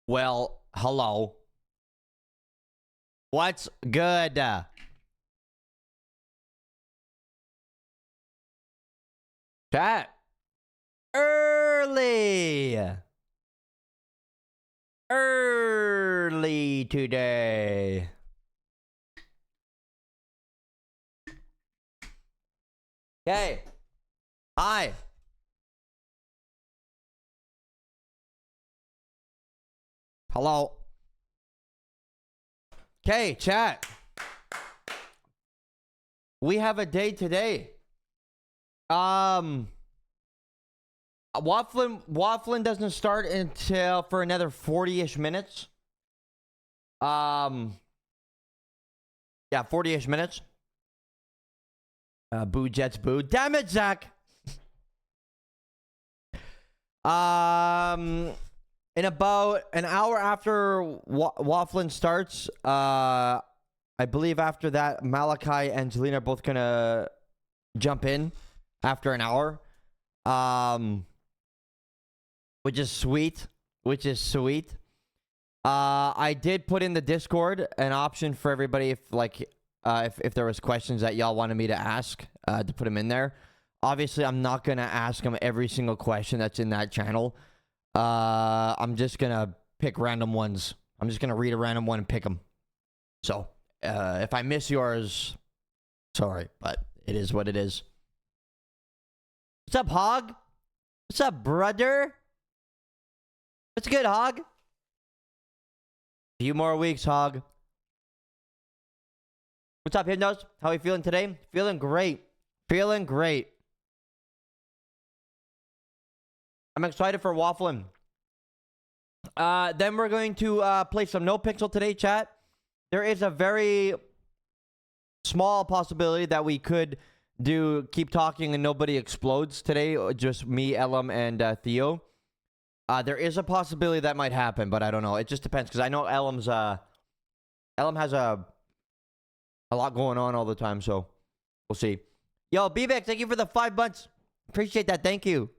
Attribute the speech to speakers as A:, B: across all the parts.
A: Well, hello. What's good? Chat. Early. Early today. Okay. Hi. Hello. Okay, chat. We have a day today. Wafflin doesn't start until for another 40-ish minutes. Yeah, 40-ish minutes. Boo Jets boo. Damn it, Zach. In about an hour after Wafflin starts, I believe after that, Malakai and Zelina are both gonna jump in after an hour. Which is sweet. I did put in the Discord an option for everybody if there was questions that y'all wanted me to ask, to put them in there. Obviously, I'm not gonna ask them every single question that's in that channel. I'm just gonna pick random ones. I'm just gonna read a random one and pick them. So, if I miss yours, sorry, but it is what it is. What's up, Hog? What's up, brother? What's good, Hog? A few more weeks, Hog. What's up, Hypnos? How are you feeling today? Feeling great. Feeling great. I'm excited for Wafflin. Then we're going to play some NOPIXEL today, chat. There is a very small possibility that we could do Keep Talking and Nobody Explodes today. Just me, Ellum, and Thio. There is a possibility that might happen, but I don't know. It just depends, because I know Ellum has a lot going on all the time, so we'll see. Yo, BBX, thank you for the 5 months. Appreciate that. Thank you.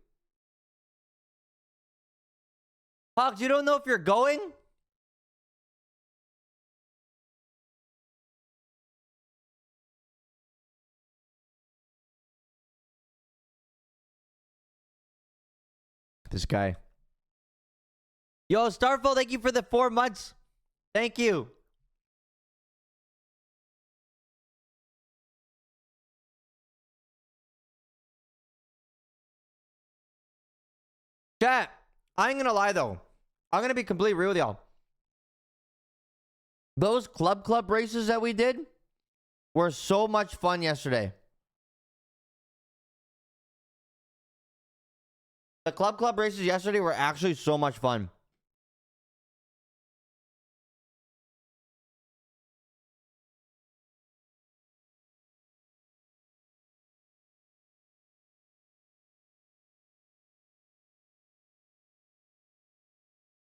A: Hogs, you don't know if you're going? This guy. Yo, Starfall, thank you for the 4 months. Thank you. Chat, I ain't gonna lie though. I'm gonna be completely real with y'all. Those club races that we did were so much fun yesterday. The club races yesterday were actually so much fun.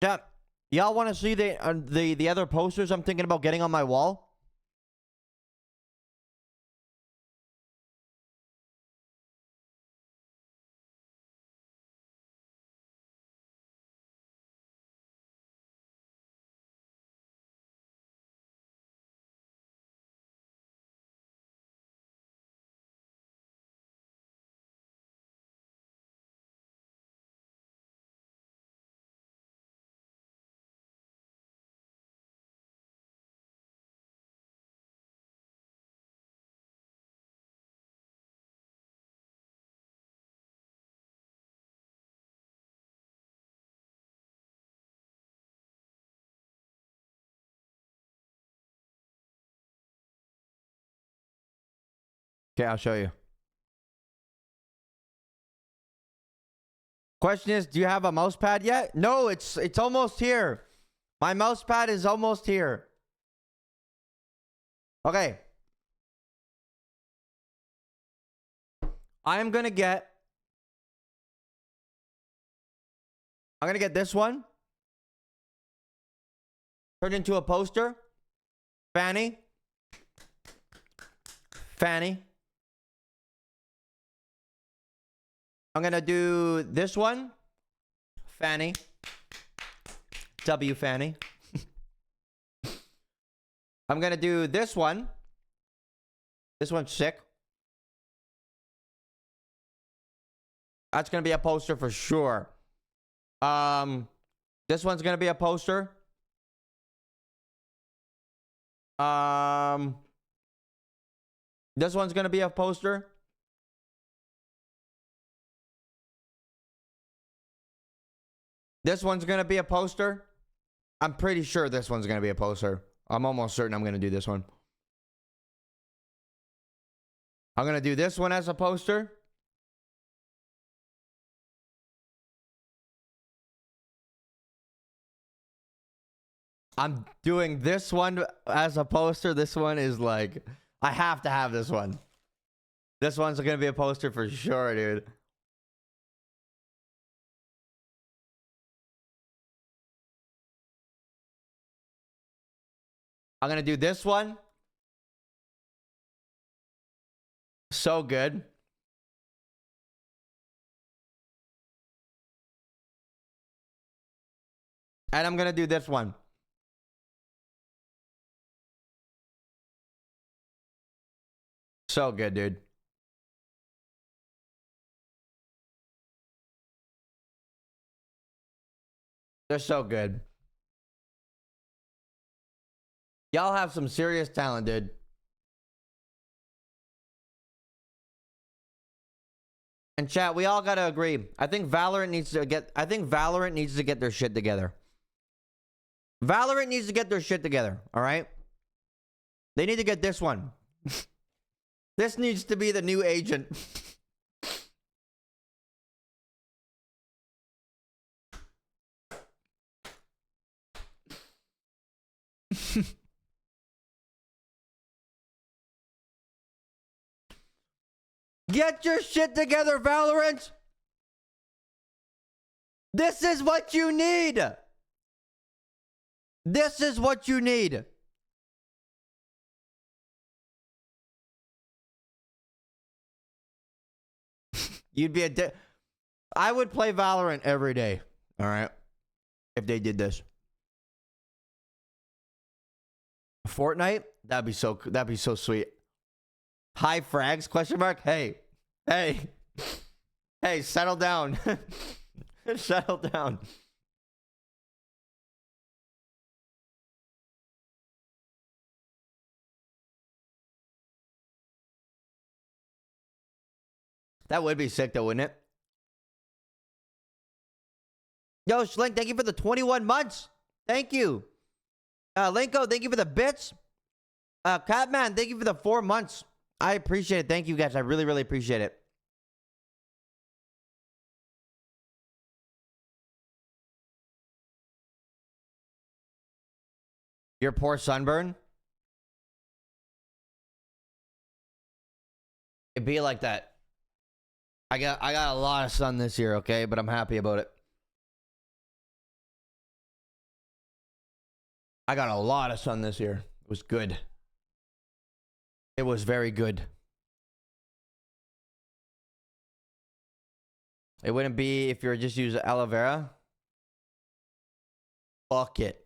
A: Yeah, y'all want to see the other posters I'm thinking about getting on my wall? Okay, I'll show you. Question is, do you have a mouse pad yet? No, it's almost here. My mouse pad is almost here. Okay. I'm gonna get this one. Turned into a poster. Fanny. I'm gonna do this one. Fanny. W Fanny. I'm gonna do this one. This one's sick. That's gonna be a poster for sure. This one's gonna be a poster. This one's gonna be a poster. This one's gonna be a poster. I'm pretty sure this one's gonna be a poster. I'm almost certain I'm gonna do this one. I'm gonna do this one as a poster. I'm doing this one as a poster. This one is like, I have to have this one. This one's gonna be a poster for sure, dude. I'm gonna do this one. So good. And I'm gonna do this one. So good, dude. They're so good. Y'all have some serious talent, dude. And chat, we all gotta agree. I think Valorant needs to get their shit together. Valorant needs to get their shit together, alright? They need to get this one. This needs to be the new agent. Get your shit together, Valorant! This is what you need! This is what you need! You'd be I would play Valorant every day, alright? If they did this. Fortnite? That'd be so sweet. High frags? Question mark? Hey. Hey. Hey, settle down. Settle down. That would be sick though, wouldn't it? Yo, Schlink, thank you for the 21 months. Thank you. Linko, thank you for the bits. Catman, thank you for the 4 months. I appreciate it. Thank you guys. I really, really appreciate it. Your poor sunburn? It'd be like that. I got a lot of sun this year, okay? But I'm happy about it. I got a lot of sun this year. It was good. It was very good. It wouldn't be if you were just using aloe vera. Fuck it.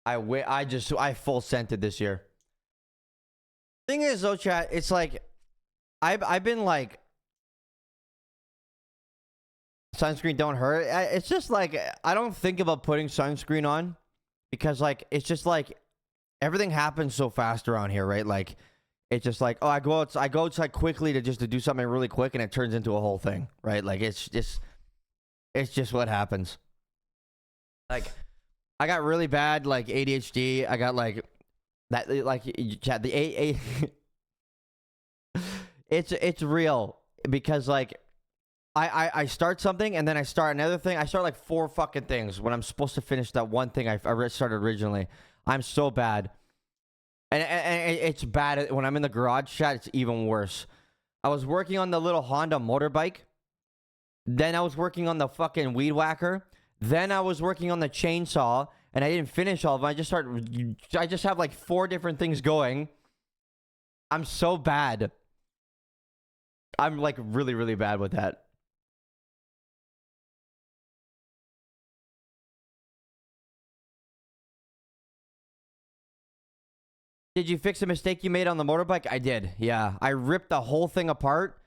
A: I full scented this year. Thing is though, chat, it's like I've been like, sunscreen don't hurt. It's just like I don't think about putting sunscreen on because like it's just like everything happens so fast around here, right? Like it's just like, oh, I go outside quickly to do something really quick and it turns into a whole thing, right? Like it's just what happens. Like I got really bad like ADHD. I got like that, like chat the A. It's real because like I start something and then I start another thing. I start like 4 fucking things when I'm supposed to finish that one thing I started originally. I'm so bad. And it's bad when I'm in the garage, chat. It's even worse. I was working on the little Honda motorbike. Then I was working on the fucking weed whacker. Then I was working on the chainsaw. And I didn't finish all of them. I just have like 4 different things going. I'm so bad. I'm like really, really bad with that. Did you fix a mistake you made on the motorbike? I did. Yeah. I ripped the whole thing apart.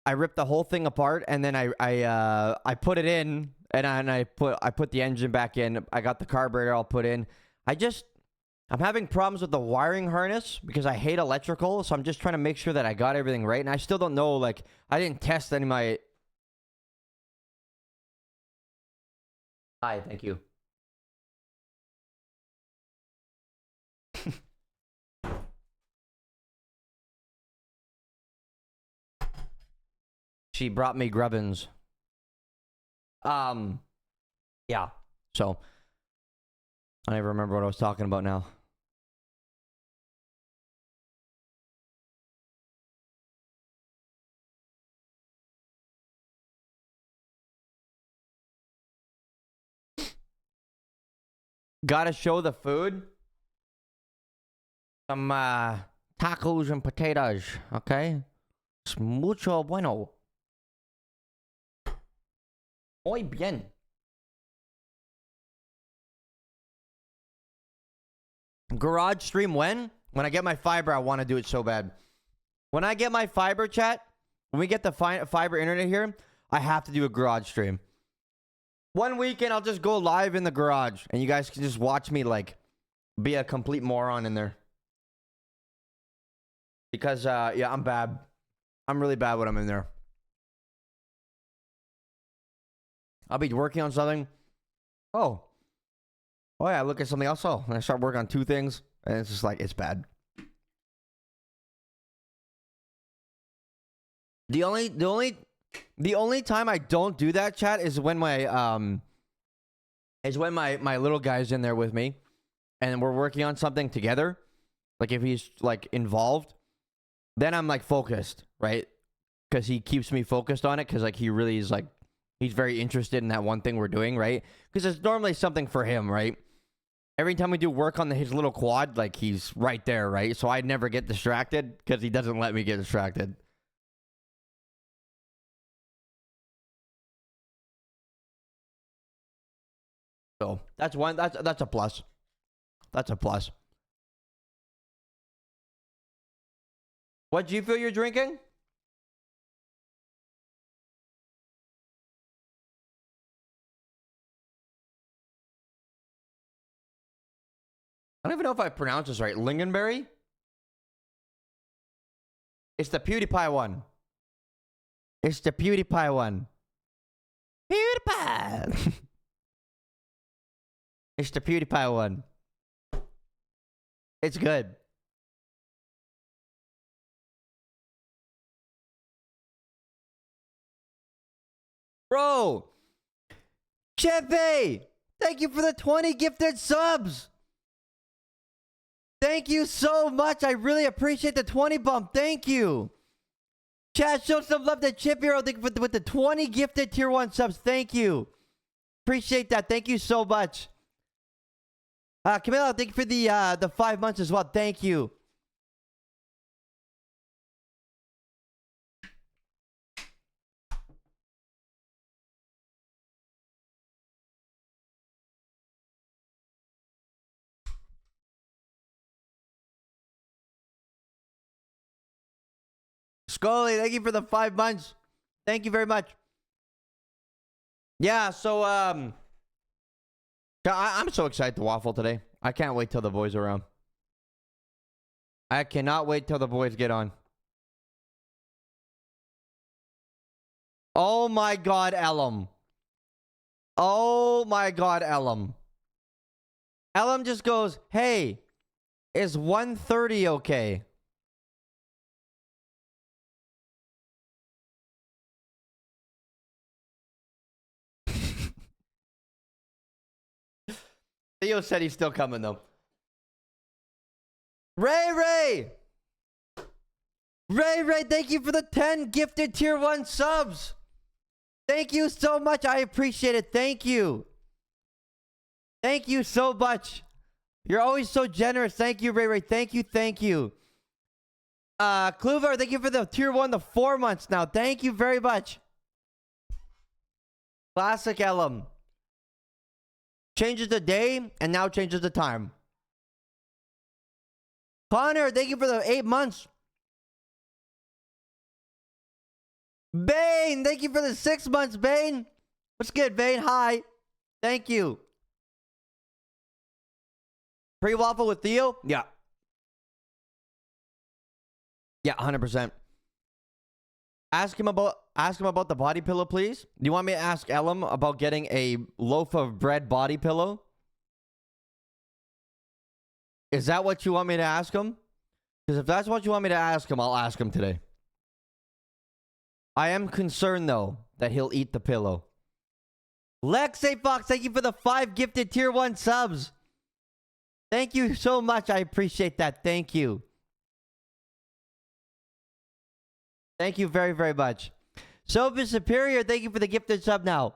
A: And then I put it in, and I put the engine back in. I got the carburetor all put in. I'm having problems with the wiring harness because I hate electrical, so I'm just trying to make sure that I got everything right. And I still don't know, like, I didn't test any of my... Hi, thank you. She brought me grubbins. Yeah. So, I don't even remember what I was talking about now. Gotta show the food. Some tacos and potatoes, okay? Es mucho bueno. Muy bien. Garage stream when? When I get my fiber, I want to do it so bad. When I get my fiber, chat, when we get the fiber internet here, I have to do a garage stream. One weekend, I'll just go live in the garage, and you guys can just watch me, like, be a complete moron in there. Because, yeah, I'm bad. I'm really bad when I'm in there. I'll be working on something. Oh, yeah, look at something else. Oh, and I start working on two things, and it's just like, it's bad. The only time I don't do that, chat, is when my little guy's in there with me and we're working on something together. Like if he's like involved, then I'm like focused, right? Because he keeps me focused on it, because like he really is like, he's very interested in that one thing we're doing, right? Because it's normally something for him, right? Every time we do work on his little quad, like he's right there, right? So I never get distracted because he doesn't let me get distracted. So that's one. That's a plus. That's a plus. What do you feel you're drinking? I don't even know if I pronounced this right. Lingonberry? It's the PewDiePie one. It's the PewDiePie one. PewDiePie! It's the PewDiePie one. It's good. Bro! Chepe! Thank you for the 20 gifted subs! Thank you so much. I really appreciate the 20 bump. Thank you. Chat, show some love to Chip Hero with the 20 gifted tier 1 subs. Thank you. Appreciate that. Thank you so much. Camilla, thank you for the 5 months as well. Thank you. Scully, thank you for the 5 months. Thank you very much. Yeah, so I'm so excited to waffle today. I can't wait till the boys are around. I cannot wait till the boys get on. Oh my god, Ellum. Oh my god, Ellum. Ellum just goes, hey, is 1:30 okay? Theo said he's still coming though. Ray, thank you for the 10 gifted tier 1 subs. Thank you so much. I appreciate it. Thank you. Thank you so much. You're always so generous. Thank you, Ray. Thank you. Kluvar, thank you for the tier 1 the 4 months now. Thank you very much. Classic Ellum. Changes the day and now changes the time. Connor, thank you for the 8 months. Bane, thank you for the 6 months, Bane. What's good, Bane? Hi. Thank you. Pre-waffle with Theo? Yeah. Yeah, 100%. Ask him about the body pillow, please. Do you want me to ask Ellum about getting a loaf of bread body pillow? Is that what you want me to ask him? Because if that's what you want me to ask him, I'll ask him today. I am concerned, though, that he'll eat the pillow. Lexay Fox, thank you for the 5 gifted tier 1 subs. Thank you so much. I appreciate that. Thank you. Thank you very, very much. Soap is Superior, thank you for the gifted sub now.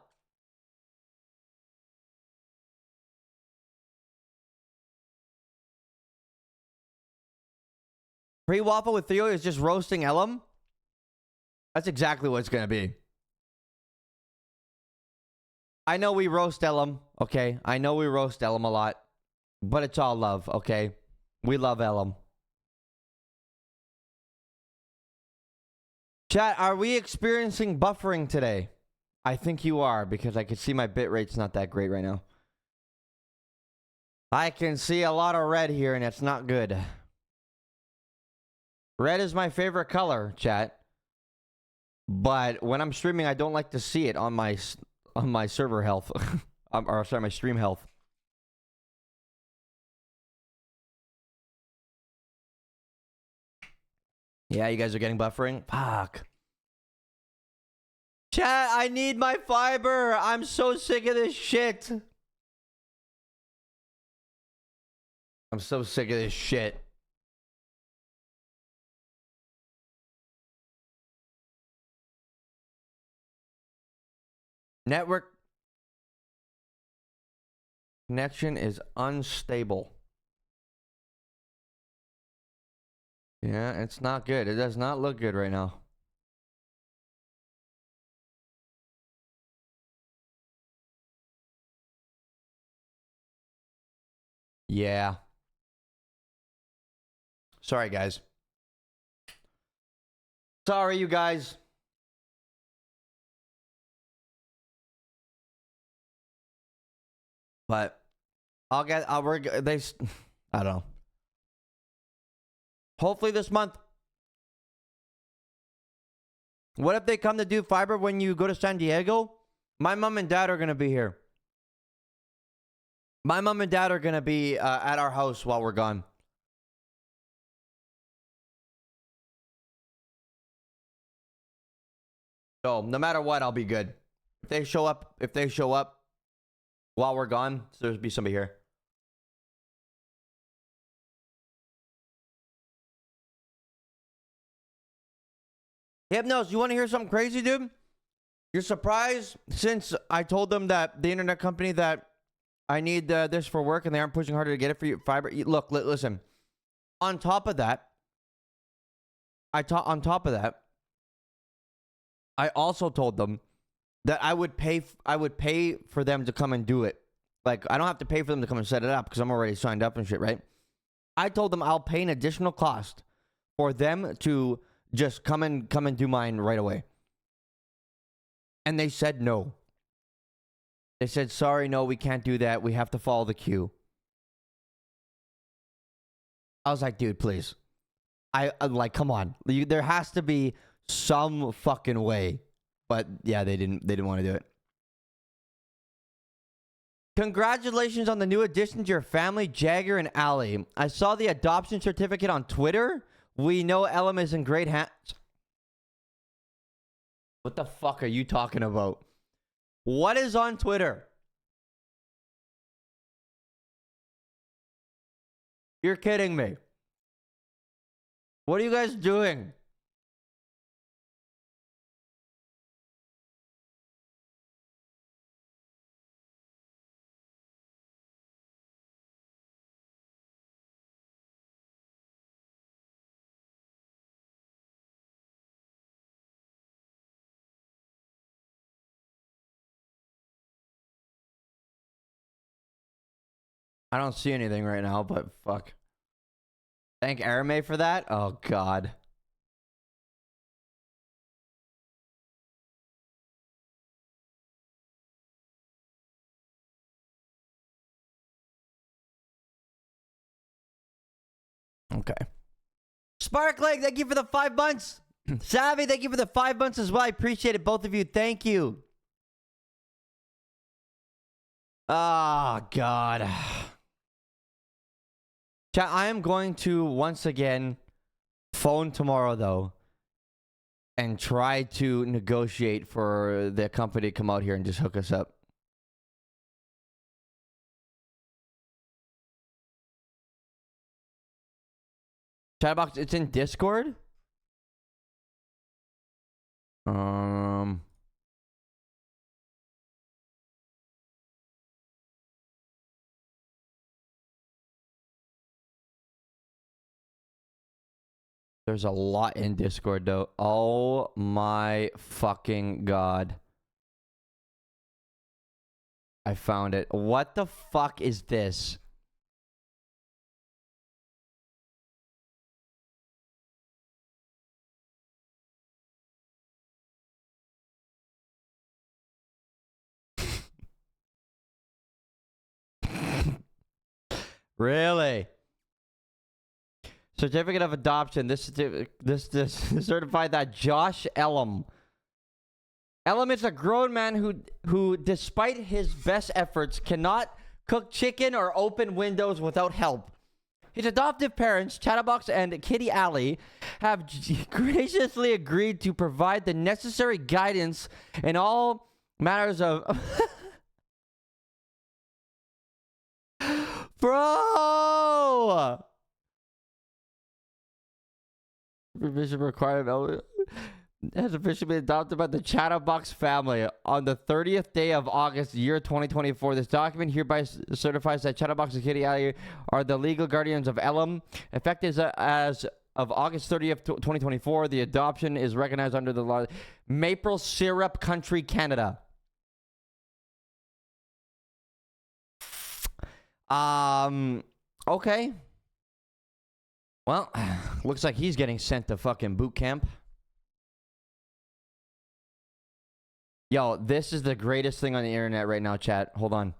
A: Pre-waffle with Theo is just roasting Ellum. That's exactly what it's going to be. I know we roast Ellum, okay? I know we roast Ellum a lot. But it's all love, okay? We love Ellum. Chat, are we experiencing buffering today? I think you are, because I can see my bitrate's not that great right now. I can see a lot of red here, and it's not good. Red is my favorite color, chat. But when I'm streaming, I don't like to see it on my server health. Or sorry, my stream health. Yeah, you guys are getting buffering? Fuck. Chat, I need my fiber. I'm so sick of this shit. I'm so sick of this shit. Network connection is unstable. Yeah, it's not good. It does not look good right now. Yeah. Sorry, guys. Sorry, you guys. But I don't know. Hopefully this month. What if they come to do fiber when you go to San Diego? My mom and dad are going to be here. My mom and dad are going to be at our house while we're gone. So no matter what, I'll be good. If they show up while we're gone, so there'll be somebody here. Hypnos, you want to hear something crazy, dude? You're surprised since I told them that the internet company that I need this for work and they aren't pushing harder to get it for you fiber. Look, listen. On top of that, I also told them that I would pay for them to come and do it. Like, I don't have to pay for them to come and set it up because I'm already signed up and shit, right? I told them I'll pay an additional cost for them to just come and do mine right away. And they said no. They said, sorry, no, we can't do that. We have to follow the queue. I was like, dude, please. I'm like, come on. There has to be some fucking way. But yeah, they didn't want to do it. Congratulations on the new addition to your family, Jagger and Allie. I saw the adoption certificate on Twitter. We know Ellum is in great hands. What the fuck are you talking about? What is on Twitter? You're kidding me. What are you guys doing? I don't see anything right now, but fuck. Thank Arame for that. Oh God. Okay. Sparkling, thank you for the 5 months. Savvy, thank you for the 5 months as well. I appreciate it, both of you. Thank you. Oh, God. Chat, I am going to once again phone tomorrow, though, and try to negotiate for the company to come out here and just hook us up. Chatterbox, it's in Discord? There's a lot in Discord, though. Oh my fucking God. I found it. What the fuck is this? Really? Certificate of adoption. This certified that Josh Ellum. Ellum is a grown man who, despite his best efforts, cannot cook chicken or open windows without help. His adoptive parents, Chatterbox and Kitty Alley, have graciously agreed to provide the necessary guidance in all matters of... Bro! Permission required has officially been adopted by the Chatterbox family on the 30th day of August, year 2024. This document hereby certifies that Chatterbox and Kitty Alley are the legal guardians of Ellum. Effective as of August 30th, 2024, the adoption is recognized under the law. Maple Syrup Country, Canada. Okay. Well, looks like he's getting sent to fucking boot camp. Yo, this is the greatest thing on the internet right now, chat. Hold on.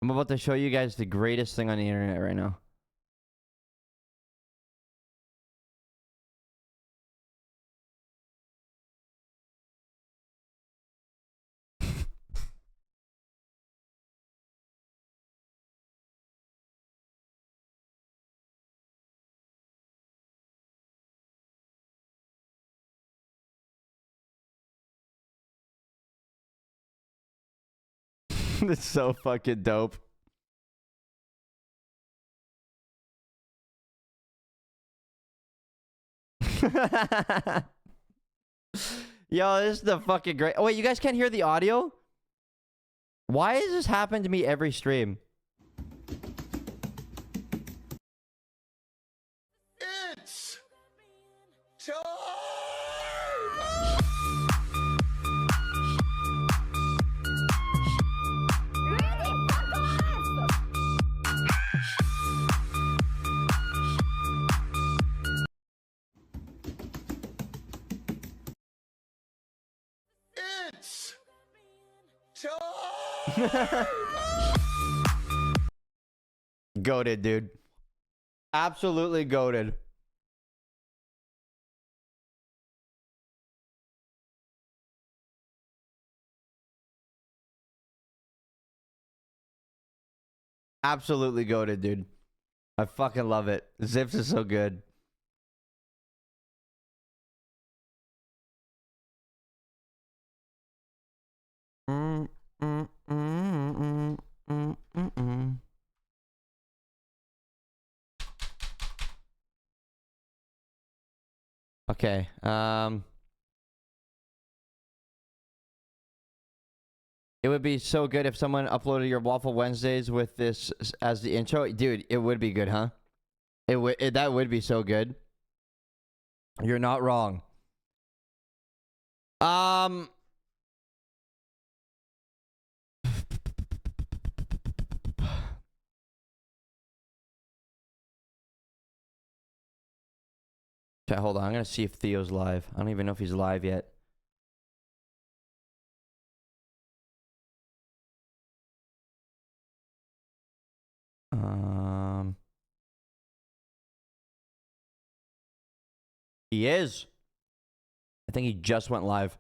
A: I'm about to show you guys the greatest thing on the internet right now. It's so fucking dope. Yo, this is the fucking great. Oh, wait, you guys can't hear the audio? Why does this happen to me every stream?
B: It's time! It's time!
A: Goated, dude. Absolutely goated. Absolutely goated, dude. I fucking love it. Zips is so good. Okay. It would be so good if someone uploaded your Waffle Wednesdays with this as the intro. Dude, it would be good, huh? That would be so good. You're not wrong. Chat, hold on. I'm gonna see if Theo's live. I don't even know if he's live yet. He is. I think he just went live.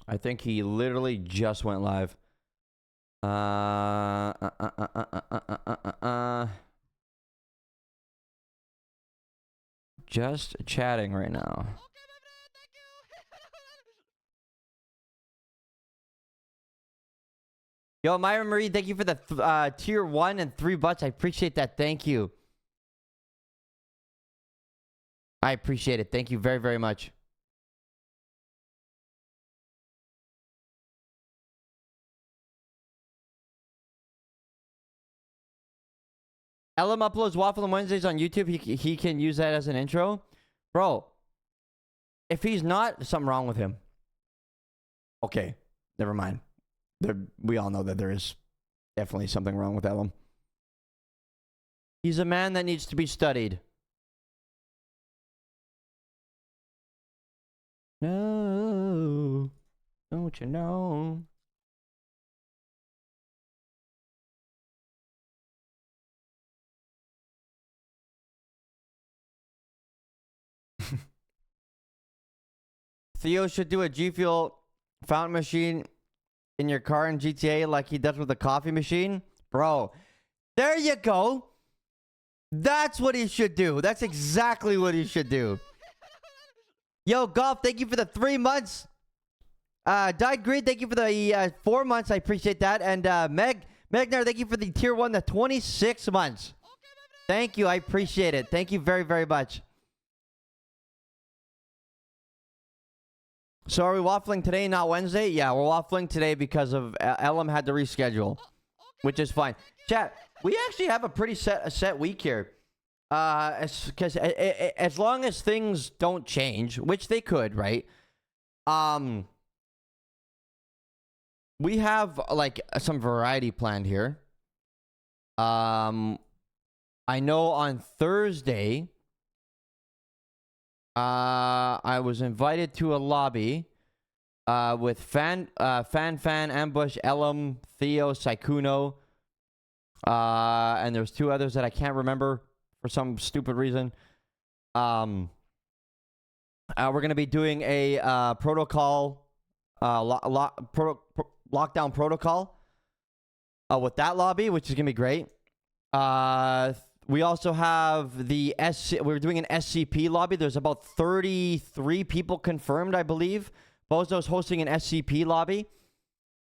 A: I think he literally just went live. Just chatting right now. Yo, Myra Marie, thank you for the tier 1 and 3 butts. I appreciate that. Thank you. I appreciate it. Thank you very, very much. Ellum uploads Wafflin Wednesdays on YouTube. He can use that as an intro. Bro, if he's not, something wrong with him. Okay, never mind. We all know that there is definitely something wrong with Ellum. He's a man that needs to be studied. No, don't you know? Theo should do a G Fuel fountain machine in your car in GTA like he does with the coffee machine. Bro, there you go. That's what he should do. That's exactly what he should do. Yo, Golf, thank you for the 3 months. Died Greed, thank you for the 4 months. I appreciate that. And Megnar, thank you for the tier 1, the 26 months. Thank you. I appreciate it. Thank you very, very much. So are we waffling today, not Wednesday? Yeah, we're waffling today because of Ellum had to reschedule, which is fine. Chat, we actually have a pretty set week here. Because as long as things don't change, which they could, right? We have like some variety planned here. I know on Thursday, I was invited to a lobby with Fan, Ambush, Ellum, Thio, Saikuno, and there's 2 others that I can't remember for some stupid reason. We're gonna be doing a protocol, lockdown protocol, with that lobby, which is gonna be great. We also have the we're doing an SCP lobby. There's about 33 people confirmed, I believe. Bozo's hosting an SCP lobby.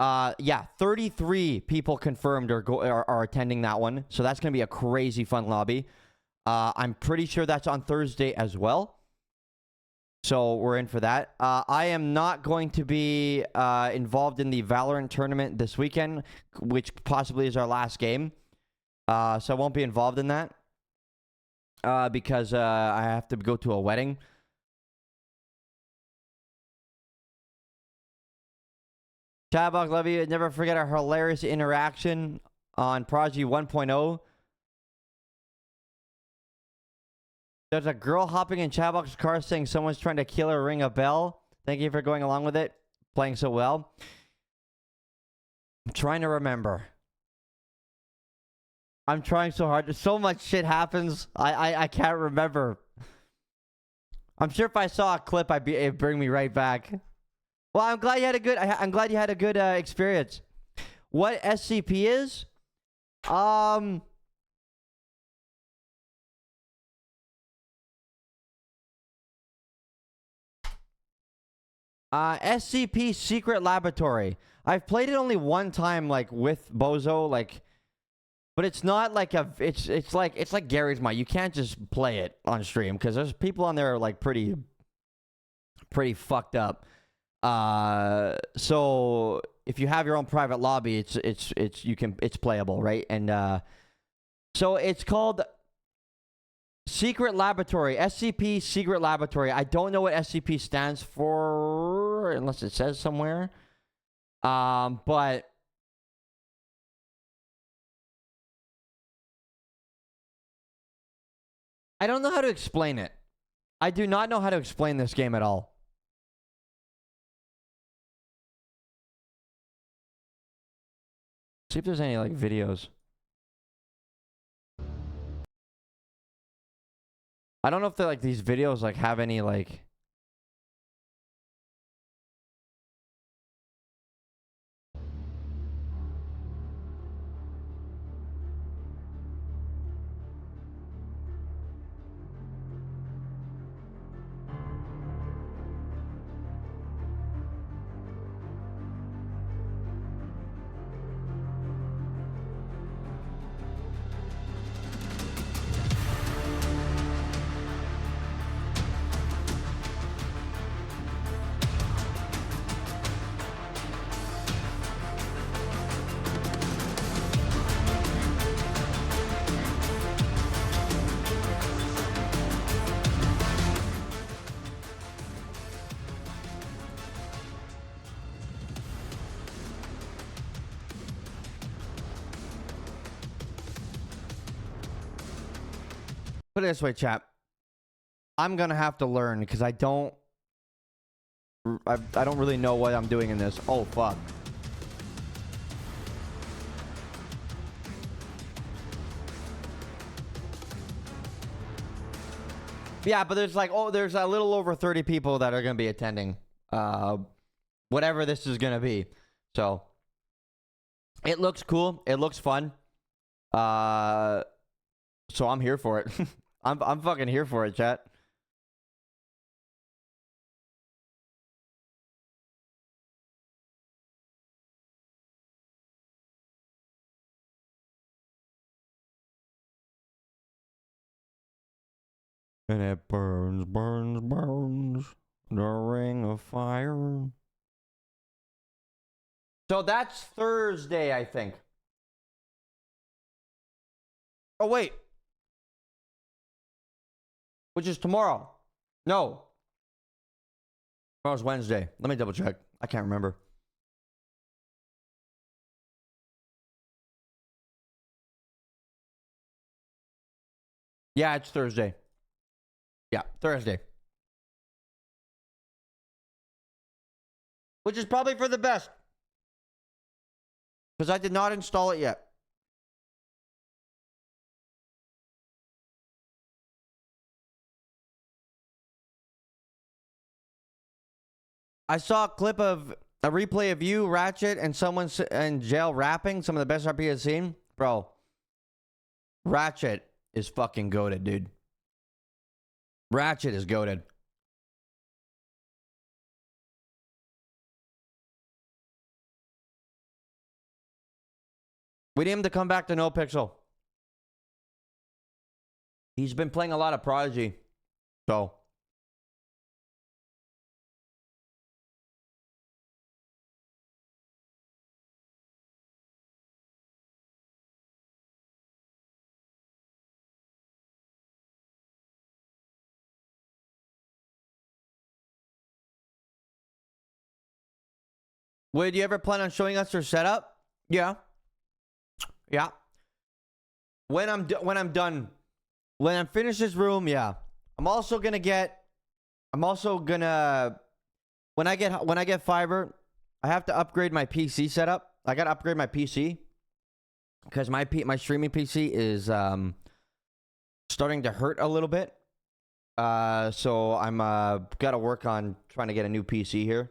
A: Yeah, 33 people confirmed are attending that one. So that's gonna be a crazy fun lobby. I'm pretty sure that's on Thursday as well. So we're in for that. I am not going to be involved in the Valorant tournament this weekend, which possibly is our last game. So I won't be involved in that because I have to go to a wedding. Chatterbox, love you. Never forget our hilarious interaction on Prodigy 1.0. There's a girl hopping in Chatterbox's car saying someone's trying to kill her, ring a bell. Thank you for going along with it. Playing so well. I'm trying to remember. I'm trying so hard. So much shit happens. I can't remember. I'm sure if I saw a clip, it'd bring me right back. Well, I'm glad you had a good. I'm glad you had a good experience. What SCP is? SCP Secret Laboratory. I've played it only one time, like with Bozo, like. But it's not like it's like Gary's Mind. You can't just play it on stream because there's people on there like pretty fucked up. So if you have your own private lobby, it's playable, right? And so it's called Secret Laboratory, SCP Secret Laboratory. I don't know what SCP stands for unless it says somewhere. But I don't know how to explain it. I do not know how to explain this game at all. See if there's any like videos. I don't know if like these videos like have any like. Put it this way, chat. I'm gonna have to learn because I don't really know what I'm doing in this. Oh fuck. Yeah, but there's like there's a little over 30 people that are gonna be attending. Whatever this is gonna be. So it looks cool. It looks fun. So I'm here for it. I'm fucking here for it, chat. And it burns, burns, burns. The ring of fire. So that's Thursday, I think. Oh, wait. Which is tomorrow. No. Tomorrow's Wednesday. Let me double check. I can't remember. Yeah, it's Thursday. Yeah, Thursday. Which is probably for the best. Because I did not install it yet. I saw a clip of a replay of you, Ratchet, and someone in jail rapping. Some of the best RP I've seen. Bro. Ratchet is fucking goated, dude. Ratchet is goated. We need him to come back to NOPIXEL. He's been playing a lot of Prodigy. So. Would you ever plan on showing us your setup? Yeah. Yeah. When I'm done, when I'm finished this room, yeah. I'm also gonna when I get fiber, I have to upgrade my PC setup. I gotta upgrade my PC because my streaming PC is starting to hurt a little bit. So I'm gotta work on trying to get a new PC here.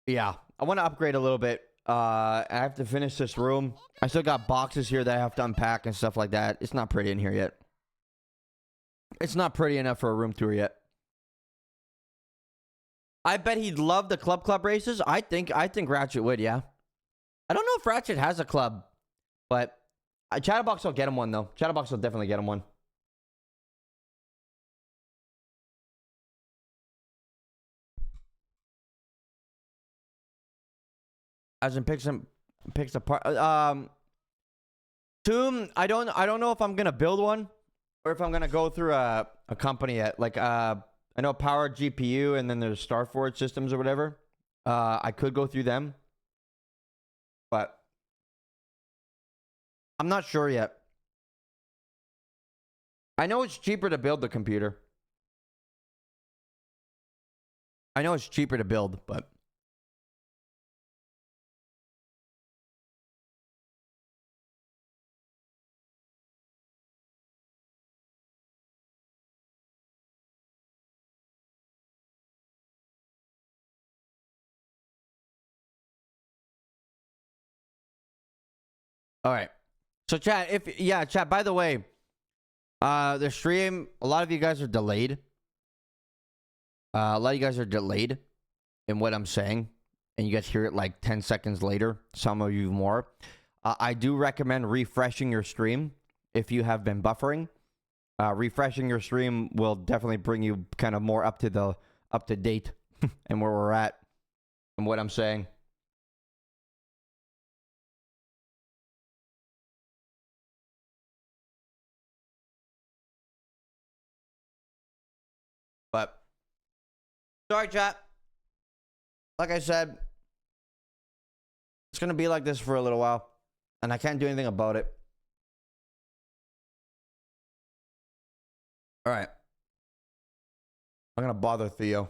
A: Yeah, I want to upgrade a little bit. I have to finish this room. I still got boxes here that I have to unpack and stuff like that. It's not pretty in here yet. It's not pretty enough for a room tour yet. I bet he'd love the club races. I think Ratchet would, yeah. I don't know if Ratchet has a club, but Chatterbox will get him one though. Chatterbox will definitely get him one. As in picks apart. Tomb, I don't know if I'm gonna build one or if I'm gonna go through a company at like I know Power GPU and then there's Starforge Systems or whatever. I could go through them, but I'm not sure yet. I know it's cheaper to build the computer. I know it's cheaper to build, but... All right. So chat, chat, by the way, the stream, a lot of you guys are delayed. A lot of you guys are delayed in what I'm saying, and you guys hear it like 10 seconds later, some of you more. I do recommend refreshing your stream if you have been buffering. Refreshing your stream will definitely bring you kind of more up to date and where we're at and what I'm saying. But sorry, chat. Like I said, it's gonna be like this for a little while, and I can't do anything about it. All right. I'm gonna bother Theo.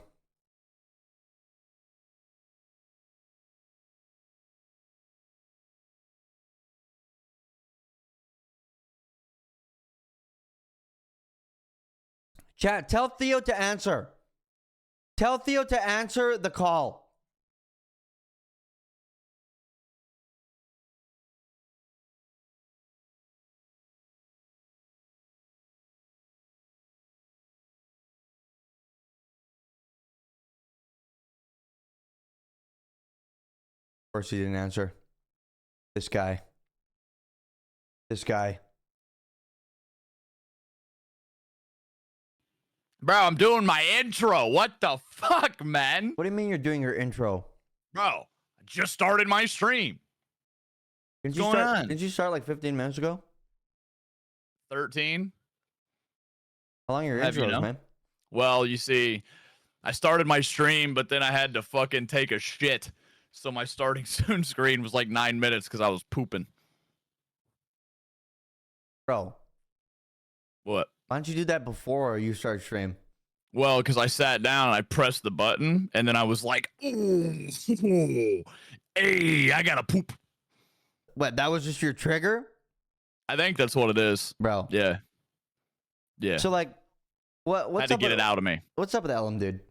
A: Chat, tell Theo to answer. Tell Theo to answer the call. Of course he didn't answer. This guy. This guy.
C: Bro, I'm doing my intro. What the fuck, man?
A: What do you mean you're doing your intro?
C: Bro, I just started my stream.
A: Didn't you start like 15 minutes ago?
C: 13?
A: How long are your intros, man?
C: Well, you see, I started my stream, but then I had to fucking take a shit. So my starting soon screen was like 9 minutes because I was pooping.
A: Bro.
C: What?
A: Why don't you do that before you start stream?
C: Well, because I sat down and I pressed the button, and then I was like, ooh, hey, I gotta poop.
A: What, that was just your trigger?
C: I think that's what it is.
A: Bro.
C: Yeah. Yeah.
A: So, like, what's
C: I had to
A: up
C: get
A: with,
C: it out of me.
A: What's up with Ellum, dude?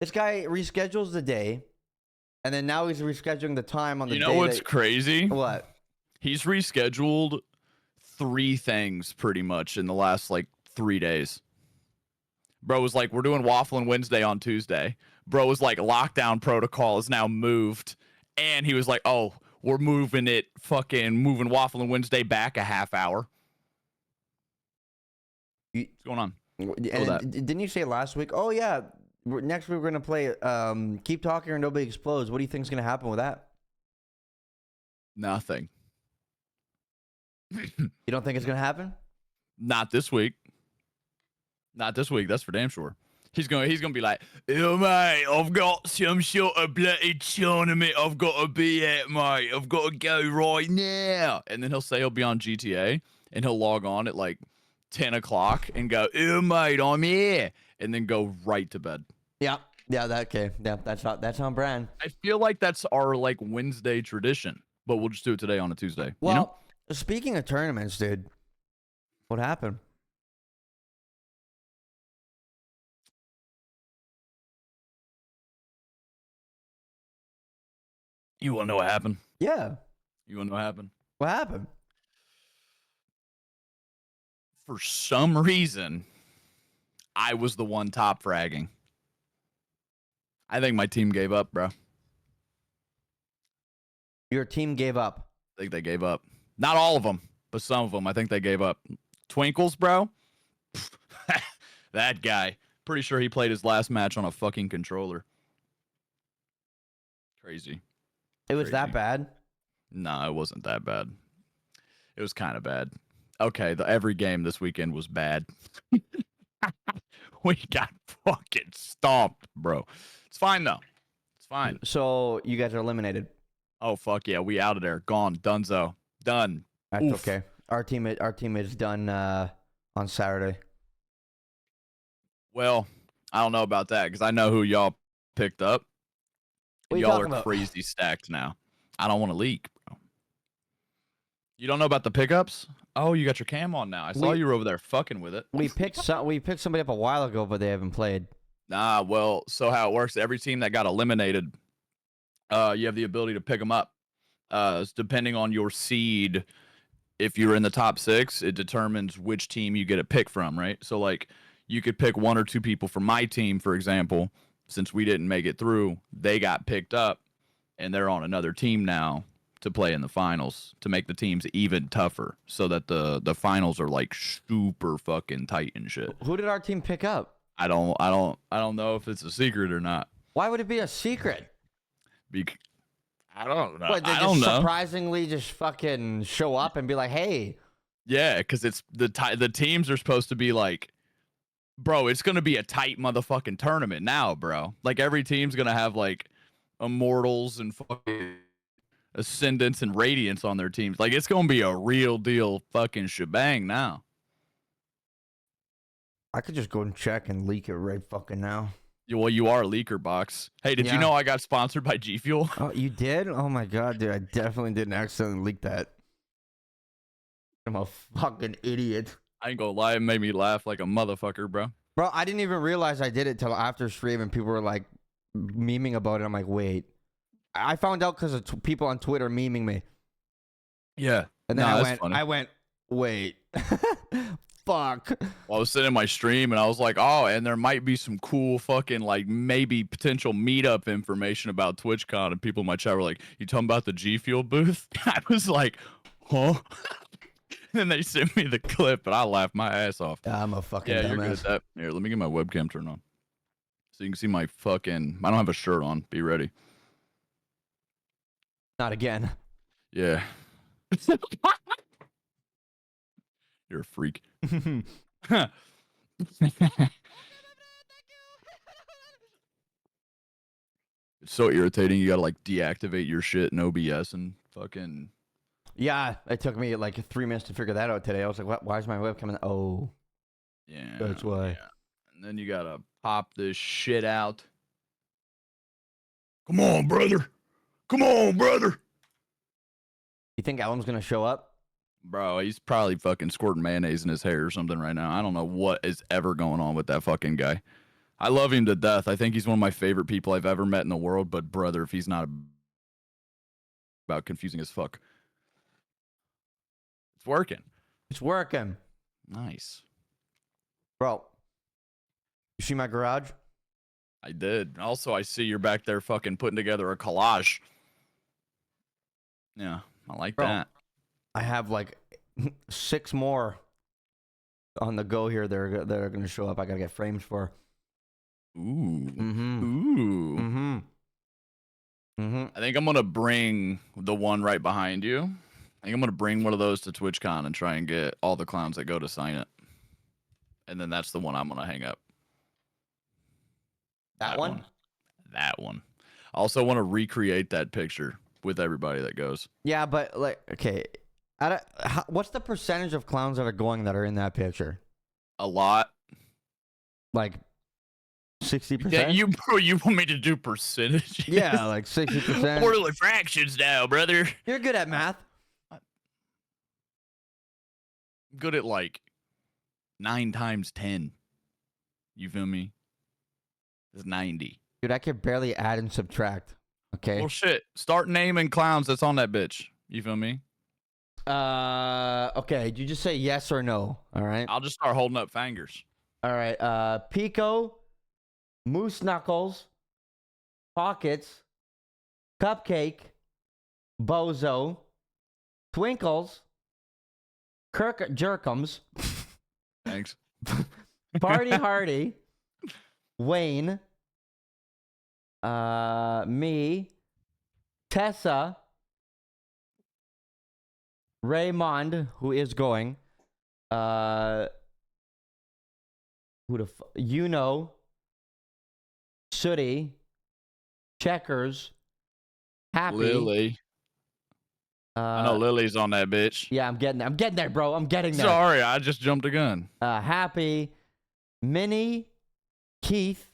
A: This guy reschedules the day, and then now he's rescheduling the time on the day.
C: You know what's crazy?
A: What?
C: He's rescheduled 3 things pretty much in the last like 3 days. Bro was like, we're doing Wafflin Wednesday on Tuesday. Bro was like, lockdown protocol is now moved. And he was like, oh, we're moving Wafflin Wednesday back a half hour. What's going on?
A: And didn't you say last week? Oh, yeah. Next week we're going to play Keep Talking or Nobody Explodes. What do you think is going to happen with that?
C: Nothing.
A: You don't think it's going to happen?
C: Not this week. Not this week, that's for damn sure. He's gonna be like, oh mate, I've got some sort of bloody tournament I've got to be at, mate. I've got to go right now. And then he'll say he'll be on GTA, and he'll log on at like 10 o'clock and go, oh mate, I'm here. And then go right to bed.
A: Yeah. Yeah, okay. Yeah, that's on brand.
C: I feel like that's our like Wednesday tradition, but we'll just do it today on a Tuesday.
A: Well,
C: you know?
A: Speaking of tournaments, dude, what happened?
C: You want to know what happened?
A: Yeah.
C: You want to know what happened?
A: What happened?
C: For some reason, I was the one top fragging. I think my team gave up, bro.
A: Your team gave up?
C: I think they gave up. Not all of them, but some of them. I think they gave up. Twinkles, bro? That guy. Pretty sure he played his last match on a fucking controller. Crazy.
A: It was that bad?
C: No, it wasn't that bad. It was kind of bad. Okay, every game this weekend was bad. We got fucking stomped, bro. It's fine, though. It's fine.
A: So, you guys are eliminated?
C: Oh, fuck yeah. We out of there. Gone. Donezo. Done.
A: That's okay. Our team is done on Saturday.
C: Well, I don't know about that because I know who y'all picked up.
A: What
C: And
A: are you
C: y'all are
A: talking about?
C: crazy stacked now. I don't want to leak, bro. You don't know about the pickups? Oh, you got your cam on now. I saw you were over there fucking with it.
A: We picked somebody up a while ago, but they haven't played.
C: Nah, well, so how it works, every team that got eliminated, you have the ability to pick them up. Depending on your seed, if you're in the top 6, it determines which team you get a pick from, right? So, like, you could pick 1 or 2 people from my team, for example. Since we didn't make it through, they got picked up, and they're on another team now to play in the finals to make the teams even tougher, so that the finals are like super fucking tight and shit.
A: Who did our team pick up?
C: I don't know if it's a secret or not.
A: Why would it be a secret?
C: I don't know.
A: What, they
C: I
A: just
C: don't know.
A: surprisingly just fucking show up and be like, hey.
C: Yeah, because it's the teams are supposed to be like, bro, it's gonna be a tight motherfucking tournament now, bro. Like every team's gonna have like immortals and fucking ascendants and radiance on their teams. Like it's gonna be a real deal fucking shebang now.
A: I could just go and check and leak it right fucking now.
C: Well, you are Leaker Box. Hey, did you know I got sponsored by G Fuel?
A: Oh, you did? Oh my god, dude, I definitely didn't accidentally leak that. I'm a fucking idiot.
C: I ain't gonna lie, it made me laugh like a motherfucker, bro.
A: Bro, I didn't even realize I did it till after stream and people were like memeing about it. I'm like, wait. I found out because of people on Twitter memeing me.
C: Yeah.
A: And then I went, wait. Fuck.
C: Well, I was sitting in my stream and I was like, oh, and there might be some cool fucking like maybe potential meetup information about TwitchCon, and people in my chat were like, you talking about the G Fuel booth? I was like, huh? And then they sent me the clip and I laughed my ass off.
A: I'm a fucking
C: you're
A: dumbass.
C: good at that. Here, let me get my webcam turned on so you can see my fucking. I don't have a shirt on. Be ready.
A: Not again.
C: Yeah. You're a freak. It's so irritating. You gotta like deactivate your shit in OBS and fucking.
A: Yeah, it took me like 3 minutes to figure that out today. I was like, what? Why is my webcam in? Oh.
C: Yeah.
A: That's why.
C: Yeah. And then you gotta pop this shit out. Come on, brother. Come on, brother.
A: You think Ellum's gonna show up?
C: Bro, he's probably fucking squirting mayonnaise in his hair or something right now. I don't know what is ever going on with that fucking guy. I love him to death. I think he's one of my favorite people I've ever met in the world. But brother, if he's not about confusing as fuck. It's working.
A: It's working.
C: Nice.
A: Bro, you see my garage?
C: I did. Also, I see you're back there fucking putting together a collage. Yeah, I like that.
A: I have like 6 more on the go here that are going to show up. I got to get frames for.
C: Ooh.
A: Mm-hmm.
C: Ooh.
A: Mm-hmm. Mm-hmm.
C: I think I'm going to bring the one right behind you. I think I'm going to bring one of those to TwitchCon and try and get all the clowns that go to sign it. And then that's the one I'm going to hang up.
A: That one?
C: That one. I also want to recreate that picture with everybody that goes.
A: Yeah, but like, okay. What's the percentage of clowns that are going that are in that picture?
C: A lot.
A: Like 60%?
C: Yeah, you want me to do percentages?
A: Yeah, like 60%.
C: Orderly fractions now, brother.
A: You're good at math.
C: I'm good at like 9 times 10. You feel me? It's 90.
A: Dude, I could barely add and subtract. Okay.
C: Well, shit. Start naming clowns that's on that bitch. You feel me?
A: Okay. You just say yes or no. All right.
C: I'll just start holding up fingers.
A: All right. Pico, Moose Knuckles, Pockets, Cupcake, Bozo, Twinkles, Kirk Jerkums,
C: Thanks.
A: Party Hardy, Wayne, me, Tessa, Raymond, who is going, who the you know, Sooty, Checkers, Happy,
C: Lily. I know Lily's on that bitch.
A: Yeah, I'm getting there. I'm getting there, bro. I'm getting there.
C: Sorry, I just jumped the gun.
A: Happy, Minnie, Keith,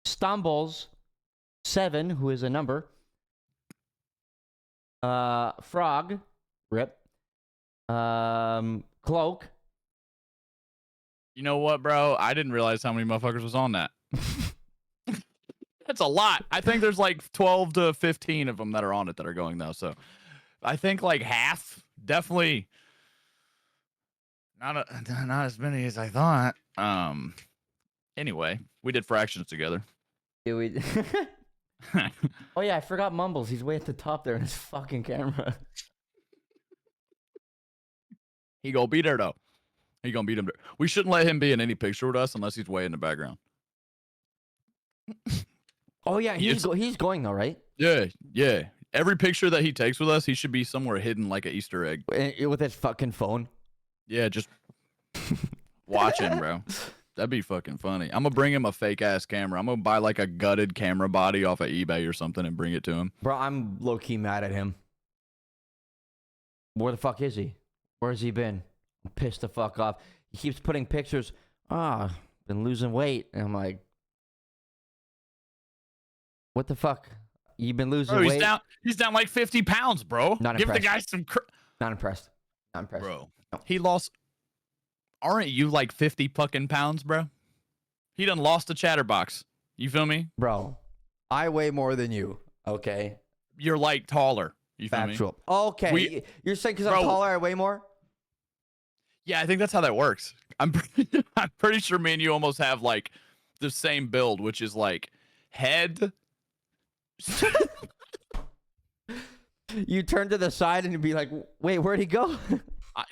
A: Stumbles, 7, who is a number. Frog, rip. Cloak.
C: You know what, bro? I didn't realize how many motherfuckers was on that. That's a lot. I think there's like 12 to 15 of them that are on it that are going though. So I think like half, definitely not as many as I thought. Anyway, we did fractions together.
A: Yeah, we. Oh yeah, I forgot Mumbles. He's way at the top there in his fucking camera.
C: He gonna be there though. He gonna beat him there. We shouldn't let him be in any picture with us unless he's way in the background.
A: Oh yeah, he's going though, right?
C: Yeah, yeah. Every picture that he takes with us, he should be somewhere hidden like an Easter egg.
A: With his fucking phone.
C: Yeah, just watch him, bro. That'd be fucking funny. I'm gonna bring him a fake ass camera. I'm gonna buy like a gutted camera body off of eBay or something and bring it to him.
A: Bro, I'm low key mad at him. Where the fuck is he? Where's he been? I'm pissed the fuck off. He keeps putting pictures. Been losing weight. And I'm like, what the fuck? You've been losing weight?
C: He's down like 50 pounds, bro.
A: Not
C: Give
A: impressed.
C: the guy some.
A: Not impressed. Not impressed.
C: Bro,
A: no.
C: He lost. Aren't you like 50 fucking pounds, bro? He done lost the Chatterbox. You feel me?
A: Bro, I weigh more than you. Okay.
C: You're like taller. You feel
A: Factual.
C: me?
A: Okay. You're saying because I'm taller, I weigh more?
C: Yeah, I think that's how that works. I'm pretty sure me and you almost have like the same build, which is like head.
A: You turn to the side and you'd be like, wait, where'd he go?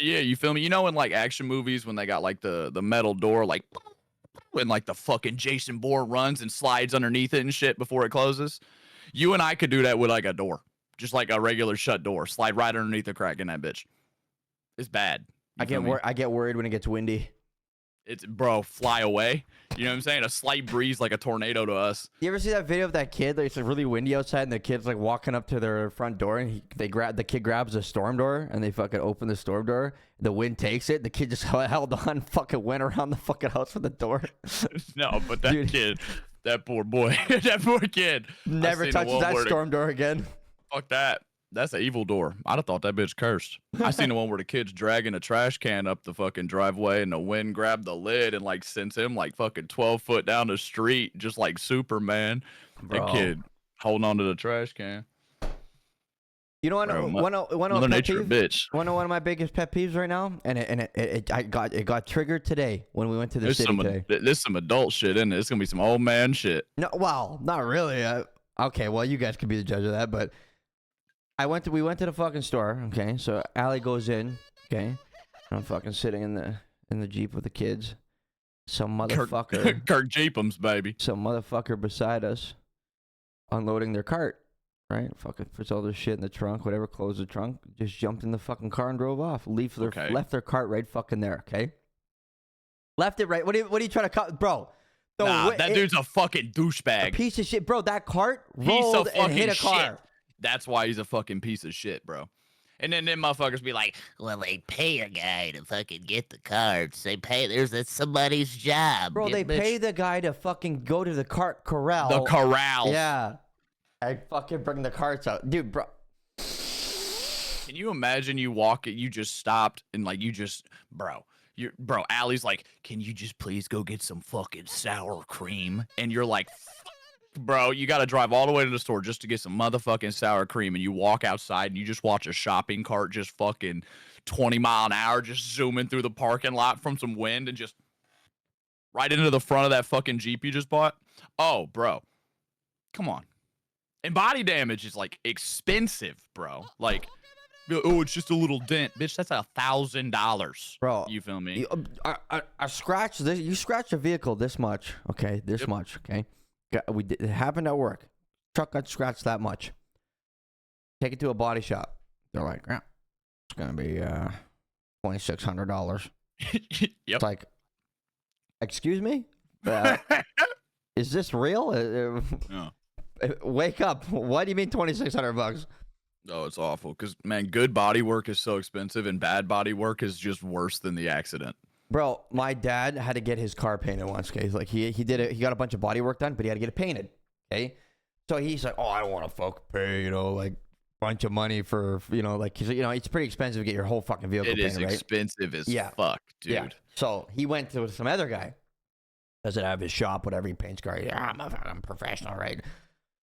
C: Yeah, you feel me? You know, in like action movies when they got like the metal door, like when like the fucking Jason Bourne runs and slides underneath it and shit before it closes. You and I could do that with like a door, just like a regular shut door, slide right underneath the crack in that bitch. It's bad.
A: I get worried when it gets windy.
C: It's bro, fly away. You know what I'm saying? A slight breeze like a tornado to us.
A: You ever see that video of that kid? Like, it's really windy outside, and the kid's like walking up to their front door, and the kid grabs a storm door, and they fucking open the storm door. The wind takes it. The kid just held on, fucking went around the fucking house with the door.
C: No, but that kid, that poor boy, that poor kid,
A: never touches that storm door again.
C: Fuck that. That's an evil door. I'd have thought that bitch cursed. I seen the one where the kid's dragging a trash can up the fucking driveway and the wind grabbed the lid and like sends him like fucking 12 foot down the street, just like Superman.
A: Bro.
C: That kid holding on to the trash can.
A: You know what?
C: Mother Nature, bitch.
A: One of my biggest pet peeves right now, and it got triggered today when we went to the city today.
C: There's some adult shit in it. It's gonna be some old man shit.
A: No, well, not really. Okay, well, you guys could be the judge of that, but. We went to the fucking store, okay? So Allie goes in, okay? And I'm fucking sitting in the Jeep with the kids. Some motherfucker.
C: Kirk Jeepums, baby.
A: Some motherfucker beside us unloading their cart, right? Fucking puts all their shit in the trunk, whatever, closed the trunk, just jumped in the fucking car and drove off. Left their cart right fucking there, okay? Left it right. What are you trying to cut? Bro.
C: That dude's a fucking douchebag.
A: A piece of shit. Bro, that cart rolled and hit a car.
C: Shit. That's why he's a fucking piece of shit, bro. And then them motherfuckers be like, well, they pay a guy to fucking get the carts. That's somebody's job.
A: Bro, they pay the guy to fucking go to the cart corral.
C: The corral.
A: Yeah. I fucking bring the carts out. Dude, bro.
C: Can you imagine you just stopped and like bro, Allie's like, can you just please go get some fucking sour cream? And you're like, bro, you got to drive all the way to the store just to get some motherfucking sour cream, and you walk outside and you just watch a shopping cart just fucking 20 mile an hour just zooming through the parking lot from some wind and just right into the front of that fucking Jeep you just bought. Oh, bro, come on. And body damage is like expensive, bro. Like, oh, it's just a little dent, bitch. That's $1,000,
A: bro.
C: You feel me?
A: I scratched this. You scratch a vehicle this much, okay? This much, okay? It happened at work. Truck got scratched that much. Take it to a body shop. They're like, yeah, it's gonna be $2,600.
C: Yep.
A: It's like, excuse me, is this real?
C: No.
A: Wake up! What do you mean $2,600?
C: Oh, it's awful. Because man, good body work is so expensive, and bad body work is just worse than the accident.
A: Bro, my dad had to get his car painted once. Okay, like he did it. He got a bunch of body work done, but he had to get it painted. Okay, so he's like, oh, I don't want to fucking pay, like bunch of money for, like, cause, it's pretty expensive to get your whole fucking vehicle
C: It
A: painted,
C: is
A: right?
C: expensive as fuck, dude.
A: Yeah. So he went to some other guy. Does it have his shop, whatever, he paints car. Yeah, I'm professional, right?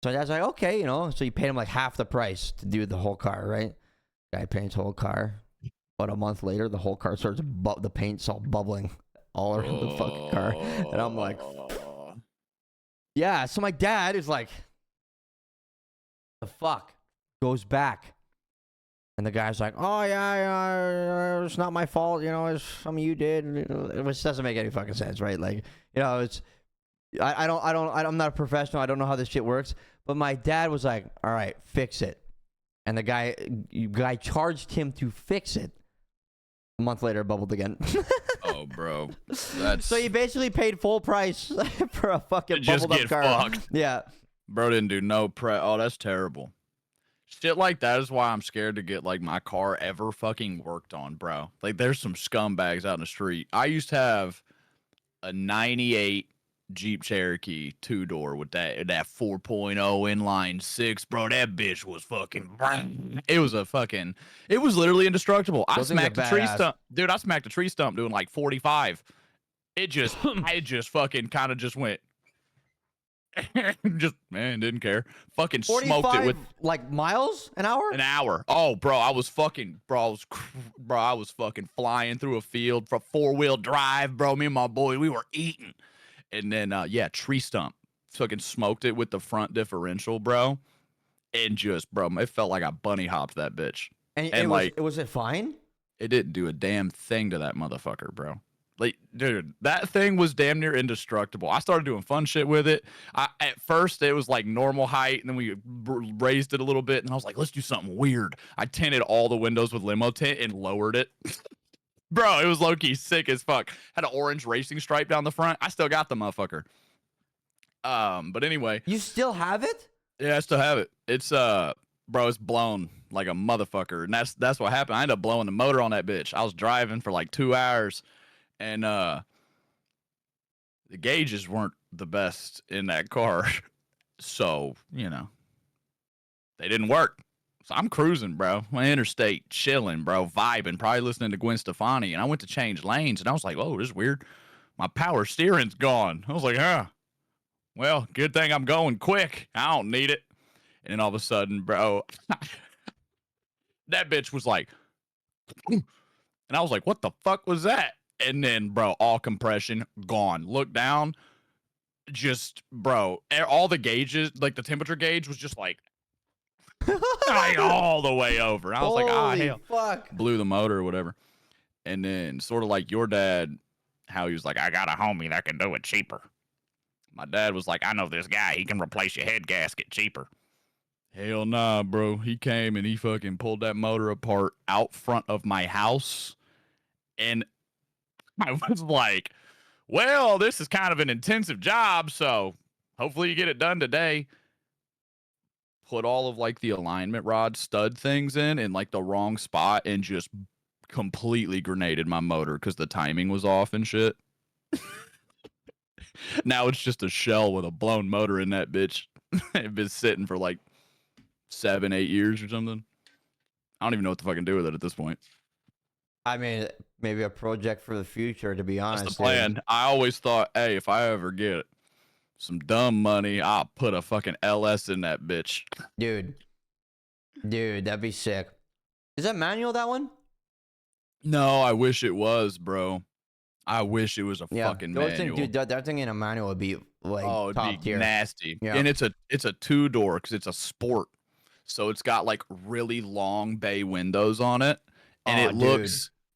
A: So dad's like, okay, so you paid him like half the price to do the whole car, right? Guy paints whole car. About a month later, the whole car starts, the paint's all bubbling all around the fucking car. And I'm like, yeah. So my dad is like, the fuck? Goes back. And the guy's like, oh, yeah, it's not my fault. It's something you did. Which doesn't make any fucking sense, right? Like, it's, I'm not a professional. I don't know how this shit works. But my dad was like, all right, fix it. And the guy charged him to fix it. A month later, it bubbled again.
C: Oh, bro. That's...
A: So he basically paid full price for a fucking bubbled up car.
C: Fucked.
A: Yeah.
C: Bro didn't do no prep. Oh, that's terrible. Shit like that is why I'm scared to get like my car ever fucking worked on, bro. Like there's some scumbags out in the street. I used to have a 98 Jeep Cherokee 2-door with that 4.0 inline 6, bro. That bitch was fucking. It was literally indestructible. I smacked a tree stump, dude. I smacked a tree stump doing like 45. I just fucking kind of just went. Didn't care. Fucking smoked it with
A: like miles an hour.
C: An hour. Oh, bro, I was fucking flying through a field for 4-wheel drive, bro. Me and my boy, we were eating. And then, tree stump. Fucking smoked it with the front differential, bro. And just, bro, it felt like I bunny hopped that bitch.
A: And was it fine?
C: It didn't do a damn thing to that motherfucker, bro. Like, dude, that thing was damn near indestructible. I started doing fun shit with it. At first, it was like normal height, and then we raised it a little bit, and I was like, let's do something weird. I tinted all the windows with limo tint and lowered it. Bro, it was low-key sick as fuck. Had an orange racing stripe down the front. I still got the motherfucker. But anyway.
A: You still have it?
C: Yeah, I still have it. It's, bro, it's blown like a motherfucker. And that's what happened. I ended up blowing the motor on that bitch. I was driving for like 2 hours, and the gauges weren't the best in that car. So, they didn't work. So I'm cruising, bro. My interstate, chilling, bro, vibing, probably listening to Gwen Stefani. And I went to change lanes, and I was like, "Oh, this is weird. My power steering's gone." I was like, "Huh. Well, good thing I'm going quick. I don't need it." And then all of a sudden, bro, that bitch was like, and I was like, "What the fuck was that?" And then, bro, all compression gone. Look down, just, bro, all the gauges, like the temperature gauge was just like. All the way over. I was like, hell.
A: Fuck.
C: Blew the motor or whatever. And then sort of like your dad, how he was like, I got a homie that can do it cheaper. My dad was like, I know this guy. He can replace your head gasket cheaper. Hell nah, bro. He came and he fucking pulled that motor apart out front of my house. And I was like, well, this is kind of an intensive job, so hopefully you get it done today. Put all of like the alignment rod stud things in like the wrong spot and just completely grenaded my motor because the timing was off and shit. Now it's just a shell with a blown motor in that bitch. It's been sitting for like 7-8 years or something. I don't even know what to fucking do with it at this point.
A: I mean, maybe a project for the future, to be honest.
C: That's the plan. Dude. I always thought, hey, if I ever get some dumb money, I'll put a fucking LS in that bitch.
A: Dude, that'd be sick. Is that manual, that one?
C: No, I wish it was, bro. I wish it was a fucking manual.
A: Dude, that thing in a manual would be like top tier.
C: Nasty.
A: Yeah.
C: And it's a 2-door because it's a sport. So it's got like really long bay windows on it. And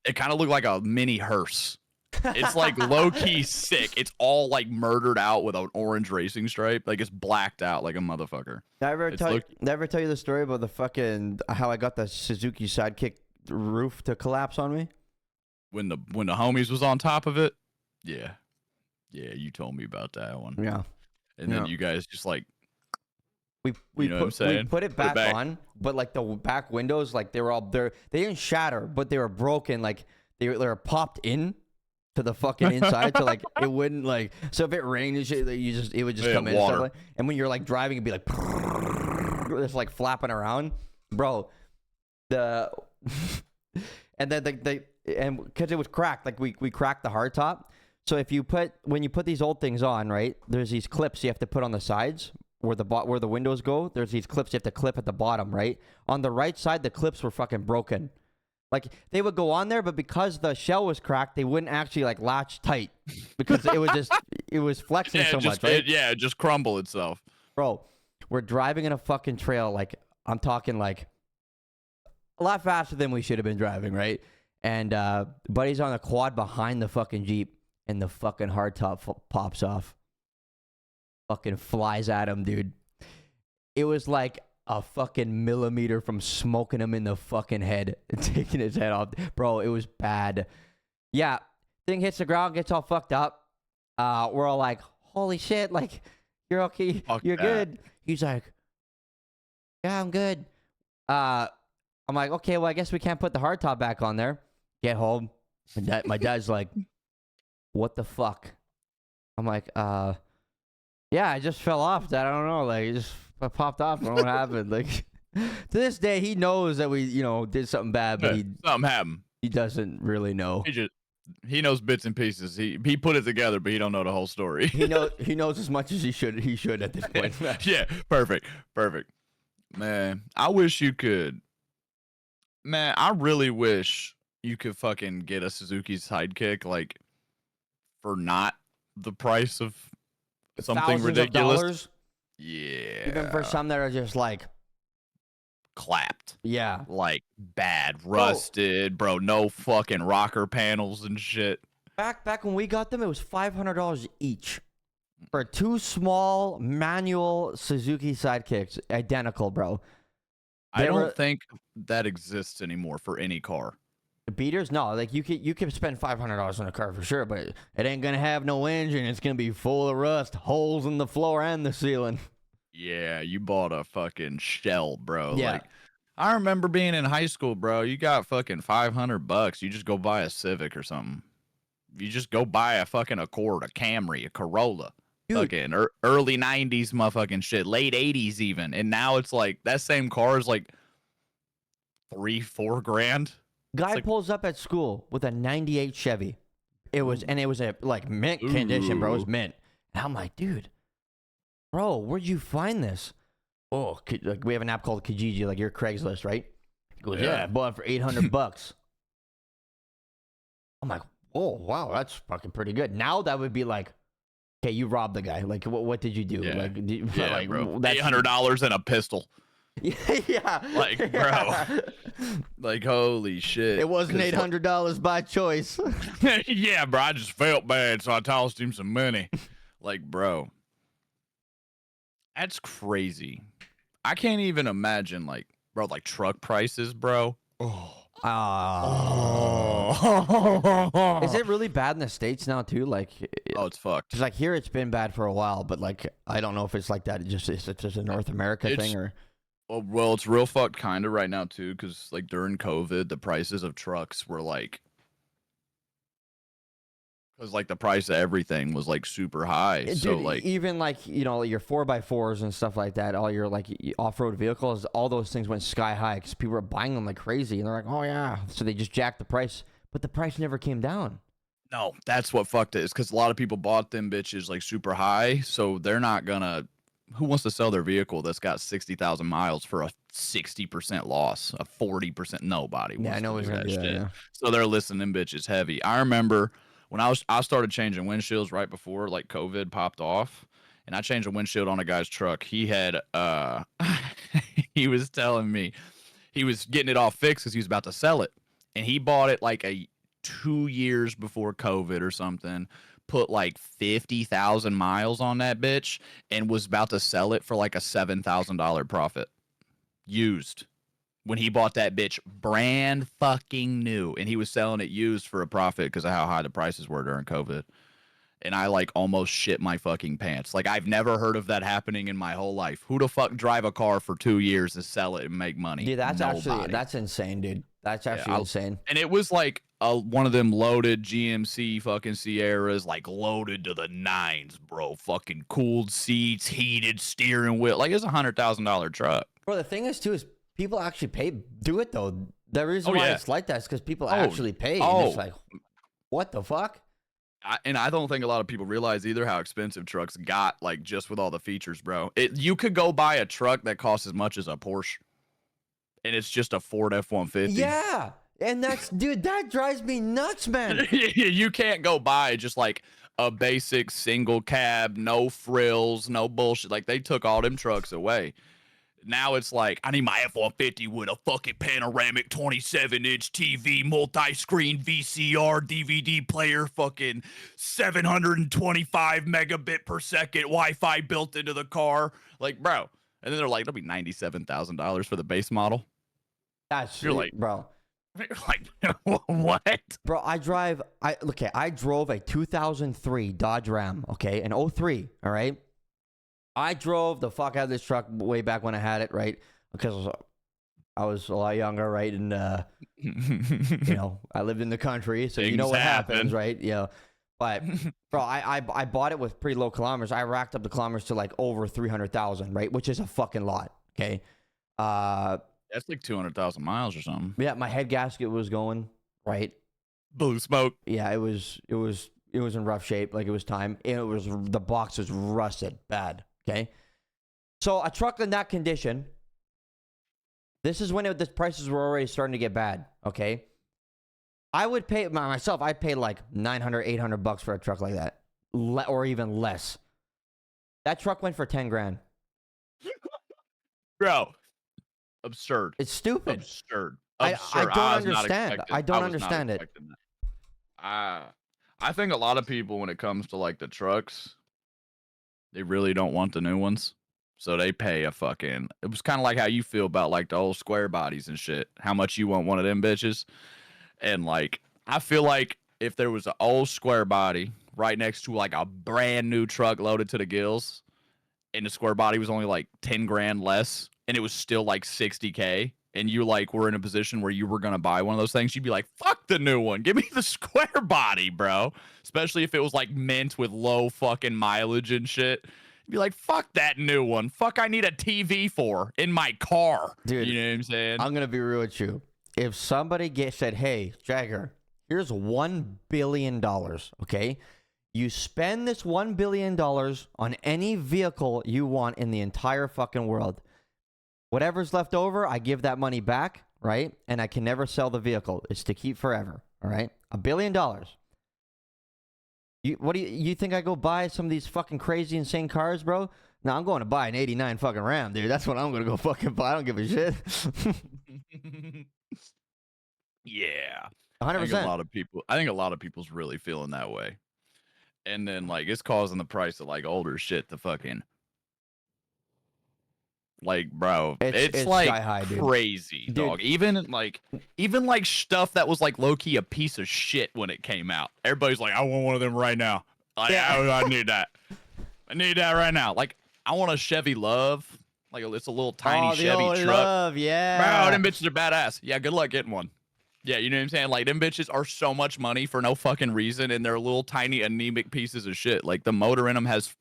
C: it kind of looked like a mini hearse. It's like low-key sick. It's all like murdered out with an orange racing stripe. Like it's blacked out like a motherfucker.
A: Did I ever tell you the story about the fucking how I got the Suzuki Sidekick roof to collapse on me?
C: When the homies was on top of it? Yeah. Yeah, you told me about that one.
A: Yeah.
C: And then you guys just like You know what I'm saying?
A: We put it back on, but like the back windows, like they were all there. They didn't shatter, but they were broken. Like they were popped in to the fucking inside, so like it wouldn't like. So if it rained and shit, it would just come in. And, stuff like, and when you're like driving, it'd be like just like flapping around, bro. And then and because it was cracked, like we cracked the hardtop. So when you put these old things on, right? There's these clips you have to put on the sides where the windows go. There's these clips you have to clip at the bottom, right? On the right side, the clips were fucking broken. Like they would go on there, but because the shell was cracked, they wouldn't actually like latch tight because it was flexing so much, right?
C: It just crumble itself.
A: Bro, we're driving in a fucking trail, like I'm talking like a lot faster than we should have been driving, right? And buddy's on the quad behind the fucking Jeep, and the fucking hardtop pops off. Fucking flies at him, dude. It was like a fucking millimeter from smoking him in the fucking head and taking his head off. Bro, it was bad. Yeah, thing hits the ground, gets all fucked up. We're all like, holy shit, like, you're okay, you're good. He's like, yeah, I'm good. I'm like, okay, well, I guess we can't put the hardtop back on there. Get home. My dad's like, what the fuck? I'm like, yeah, I just fell off. Dad. I don't know. Like, it just popped off. I don't know what happened. Like, to this day, he knows that we, did something bad, but
C: something happened.
A: He doesn't really know.
C: He knows bits and pieces. He put it together, but he don't know the whole story.
A: He knows as much as he should at this point.
C: Yeah, perfect. Man, I wish you could. Man, I really wish you could fucking get a Suzuki Sidekick, like, for not the price of something ridiculous. Yeah.
A: Even for some that are just like
C: clapped.
A: Yeah.
C: Like bad, rusted, bro. No fucking rocker panels and shit.
A: Back when we got them, it was $500 each for 2 small manual Suzuki Sidekicks, identical, bro.
C: I don't think that exists anymore for any car.
A: The beaters, no. Like you can spend $500 on a car for sure, but it ain't gonna have no engine. It's gonna be full of rust, holes in the floor and the ceiling.
C: Yeah, you bought a fucking shell, bro.
A: Yeah.
C: Like, I remember being in high school, bro. You got fucking $500. You just go buy a Civic or something. You just go buy a fucking Accord, a Camry, a Corolla. Dude. Fucking early 90s motherfucking shit, late 80s even. And now it's like that same car is like $3-4 grand.
A: Guy pulls up at school with a 98 Chevy. It was a like mint condition, bro. It was mint. And I'm like, dude, bro, where'd you find this? Oh, like we have an app called Kijiji, like your Craigslist, right? He goes, yeah, I bought it for $800. I'm like, oh wow, that's fucking pretty good. Now that would be like, okay, you robbed the guy. Like, what did you do?
C: Yeah.
A: Like,
C: like, bro, $800 and a pistol.
A: Yeah.
C: Like, bro. Like, holy shit.
A: It wasn't $800 by choice.
C: Yeah, bro. I just felt bad, so I tossed him some money. Like, bro. That's crazy. I can't even imagine, like, bro, like truck prices, bro.
A: Is it really bad in the States now, too? Like,
C: it's fucked.
A: Because, like, here it's been bad for a while, but, like, I don't know if it's like that. It's just a North America thing or.
C: Well, it's real fucked kind of right now, too, because, like, during COVID, the prices of trucks were, like, because, like, the price of everything was, like, super high.
A: Dude,
C: so, like,
A: even, like, your 4x4s and stuff like that, all your, like, off-road vehicles, all those things went sky high because people were buying them like crazy. And they're like, oh, yeah. So they just jacked the price. But the price never came down.
C: No, that's what fucked it is because a lot of people bought them bitches, like, super high. So they're not going to. Who wants to sell their vehicle that's got 60,000 miles for a 60% loss, a 40%? Nobody wants to do that shit. Yeah. So they're listing them bitches heavy. I remember when I started changing windshields right before like COVID popped off, and I changed a windshield on a guy's truck. He had he was telling me he was getting it all fixed because he was about to sell it, and he bought it like 2 years before COVID or something. Put like 50,000 miles on that bitch and was about to sell it for like a $7,000 profit used when he bought that bitch brand fucking new, and he was selling it used for a profit because of how high the prices were during COVID. and I like almost shit my fucking pants. Like I've never heard of that happening in my whole life. Who the fuck drive a car for 2 years and sell it and make money?
A: Dude, that's
C: Nobody.
A: actually that's insane, dude. That's actually insane.
C: And it was like one of them loaded GMC fucking Sierras, like loaded to the nines, bro. Fucking cooled seats, heated steering wheel. Like it's $100,000 truck.
A: Bro, the thing is too is people actually do it though. The reason why it's like that is because people actually pay. And it's like, what the fuck?
C: And I don't think a lot of people realize either how expensive trucks got, like just with all the features, bro. You could go buy a truck that costs as much as a Porsche, and it's just a Ford F-150.
A: Yeah, and that's, dude, that drives me nuts, man.
C: You can't go buy just like a basic single cab, no frills, no bullshit. Like they took all them trucks away. Now it's like, I need my F-150 with a fucking panoramic 27-inch TV, multi-screen VCR, DVD player, fucking 725 megabit per second Wi-Fi built into the car. Like, bro. And then they're like, that'll be $97,000 for the base model.
A: That's
C: You're like,
A: bro.
C: You're like, what?
A: Bro, I drove a 2003 Dodge Ram, okay, an 03, all right? I drove the fuck out of this truck way back when I had it, right? Because I was a lot younger, right? And, you know, I lived in the country, so you know what happens, right? Yeah. But, bro, I bought it with pretty low kilometers. I racked up the kilometers to like over 300,000, right? Which is a fucking lot, okay?
C: That's like 200,000 miles or something.
A: Yeah, my head gasket was going, right?
C: Blue smoke.
A: Yeah, it was in rough shape, like it was time. And the box was rusted bad. Okay, so a truck in that condition, this is when the prices were already starting to get bad, okay? I would pay, myself, I'd pay like $900, $800 for a truck like that, or even less. That truck went for 10 grand.
C: Bro, absurd.
A: It's stupid.
C: Absurd.
A: I don't understand. I don't understand it.
C: I think a lot of people, when it comes to like the trucks, they really don't want the new ones. So they pay a fucking... It was kind of like how you feel about like the old square bodies and shit. How much you want one of them bitches. And like, I feel like if there was an old square body right next to like a brand new truck loaded to the gills, and the square body was only like 10 grand less, and it was still like 60K, and you like were in a position where you were going to buy one of those things, you'd be like, fuck the new one. Give me the square body, bro. Especially if it was like mint with low fucking mileage and shit. You'd be like, fuck that new one. Fuck, I need a TV for in my car.
A: Dude,
C: you know what I'm saying? I'm
A: going to be real with you. If somebody said, hey, Jagger, here's $1 billion, okay? You spend this $1 billion on any vehicle you want in the entire fucking world. Whatever's left over, I give that money back, right? And I can never sell the vehicle. It's to keep forever, all right? $1 billion. You think I go buy some of these fucking crazy, insane cars, bro? No, I'm going to buy an 89 fucking Ram, dude. That's what I'm going to go fucking buy. I don't give a shit.
C: Yeah.
A: 100%.
C: I think a lot of people's really feeling that way. And then like it's causing the price of like older shit to fucking... Like, bro, it's like
A: high,
C: crazy, dog. Even like stuff that was like low key a piece of shit when it came out. Everybody's like, I want one of them right now. Like, I need that. I need that right now. Like, I want a Chevy Love. Like, it's a little tiny Chevy truck.
A: Love, yeah.
C: Bro, them bitches are badass. Yeah, good luck getting one. Yeah, you know what I'm saying? Like, them bitches are so much money for no fucking reason, and they're little tiny anemic pieces of shit. Like, the motor in them has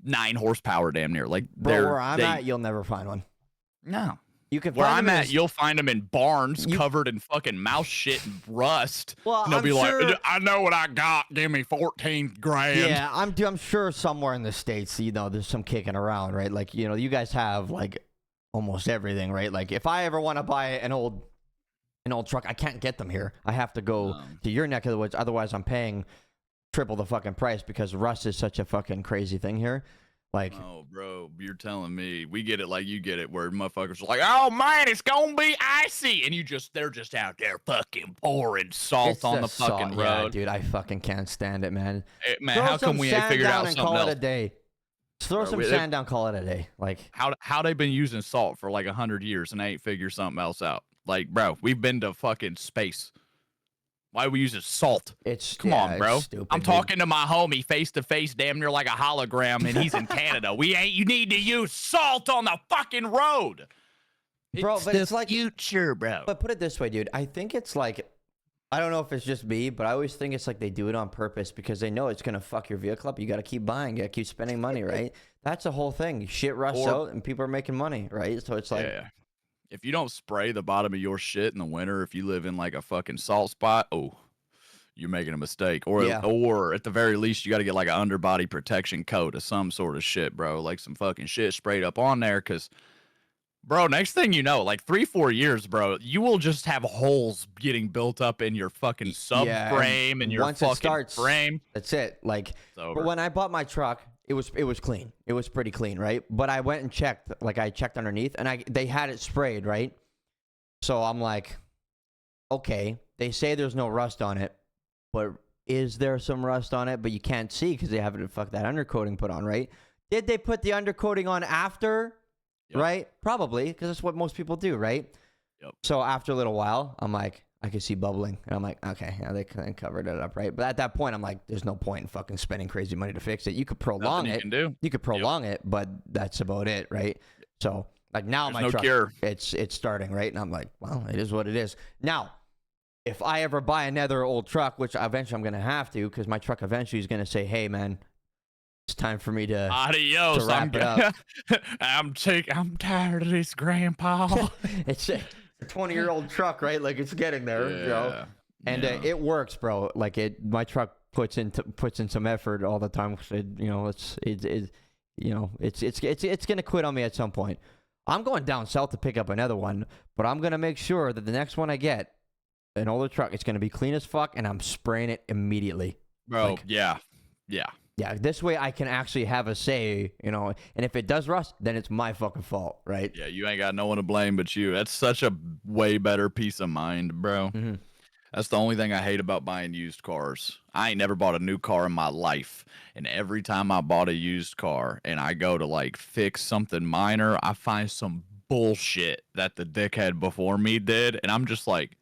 C: 9 horsepower damn near. Like,
A: bro, where I'm at, you'll never find one.
C: No.
A: You can
C: where
A: find
C: I'm at, you'll find them in barns covered in fucking mouse shit and rust.
A: Well,
C: and they'll be like, I know what I got. Give me 14 grand.
A: Yeah, I'm sure somewhere in the States, you know, there's some kicking around, right? Like, you know, you guys have like almost everything, right? Like, if I ever want to buy an old truck, I can't get them here. I have to go to your neck of the woods. Otherwise, I'm paying triple the fucking price because rust is such a fucking crazy thing here. Like,
C: oh, bro, you're telling me we get it like you get it, where motherfuckers are like, oh man, it's gonna be icy, and they're just out there fucking pouring salt on the fucking road.
A: Yeah, dude, I fucking can't stand it, man.
C: Hey, man, how come we ain't figured out something else?
A: Call it a day. Throw some sand down, call it a day. Like,
C: how they been using salt for like 100 years and they ain't figured something else out? Like, bro, we've been to fucking space. Why we use salt? Come on, bro.
A: Stupid,
C: I'm
A: dude.
C: talking to my homie face to face, damn near like a hologram, and he's in Canada. You need to use salt on the fucking road.
A: Bro, but it's like
C: future, bro.
A: But put it this way, dude. I think it's like, I don't know if it's just me, but I always think it's like they do it on purpose because they know it's gonna fuck your vehicle up. You gotta keep buying, you gotta keep spending money, right? That's the whole thing. Shit rusts out and people are making money, right? So it's like,
C: yeah. If you don't spray the bottom of your shit in the winter, if you live in like a fucking salt spot, oh, you're making a mistake. Or at the very least, you got to get like an underbody protection coat of some sort of shit, bro. Like some fucking shit sprayed up on there, because, bro, next thing you know, like 3-4 years, bro, you will just have holes getting built up in your fucking subframe and your
A: once
C: fucking
A: it starts,
C: frame.
A: That's it. Like, but when I bought my truck, it was clean. It was pretty clean, right? But I went and checked, like I checked underneath, and they had it sprayed, right? So I'm like, okay, they say there's no rust on it, but is there some rust on it? But you can't see because they haven't that undercoating put on, right? Did they put the undercoating on after? Yep. Right? Probably, because that's what most people do, right? Yep. So after a little while, I'm like, I can see bubbling. And I'm like, okay, now they covered it up, right? But at that point, I'm like, there's no point in fucking spending crazy money to fix it. You could prolong it. You could prolong it, but that's about it, right? So like now my truck, it's starting, right? And I'm like, well, it is what it is. Now, if I ever buy another old truck, which eventually I'm going to have to, because my truck eventually is going to say, hey, man, it's time for me to
C: adios.
A: Wrap it up.
C: I'm tired of this, Grandpa.
A: It's a 20-year-old truck, right? Like it's getting there, you know? And it works, bro. Like my truck puts in some effort all the time. It's gonna quit on me at some point. I'm going down south to pick up another one, but I'm gonna make sure that the next one I get, an older truck, it's gonna be clean as fuck, and I'm spraying it immediately,
C: bro.
A: Like,
C: yeah.
A: This way I can actually have a say, you know. And if it does rust, then it's my fucking fault, right?
C: Yeah, you ain't got no one to blame but you. That's such a way better peace of mind, bro.
A: Mm-hmm.
C: That's the only thing I hate about buying used cars. I ain't never bought a new car in my life. And every time I bought a used car and I go to like fix something minor, I find some bullshit that the dickhead before me did. And I'm just like.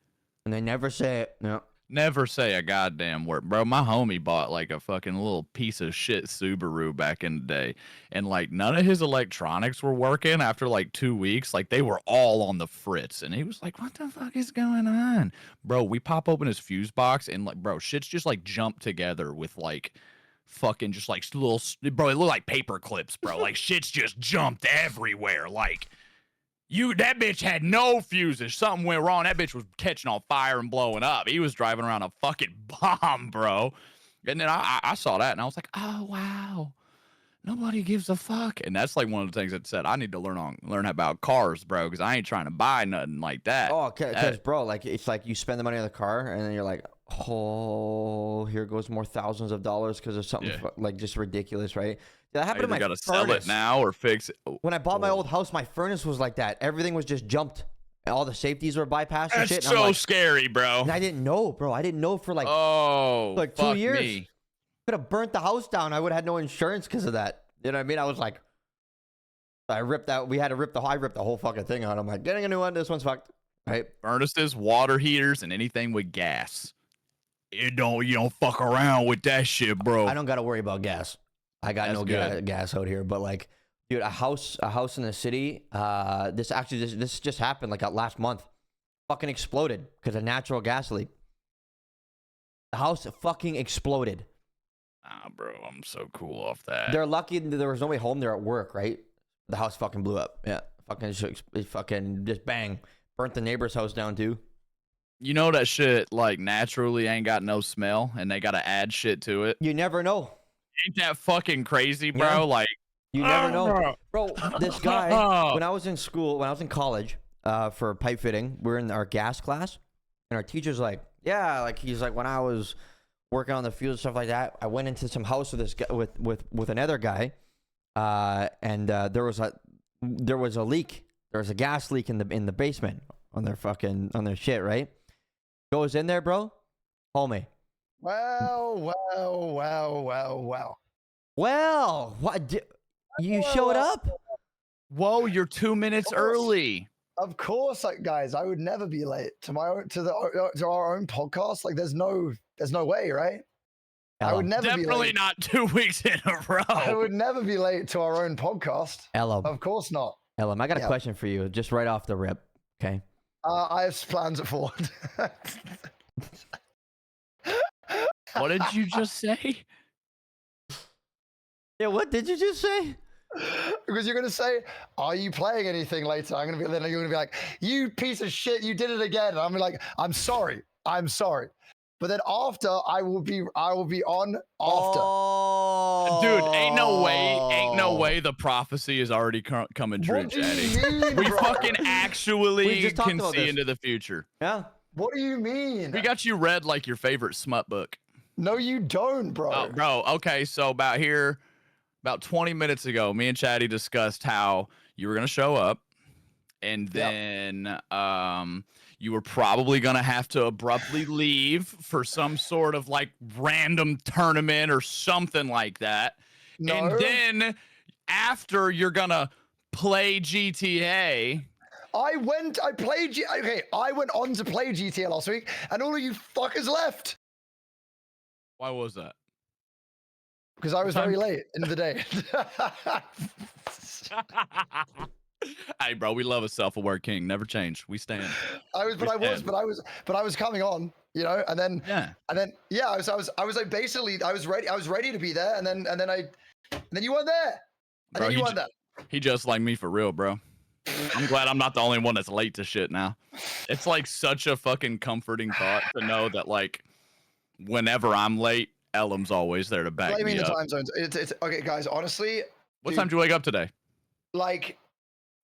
A: And they never say it. No.
C: Never say a goddamn word. Bro, my homie bought like a fucking little piece of shit Subaru back in the day. And like none of his electronics were working after like 2 weeks. Like they were all on the fritz. And he was like, what the fuck is going on? Bro, we pop open his fuse box and like, bro, shit's just like jumped together with like fucking just like little, bro, it looked like paper clips, bro. Like shit's just jumped everywhere. Like, that bitch had no fuses. Something went wrong. That bitch was catching on fire and blowing up. He was driving around a fucking bomb, bro. And then I saw that and I was like, oh, wow. Nobody gives a fuck. And that's like one of the things that said, I need to learn about cars, bro, because I ain't trying to buy nothing like that.
A: Oh, because, bro, like, it's like you spend the money on the car and then you're like, oh, here goes more thousands of dollars because of something like just ridiculous, right? That happened to my furnace.
C: Gotta sell it now or fix it.
A: When I bought my old house, my furnace was like that. Everything was just jumped. All the safeties were bypassed and shit.
C: That's so scary, bro.
A: And I didn't know, bro. I didn't know for like 2 years.
C: Me.
A: Could have burnt the house down. I would have had no insurance because of that. You know what I mean? I was like, I ripped out. We had to rip I ripped the whole fucking thing out. I'm like, getting a new one. This one's fucked. Right?
C: Furnaces, water heaters, and anything with gas. You don't fuck around with that shit, bro.
A: I don't got to worry about gas. I got no gas out here, but like, dude, a house in the city. This just happened like last month. Fucking exploded because of natural gas leak. The house fucking exploded.
C: Ah, bro, I'm so cool off that.
A: They're lucky there was nobody home. They're at work, right? The house fucking blew up. Yeah, fucking just bang, burnt the neighbor's house down too.
C: You know that shit like naturally ain't got no smell, and they gotta add shit to it.
A: You never know.
C: Ain't that fucking crazy, bro?
A: Yeah.
C: Like
A: you never know, bro. This guy, when I was in college, for pipe fitting, we're in our gas class, and our teacher's like, yeah, like he's like, when I was working on the field and stuff like that, I went into some house with this guy, with another guy, and there was a leak. There was a gas leak in the basement on their shit, right? Goes in there, bro. Homie.
D: Wow.
A: Well, what? You showed up?
C: Whoa, you're 2 minutes early.
D: Of course, like guys, I would never be late to our own podcast. Like, there's no way, right? I would never be
C: Definitely
D: late.
C: not 2 weeks in a row.
D: I would never be late to our own podcast.
A: Ellum,
D: Of course not.
A: Ellum, I got a question for you, just right off the rip. Okay.
D: I have plans at Ford.
C: What did you just say?
A: Yeah, what did you just say?
D: Because you're gonna say, "Are you playing anything later?" Then you're gonna be like, "You piece of shit, you did it again." And I'm like, "I'm sorry. But then after, I will be on after.
A: Oh.
C: Dude, ain't no way the prophecy is already coming true,
D: What do
C: Chatty.
D: you mean,
C: We
D: bro?
C: fucking actually
A: just talked
C: can
A: about
C: see
A: this.
C: into the future.
A: Yeah.
D: What do you mean?
C: We got you read like your favorite smut book.
D: No, you don't, bro.
C: Oh, bro. Okay, so about 20 minutes ago, me and Chatty discussed how you were gonna show up, and then you were probably gonna have to abruptly leave for some sort of like random tournament or something like that.
D: No.
C: And then after you're gonna play GTA.
D: I went on to play GTA last week, and all of you fuckers left.
C: Why was that?
D: Because I was very late in the day.
C: Hey, bro, we love a self-aware king. Never change. We stand.
D: I was coming on, you know, and then I was like basically I was ready to be there, and then you weren't there, and
C: Bro,
D: then you weren't there.
C: He just like me for real, bro. I'm glad I'm not the only one that's late to shit now. It's like such a fucking comforting thought to know that like whenever I'm late, Ellum's always there to back
D: Blaming
C: me
D: the
C: up.
D: time zones. It's okay, guys. Honestly,
C: What time did you wake up today?
D: like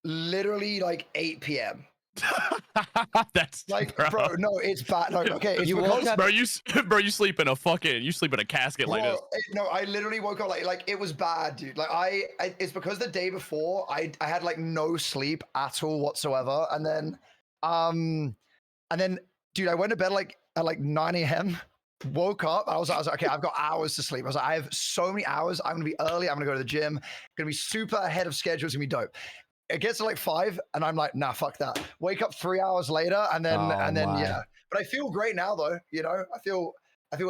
D: literally like 8 p.m.
C: That's
D: Like, bro, no, it's bad. No, okay, it's because,
C: bro, you sleep in a casket like this.
D: No, I literally woke up like it was bad, dude. Like it's because the day before I had like no sleep at all whatsoever, and then dude, I went to bed like at like 9 a.m. Woke up, I was like, okay, I've got hours to sleep. I was like, I have so many hours. I'm gonna be early. I'm gonna go to the gym. Gonna be super ahead of schedule. It's gonna be dope. It gets to like 5, and I'm like, nah, fuck that. Wake up 3 hours later, and then yeah. But I feel great now, though. You know, I feel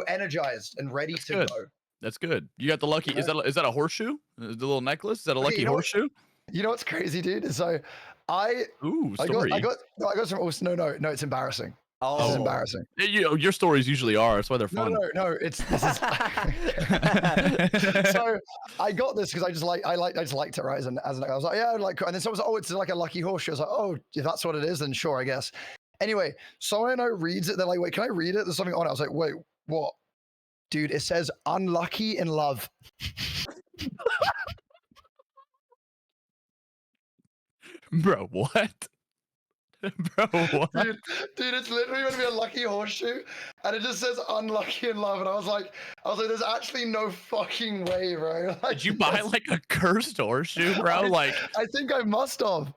D: energized and ready to go.
C: That's good. You got the lucky. Is that a horseshoe? The little necklace? Is that a lucky horseshoe?
D: You know what's crazy, dude? So I got some. No, it's embarrassing.
A: Oh,
D: this is embarrassing.
C: You know, your stories usually are. That's why they're fun.
D: No. This is. So I got this because I just liked it, right? I was like, yeah, like, and then someone was like, oh, it's like a lucky horseshoe. I was like, oh, if that's what it is, then sure, I guess. Anyway, someone I know reads it. They're like, wait, can I read it? There's something on it. I was like, wait, what? Dude, it says unlucky in love.
C: Bro, what? Bro, what?
D: Dude, it's literally going to be a lucky horseshoe, and it just says unlucky in love. And I was like, there's actually no fucking way, bro. Like,
C: Did you buy like a cursed horseshoe, bro? Like,
D: I think I must have.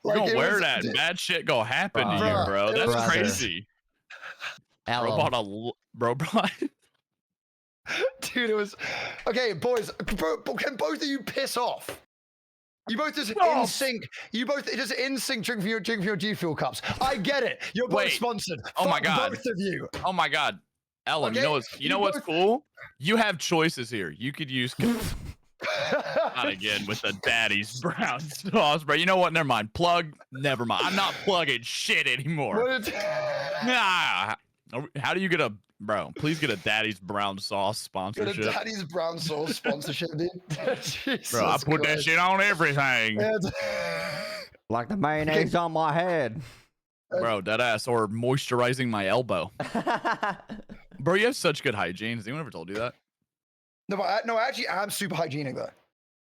C: You don't wear that. Bad shit gonna happen to you, bro. That's crazy. Bro bought
D: Dude, it was okay, boys. Can both of you piss off? You both just in sync. You both just in sync drink from your G Fuel cups. I get it. You're both sponsored.
C: Oh my god.
D: Both of you.
C: Oh my god. Ellum,
D: Okay?
C: you know what's cool? You have choices here. You could use not again with the daddy's brown sauce, bro. You know what? Never mind. Never mind. I'm not plugging shit anymore. Nah. How do you get please get a daddy's brown sauce sponsorship.
D: Get a daddy's brown sauce sponsorship, dude.
C: Bro, I put that shit on everything.
A: Like the mayonnaise on my head.
C: Bro, that ass, or moisturizing my elbow. Bro, you have such good hygiene. Has anyone ever told you that?
D: No, I actually am super hygienic though.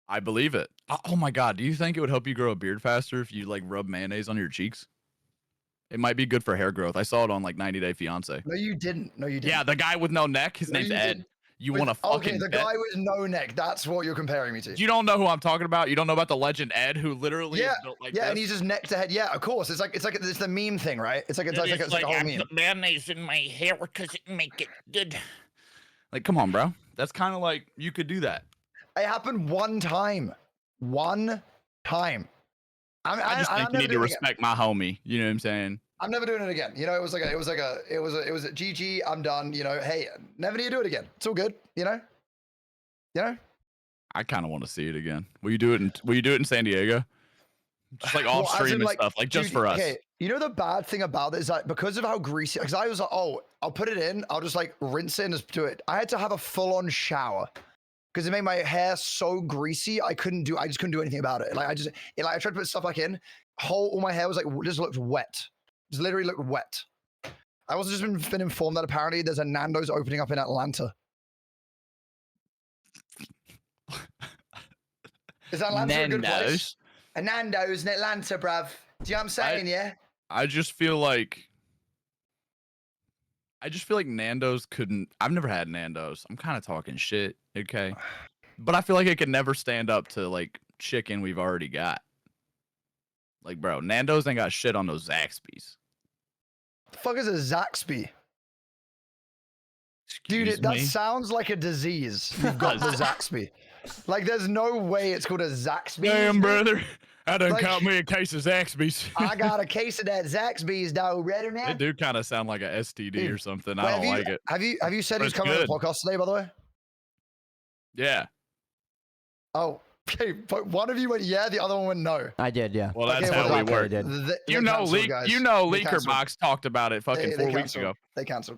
C: I believe it. Oh my god, do you think it would help you grow a beard faster if you like rub mayonnaise on your cheeks? It might be good for hair growth. I saw it on like 90 Day Fiance.
D: No, you didn't.
C: Yeah, the guy with no neck. His name's Ed. You want to fucking
D: the guy with no neck. That's what you're comparing me to.
C: You don't know who I'm talking about. You don't know about the legend Ed, who literally is built like this?
D: And he's just neck to head. Yeah, of course. It's the meme thing, right? It's like a whole meme.
C: Put mayonnaise in my hair because it make it good. Like, come on, bro. That's kind of like you could do that.
D: It happened one time. One time.
C: I just think you need to respect my homie. You know what I'm saying?
D: I'm never doing it again. You know, it was a GG. I'm done. You know, hey, never need to do it again. It's all good. You know.
C: I kind of want to see it again. Will you do it in San Diego? Just like off stream and stuff, like just for us.
D: Okay, you know the bad thing about it is that because of how greasy, because I was like, oh, I'll put it in, I'll just like rinse it and just do it. I had to have a full-on shower because it made my hair so greasy. I just couldn't do anything about it. Like I tried to put stuff back in, all my hair was like just looked wet. Just literally looked wet. I also just been informed that apparently there's a Nando's opening up in Atlanta. Is Atlanta a good place? A Nando's in Atlanta, bruv. Do you know what I'm saying, yeah?
C: I just feel like Nando's couldn't. I've never had Nando's. I'm kind of talking shit, okay? But I feel like it could never stand up to like chicken we've already got. Like, bro, Nando's ain't got shit on those Zaxby's.
D: The fuck is a Zaxby? Dude, that sounds like a disease. You've got the Zaxby. Like, there's no way it's called a Zaxby.
C: Damn, brother. I done caught me a case of Zaxby's.
D: I got a case of that Zaxby's, dog. Ready, man?
C: It do kind of sound like a STD or something. I don't like it.
D: Have you said he's coming on the podcast today, by the way?
C: Yeah.
D: Oh, okay. But one of you went yeah, the other one went no.
A: I did, yeah.
C: Well, that's how we work. Leaker Box talked about it fucking 4 weeks ago.
D: They canceled.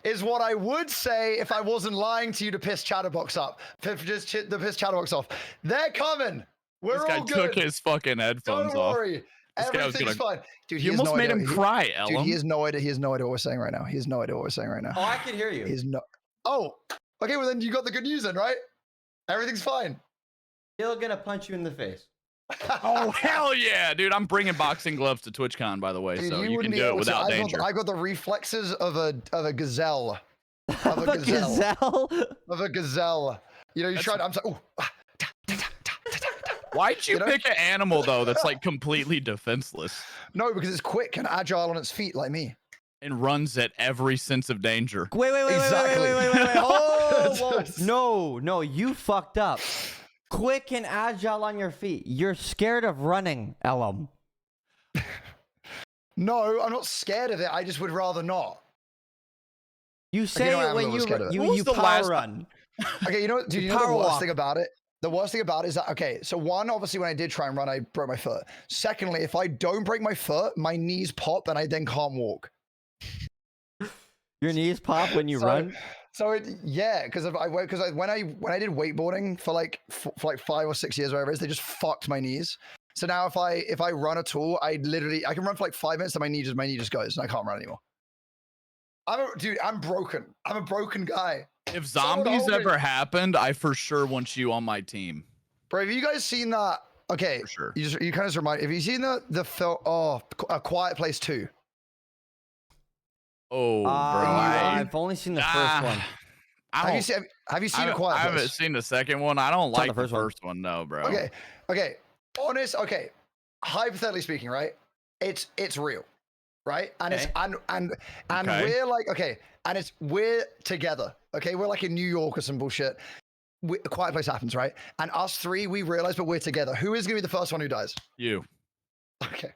D: Is what I would say if I wasn't lying to you to piss Chatterbox up. Just to piss Chatterbox off. They're coming. We're all good.
C: This guy took his fucking headphones off.
D: Don't worry. Everything's fine. Dude,
C: you almost made him cry, Ellum.
D: Dude, he has no idea. He has no idea what we're saying right now. He has no idea what we're saying right now.
A: Oh, I can hear you.
D: He's no. Oh, okay. Well, then you got the good news then, right? Everything's fine.
A: Still gonna punch you in the face.
C: Oh, hell yeah, dude. I'm bringing boxing gloves to TwitchCon, by the way, dude, so you can do it without danger.
D: I got the reflexes of a gazelle.
A: Of a gazelle?
D: Of a gazelle. You know, you tried. I'm sorry.
C: Why'd you pick an animal, though, that's like completely defenseless?
D: No, because it's quick and agile on its feet like me.
C: And runs at every sense of danger.
A: Wait. Oh, no, you fucked up. Quick and agile on your feet. You're scared of running, Ellum.
D: No, I'm not scared of it. I just would rather not.
A: You say it when you power run.
D: Okay, you know, do you know the worst thing about it? The worst thing about it is that, okay, so one, obviously when I did try and run, I broke my foot. Secondly, if I don't break my foot, my knees pop and I then can't walk.
A: Your knees pop when you run?
D: So yeah, because when I did wakeboarding for like 5 or 6 years, whatever it is, they just fucked my knees. So now if I run at all, I can run for like 5 minutes and my knee just goes and I can't run anymore. I'm broken. I'm a broken guy.
C: If zombies ever happened, I for sure want you on my team.
D: Bro, have you guys seen that? Okay,
C: for sure.
D: You kind of remind. Have you seen the film? Oh, A Quiet Place 2.
C: Oh, bro.
A: I've only seen the first one.
D: Have you seen A Quiet Place?
C: I haven't seen the second one. I don't like the first one, no, bro.
D: Okay. Okay. Hypothetically speaking, right? It's real, right? And it's we're like, okay, and we're together. Okay, we're like in New York or some bullshit. A Quiet Place happens, right? And us three, we realize, but we're together. Who is gonna be the first one who dies?
C: You.
D: Okay.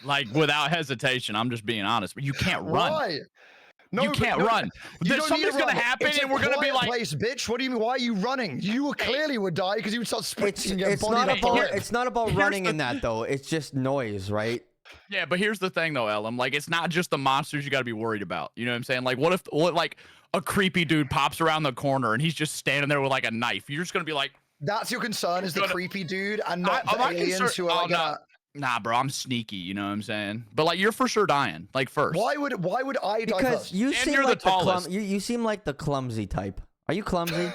C: Like without hesitation, I'm just being honest. But you can't run.
D: Why? No,
C: you can't run. Something's gonna happen, and we're gonna be like,
D: place, bitch. What do you mean? Why are you running? You clearly would die because you would start sprinting and get bodied up.
A: It's not about running in that though. It's just noise, right?
C: Yeah, but here's the thing though, Ellum. Like, it's not just the monsters you got to be worried about. You know what I'm saying? Like, what if like a creepy dude pops around the corner and he's just standing there with like a knife? You're just gonna be like,
D: that's your concern is the creepy dude and not the aliens who are like
C: Nah, bro, I'm sneaky, you know what I'm saying? But like, you're for sure dying, like first.
D: Why would I die first?
A: Because you seem like you seem like the clumsy type. Are you clumsy?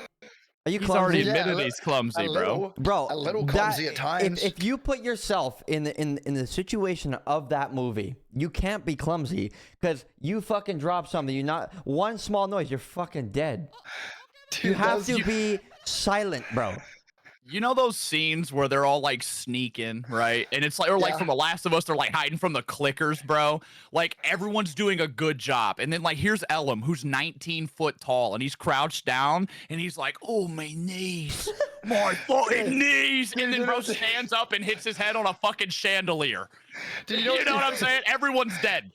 A: Are you clumsy?
C: He's already admitted he's clumsy, bro.
D: A little clumsy at times.
A: If you put yourself in the situation of that movie, you can't be clumsy because you fucking drop something. You're not one small noise, you're fucking dead. Dude, you have to be silent, bro.
C: You know those scenes where they're all like sneaking, right? And it's like, or like
D: Yeah.
C: from The Last of Us, they're like hiding from the clickers, bro. Like everyone's doing a good job. And then like here's Ellum, who's 19 foot tall, and he's crouched down, and he's like, "Oh my knees, my fucking knees!" And then bro stands up and hits his head on a fucking chandelier.
D: Do
C: You know what I'm saying? Everyone's dead,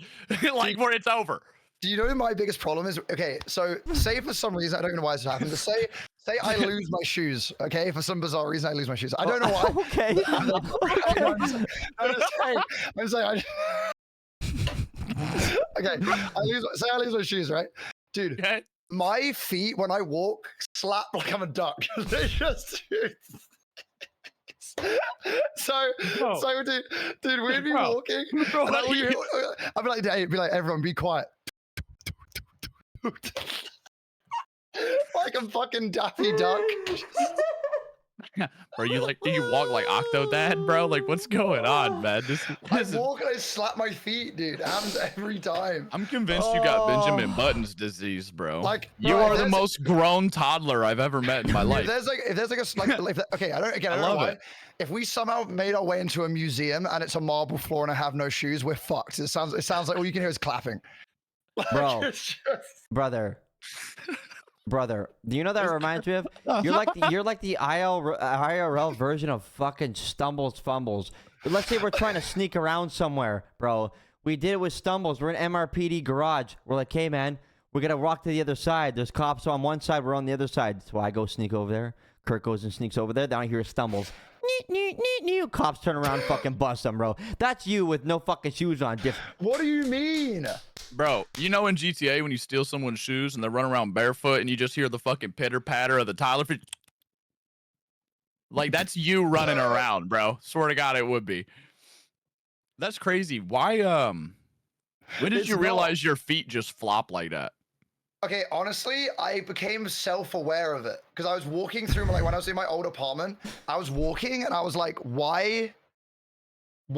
C: like where it's over.
D: Do you know what my biggest problem is? Okay, so say for some reason, I don't know why this happened, but say I lose my shoes, okay? For some bizarre reason, I lose my shoes. I don't know why.
A: Okay.
D: I'm saying, okay, I lose my shoes, right? Dude,
C: Okay.
D: my feet, when I walk, slap like I'm a duck. They just... So, dude, we'd be walking.
C: Bro,
D: And I'd be like, everyone, be quiet. Like a fucking Daffy Duck.
C: Bro, do you walk like Octodad, bro? Like, what's going on, man?
D: I walk and I slap my feet, dude. It happens every time.
C: I'm convinced you got Benjamin Button's disease, bro.
D: Like,
C: you
D: bro,
C: are the most grown toddler I've ever met in my life.
D: If there's okay, I don't know why.
C: it.
D: If we somehow made our way into a museum and it's a marble floor and I have no shoes, we're fucked. It sounds like all you can hear is clapping. Like,
A: Bro.
D: it's just-
A: Brother, do you know that reminds me of? You're like the IRL version of fucking Stumbles Fumbles. Let's say we're trying to sneak around somewhere, bro. We did it with Stumbles. We're in MRPD garage. We're like, hey man, we gotta walk to the other side. There's cops on one side. We're on the other side. So I go sneak over there. Kurt goes and sneaks over there. Then I hear Stumbles. Neat. Cops turn around, fucking bust them, bro. That's you with no fucking shoes on.
D: What do you mean?
C: Bro, you know in GTA when you steal someone's shoes and they run around barefoot and you just hear the fucking pitter patter of the Tyler? Like that's you running around, bro. Swear to God, it would be. That's crazy. Why? When did you realize your feet just flop like that?
D: Okay, honestly, I became self-aware of it because I was walking through, like when I was in my old apartment, I was walking and I was like, why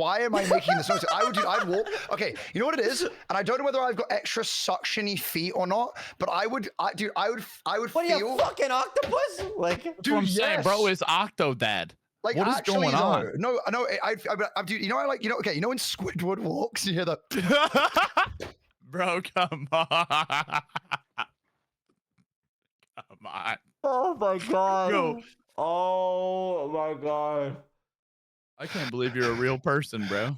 D: am I making this noise? I'd walk. Okay, you know what it is? And I don't know whether I've got extra suctiony feet or not, but I would
A: What
D: feel.
A: are you, fucking octopus? Like,
C: That's what I'm saying, bro. It's Octodad.
D: Like,
C: what is
D: actually,
C: going on?
D: No, dude, you know, okay, you know when Squidward walks, you hear the.
C: Bro, come on. Come on.
A: oh my god.
C: Yo.
A: Oh my god.
C: I can't believe you're a real person, bro.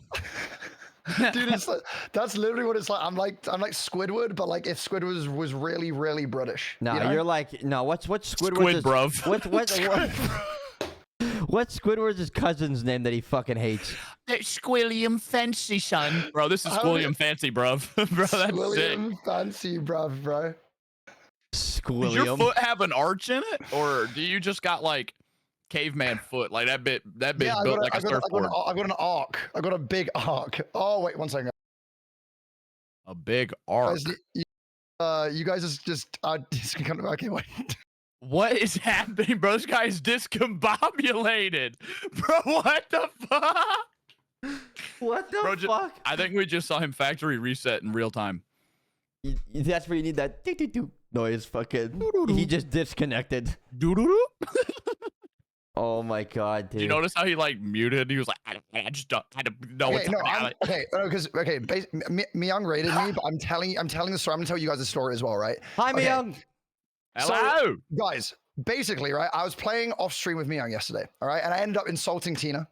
D: Dude, it's like, that's literally what it's like. I'm like Squidward, but like if Squidward was really, really British.
A: No,
D: you know?
A: you're like what's Squidward's
C: Squid, bruv.
A: What's Squidward's cousin's name that he fucking hates?
C: It's Squilliam Fancy, son. Bro, this is Squilliam Fancy, bruv. Bro, that's sick.
D: Squilliam Fancy, bro.
C: Does your
A: Squilliam.
C: foot have an arch in it? Or do you just got like caveman foot? Like that bit
D: Yeah,
C: built like a surfboard.
D: I got an arc. I got a big arc. Oh, wait, one second.
C: A big arc.
D: You guys just okay, wait.
C: What is happening, bro? This guy is discombobulated. Bro, what the fuck?
A: What the fuck?
C: I think we just saw him factory reset in real time.
A: That's where you need that doo-doo-doo noise. Fucking. He just disconnected.
C: Doo-doo-doo.
A: Oh my god, dude.
C: Do you notice how he like muted? He was like, I just don't know what's happening.
D: Myung rated me, but I'm telling the story. I'm gonna tell you guys the story as well, right?
A: Hi,
D: Okay.
A: Myung.
C: Hello.
D: So, guys, basically, right? I was playing off stream with Myung yesterday, all right, and I ended up insulting Tina.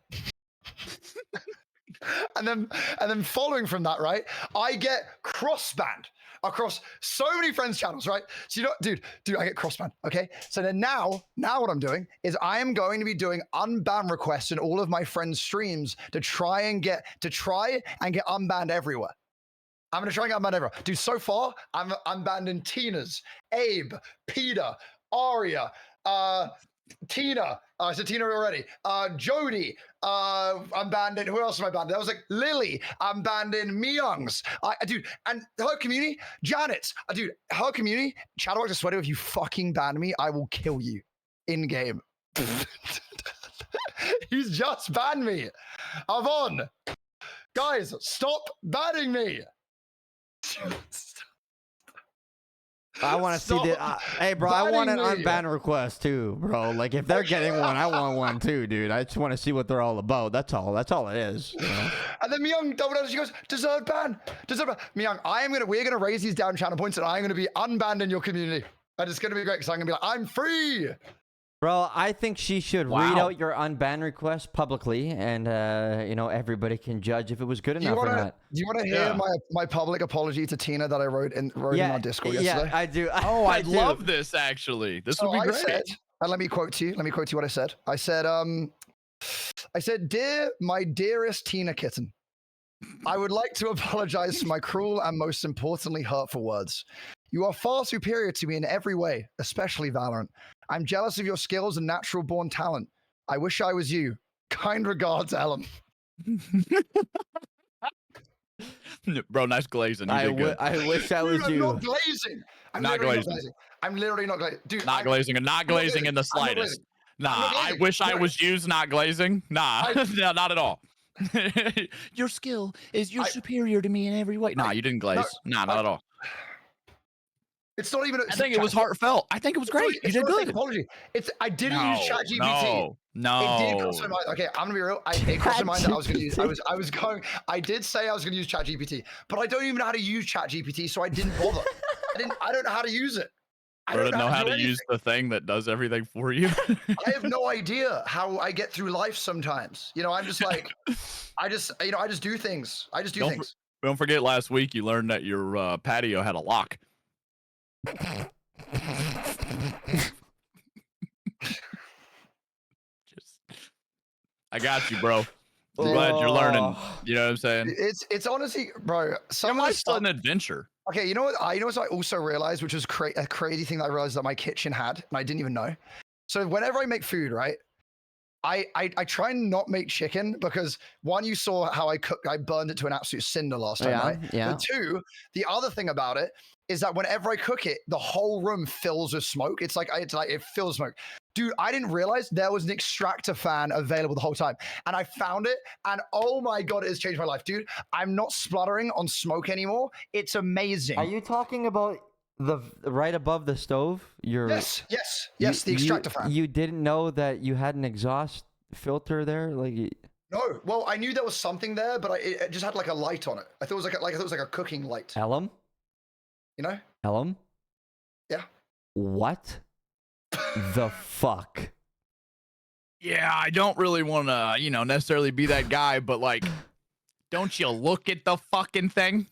D: and then following from that, right? I get crossbanned across so many friends' channels, right? So you know, dude, I get crossbanned. Okay. So then now what I'm doing is I am going to be doing unban requests in all of my friends' streams to try and get unbanned everywhere. I'm gonna try and get unbanned everywhere. Dude, so far I'm unbanned in Tina's, Abe, Peter, Aria, Tina. I said Tina already. Jody. I'm banned in. Who else am I banned in? That was like Lily. I'm banned in Myung's. Dude, and her community, Janet's. Dude, her community. Chatterbox, I swear to, if you fucking ban me, I will kill you in game. He's just banned me. Avon. Guys, stop banning me.
A: I want to see the. Hey, bro, I want an
D: banning me.
A: unban request too, bro. Like, if they're getting one, I want one too, dude. I just want to see what they're all about. That's all. That's all it is. You know?
D: And then Myung double down. She goes, deserved ban. Deserved ban. Myung, we're gonna raise these down channel points, and I'm gonna be unbanned in your community. And it's gonna be great because I'm gonna be like, I'm free.
A: Bro, I think she should read out your unban request publicly, and you know, everybody can judge if it was good enough or not.
D: Do you want to hear my public apology to Tina that I wrote in our Discord yesterday?
A: Yeah, I do.
C: Oh, I love this actually. This would be great.
D: Said, and let me quote you. Let me quote you what I said. I said, dear my dearest Tina kitten, I would like to apologize for my cruel and most importantly hurtful words. You are far superior to me in every way, especially Valorant. I'm jealous of your skills and natural born talent. I wish I was you. Kind regards, Ellum.
C: Bro, nice glazing. You did good.
A: I wish I was you.
D: I'm not glazing. I'm
C: not glazing.
D: I'm literally not glazing. Dude,
C: not glazing and not glazing in the slightest. Nah, I wish I was used not glazing. Nah, no, not at all. Your skill is you're superior to me in every way. Nah, you didn't glaze. Nah, not at all.
D: It's not even.
C: I think it was heartfelt. I think it was great. You did good.
D: Apology. I didn't use ChatGPT.
C: No.
D: It did cross my mind. Okay, I'm gonna be real. It crossed my mind that I was gonna use. I did say I was gonna use ChatGPT, but I don't even know how to use ChatGPT, so I didn't bother. I don't know how to use it.
C: I don't know how to use the thing that does everything for you.
D: I have no idea how I get through life sometimes. You know, I'm just like, I just do things. I just do things.
C: Don't forget last week you learned that your patio had a lock. I got you, bro. I'm glad you're learning. You know what I'm saying?
D: It's honestly, bro.
C: Some of it's still an adventure.
D: Okay, you know what? I also realized, which was a crazy thing that I realized that my kitchen had, and I didn't even know. So whenever I make food, right, I try and not make chicken because one, you saw how I burned it to an absolute cinder last time, right?
A: Yeah.
D: But two, the other thing about it is that whenever I cook it, the whole room fills with smoke. It's like it fills smoke. Dude, I didn't realize there was an extractor fan available the whole time. And I found it, and oh my God, it has changed my life, dude. I'm not spluttering on smoke anymore. It's amazing.
A: Are you talking about the right above the stove?
D: Yes, the extractor fan.
A: You didn't know that you had an exhaust filter there?
D: No, well, I knew there was something there, but it just had like a light on it. I thought it was like a cooking light.
A: Ellum?
D: You know?
A: Ellum?
D: Yeah.
A: What the fuck?
C: Yeah, I don't really want to, necessarily be that guy, but like, don't you look at the fucking thing?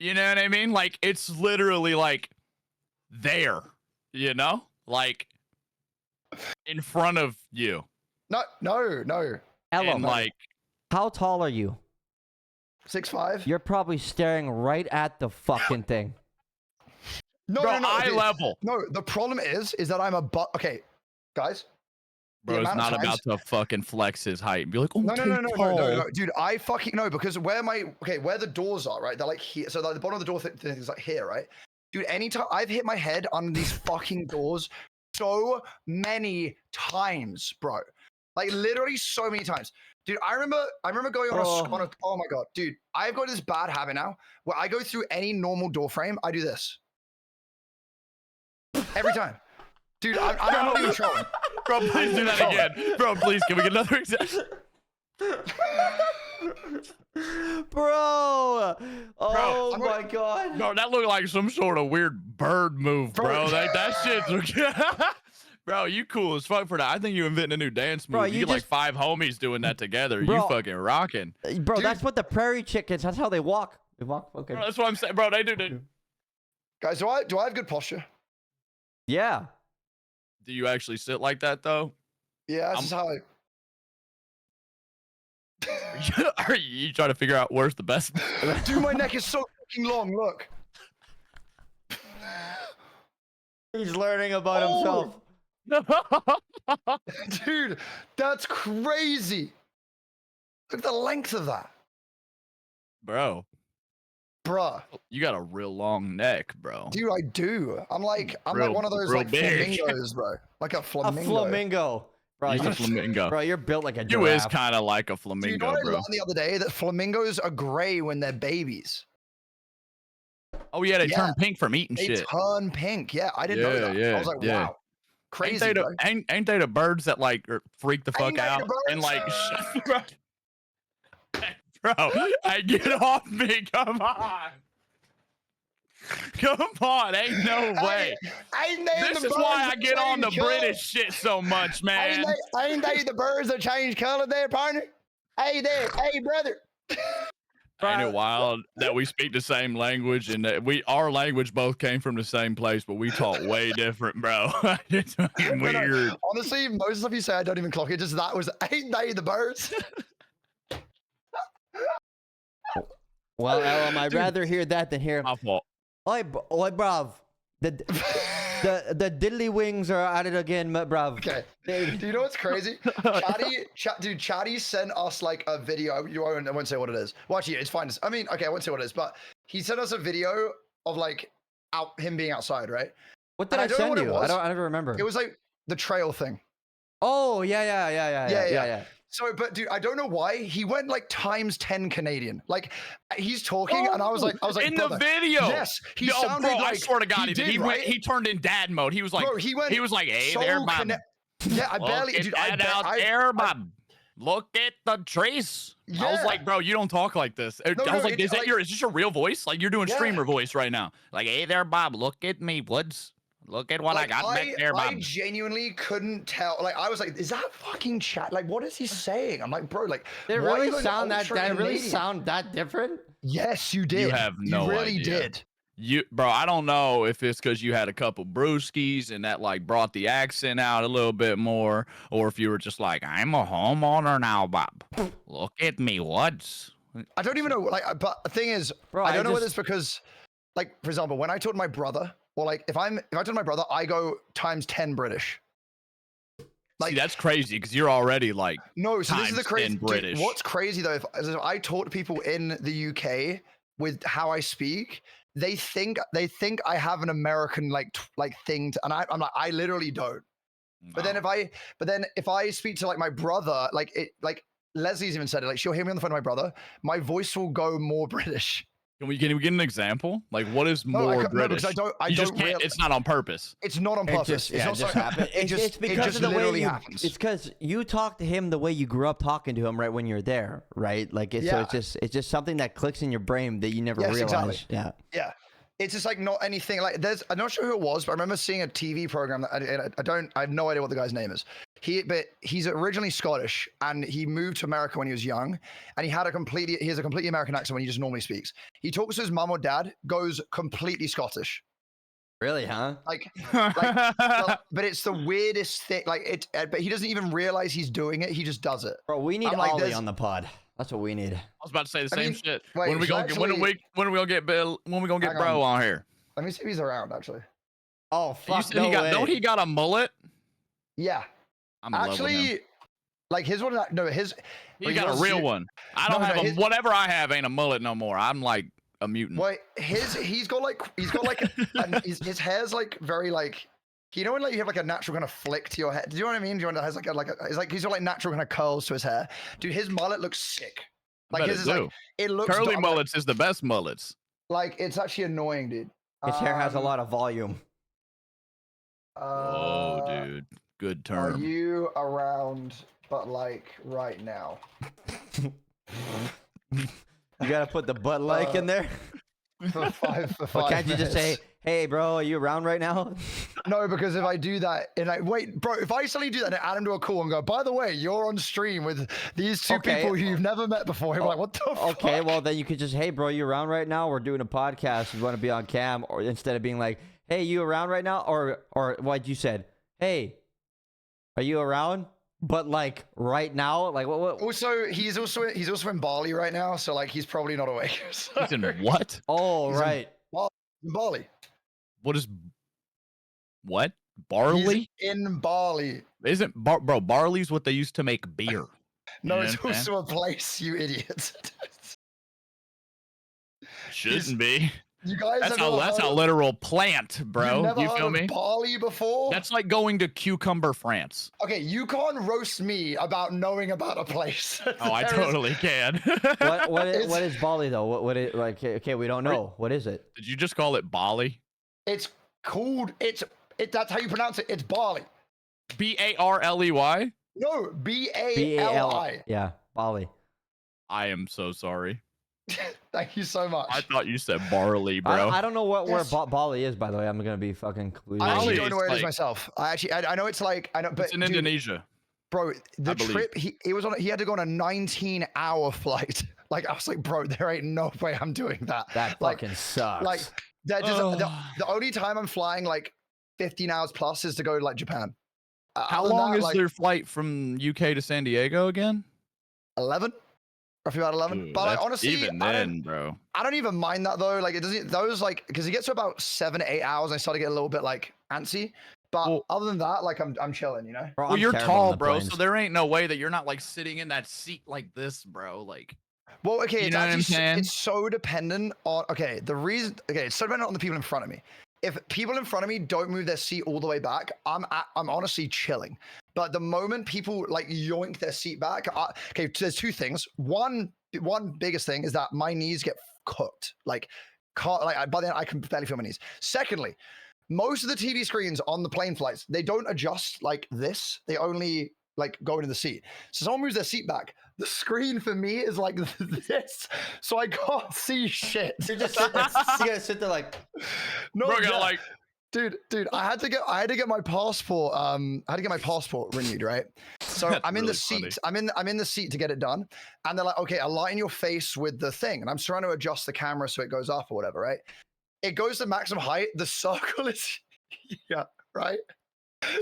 C: You know what I mean? Like, it's literally like there, like in front of you.
D: No.
A: Ellum,
C: and like,
A: how tall are you?
D: 6'5".
A: You're probably staring right at the fucking thing.
D: No,
C: eye level.
D: No, the problem is that I'm okay, guys.
C: Bro, it's not about to fucking flex his height and be like, oh,
D: no, dude, I fucking know because where the doors are, right? They're like here. So like the bottom of the door thing is like here, right? Dude, anytime I've hit my head on these fucking doors so many times, bro. Like literally so many times. Dude, I remember going on a oh my God, dude, I've got this bad habit now where I go through any normal door frame, I do this. Every time. Dude, I'm not even trolling.
C: Bro, please do that again. Bro, please, can we get another example?
A: Bro! Oh my God.
C: Bro, that looked like some sort of weird bird move, bro. That shit's... Bro, you cool as fuck for that. I think you invented a new dance move.
A: Bro,
C: you get like 5 homies doing that together.
A: Bro,
C: you fucking rocking.
A: Bro, dude, that's what the prairie chickens, that's how they walk. They walk, okay.
C: Bro, that's what I'm saying. Bro, they do.
D: Guys, do I have good posture?
A: Yeah.
C: Do you actually sit like that, though?
D: Yeah, this is how
C: Are you trying to figure out where's the best?
D: Dude, my neck is so fucking long, look.
A: He's learning about himself.
D: Dude, that's crazy. Look at the length of that.
C: Bro.
D: Bruh.
C: You got a real long neck, bro.
D: Dude, I do. I'm like one of those like
C: big.
D: flamingos, bro. Like a flamingo.
A: A flamingo. Bro,
C: He's a flamingo.
A: Bro, you're built like a giraffe.
C: You is kind of like a flamingo,
D: Dude, you know what
C: bro.
D: I learned the other day? That flamingos are gray when they're babies.
C: Oh yeah, they
D: Yeah.
C: turn pink from eating
D: They
C: shit.
D: turn pink. Yeah, I didn't know that. I was like, wow, crazy.
C: Ain't they the birds that like freak the fuck
D: Ain't they the
C: out and
D: birds?
C: like bro, I get off me, come on. Come on, ain't no way.
D: Ain't they
C: This
D: the
C: is why
D: birds
C: I
D: that
C: get on the
D: change color?
C: British shit so much, man.
D: Ain't they the birds that change color there, partner? Hey there, hey brother.
C: Ain't it wild that we speak the same language and that our language both came from the same place, but we talk way different, bro. It's fucking weird.
D: No, honestly, most of the stuff you say, I don't even clock it. Just that was, ain't they the birds?
A: Well, Ellum, I'd rather hear that than hear.
C: My fault.
A: Oi, bruv. The diddly wings are at it again, bruv.
D: Okay. Do you know what's crazy? Chatty sent us like a video. I won't say what it is. Well, actually, it's fine. I mean, okay, I won't say what it is, but he sent us a video of like him being outside, right?
A: What did I send you? I never remember.
D: It was like the trail thing.
A: Oh yeah.
D: So, but dude, I don't know why he went like ×10 Canadian. Like he's talking, and I was like,
C: in the video.
D: Yes, he sounded
C: bro,
D: like.
C: I swear to God, he did. He
D: right?
C: He turned in dad mode. He was like,
D: bro, he was like,
C: hey
D: so
C: there, mom.
D: Yeah, I barely. Dude,
C: Look at the trees.
D: Yeah.
C: I was like, bro, you don't talk like this. I was like, is this your real voice? Like you're doing streamer voice right now. Like, hey there, Bob. Look at me, Woods. Look at what I got back there, Bob.
D: I genuinely couldn't tell. Like, I was like, is that fucking chat? Like, what is he saying? I'm like, bro, like,
A: did it really sound that different?
D: Yes, you did.
C: You have no
D: You really
C: idea.
D: did.
C: Bro, I don't know if it's because you had a couple brewskis and that like brought the accent out a little bit more, or if you were just like, I'm a homeowner now, Bob. Look at me, Woods.
D: I don't even know. Like, but the thing is, bro, I don't know whether it's because, like, for example, when I told my brother, or like, if I told my brother, I go ×10 British.
C: Like, see, that's crazy because you're already like
D: no. So this is the crazy.
C: British.
D: Dude, what's crazy though? If I talk to people in the UK with how I speak, they think I have an American like thing, and I'm like, I literally don't. No. But then if I speak to like my brother, like Leslie's even said it, like she'll hear me on the phone to my brother, my voice will go more British.
C: Can we get an example? Like, what is more British?
D: No, because I don't
C: it's not on purpose.
D: It's not on purpose.
A: It's because of the way happens. It's because you talk to him the way you grew up talking to him right when you're there, right? Like, so it's just something that clicks in your brain that you never realized.
D: Exactly.
A: Yeah.
D: It's just like not anything like I'm not sure who it was, but I remember seeing a TV program that I have no idea what the guy's name is. But he's originally Scottish and he moved to America when he was young, and he has a completely American accent when he just normally speaks. He talks to his mum or dad, goes completely Scottish.
A: Really, huh?
D: But it's the weirdest thing. Like but he doesn't even realize he's doing it. He just does it.
A: Bro, we need Ollie on the pod. That's what we need.
C: I was about to say the same shit.
D: Wait,
C: when are we gonna get Bill? When are we gonna get Bro on here?
D: Let me see if he's around actually.
A: Oh fuck!
C: Don't he got a mullet?
D: Yeah.
C: I'm
D: actually like his one. No, his.
C: He got a real one. I don't have whatever I have ain't a mullet no more. I'm like a mutant.
D: Wait, he's got like his hair's like very like. You know when like you have like a natural kind of flick to your hair? Do you know what I mean? Do you know has he's got like natural kind of curls to his hair? Dude, his mullet looks sick. Like his is like it looks
C: curly mullets is the best mullets.
D: Like it's actually annoying, dude.
A: His hair has a lot of volume.
C: Oh, dude, good term.
D: Are you around? But like right now.
A: You gotta put the butt like in there.
D: For five
A: Well, can't you
D: minutes.
A: just say, "Hey, bro, are you around right now?"
D: No, because if I do that, and wait, bro, if I suddenly do that and add him to a call and go, by the way, you're on stream with these two people who you've never met before, I'm like, what the fuck?
A: Okay, well then you could just, "Hey, bro, you around right now? We're doing a podcast. You want to be on cam?" Or instead of being like, "Hey, you around right now?" Or what you said, "Hey, are you around?" But like right now, like what?
D: Also, he's also in Bali right now, so like he's probably not awake.
C: He's in what?
A: Oh, he's right.
D: In Bali.
C: What is what? Barley?
D: He's in Bali.
C: Isn't bro? Barley's what they used to make beer.
D: No, it's also a place, you idiot.
C: Shouldn't be.
D: You guys
C: That's
D: have never
C: a
D: heard of-
C: literal plant, bro.
D: You've never
C: You
D: heard
C: feel
D: of
C: me?
D: barley before?
C: That's like going to Cucumber, France.
D: Okay, you can't roast me about knowing about a place.
C: Oh, I
D: There is-
C: totally can.
A: What
D: It's-
A: is Bali though? What it like? Okay, we don't know. What is it?
C: Did you just call it Bali?
D: It's called. That's how you pronounce it. It's barley.
C: Barley?
D: No,
A: B-A-L.
D: B-A-L-I.
A: Yeah, Bali.
C: I am so sorry.
D: Thank you so much.
C: I thought you said barley, bro.
A: I don't know where
D: Yes.
A: Bali is, by the way. I'm gonna be fucking completely.
D: I actually
C: Bali
D: don't know
C: is
D: where it is
C: like-
D: myself. I know it's like I know, but
C: It's in
D: dude,
C: Indonesia.
D: bro, the
C: believe.
D: trip he had to go on a 19-hour flight. Like I was like, bro, there ain't no way I'm doing that.
A: That
D: like,
A: fucking sucks.
D: like that just
C: Ugh.
D: the only time I'm flying like 15 hours plus is to go to like Japan.
C: How
D: Other than
C: long
D: that,
C: is
D: like,
C: their flight from UK to San Diego again?
D: 11? Roughly about 11.
C: Dude,
D: But like,
C: that's
D: honestly,
C: even
D: I
C: then, bro.
D: don't even mind that though. Like it doesn't those like because it gets to about 7 to 8 hours, I start to get a little bit like antsy. But
C: Well-
D: other than that, like I'm chilling, you know.
A: Bro,
C: Well,
A: I'm
C: you're
A: terrible on
C: tall,
A: the
C: bro,
A: planes.
C: so there ain't no way that you're not like sitting in that seat like this, bro. Like,
D: Well, okay,
C: You
D: it's
C: know what I'm
D: actually
C: saying?
D: it's so dependent on it's so dependent on the people in front of me. If people in front of me don't move their seat all the way back, I'm honestly chilling. But the moment people like yoink their seat back, okay, there's two things. One biggest thing is that my knees get cooked. Like, by then I can barely feel my knees. Secondly, most of the TV screens on the plane flights, they don't adjust like this. They only like go into the seat. So someone moves their seat back. The screen for me is like this, so I can't see shit.
A: You just sit there, you gotta sit there like.
D: No,
C: bro,
D: yeah.
C: got like,
D: dude, I had to get my passport. I had to get my passport renewed, right? So
C: That's
D: I'm in the
C: really
D: seat.
C: funny.
D: I'm in the seat to get it done, and they're like, okay, align your face with the thing, and I'm trying to adjust the camera so it goes up or whatever, right? It goes to maximum height. The circle is yeah, right.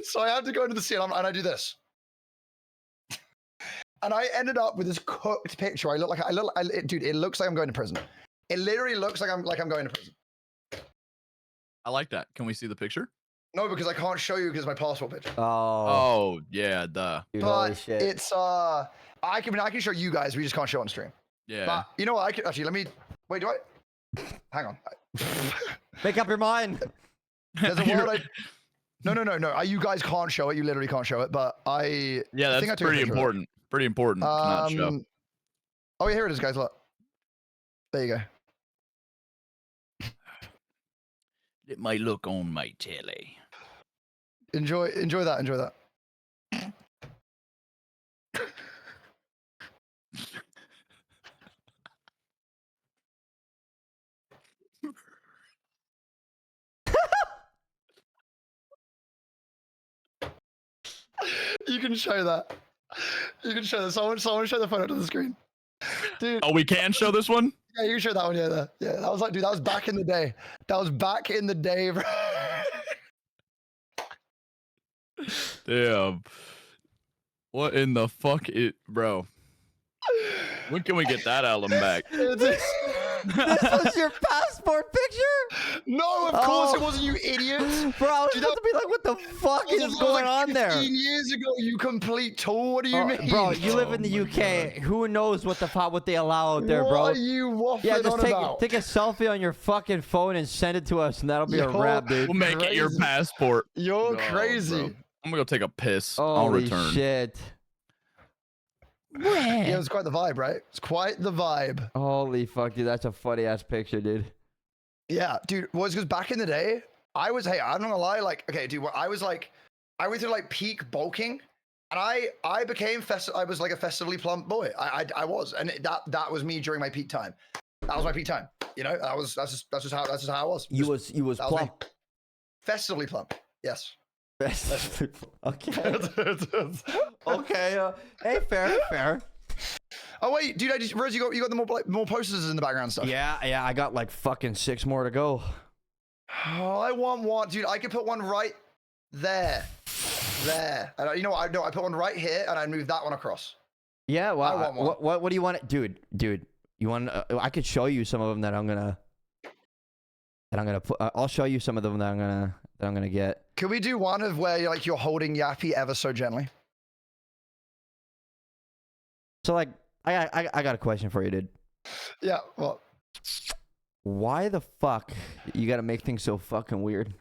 D: So I have to go into the seat, and I do this. And I ended up with this cooked picture. Dude, it looks like I'm going to prison. It literally looks like I'm going to prison.
C: I like that. Can we see the picture?
D: No, because I can't show you because my passport picture.
A: Oh,
C: Oh, yeah, duh.
A: dude, holy
D: But
A: shit.
D: it's I can show you guys. We just can't show it on stream.
C: Yeah.
D: But you know what? I can actually let me wait. Do I? Hang on.
A: Make up your mind.
D: There's a
C: You're-
D: world. No. You guys can't show it. You literally can't show it. But I.
C: yeah,
D: I think I
C: that's
D: took a
C: pretty
D: picture of it.
C: important. Pretty important to not show.
D: Oh yeah, here it is, guys. Look. There you go.
C: It might look on my telly.
D: Enjoy that. Enjoy that. You can show that. You can show that. Someone show the photo to the screen. Dude,
C: Oh, we can show this one?
D: yeah, you can show that one. Yeah, yeah. That was like, dude, that was back in the day. That was back in the day, bro.
C: Damn. What in the fuck bro? When can we get that ellum back?
A: This was your passport picture?
D: No, of course it
A: Oh.
D: wasn't, you idiot.
A: Bro, I was
D: Dude,
A: about to be like, what the fuck
D: That
A: is
D: was
A: going
D: like
A: on there?
D: 15 years ago, you complete tool. What do you mean?
A: Bro, you live in
C: Oh
A: the
C: my
A: UK. Who knows what they allow out there,
D: what
A: bro?
D: are you waffling
A: Yeah, just
D: on about?
A: take a selfie on your fucking phone and send it to us, and that'll be a
D: Yo,
A: wrap, dude.
C: We'll make it your
D: Crazy.
C: passport.
D: You're
C: Oh,
D: crazy.
C: bro. I'm gonna go take a piss. I'll
A: Holy
C: return.
A: shit.
D: Yeah, it was quite the vibe, right? It's quite the vibe.
A: Holy fuck, dude. That's a funny ass picture, dude.
D: Yeah, dude. Well, it's because back in the day, I'm not gonna lie, like, okay, dude, I went through like peak bulking, and I became I was like a festively plump boy. I was, and that was me during my peak time. That was my peak time. You know, that's just how I was.
A: You
D: Just
A: was
D: that was me.
A: plump.
D: festively plump. Yes.
A: Okay. Okay. Hey, fair.
D: Oh wait, dude, Rose, you got the more posters in the background and stuff.
A: Yeah, I got like fucking 6 more to go.
D: Oh, I want one, dude. I could put one right there. And you know what? I put one right here, and I move that one across.
A: Yeah, well,
D: I want one.
A: what do you want? Dude, you want? I could show you some of them that I'm gonna put. I'll show you some of them that I'm gonna get.
D: Could we do one of where you're holding Yappy ever so gently?
A: So like, I got a question for you, dude.
D: Yeah. Well.
A: Why the fuck you gotta make things so fucking weird?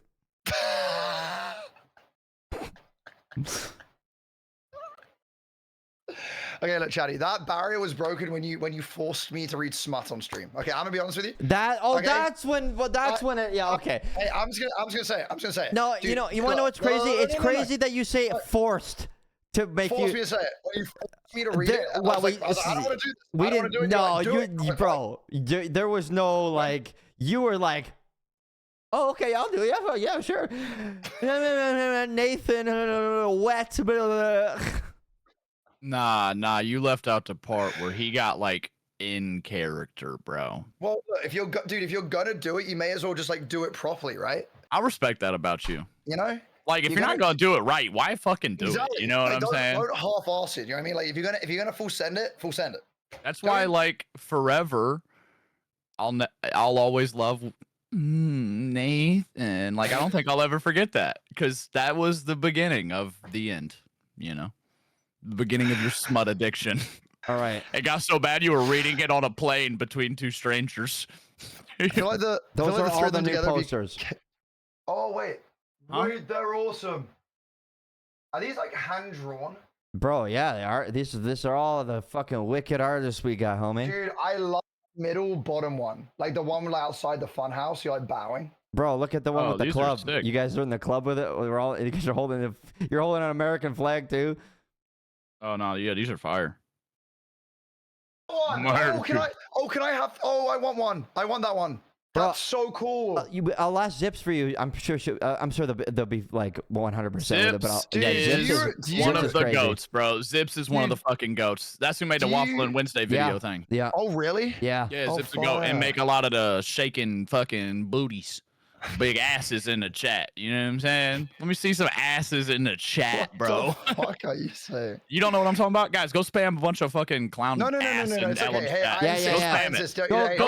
D: Okay, look, Chatty, that barrier was broken when you forced me to read smut on stream. Okay, I'm gonna be honest with you.
A: Okay? That's when. Well, that's when it. Yeah. Okay.
D: Hey, I'm just gonna say it.
A: No,
D: Dude,
A: you wanna know what's crazy? It's crazy that you say forced to make
D: forced
A: you.
D: me to say it. When you forced me to read it, I was like, I don't want to do this.
A: We didn't. No,
D: you,
A: bro. There was no like. You were like. Oh, okay, I'll do it. Yeah, sure. Nathan, wet.
C: Nah, you left out the part where he got like in character, bro.
D: Well, look, if you're gonna do it, you may as well just like do it properly, right?
C: I respect that about you.
D: You know?
C: Like, if you're not gonna do it right, why fucking do it? You know what I'm saying?
D: Don't half-ass it. You know what I mean? Like, if you're gonna full send it.
C: That's why, like, forever, I'll always love Nathan. Like, I don't think I'll ever forget that, because that was the beginning of the end. You know, the beginning of your smut addiction.
A: All right.
C: It got so bad you were reading it on a plane between two strangers.
D: I feel like
A: those are all the new posters.
D: Oh wait.
C: Huh?
D: Wait, they're awesome. Are these like hand drawn?
A: Bro, yeah, they are. These are all the fucking wicked artists we got, homie.
D: Dude, I love the middle bottom one. Like the one like outside the funhouse, you're like bowing.
A: Bro, look at the one with the
C: these are
A: club.
C: sick.
A: You guys are in the club with it. You guys are holding you're holding an American flag too.
C: Oh no, yeah, these are fire.
D: Oh, can I have? Oh, I want one. I want that one.
A: Bro,
D: That's so cool.
A: I'll ask Zips for you. I'm sure they'll be like 100% with it. But
C: Zips
A: Zips
C: is one of the
A: crazy.
C: goats, bro. Zips is one of the fucking goats. That's who made the Wafflin Wednesday video thing.
A: Yeah.
D: Oh, really?
A: Yeah.
C: Yeah,
D: Oh,
C: Zips the goat and make a lot of the shaking fucking booties. Big asses in the chat. You know what I'm saying? Let me see some asses in the chat, bro.
D: What the fuck are you saying?
C: You don't know what I'm talking about? Guys, go spam a bunch of fucking clown
D: No.
C: ass in
D: It's okay.
C: Ellum's
D: Hey,
C: chat.
A: Yeah.
C: Go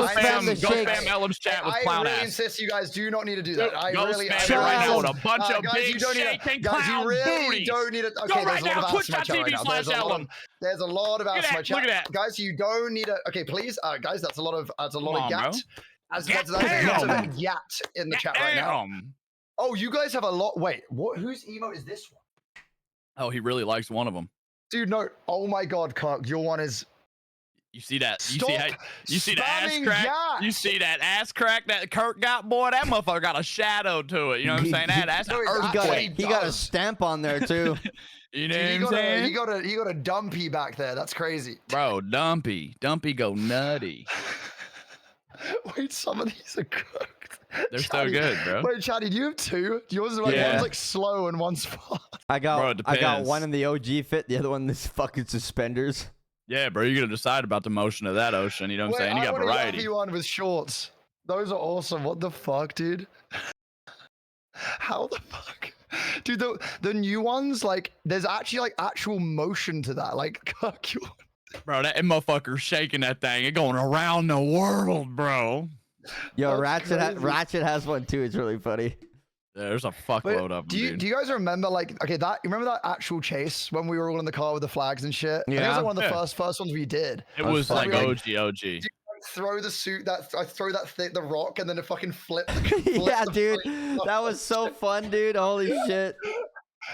C: spam it. Go spam Ellum's chat with clown
D: I really
C: ass.
D: insist you guys do not need to do that. I
C: Go
D: really,
C: spam it right now with a bunch of
D: guys,
C: big
D: you don't need
C: shaking
D: to, guys,
C: clown
D: you really
C: booties.
D: don't need to.
C: Go
D: Okay,
C: right
D: there's a
C: now,
D: lot of ass in my chat right now.
C: twitch.tv/Ellum.
D: There's a lot of ass in my chat.
C: Look at that.
D: Guys, you don't need to. Okay, please, guys, that's a lot of gat. That's
C: Get
D: a lot
C: down.
D: of yat in the chat right now. Oh, you guys have a lot. Wait, what? Whose emote is this one?
C: Oh, he really likes one of them.
D: Dude, no. Oh my God, Kirk, your one is.
C: You see that?
D: Stop
C: You see the ass
D: spamming
C: crack?
D: yak.
C: You see that ass crack that Kirk got? Boy, that motherfucker got a shadow to it. You know what I'm saying? That's an
D: No,
C: earthquake.
A: He got a stamp on there too.
C: You know
D: Dude,
C: what I'm saying?
D: you got a dumpy back there. That's crazy.
C: Bro, Dumpy go nutty.
D: Wait, some of these are cooked.
C: They're so good, bro.
D: Wait, Chatty, do you have two? Yours is like
C: Yeah.
D: one's like slow and one's fast.
A: I
C: Bro, it
A: got
C: depends.
A: one in the OG fit, the other one in this fucking suspenders.
C: Yeah, bro, you're gonna decide about the motion of that ocean. You know what I'm saying? You
D: I
C: got
D: want a
C: variety.
D: yappy one with shorts. Those are awesome. What the fuck, dude? How the fuck? Dude, the new ones, like, there's actually like actual motion to that. Like,
C: Bro, that motherfucker's shaking that thing. It going around the world, bro.
A: Yo,
D: That's
A: Ratchet has one too. It's really funny.
C: Yeah, there's a fuckload of them,
D: do
C: dude.
D: you guys remember like you remember that actual chase when we were all in the car with the flags and shit? I think it was
A: Yeah.
D: like one of the first ones we did.
C: It was
A: fun.
C: like
D: Like,
C: OG.
D: Throw the suit I throw the rock and then it fucking flip.
A: Yeah, dude. That was so fun, dude. Holy shit.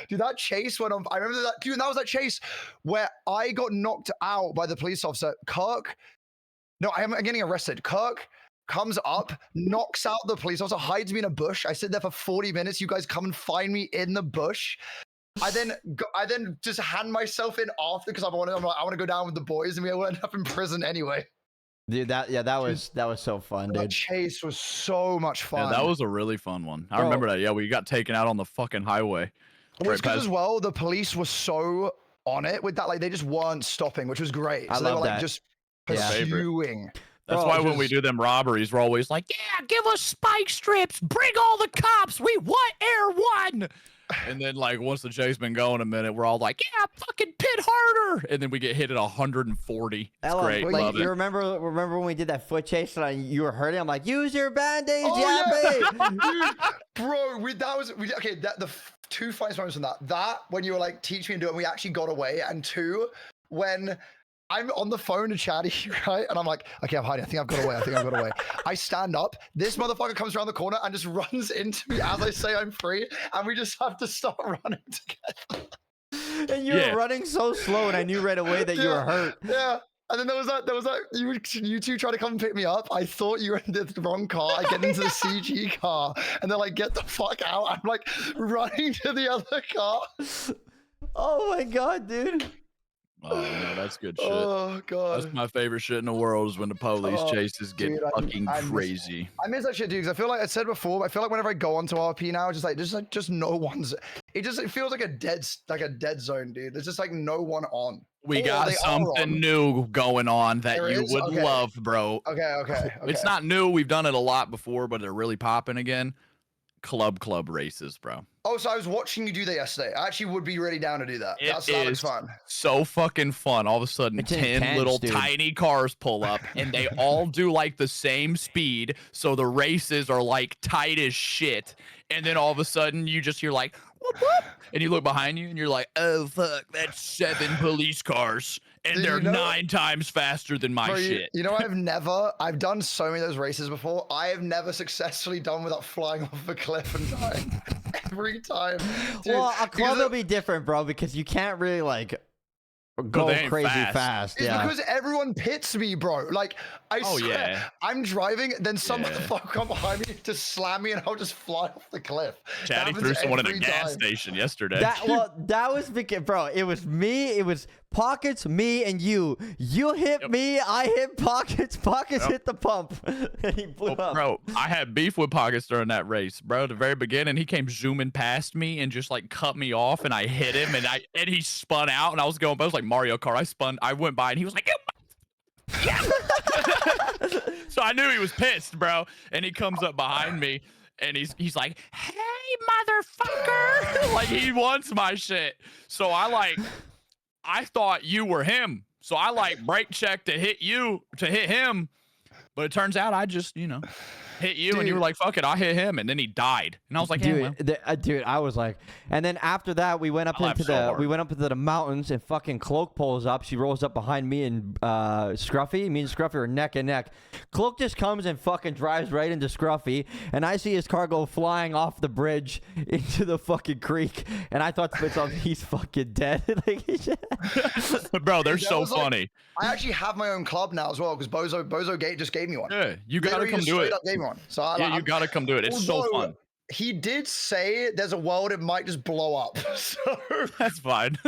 D: Dude, that chase went on. I remember that, dude. And that was that chase where I got knocked out by the police officer. I'm getting arrested. Kirk comes up, knocks out the police officer, hides me in a bush. I sit there for 40 minutes. You guys come and find me in the bush. I then just hand myself in after because I want to go down with the boys, and we all end up in prison anyway.
A: Dude, that was so fun,
D: That
A: dude.
D: chase was so much fun.
C: Yeah, that was a really fun one. I
A: Bro.
C: remember that. Yeah, we got taken out on the fucking highway.
D: Well, it's
C: Right
D: 'cause as well, the police were so on it with that, like they just weren't stopping, which was great.
A: I
D: So they were
A: love
D: like
A: that.
D: just
A: Yeah.
D: pursuing.
C: That's
A: Bro,
C: why when we
A: just-
C: do them robberies, we're always like, yeah, give us spike strips. Bring all the cops. We want Air One. And then, like, once the chase been going a minute, we're all like, yeah, fucking pit harder. And then we get hit at 140. It's
A: Ella,
C: great.
A: like,
C: Love
A: you
C: it.
A: remember when we did that foot chase and you were hurting? I'm like, use your band-aids,
D: Oh,
A: Yappy.
D: Bro, two funniest moments from that. That when you were like, teach me and do it, and we actually got away. And two, when I'm on the phone to Chatty, right? And I'm like, okay, I'm hiding. I think I've got away. I stand up. This motherfucker comes around the corner and just runs into me as I say I'm free. And we just have to start running together.
A: And you were running so slow, and I knew right away that you were hurt.
D: Yeah. And then there was that, you two try to come and pick me up. I thought you were in the wrong car. I get into the CG car, and they're like, get the fuck out. I'm like running to the other car.
A: Oh my God, dude.
C: Oh, no, that's good shit.
D: Oh God.
C: That's my favorite shit in the world is when the police chases get fucking crazy.
D: I miss that shit, dude, because I feel like I said before, I feel like whenever I go onto RP now, just no one's. It feels like a dead zone, dude. There's just like no one on.
C: We got something new going on that you would love, bro.
D: Okay.
C: It's not new. We've done it a lot before, but they're really popping again. Club races, bro.
D: Oh, so I was watching you do that yesterday. I actually would be really down to do that. That looks fun.
C: So fucking fun. All of a sudden,
A: It's
C: 10
A: intense,
C: little
A: dude.
C: tiny cars pull up, and they all do like the same speed. So the races are like tight as shit. And then all of a sudden, you just hear like, whoop, whoop, and you look behind you, and you're like, oh fuck, that's 7 police cars, and
D: Dude,
C: they're 9 times faster than my shit.
D: You know, I've done so many of those races before. I have never successfully done without flying off a cliff and dying. Every time. Dude,
A: Well, a club will be different, bro, because you can't really like go
C: they ain't
A: crazy
C: fast.
D: It's
A: Yeah.
D: because everyone pits me, bro. Like, I swear, I'm driving, then some motherfucker come behind me to slam me, and I'll just fly off the cliff.
C: Chatty threw someone in a gas station yesterday.
A: That was because, bro, it was me, it was Pockets, me, and you. You hit me, I hit Pockets, Pockets hit the pump, and he blew up.
C: Bro, I had beef with Pockets during that race, bro. At the very beginning, he came zooming past me and just like cut me off, and I hit him, and he spun out, and I was going, but it was like Mario Kart. I went by, and he was like, yeah. So I knew he was pissed, bro. And he comes up behind me, and he's like, hey, motherfucker. Like, he wants my shit. So I thought you were him. So I like brake checked to hit him. But it turns out I just, hit you, and you were like, fuck it, I hit him, and then he died. And I was like,
A: dude, dude, I was like, and then after that, we went up into the mountains, and fucking Cloak pulls up. She rolls up behind me and Scruffy. Me and Scruffy are neck and neck. Cloak just comes and fucking drives right into Scruffy, and I see his car go flying off the bridge into the fucking creek, and I thought to myself, he's fucking dead.
C: Bro, they're so funny.
D: I actually have my own club now as well, because Bozo Gate just gave me one.
C: Yeah, you gotta come do it.
D: So
C: you gotta come do it. It's so fun.
D: He did say there's a world it might just blow up. So
C: that's fine.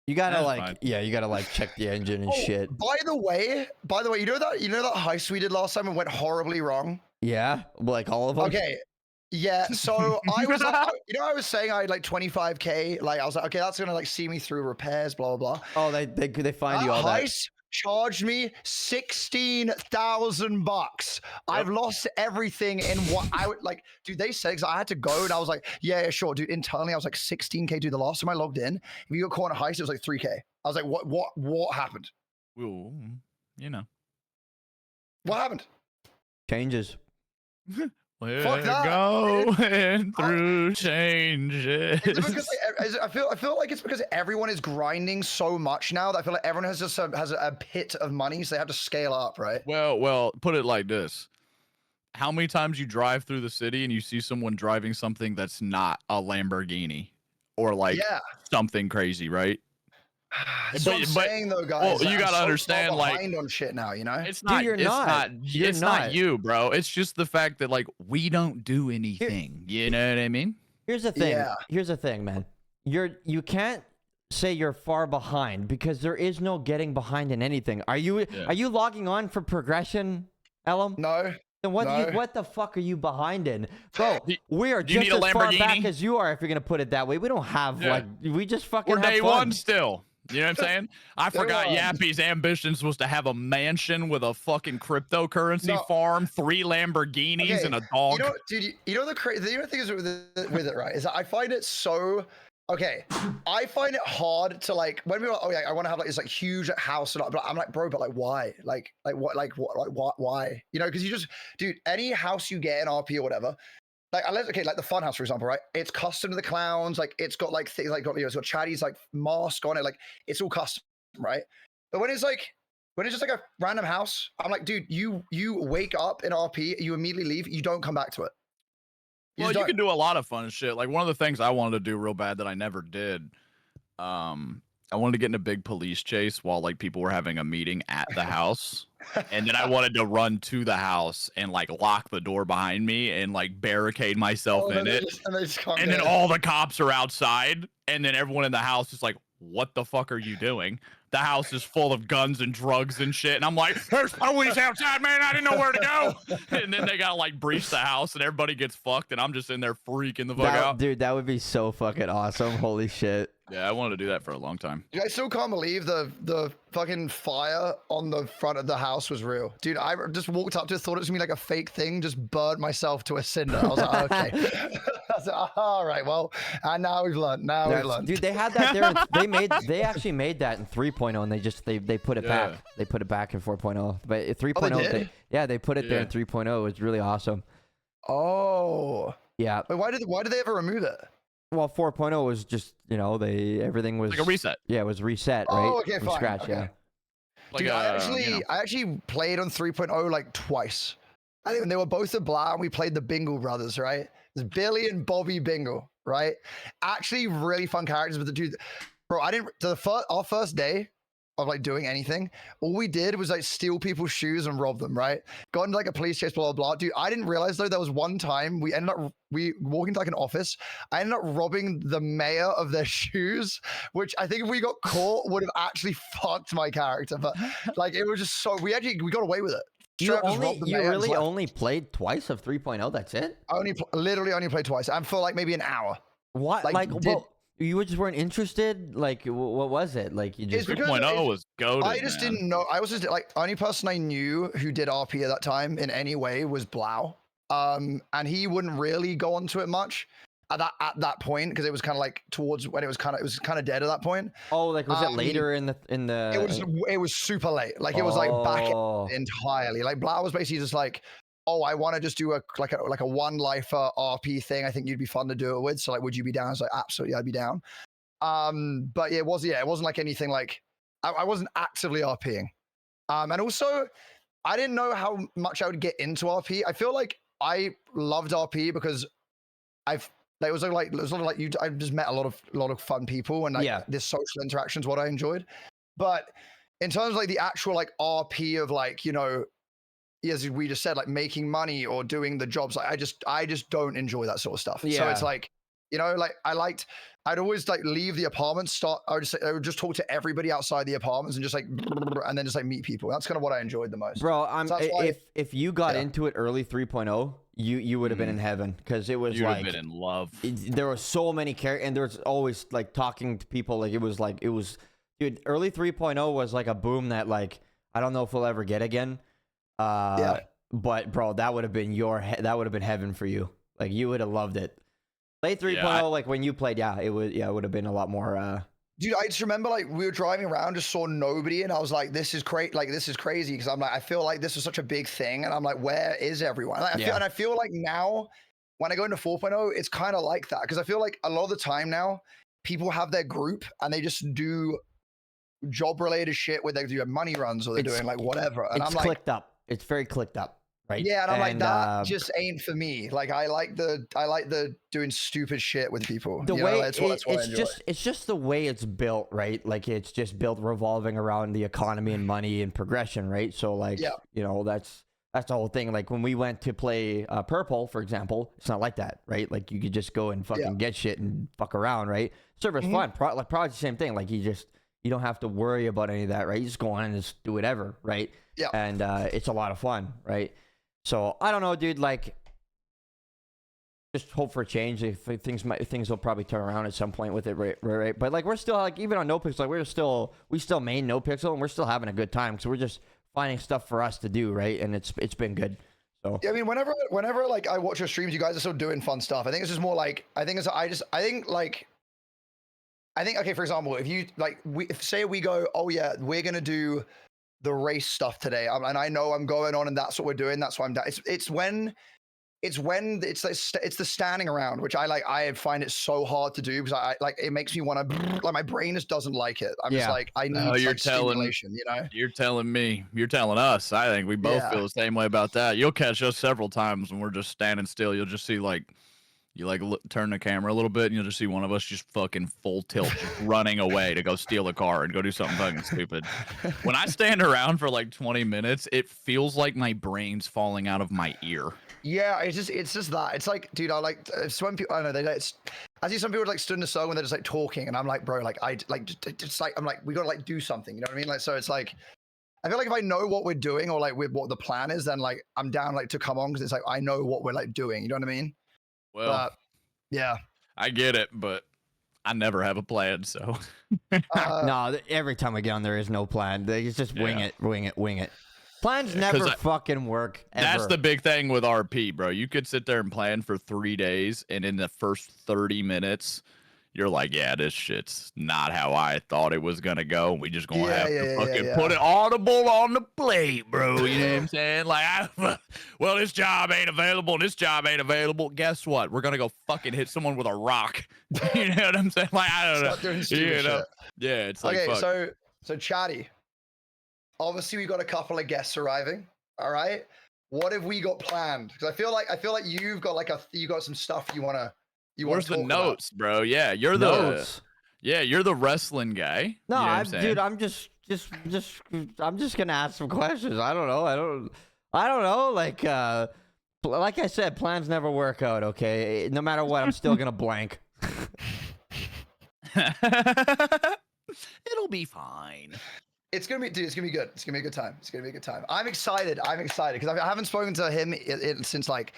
A: You gotta you gotta check the engine and shit.
D: By the way, you know that heist we did last time and went horribly wrong?
A: Yeah, like all of them.
D: Okay. Yeah, so I was like, I was saying I had like 25K. Like, I was like, okay, that's gonna like see me through repairs, blah blah blah.
A: Oh, they find you all that.
D: Heist charged me $16,000. I've lost everything in what I would like. Dude, they said, because I had to go, and I was like, yeah, sure, dude. Internally, I was like 16K. Dude, the last time I logged in, if you got caught in a heist, it was like 3K. I was like, what happened?
C: Ooh,
D: What happened?
A: Changes.
C: We're
D: Fuck that.
C: going through changes.
D: I feel like it's because everyone is grinding so much now that I feel like everyone has a pit of money, so they have to scale up, right?
C: Well, put it like this. How many times you drive through the city and you see someone driving something that's not a Lamborghini or like something crazy, right?
D: That's what I'm saying, though, guys.
C: Well, you gotta understand, like,
D: behind on shit now,
C: it's not.
A: Dude,
C: It's not you, bro. It's just the fact that like we don't do anything. You know what I mean?
A: Here's the thing.
D: Yeah.
A: Here's the thing, man. You can't say you're far behind because there is no getting behind in anything. Are you logging on for progression, Ellum?
D: No.
A: Then what the fuck are you behind in? Bro, we are
C: you
A: just
C: need a
A: as far
C: Lamborghini?
A: back as you are, if you're gonna put it that way. We don't have we just fucking
C: We're
A: have
C: day
A: fun.
C: one still. You know what I'm saying? I forgot Yappy's ambitions was to have a mansion with a fucking cryptocurrency farm, 3 Lamborghinis, and a dog.
D: You know, dude, the thing is with it, right, is that I find it so... Okay, I find it hard to like when we were I want to have like this like huge house, and I'm like, bro, but like why? Like what? Why? You know, because you just, dude, any house you get in RP or whatever, like unless like the funhouse, for example, right? It's custom to the clowns, like it's got like things like it's got Chatty's like mask on it, like it's all custom, right? But when it's just like a random house, I'm like, dude, you wake up in RP, you immediately leave, you don't come back to it.
C: Well, you can do a lot of fun shit. Like one of the things I wanted to do real bad that I never did. I wanted to get in a big police chase while like people were having a meeting at the house. And then I wanted to run to the house and like lock the door behind me and like barricade myself in it. And then all the cops are outside, and then everyone in the house is like, what the fuck are you doing? The house is full of guns and drugs and shit. And I'm like, there's police outside, man. I didn't know where to go. And then they gotta like breach the house and everybody gets fucked. And I'm just in there freaking the fuck out.
A: Dude, that would be so fucking awesome. Holy shit.
C: Yeah, I wanted to do that for a long time.
D: Dude, I still can't believe the fucking fire on the front of the house was real. Dude, I just walked up to it, thought it was gonna be like a fake thing, just burned myself to a cinder. I was like, okay. I was like, all right, well, and now we've learned.
A: Dude, they had that there. They actually made that in 3.0, and they put it back. They put it back in 4.0. But 3.0, they put it there in 3.0. It was really awesome.
D: Oh.
A: Yeah.
D: But why did they ever remove it?
A: Well, 4.0 was just, everything was
C: like a reset.
A: Yeah, it was reset, right?
D: Oh, okay,
A: from
D: fine.
A: scratch,
D: Okay.
A: yeah.
C: Like,
D: Dude, I actually played on 3.0 like twice. I think they were both a Blah, and we played the Bingle brothers, right? There's Billy and Bobby Bingle, right? Actually, really fun characters. But the dude, bro, our first day of like doing anything, all we did was like steal people's shoes and rob them, right? Got into like a police chase, blah, blah, blah. Dude, I didn't realize though, there was one time we walked into like an office. I ended up robbing the mayor of their shoes, which I think if we got caught would have actually fucked my character. But like, it was just so, we got away with it.
A: You really only played twice of 3.0, that's it?
D: I literally only played twice, and for like maybe an hour.
A: What? You just weren't interested? Like, what was it? Like, you just
C: 3.0 was goated.
D: I just didn't know. I was just like, only person I knew who did RP at that time in any way was Blau. And he wouldn't really go onto it much at that point, because it was kind of like towards when it was kind of dead at that point.
A: Oh, like was it later in the
D: It was super late. Like it was like back entirely. Like Blau was basically just like, oh, I want to just do a one lifer RP thing. I think you'd be fun to do it with. So like, would you be down? I was like, absolutely, I'd be down. But it wasn't like anything like I wasn't actively RPing. And also I didn't know how much I would get into RP. I feel like I loved RP because I just met a lot of fun people, and like this social interaction is what I enjoyed. But in terms of like the actual like RP of like, as we just said, like making money or doing the jobs, like I just don't enjoy that sort of stuff. So it's like, like I'd always like leave the apartment, I would just talk to everybody outside the apartments and just like, and then just like meet people. That's kind of what I enjoyed the most.
A: Bro, if you got into it early 3.0, you would have been in heaven, because it was
C: You'd
A: like
C: have been in love.
A: There were so many characters, and there was always like talking to people. Like it was dude, early 3.0 was like a boom that like I don't know if we'll ever get again. But bro, that would have been heaven for you. Like you would have loved it. Late 3.0, like when you played, it would have been a lot more.
D: Dude, I just remember like we were driving around, just saw nobody, and I was like, this is great. Like this is crazy, because I'm like, I feel like this is such a big thing, and I'm like, where is everyone? Like, I feel like now when I go into 4.0, it's kind of like that, because I feel like a lot of the time now people have their group and they just do job related shit where they do money runs, or they're doing like whatever, and I'm like,
A: clicked up. It's very clicked up, right?
D: Yeah, and I'm like, that just ain't for me. Like I like the doing stupid shit with people.
A: It's just the way it's built, right? Like it's just built revolving around the economy and money and progression, right? So like, that's the whole thing. Like when we went to play Purple, for example, it's not like that, right? Like you could just go and fucking get shit and fuck around, right? Server's fun. Probably the same thing. Like you don't have to worry about any of that, right? You just go on and just do whatever, right?
D: Yeah.
A: And it's a lot of fun, right? So I don't know, dude. Like, just hope for a change. Things will probably turn around at some point with it, right? But like, we're still like, even on NOPIXEL, like we still main NOPIXEL, and we're still having a good time, because we're just finding stuff for us to do, right? And it's been good. So
D: yeah, I mean, whenever like I watch your streams, you guys are still doing fun stuff. I think it's just more like okay, for example, if you like, say we go, oh yeah, we're gonna do the race stuff today, and I know I'm going on, and that's what we're doing. That's why I'm down. It's when it's when it's the standing around, which I find it so hard to do because I like it makes me want to like my brain just doesn't like it. I'm just like I need
C: you're
D: like stimulation, you know.
C: You're telling me, you're telling us. I think we both feel the same way about that. You'll catch us several times when we're just standing still. You'll just see you turn the camera a little bit and you'll just see one of us just fucking full tilt, just running away to go steal a car and go do something fucking stupid. When I stand around for like 20 minutes, it feels like my brain's falling out of my ear.
D: Yeah, it's just that. It's like, dude, I like some people. I don't know I see some people like stood in the sun when they're just like talking, and I'm like, bro, like I like just like I'm like we gotta like do something. You know what I mean? Like, so it's like I feel like if I know what we're doing or like with what the plan is, then like I'm down like to come on because it's like I know what we're like doing. You know what I mean?
C: Well,
D: yeah,
C: I get it, but I never have a plan, so.
A: No, every time I get on, there is no plan. They just wing it. Plans never fucking work. Ever.
C: That's the big thing with RP, bro. You could sit there and plan for 3 days, and in the first 30 minutes, you're like, yeah, this shit's not how I thought it was gonna go. We just gonna have to fucking put it audible on the plate, bro. You know what I'm saying? Like, well, this job ain't available. This job ain't available. Guess what? We're gonna go fucking hit someone with a rock. You know what I'm saying? Like, I don't know.
D: Doing stupid shit.
C: Yeah, it's like,
D: okay,
C: fuck.
D: so Chatty. Obviously, we got a couple of guests arriving. All right, what have we got planned? Because I feel like you've got like you got some stuff you wanna.
C: Where's the notes, bro? Yeah, you're the wrestling guy.
A: No,
C: you know
A: I'm just gonna ask some questions. I don't know. Like I said, plans never work out. Okay, no matter what, I'm still gonna blank.
C: It'll be fine.
D: It's gonna be, dude. It's gonna be good. It's gonna be a good time. It's gonna be a good time. I'm excited because I haven't spoken to him since like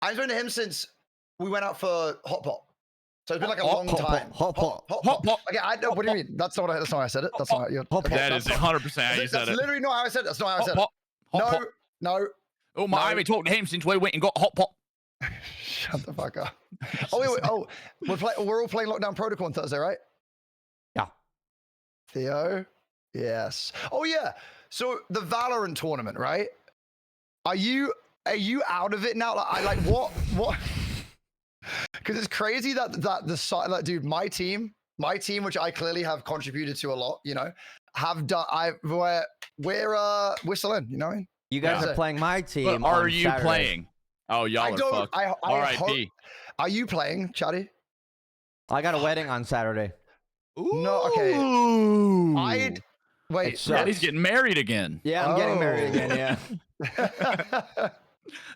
D: I haven't spoken to him since we went out for hot pot. So it's been like a long time. Hot pot. Okay, I know. What do you mean? That's not how I said it. That's not how
C: That is 100% how you said it.
D: That's literally not how I said it. That's not how I said it. No.
C: Oh my! I haven't talked to him since we went and got hot pot.
D: Shut the fuck up. Oh wait. Oh, we're all playing Lockdown Protocol on Thursday, right?
A: Yeah.
D: Theo. Yes. Oh yeah. So the Valorant tournament, right? Are you out of it now? Like what? Because it's crazy that the side, like, dude, my team, which I clearly have contributed to a lot, you know, have done. We're still in, you know what I mean?
A: You guys are playing my team.
C: But are you
A: Saturday.
C: playing? Oh, y'all are fucked. R.I.P.
D: Are you playing, Chatty?
A: I got a wedding on Saturday.
C: Ooh.
D: No, okay. Wait.
C: Yeah, he's getting married again.
A: Yeah, I'm getting married again. Yeah.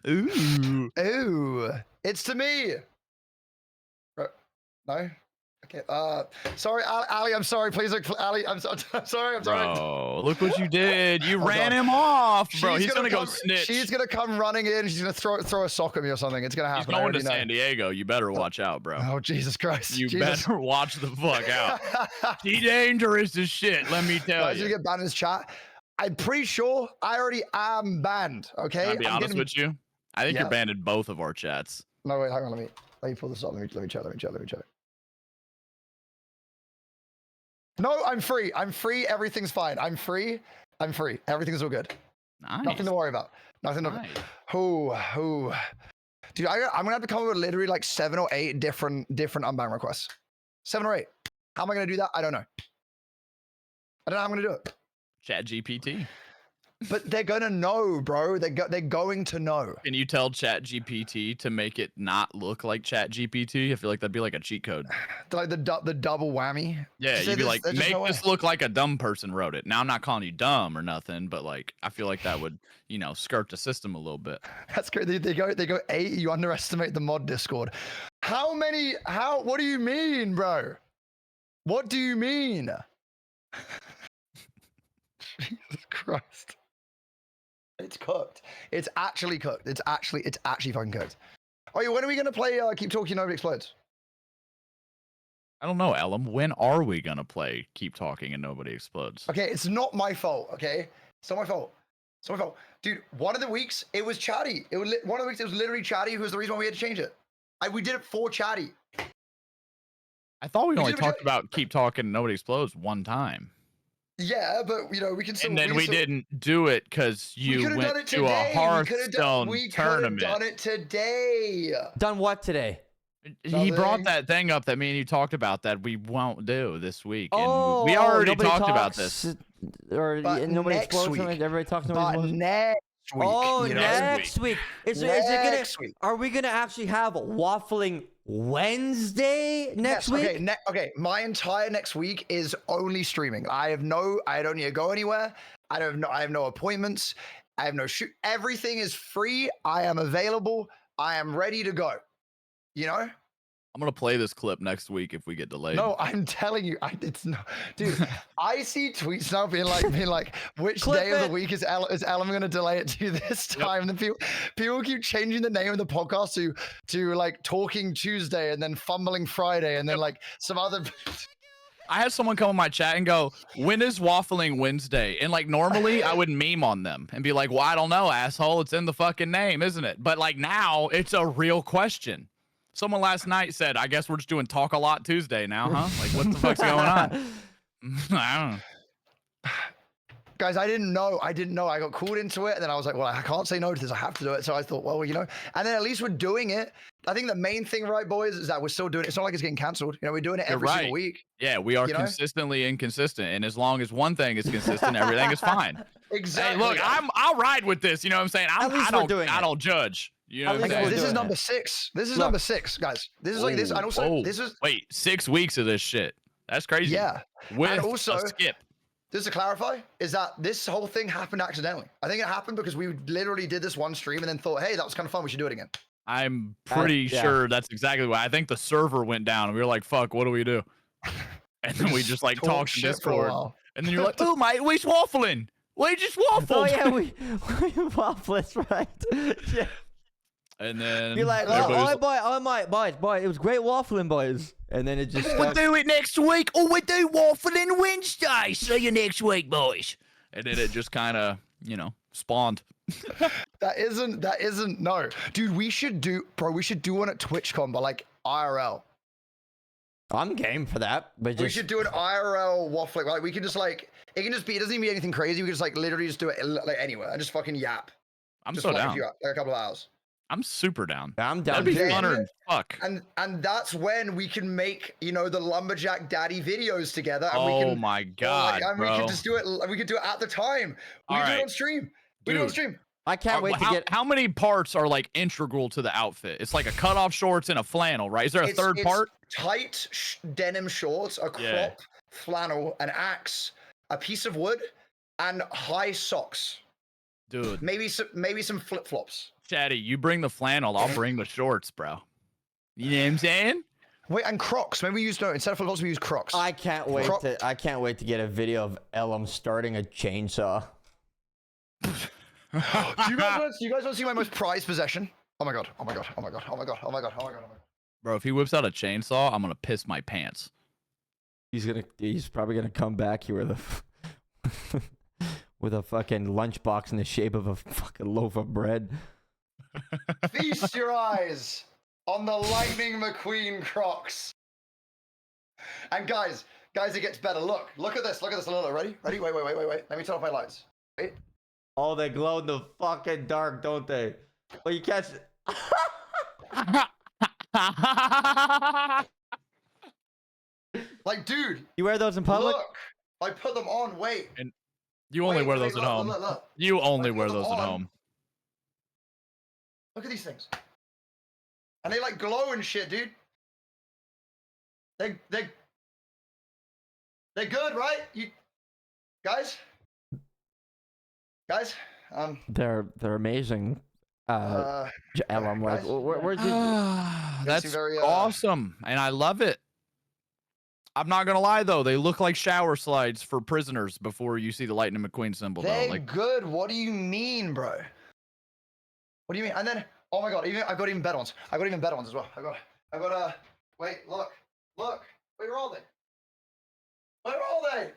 D: Ooh. It's to me. No. Okay. Sorry, Ali. I'm sorry. Please look, Ali. I'm sorry.
C: Bro, look what you did. You ran him off, bro. He's gonna go snitch.
D: She's gonna come running in. She's gonna throw a sock at me or something. It's gonna happen.
C: He's going to San Diego. You better watch out, bro.
D: Oh, Jesus Christ.
C: You better watch the fuck out. She dangerous as shit. Let me tell you.
D: You get banned in his chat. I'm pretty sure I already am banned. Okay.
C: I'll be honest with you. I think you're banned in both of our chats.
D: No, wait. Hang on. Let me pull this up. Let me check. No, I'm free. Everything's fine. I'm free. Everything's all good.
C: Nice.
D: Nothing to worry about. Nothing
C: nice.
D: Who. Dude, I'm gonna have to come up with literally like 7 or 8 different unban requests. 7 or 8. How am I gonna do that? I don't know. I don't know how I'm gonna do it.
C: Chat GPT.
D: But they're gonna know, bro. They're going to know.
C: Can you tell Chat GPT to make it not look like Chat GPT? I feel like that'd be like a cheat code.
D: Like the double whammy.
C: Yeah, you'd be like, make this look like a dumb person wrote it. Now I'm not calling you dumb or nothing, but like I feel like that would, skirt the system a little bit.
D: That's great. They go 8. You underestimate the mod Discord. What do you mean, bro? What do you mean? Jesus Christ. It's cooked. It's actually cooked. It's actually fucking cooked. Oh, yeah, when are we going to play Keep Talking, Nobody Explodes?
C: I don't know, Ellum. When are we going to play Keep Talking and Nobody Explodes?
D: Okay, it's not my fault, okay? It's not my fault. Dude, one of the weeks, it was Chatty. One of the weeks, it was literally Chatty who was the reason why we had to change it. We did it for Chatty.
C: I thought we only talked about Keep Talking and Nobody Explodes one time.
D: Yeah, but you know we can still.
C: And then we didn't do it because
D: We
C: you
D: could have done
C: went
D: it
C: to a
D: today.
C: Hearthstone
D: We could have
C: tournament.
D: done it today.
A: Done what today?
C: He brought
D: Nothing.
C: that thing up that me and you talked about that we won't do this week. And
A: Oh,
C: we already
A: nobody
C: talked about
A: talks,
C: this.
A: or
D: But
A: nobody
D: next
A: explodes.
D: week.
A: Everybody talks. Nobody
D: But
A: explodes.
D: next week.
A: Oh,
D: you know?
A: next week. Is it gonna?
D: Next week.
A: Are we gonna actually have Waffling Wednesday next week?
D: Okay, okay. My entire next week is only streaming. I don't need to go anywhere. I have no appointments. I have no shoot. Everything is free. I am available. I am ready to go. You know?
C: I'm gonna play this clip next week if we get delayed.
D: No, I'm telling you, it's no, dude. I see tweets now being like, which
A: Clip
D: day of
A: it.
D: the week is Ellum going to delay it to this time? And then people keep changing the name of the podcast to like Talking Tuesday and then Fumbling Friday and then like some other.
C: I had someone come in my chat and go, "When is Waffling Wednesday?" And like normally I would meme on them and be like, "Well, I don't know, asshole. It's in the fucking name, isn't it?" But like now it's a real question. Someone last night said, "I guess we're just doing Talk a Lot Tuesday now, huh?" Like, what the fuck's going on? I don't know.
D: Guys, I didn't know. I got called into it, and then I was like, well, I can't say no to this. I have to do it. So I thought, well, you know, and then at least we're doing it. I think the main thing, right, boys, is that we're still doing it. It's not like it's getting canceled. You know, we're doing it every single week.
C: Yeah, we are consistently inconsistent, and as long as one thing is consistent, everything is fine.
D: Exactly.
C: Hey, look, I'll ride with this. You know what I'm saying? I don't judge. You know what I'm saying?
D: This is number 6. This is number 6, guys. This is like this. And also, this is
C: wait, 6 weeks of this shit. That's crazy.
D: Yeah.
C: With
D: and also,
C: a skip.
D: Just to clarify, is that this whole thing happened accidentally. I think it happened because we literally did this one stream and then thought, hey, that was kind of fun. We should do it again.
C: I'm pretty sure that's exactly why. I think the server went down and we were like, fuck, what do we do? And then we just like talked in Discord. And then you're like, oh, mate, we're waffling. We just waffled.
A: Oh, yeah, we waffled, right? Yeah.
C: And then
A: you're like, boy, it was great waffling, boys. And then it just
C: we'll do it next week. Or we do waffling Wednesday. See you next week, boys. And then it just kind of, you know, spawned.
D: That isn't no. Dude, we should do one at TwitchCon, but like IRL.
A: I'm game for that. But
D: we should do an IRL waffling. Like we can just like it doesn't even be anything crazy. We can just like literally just do it like anywhere and just fucking yap.
C: I'm
D: just
C: so
D: like
C: down.
D: Like a couple of hours.
C: I'm super down.
A: I'm down.
C: That'd be funner than fuck.
D: And that's when we can make, you know, the lumberjack daddy videos together. And we can,
C: my god,
D: and
C: bro.
D: we can just do it. We could do it at the time. We can do it on stream. We do it on stream.
A: I can't wait to get.
C: How many parts are like integral to the outfit? It's like a cutoff shorts and a flannel, right? Is there a third part?
D: Tight denim shorts, a crop flannel, an axe, a piece of wood, and high socks.
C: Dude,
D: maybe some flip flops.
C: Chatty, you bring the flannel, I'll bring the shorts, bro. You know what I'm saying?
D: Wait, and Crocs. Maybe we use instead of flip flops, we use Crocs.
A: I can't wait to get a video of Ellum starting a chainsaw.
D: Do you guys want to see my most prized possession? Oh my god! Oh my god! Oh my god! Oh my god! Oh my god! Oh my god!
C: Bro, if he whips out a chainsaw, I'm gonna piss my pants.
A: He's probably gonna come back here with a fucking lunchbox in the shape of a fucking loaf of bread.
D: Feast your eyes on the Lightning McQueen Crocs. And guys, it gets better. Look at this. Look at this. Ready? Wait. Let me turn off my lights. Wait.
A: Oh, they glow in the fucking dark, don't they? Well, you catch it.
D: Like, dude.
A: You wear those in public?
D: Look, I put them on. Wait.
C: And you only wear those at home.
D: Look.
C: You only wear those at home.
D: Look at these things. And they like glow and shit, dude. They're good, right? You guys?
A: They're amazing. Ellum, like, where'd you?
C: That's very, awesome, and I love it. I'm not gonna lie though, they look like shower slides for prisoners before you see the Lightning McQueen symbol.
D: They're
C: like
D: good. What do you mean, bro? What do you mean? And then, oh my god, I've got even better ones. I've got even better ones as well. I've got wait, look. Where are they? Where are they?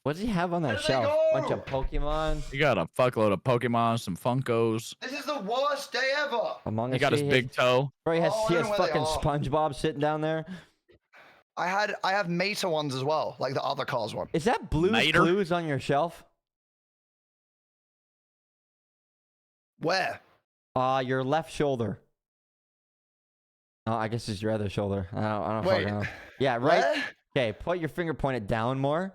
A: What does he have on that shelf? Bunch of Pokemon.
C: You got a fuckload of Pokemon, some Funkos.
D: This is the worst day ever.
C: He got his big toe.
A: Bro, he has fucking SpongeBob sitting down there.
D: I have Meta ones as well, like the other cars one.
A: Is that Blue's
C: Mater?
A: Clues on your shelf?
D: Where?
A: Your left shoulder. Oh, I guess it's your other shoulder. I don't
D: Wait.
A: fucking know. Yeah, right.
D: Where?
A: Okay, put your finger pointed down more.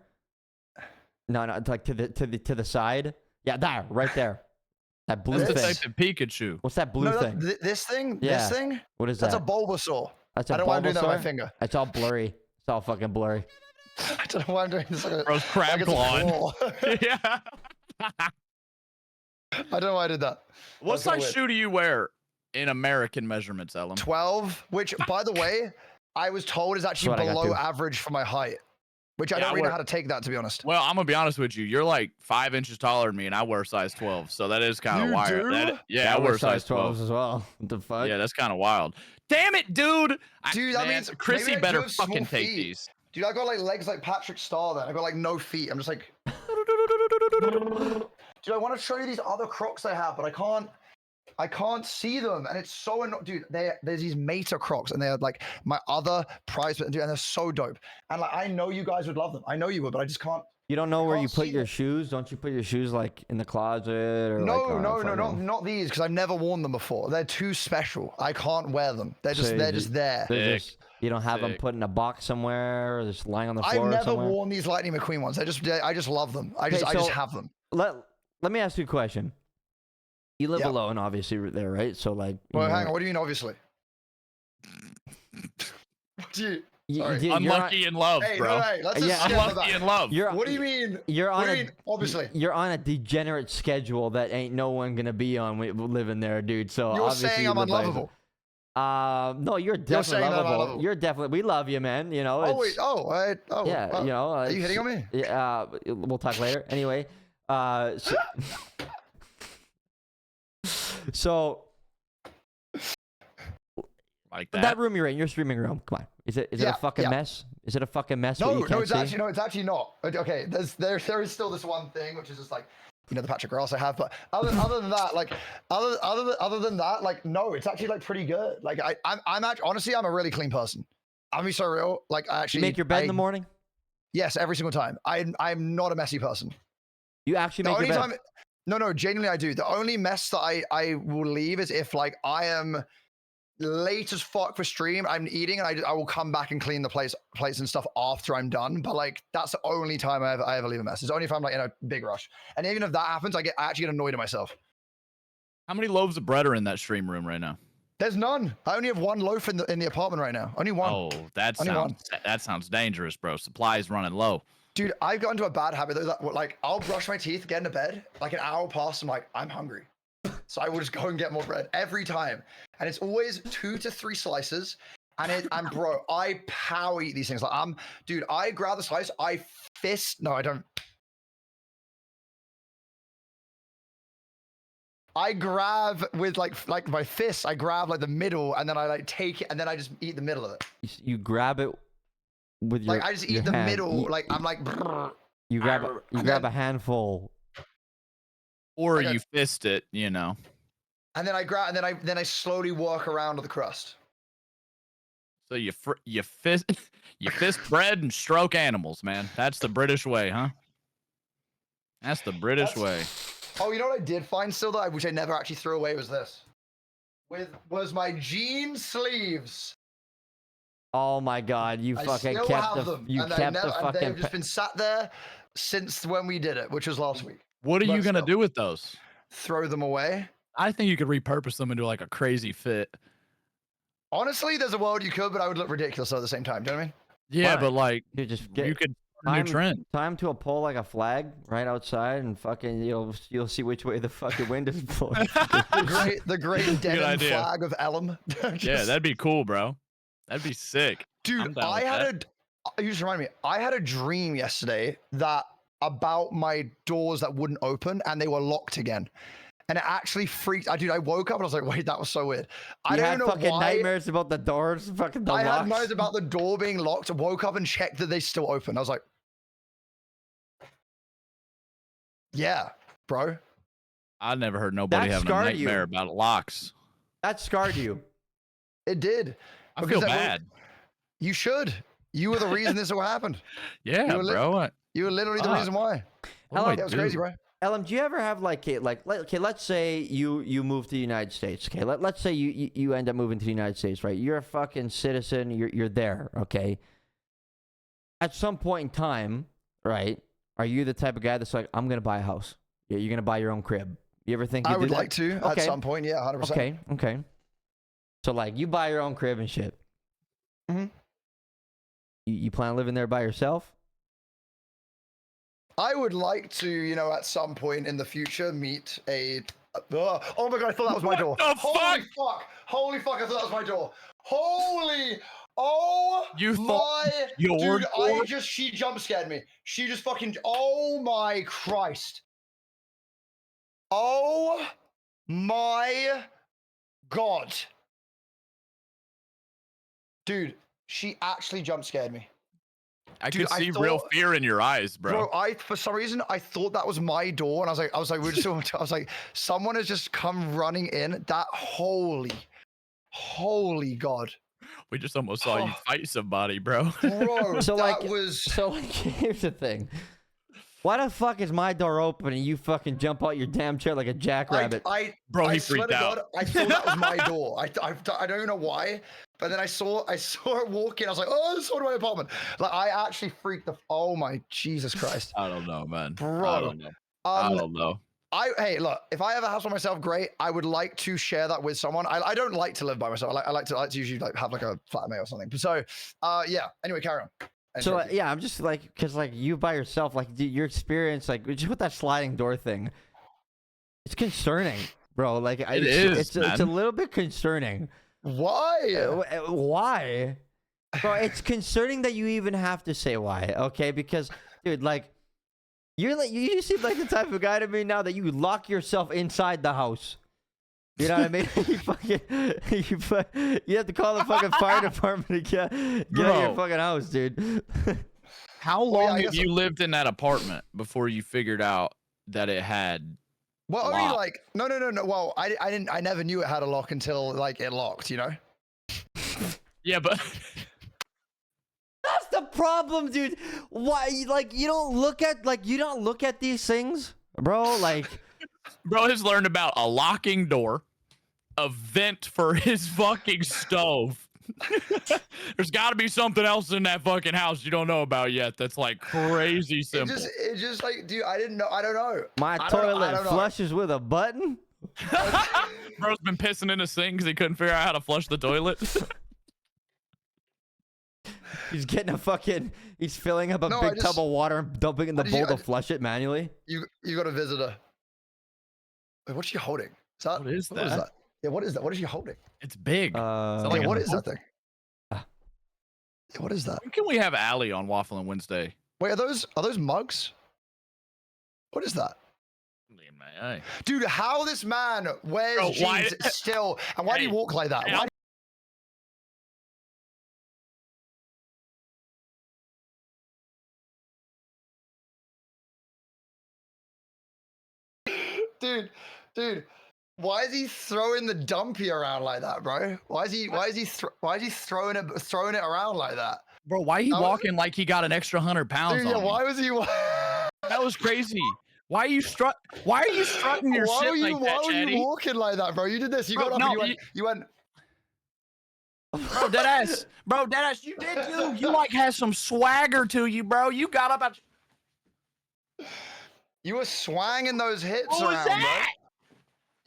A: No, it's like to the side. Yeah, there, right there. That blue
C: That's the
A: thing.
C: type of Pikachu.
A: What's that blue
D: No,
A: thing?
D: this thing.
A: Yeah.
D: This thing.
A: What is
D: That's
A: that?
D: a Bulbasaur.
A: That's a
D: I don't want to do that with my
A: Bulbasaur?
D: finger.
A: It's all blurry. It's all fucking blurry.
D: I don't know why I'm doing this. Like
C: Bro's crab
D: it's a
C: clawing.
D: claw.
C: Yeah.
D: I don't know why I did that.
C: What
D: That's kinda
C: size
D: weird.
C: shoe do you wear in American measurements, Ellum?
D: 12, which, by the way, I was told is actually
A: That's what I got
D: below
A: too.
D: average for my height, which I
C: Yeah,
D: don't
C: I
D: really know
C: wear-
D: how to take that, to be honest.
C: Well, I'm gonna be honest with you. You're like 5 inches taller than me, and I wear size 12, so that is kind of
D: You
C: wild.
D: do?
C: Yeah, I wear size 12.
A: as well. What the fuck?
C: Yeah, that's kind of wild. Damn it, dude!
D: Dude, that
C: man,
D: means maybe
C: Chrissy
D: I do
C: better
D: have small
C: fucking take
D: feet.
C: these.
D: Dude, I got like legs like Patrick Starr then. I got like no feet. I'm just like, dude, I want to show you these other Crocs I have, but I can't see them, and it's so annoying. Dude, there's these Meta Crocs, and they're like my other prize, dude, and they're so dope. And like, I know you guys would love them. I know you would, but I just can't.
A: You don't know where you
D: can't
A: put
D: see
A: your
D: them.
A: shoes? Don't you put your shoes like in the closet or
D: No,
A: like,
D: no,
A: fucking-
D: not these, because I've never worn them before. They're too special. I can't wear them. They're just
A: So
D: they're
A: you-
D: just there.
A: They're
C: Sick.
A: just, you don't have them
C: Sick.
A: put in a box somewhere or just lying on the
D: I've
A: floor
D: never
A: somewhere?
D: worn these Lightning McQueen ones. I just love them. I
A: Okay,
D: just
A: so-
D: have them.
A: Let me ask you a question. You live
D: Yeah.
A: alone, obviously, there, right? So like, you
D: Well,
A: know,
D: hang on. What do you mean, obviously? What do you? Sorry.
A: you're on-
C: Unlucky in love,
D: Hey,
C: bro.
D: no, hey, let's just
A: Yeah,
D: skip that.
C: Unlucky in love.
A: You're
D: What do you mean?
A: You're
D: What
A: on
D: do you
A: a
D: mean, obviously?
A: You're on a degenerate schedule that ain't no one gonna be on living there, dude. So
D: You're
A: obviously
D: saying
A: you
D: I'm
A: live by
D: unlovable.
A: yourself. No, you're definitely
D: saying that I'm
A: lovable.
D: unlovable.
A: You're definitely. We love you, man. You know.
D: Oh
A: it's-
D: wait. Oh.
A: Yeah.
D: oh.
A: You know.
D: Are you hitting on me?
A: Yeah. We'll talk later. Anyway. So
C: Like
A: that.
C: that.
A: room you're in, your streaming room. Come on. Is it
D: Yeah,
A: a fucking
D: yeah.
A: mess? Is it a fucking mess? what
D: No,
A: you
D: no,
A: can't
D: it's
A: see?
D: actually not. Okay, there is still this one thing, which is just like, the Patrick Ross I have, but other than that, like, other than that, like, no, it's actually like pretty good. Like, I'm actually, honestly, I'm a really clean person. I'm gonna be so real. Like, I actually
A: You make your bed in the morning.
D: Yes, every single time. I'm not a messy person.
A: You actually
D: The
A: make
D: only
A: your bed.
D: time, no, genuinely I do. The only mess that I will leave is if like I am late as fuck for stream, I'm eating, and I will come back and clean the plates and stuff after I'm done. But like that's the only time I ever leave a mess. It's only if I'm like in a big rush. And even if that happens, I actually get annoyed at myself.
C: How many loaves of bread are in that stream room right now?
D: There's none. I only have one loaf in the apartment right now. Only one.
C: Oh, that
D: Only one.
C: sounds dangerous, bro. Supplies running low.
D: Dude, I've got into a bad habit though that like I'll brush my teeth, get into bed, like an hour past, I'm like, I'm hungry. So I will just go and get more bread every time. And it's always 2 to 3 slices. And bro, I power eat these things. Like dude, I grab the slice, I don't. I grab with like my fists, I grab like the middle, and then I like take it, and then I just eat the middle of it.
A: You grab it with your.
D: Like I just
A: your
D: eat the
A: hand.
D: middle. Like I'm like,
A: You grab
D: and
A: grab
D: then-
A: a handful.
C: Or
D: Okay.
C: you fist it, you know.
D: and then I grab, and then I slowly work around the crust.
C: So you fist you fist bread and stroke animals, man. That's the British way, huh? That's the British way.
D: Oh, you know what I did find still though, which I never actually threw away, was this. Was my jean sleeves.
A: Oh my god! You
D: I
A: fucking
D: still
A: kept
D: have
A: the.
D: them.
A: You
D: and
A: kept the
D: and
A: fucking.
D: they've just been sat there since when we did it, which was last week.
C: What are you
D: Let's
C: gonna
D: go.
C: do with those?
D: Throw them away.
C: I think you could repurpose them into like a crazy fit.
D: Honestly, there's a world you could, but I would look ridiculous at the same time. Do you know what I mean?
C: Yeah,
A: Why?
C: but like
A: You just get.
C: you could start a new trend.
A: Time to pull like a flag right outside and fucking you'll see which way the fucking wind is blowing.
D: The great denim
C: idea.
D: flag of Ellum.
C: Yeah,
D: Just-
C: that'd be cool, bro. That'd be sick. I'm
D: Dude,
C: down with
D: you just remind me. I had a dream yesterday about my doors that wouldn't open and they were locked again. And it actually freaked. Dude, I woke up and I was like, wait, that was so weird. I
A: You
D: don't
A: had
D: know
A: fucking
D: why.
A: nightmares about the doors, fucking the
D: I had
A: locks.
D: nightmares about the door being locked. Woke up and checked that they still open. I was like, yeah, bro.
C: I never heard nobody
A: That
C: having a
A: scarred you.
C: nightmare about locks.
A: That scarred you.
D: It did.
C: I
D: Because
C: feel
D: that
C: bad.
D: You should. You were the reason this all happened.
C: Yeah,
D: You were
C: bro.
D: You were literally the
C: Fuck.
D: reason why.
C: What do I
D: Yeah, it was
C: do?
D: crazy, bro.
A: Ellum, do you ever have okay, let's say you move to the United States, okay? Let's say you end up moving to the United States, right? You're a fucking citizen, you're there, okay? At some point in time, right? Are you the type of guy that's like, I'm gonna buy a house? Yeah, you're gonna buy your own crib. You ever think
D: I would like to at
A: Okay.
D: some point, yeah, 100%.
A: Okay. So like, you buy your own crib and shit.
D: Mhm.
A: You plan on living there by yourself?
D: I would like to, at some point in the future, meet a. Oh my god! I thought that was my door.
C: the
D: Holy fuck! Holy fuck! I thought that was my door. Holy! Oh
C: You
D: my!
C: thought your
D: Dude,
C: door?
D: she jump scared me. She just fucking. Oh my Christ! Oh my god! Dude, she actually jump scared me.
C: I
D: Dude,
C: could
D: I
C: see real
D: thought-
C: fear in your eyes, bro.
D: Bro, for some reason I thought that was my door, and I was like, I was like, someone has just come running in. That holy god,
C: We just almost saw you
D: Oh.
C: fight somebody, bro.
D: bro,
A: So,
D: that
A: like-
D: was.
A: So like, here's the thing. Why the fuck is my door open and you fucking jump out your damn chair like a jackrabbit?
C: Bro,
D: I
C: he
D: swear
C: freaked
D: to
C: out.
D: God, I thought that was my door. I don't know why, but then I saw it walk in. I was like, oh, it's someone in my apartment. Like I actually freaked the. Oh my Jesus Christ,
C: I don't know, man.
D: Bro.
C: I don't know. I
D: Um,
C: don't know.
D: Hey, look, if I have a house by myself, great. I would like to share that with someone. I don't like to live by myself. I like to usually have like a flatmate or something. So, yeah. Anyway, carry on.
A: So yeah, I'm just like, cause like you by yourself, like dude, your experience, like just with that sliding door thing, it's concerning, bro. Like it's a little bit concerning.
D: Why?
A: Why? Bro, it's concerning that you even have to say why. Okay, because dude, like you seem like the type of guy to me now that you lock yourself inside the house. You know what I mean? You have to call the fucking fire department to get out of your fucking house, dude.
C: How
D: yeah,
C: long
D: I
C: have
D: guess-
C: you lived in that apartment before you figured out that it had?
D: Well, only
C: Lock.
D: like no. Well, I never knew it had a lock until like it locked. You know.
C: Yeah, but
A: That's the problem, dude. Why? Like you don't look at these things, bro. Like.
C: bro has learned about a locking door, a vent for his fucking stove. There's got to be something else in that fucking house you don't know about yet. That's like crazy simple.
D: It just like, dude, I didn't know. I don't know.
A: My
D: I don't know- I
A: toilet
D: don't know.
A: flushes with a button.
C: Bro's been pissing in the sink because he couldn't figure out how to flush the toilet.
A: He's filling up a
D: No, I
A: big
D: just-
A: tub of water and dumping in the
D: What did
A: bowl
D: you-
A: to flush it manually.
D: You got a visitor. Wait, what's she holding? Is that
C: What is
D: what is
C: that?
D: that? Yeah, what is that? What is she holding?
C: It's big.
A: Uh,
C: like
D: Yeah,
C: a
D: what is
C: boat?
D: that thing?
A: Ah.
D: Yeah, what is that?
C: When can we have Allie on Wafflin Wednesday?
D: Wait, are those mugs? What is that?
C: Hey.
D: Dude, how this man wears
C: Bro, why-
D: jeans still, and why do you
C: Hey,
D: walk like that?
C: hey,
D: Why dude, why is he throwing the dumpy around like that, bro? Why is he throwing it around like that?
C: Bro, why he
D: That was-
C: walking like he got an extra 100 pounds
D: Dude, yeah,
C: on him?
D: why was he?
C: That was crazy. Why are you strutting your
D: Why
C: shit
D: were you,
C: like
D: why
C: that,
D: were you
C: Chatty?
D: walking like that, bro? You did this. You
C: Bro,
D: got up
C: no,
D: and you went.
C: Bro, deadass. Bro, deadass, you did you. You like had some swagger to you, bro. You got up at
D: You were swanging those hips
C: What was
D: around,
C: that?
D: bro.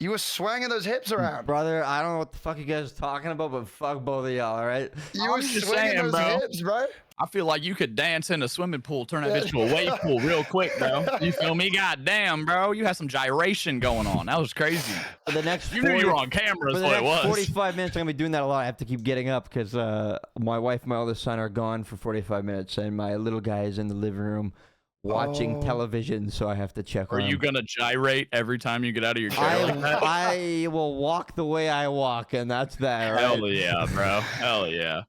D: You were swanging those hips around.
A: brother, I don't know what the fuck you guys are talking about, but fuck both of y'all, all right?
D: You
C: I'm
D: were
C: just
D: swinging
C: saying,
D: those
C: bro.
D: hips, bro.
C: I feel like you could dance in a swimming pool, turn that bitch to a wave pool real quick, bro. You feel me? God damn, bro. You had some gyration going on. That was crazy.
A: For the next
C: You knew you were on camera,
A: for
C: is
A: the
C: what it
A: next
C: was.
A: 45 minutes, I'm gonna be doing that a lot. I have to keep getting up because my wife and my oldest son are gone for 45 minutes, and my little guy is in the living room watching
D: Oh.
A: television, so I have to check
C: Are
A: on
C: you
A: him.
C: gonna gyrate every time you get out of your chair like that?
A: I will walk the way I walk, and that's that. All right?
C: Hell yeah, bro. Hell yeah.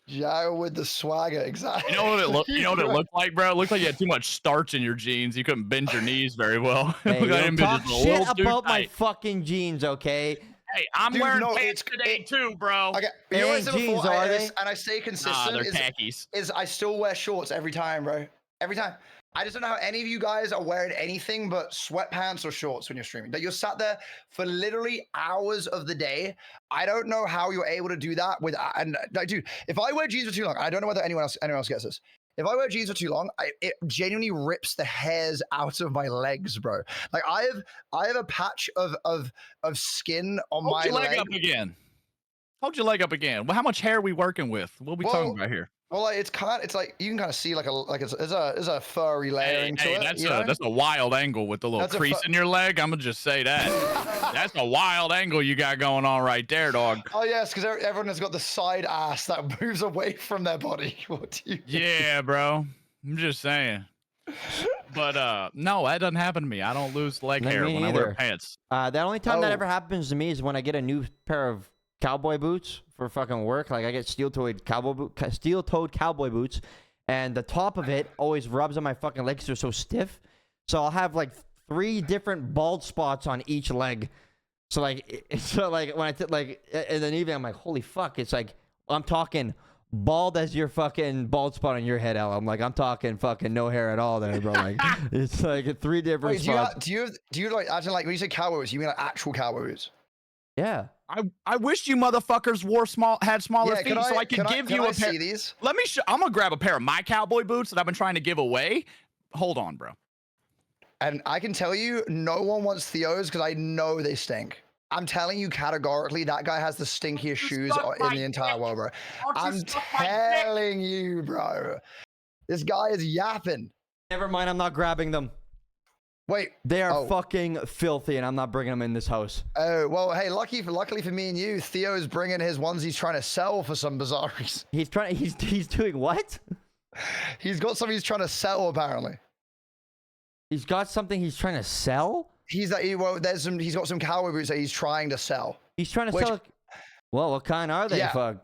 D: Gyro with the swagger, exactly.
C: You know what it looked? You know what it looked like, bro? It looked like you had too much starch in your jeans. You couldn't bend your knees very well.
A: Hey,
C: Looked like
A: don't
C: them
A: talk
C: bitches a little
A: shit
C: too
A: about my
C: tight.
A: fucking jeans, okay?
C: Hey, I'm
D: Dude,
C: wearing
D: no,
C: pants today too, bro.
D: Okay,
A: They
D: you
A: ain't
D: always
A: jeans,
D: before,
A: are
D: and
A: they?
D: I stay
C: Nah,
D: consistent.
C: they're khakis.
D: Is I still wear shorts every time, bro. Every time. I just don't know how any of you guys are wearing anything but sweatpants or shorts when you're streaming. That you're sat there for literally hours of the day. I don't know how you're able to do that with. And like, dude, if I wear jeans for too long, I don't know whether anyone else gets this. If I wear jeans for too long, it genuinely rips the hairs out of my legs, bro. Like I have a patch of skin on
C: Hold
D: my
C: your leg
D: leg.
C: up again. Hold your leg up again. Well, how much hair are we working with? What are we talking about here?
D: Well, like, it's like you can kind of see like it's a furry layering to it.
C: That's a wild angle with the little
D: That's a
C: crease in your leg. I'm gonna just say that. That's a wild angle you got going on right there, dog.
D: Oh yes, because everyone has got the side ass that moves away from their body. What do you?
C: Yeah, bro. I'm just saying. But no, that doesn't happen to me. I don't lose leg
A: No,
C: hair
A: me
C: when I wear
A: neither.
C: pants.
A: The only time that
D: Oh.
A: ever happens to me is when I get a new pair of cowboy boots for fucking work. Like I get steel-toed cowboy boots, and the top of it always rubs on my fucking legs. They're so stiff. So I'll have like 3 different bald spots on each leg. So like, when I in the evening, I'm like, holy fuck! It's like I'm talking bald as your fucking bald spot on your head, Al. I'm like, I'm talking fucking no hair at all there, bro. Like it's like 3 different
D: Wait,
A: spots.
D: do you like actually like when you say cowboy boots, you mean like actual cowboy boots?
A: Yeah.
C: I wish you motherfuckers had smaller feet so I could give you a pair.
D: See these?
C: Let me I'm gonna grab a pair of my cowboy boots that I've been trying to give away. Hold on, bro.
D: And I can tell you, no one wants Theo's because I know they stink. I'm telling you categorically, that guy has the stinkiest shoes in the entire world, bro. I'm telling you, bro. This guy is yapping.
A: Never mind. I'm not grabbing them.
D: Wait.
A: They are fucking filthy, and I'm not bringing them in this house.
D: Oh, well, hey, luckily for me and you, Theo is bringing his ones he's trying to sell for some bizarre reason.
A: He's doing what?
D: He's got something he's trying to sell, apparently.
A: He's got something he's trying to sell?
D: He's got some cowboy boots that he's trying to sell.
A: He's trying to sell. Well, what kind are they?
D: Yeah.
A: Fuck.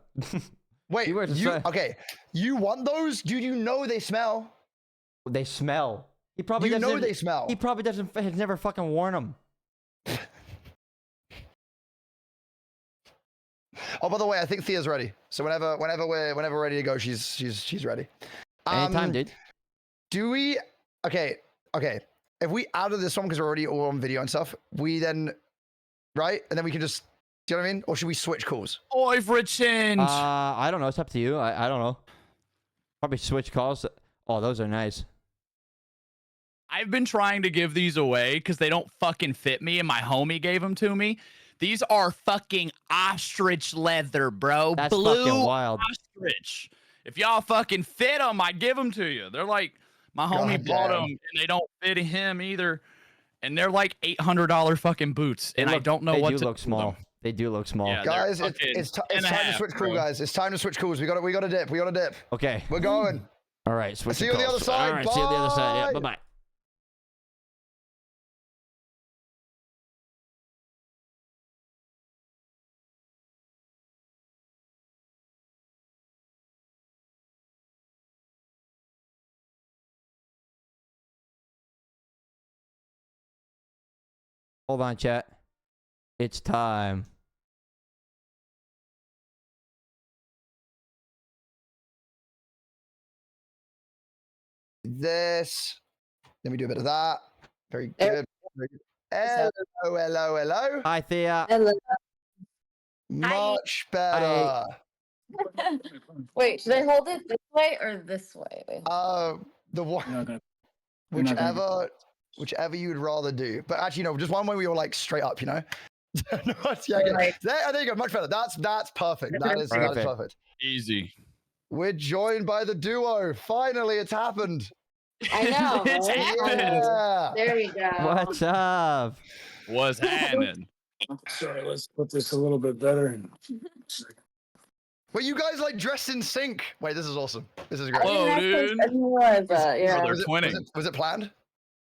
D: Wait, okay. You want those? Dude, you know they smell.
A: They smell. He probably
D: You
A: doesn't.
D: know they smell.
A: He probably doesn't. Has never fucking worn them.
D: Oh, by the way, I think Thea's ready. So whenever we're ready to go, she's ready.
A: Anytime, dude.
D: Do we? Okay. If we added this one because we're already all on video and stuff, we then, right? And then we can just, do you know what I mean? Or should we switch calls?
C: Oi, for a change.
A: I don't know. It's up to you. I don't know. Probably switch calls. Oh, those are nice.
C: I've been trying to give these away because they don't fucking fit me, and my homie gave them to me. These are fucking ostrich leather, bro.
A: That's
C: Blue
A: fucking wild.
C: ostrich. If y'all fucking fit them, I'd give them to you. They're like, my homie bought them, and they don't fit him either. And they're like $800 fucking boots, and I don't know what to do.
A: They do look small. They do look small.
C: Yeah,
D: Guys, it's time to switch calls, guys. It's time to switch calls. We got to dip. We got to dip.
A: Okay.
D: We're going.
A: All right. Switch.
D: See you on the other side.
A: All right. See you on the other side. Yeah.
D: Bye.
A: Bye-bye. Hold on, chat. It's time.
D: This. Let me do a bit of that. Very good. Hello.
A: Hi, Thea.
E: Hello.
D: Much better.
E: Wait, should I hold it this way or this way? Wait.
D: The one, whichever you'd rather do. But actually, no, just one way we were like straight up, you know. Yeah,
E: Right.
D: there you go, much better. That's perfect. That is perfect.
C: Easy.
D: We're joined by the duo. Finally, it's happened.
E: I know.
C: It's
E: right?
C: happened.
D: Yeah.
E: There we go.
A: What's up?
C: What's happening?
F: Sorry, let's put this a little bit better.
D: Wbut you guys like dressed in sync. Wait, this is awesome. This is great.
C: Whoa,
E: I didn't
C: dude.
E: actually realize that, yeah.
C: They're
D: Was
C: twinning.
D: was it planned?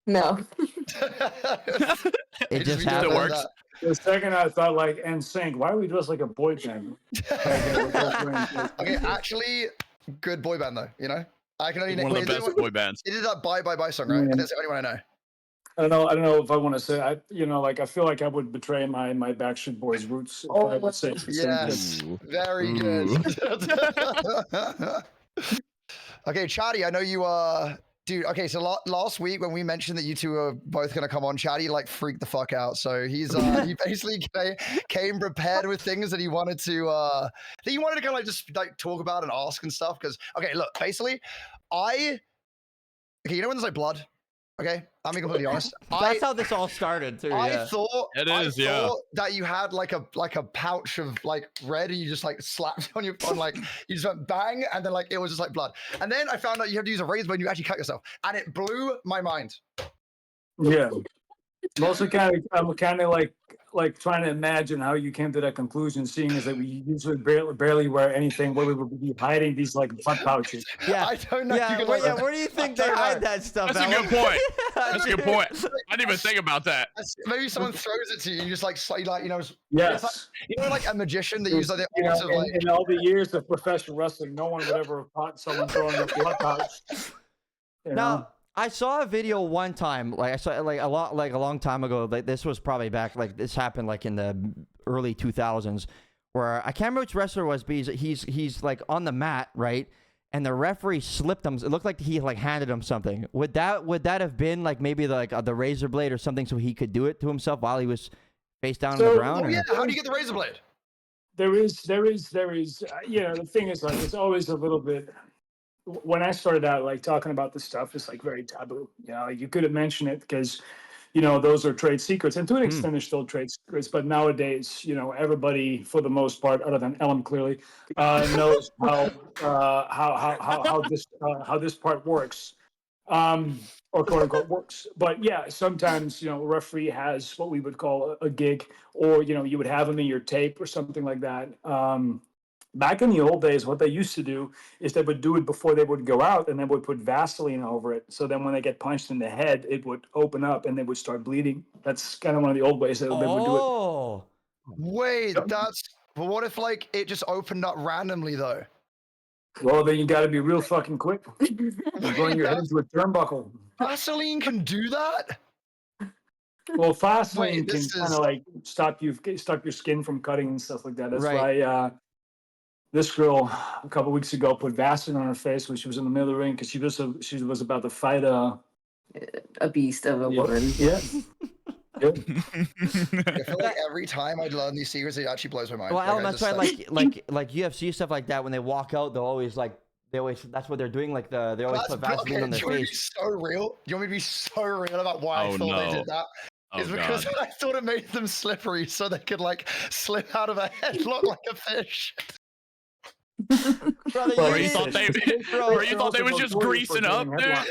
E: No.
A: It just
C: It
A: happened.
C: works.
F: The second I thought like NSYNC, why are we dressed like a boy band?
D: Okay, actually, good boy band though. You know, I can only
C: One of the
D: wait,
C: best boy bands.
D: It is that Bye Bye Bye song, right?
F: Yeah.
D: That's the only one I know.
F: I don't know if I want to say. I feel like I would betray my Backstreet Boys roots if I would say the same thing.
D: Yes,
C: Ooh.
D: very
C: Ooh.
D: good. Okay, Chatty, I know you dude. Okay, so last week when we mentioned that you two are both gonna come on, Chatty like freaked the fuck out. So he's he basically came prepared with things that he wanted to kind of like just like talk about and ask and stuff. Because okay, look, basically, okay, you know when there's like blood. Okay, I'm being completely honest.
A: That's how this all started too.
D: I
A: Yeah.
D: thought
C: It is, yeah.
D: that you had like a pouch of like red and you just like slapped on your phone, like you just went bang and then like it was just like blood. And then I found out you have to use a razor blade and you actually cut yourself. And it blew my mind.
F: Yeah. I'm also I'm kind of like trying to imagine how you came to that conclusion, seeing as that we usually barely wear anything where we would be hiding these like butt pouches.
A: Yeah.
D: I don't know.
A: Yeah,
D: You can,
A: where,
D: like,
A: yeah, where do you think they
D: don't
A: hide
D: know.
A: that stuff?
C: That's a
A: Alan?
C: good point. That's a good point. I didn't even think about that.
D: Maybe someone throws it to you, you just like you know,
F: Yes.
D: it's like, like a magician that uses like the
F: You know,
D: arts of like
F: in all the years of professional wrestling, no one would ever have caught someone throwing a blood pouch. You know?
A: Now, I saw a video one time, like I saw like a long time ago. Like this was probably back, like this happened like in the early 2000s, where I can't remember which wrestler it was, but he's like on the mat, right? And the referee slipped him. It looked like he like handed him something. Would that have been like maybe like the razor blade or something, so he could do it to himself while he was face down on the ground?
D: oh
A: or-
D: yeah, how do you get the razor blade?
F: There is, you know, the thing is like, it's always a little bit, when I started out, like talking about this stuff, it's like very taboo. You know, like, you couldn't mention it because, you know, those are trade secrets, and to an extent, they're still trade secrets. But nowadays, you know, everybody, for the most part, other than Ellum, clearly, knows how this part works, or quote unquote works. But yeah, sometimes, you know, a referee has what we would call a gig, or you know, you would have them in your tape or something like that. Back in the old days, what they used to do is they would do it before they would go out, and they would put Vaseline over it. So then when they get punched in the head, it would open up and they would start bleeding. That's kind of one of the old ways that they would do it.
A: Oh,
D: Wait, but what if like it just opened up randomly though?
F: Well, then you got to be real fucking quick. You're going your head into a turnbuckle.
D: Vaseline can do that?
F: Well, Vaseline
D: Wait,
F: can
D: this
F: kind
D: is-
F: of like stop your skin from cutting and stuff like that. That's
A: Right.
F: why this girl a couple weeks ago put Vaseline on her face when she was in the middle of the ring because she was about to fight
E: A beast of a
F: yeah,
E: woman.
F: yeah. Yeah.
D: I feel like every time I learn these secrets, it actually blows my mind.
A: well,
D: Like,
A: Alan,
D: I
A: that's
D: just,
A: why like UFC stuff like that. When they walk out, they'll always that's what they're doing. Like they always
D: That's
A: put Vaseline on
D: do
A: their
D: you want me to be
A: face.
D: so real? Do you want me to be so real about why I
C: Oh,
D: thought they
C: no.
D: did that?
C: Oh,
D: It's because
C: God.
D: I thought it made them slippery so they could like slip out of a headlock like a fish.
A: Brother,
F: Well,
C: Or
A: you
C: you thought
A: didn't-
C: they,
A: Bro,
C: or you thought they was just greasing up, dude.
D: Yeah,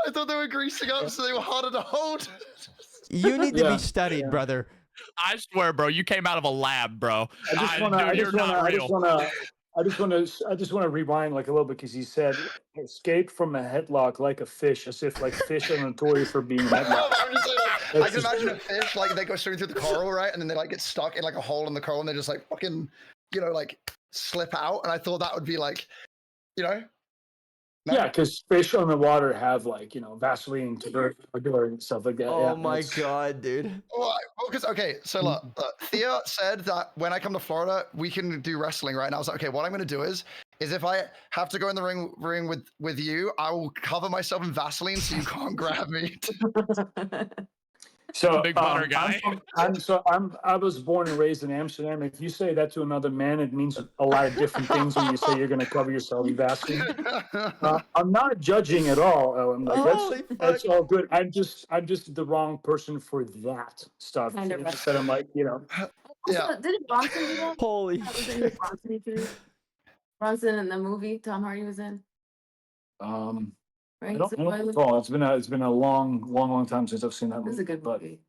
D: I thought they were greasing up so they were harder to hold.
A: you need to
F: Yeah,
A: be studied,
F: yeah.
A: brother.
C: I swear, bro, you came out of a lab, bro. Dude, you're not real.
F: I just want to rewind like a little bit because he said escape from a headlock like a fish, as if like fish are notorious for being
D: No,
F: headlocked.
D: I'm just saying, like, I
F: That's
D: can
F: just-
D: imagine a fish like they go swimming through the coral, right? And then they like get stuck in like a hole in the coral and they just like fucking, you know, like slip out. And I thought that would be like, you know, no?
F: Yeah, because fish on the water have like, you know, Vaseline to and stuff like that.
A: Oh
F: yeah,
A: my
F: that's-
A: god, dude.
D: Well, because okay, so look, Thea said that when I come to Florida, we can do wrestling, right? And I was like, okay, what I'm going to do is if I have to go in the ring with you, I will cover myself in Vaseline so you can't grab me.
F: So
C: Big butter guy.
F: I was born and raised in Amsterdam. If you say that to another man, it means a lot of different things when you say you're going to cover yourself in Vaseline. I'm not judging at all, Ellen. Like,
A: Holy
F: that's
A: fuck.
F: all good. I'm just the wrong person for that stuff.
E: Kind of
F: It's just that I'm like, you know,
D: Yeah.
E: Also, didn't Bronson do that?
A: Holy
E: That was in
A: shit.
E: Bronson too. Bronson in the movie Tom Hardy was in,
F: I
E: right?
F: don't
E: So
F: know.
E: I was-
F: Recall. It's been a long time since I've seen that
E: It
F: movie.
E: was a good
F: but
E: movie.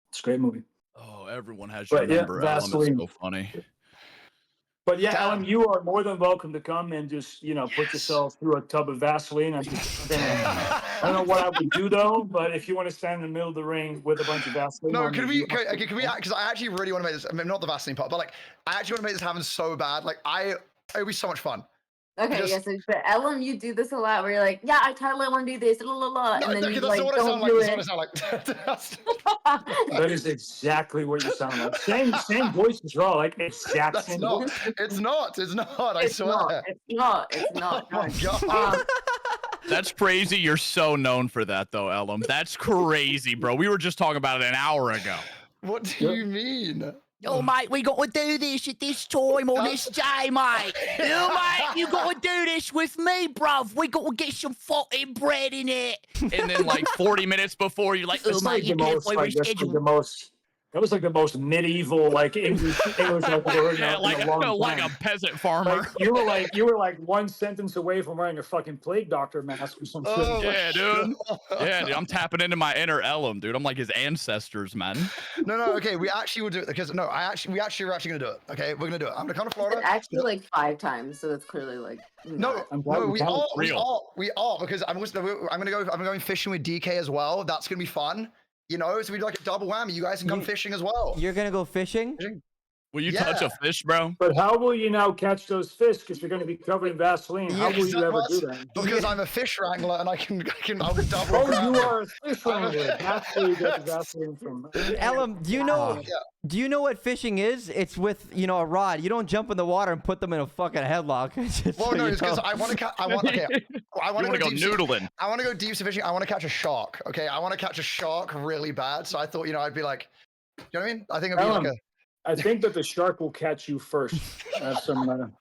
F: it's a great movie.
C: Oh, everyone has your
F: But yeah,
C: number, Ellum. It's
F: Vaseline.
C: so funny.
F: But yeah,
D: Damn.
F: Ellen, you are more than welcome to come and just, you know, put
D: Yes.
F: yourself through a tub of Vaseline. I don't know what I would do though, but if you want to stand in the middle of the ring with a bunch of Vaseline,
D: No,
F: on
D: can
F: you,
D: we? Can we? Because I actually really want to make this. I mean, not the Vaseline part, but like, I actually want to make this happen so bad. Like, it would be so much fun.
E: Okay,
D: Just-
E: yes, but Ellum, you do this a lot where you're like, yeah, I totally want to do this, la la la,
D: No,
E: and then
D: no,
E: you
D: that's
E: like
D: not what I
E: don't
D: sound like.
E: do
D: That's not what
E: it.
D: I sound like.
F: That is exactly what you sound like. Same voice as well, like exact
D: That's
F: same
D: not.
F: voice.
D: It's not. It's not. I
E: It's
D: swear.
E: not. It's not. It's not.
D: Oh my
E: guys.
D: God.
C: That's crazy. You're so known for that, though, Ellum. That's crazy, bro. We were just talking about it an hour ago.
D: What do you mean?
C: Oh, mate, we got to do this at this time on this day, mate. Oh, mate, you got to do this with me, bruv. We got to get some fucking bread in it. And then, like, 40 minutes before, you're like, oh,
F: It's
C: mate,
F: like
C: you
F: the
C: can't
F: most,
C: play
F: like, that's like the
C: reschedule.
F: most. That was like the most medieval, like English I've ever heard
C: Yeah,
F: in a long
C: like
F: time.
C: a peasant farmer.
F: Like you were like one sentence away from wearing a fucking plague doctor mask or some shit.
D: Oh,
C: Yeah, dude. Yeah, dude. I'm tapping into my inner Ellum, dude. I'm like his ancestors, man.
D: No, okay. We actually will do it because no, we're actually gonna do it. Okay, we're gonna do it. I'm gonna come to Florida.
E: It's actually like 5 times, so it's clearly like
D: No,
F: I'm glad
D: no,
F: we counted.
D: we are because I'm going fishing with DK as well. That's gonna be fun. You know, so we do like a double whammy. You guys can come fishing as well.
A: You're gonna go fishing?
C: Will you touch a fish, bro?
F: But how will you now catch those fish? Because you're going to be covered in Vaseline. How will you ever do that?
D: Because I'm a fish wrangler and I'll double.
F: Oh,
D: grab
F: you
D: it.
F: are a fish wrangler. That's where you get the Vaseline from.
A: Ellum, do you know?
D: Yeah.
A: Do you know what fishing is? It's with a rod. You don't jump in the water and put them in a fucking headlock.
D: Well, no, it's because I want to. I want to
C: go noodling.
D: I want to go deep sea fishing. I want to catch a shark. Okay, I want to catch a shark really bad. So I thought, I'd be like, you know what I mean? I think it'd be like a.
F: I think that the shark will catch you first. I have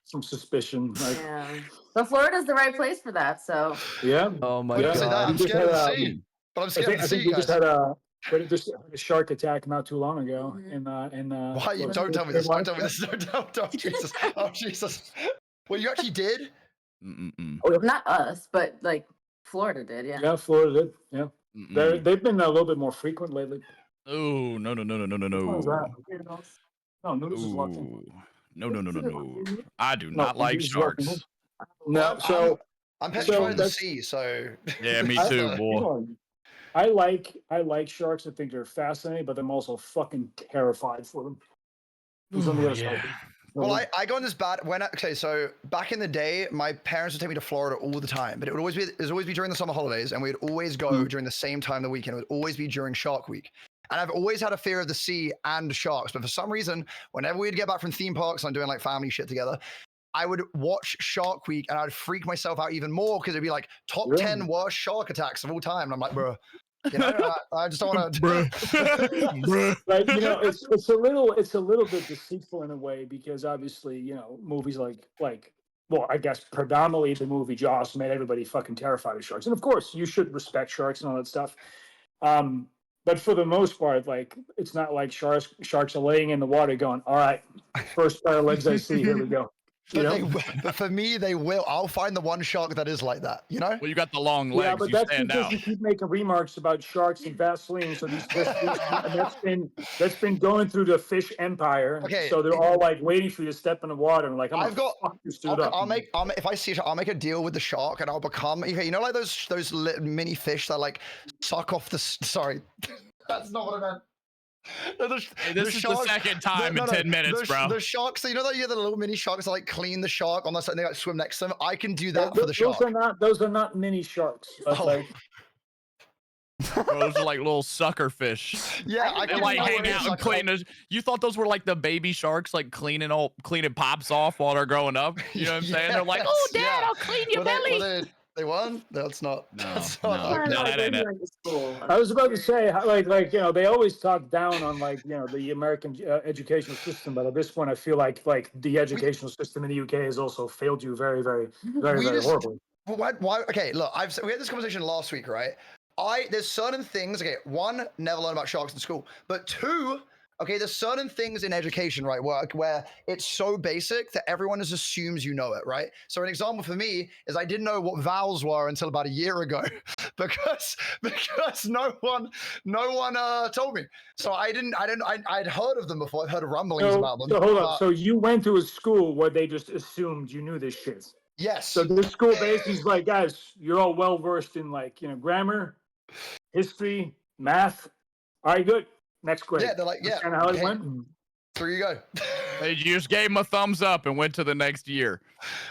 F: some suspicion. Like,
E: yeah. But Florida's the right place for that, so
F: yeah.
A: Oh my
D: Don't say that.
A: god.
D: I'm scared of the sea. But I'm
F: I
D: scared
F: think,
D: of
F: I
D: the
F: think
D: sea,
F: we
D: guys.
F: just had a shark attack not too long ago.
D: Why? Don't tell me this. Don't tell me this. Don't. Jesus. Oh, Jesus. Well, you actually did?
E: not us, but like Florida did, yeah.
F: Yeah, Florida did. Yeah. They've been a little bit more frequent lately.
C: Oh, no.
F: What was that? No, Noodles is locked in.
C: Ooh. No. I do
F: No,
C: not like
F: he's locked in.
C: sharks.
F: No, so
D: I'm petrified of the
F: that's-
D: sea, so.
C: Yeah, me
F: I-
C: too,
F: you
C: boy.
F: know, I like sharks. I think they're fascinating, but I'm also fucking terrified for them. Who's on the other side?
D: Well, I got in this bad so back in the day, my parents would take me to Florida all the time, but it would always be during the summer holidays, and we'd always go during the same time of the weekend. It would always be during Shark Week. And I've always had a fear of the sea and sharks, but for some reason, whenever we'd get back from theme parks and doing like family shit together, I would watch Shark Week and I'd freak myself out even more because it'd be like top 10 worst shark attacks of all time. And I'm like, bro, I just don't want to.
F: Like, it's a little bit deceitful in a way because obviously, movies like well, I guess predominantly the movie Jaws made everybody fucking terrified of sharks, and of course you should respect sharks and all that stuff. But for the most part, like it's not like sharks are laying in the water going, all right, first pair of legs I see, here we go.
D: But for me, they will. I'll find the one shark that is like that,
C: Well, you got the long legs.
F: Yeah, but
C: you
F: that's
C: stand
F: because
C: out.
F: you keep making remarks about sharks and Vaseline. So that's been going through the fish empire.
D: Okay.
F: So they're all like waiting for you to step in the water and like,
D: If I see a shark, I'll make a deal with the shark and I'll become, like those mini fish that like suck off the. Sorry, that's not what I meant.
C: This is the second time in 10 minutes, bro.
D: The sharks, so you know that you have the little mini sharks that like clean the shark on the side and they like swim next to them. I can do that for the shark.
F: Those are not mini sharks.
D: Oh.
C: Bro, those are like little sucker fish.
D: Yeah, I
C: They
D: can
C: like
D: do
C: hang
D: it.
C: out and clean those. You thought those were like the baby sharks, like cleaning pops off while they're growing up. You know what I'm saying? They're like, oh, Dad,
D: yeah.
C: I'll clean your belly.
D: They won? That's not.
C: No,
D: that's
C: no.
D: not
C: No, that ain't it.
F: I was about to say, like they always talk down on the American educational system, but at this point, I feel like the educational system in the UK has also failed you very, very, very, very horribly.
D: Why? Okay, look, we had this conversation last week, right? There's certain things. Okay, one, never learn about sharks in school, but two. Okay, there's certain things in education, right, where it's so basic that everyone just assumes you know it, right? So an example for me is I didn't know what vowels were until about a year ago because no one told me. So I'd heard of them before. I'd heard of rumblings about them.
F: So hold on. So you went to a school where they just assumed you knew this shit.
D: Yes.
F: So this school basically is like, guys, you're all well versed in grammar, history, math. All right, good. Next grade.
D: Yeah, they're like, yeah.
F: That's kind of how it
D: okay.
F: went.
D: There you go.
C: Hey, you just gave him a thumbs up and went to the next year.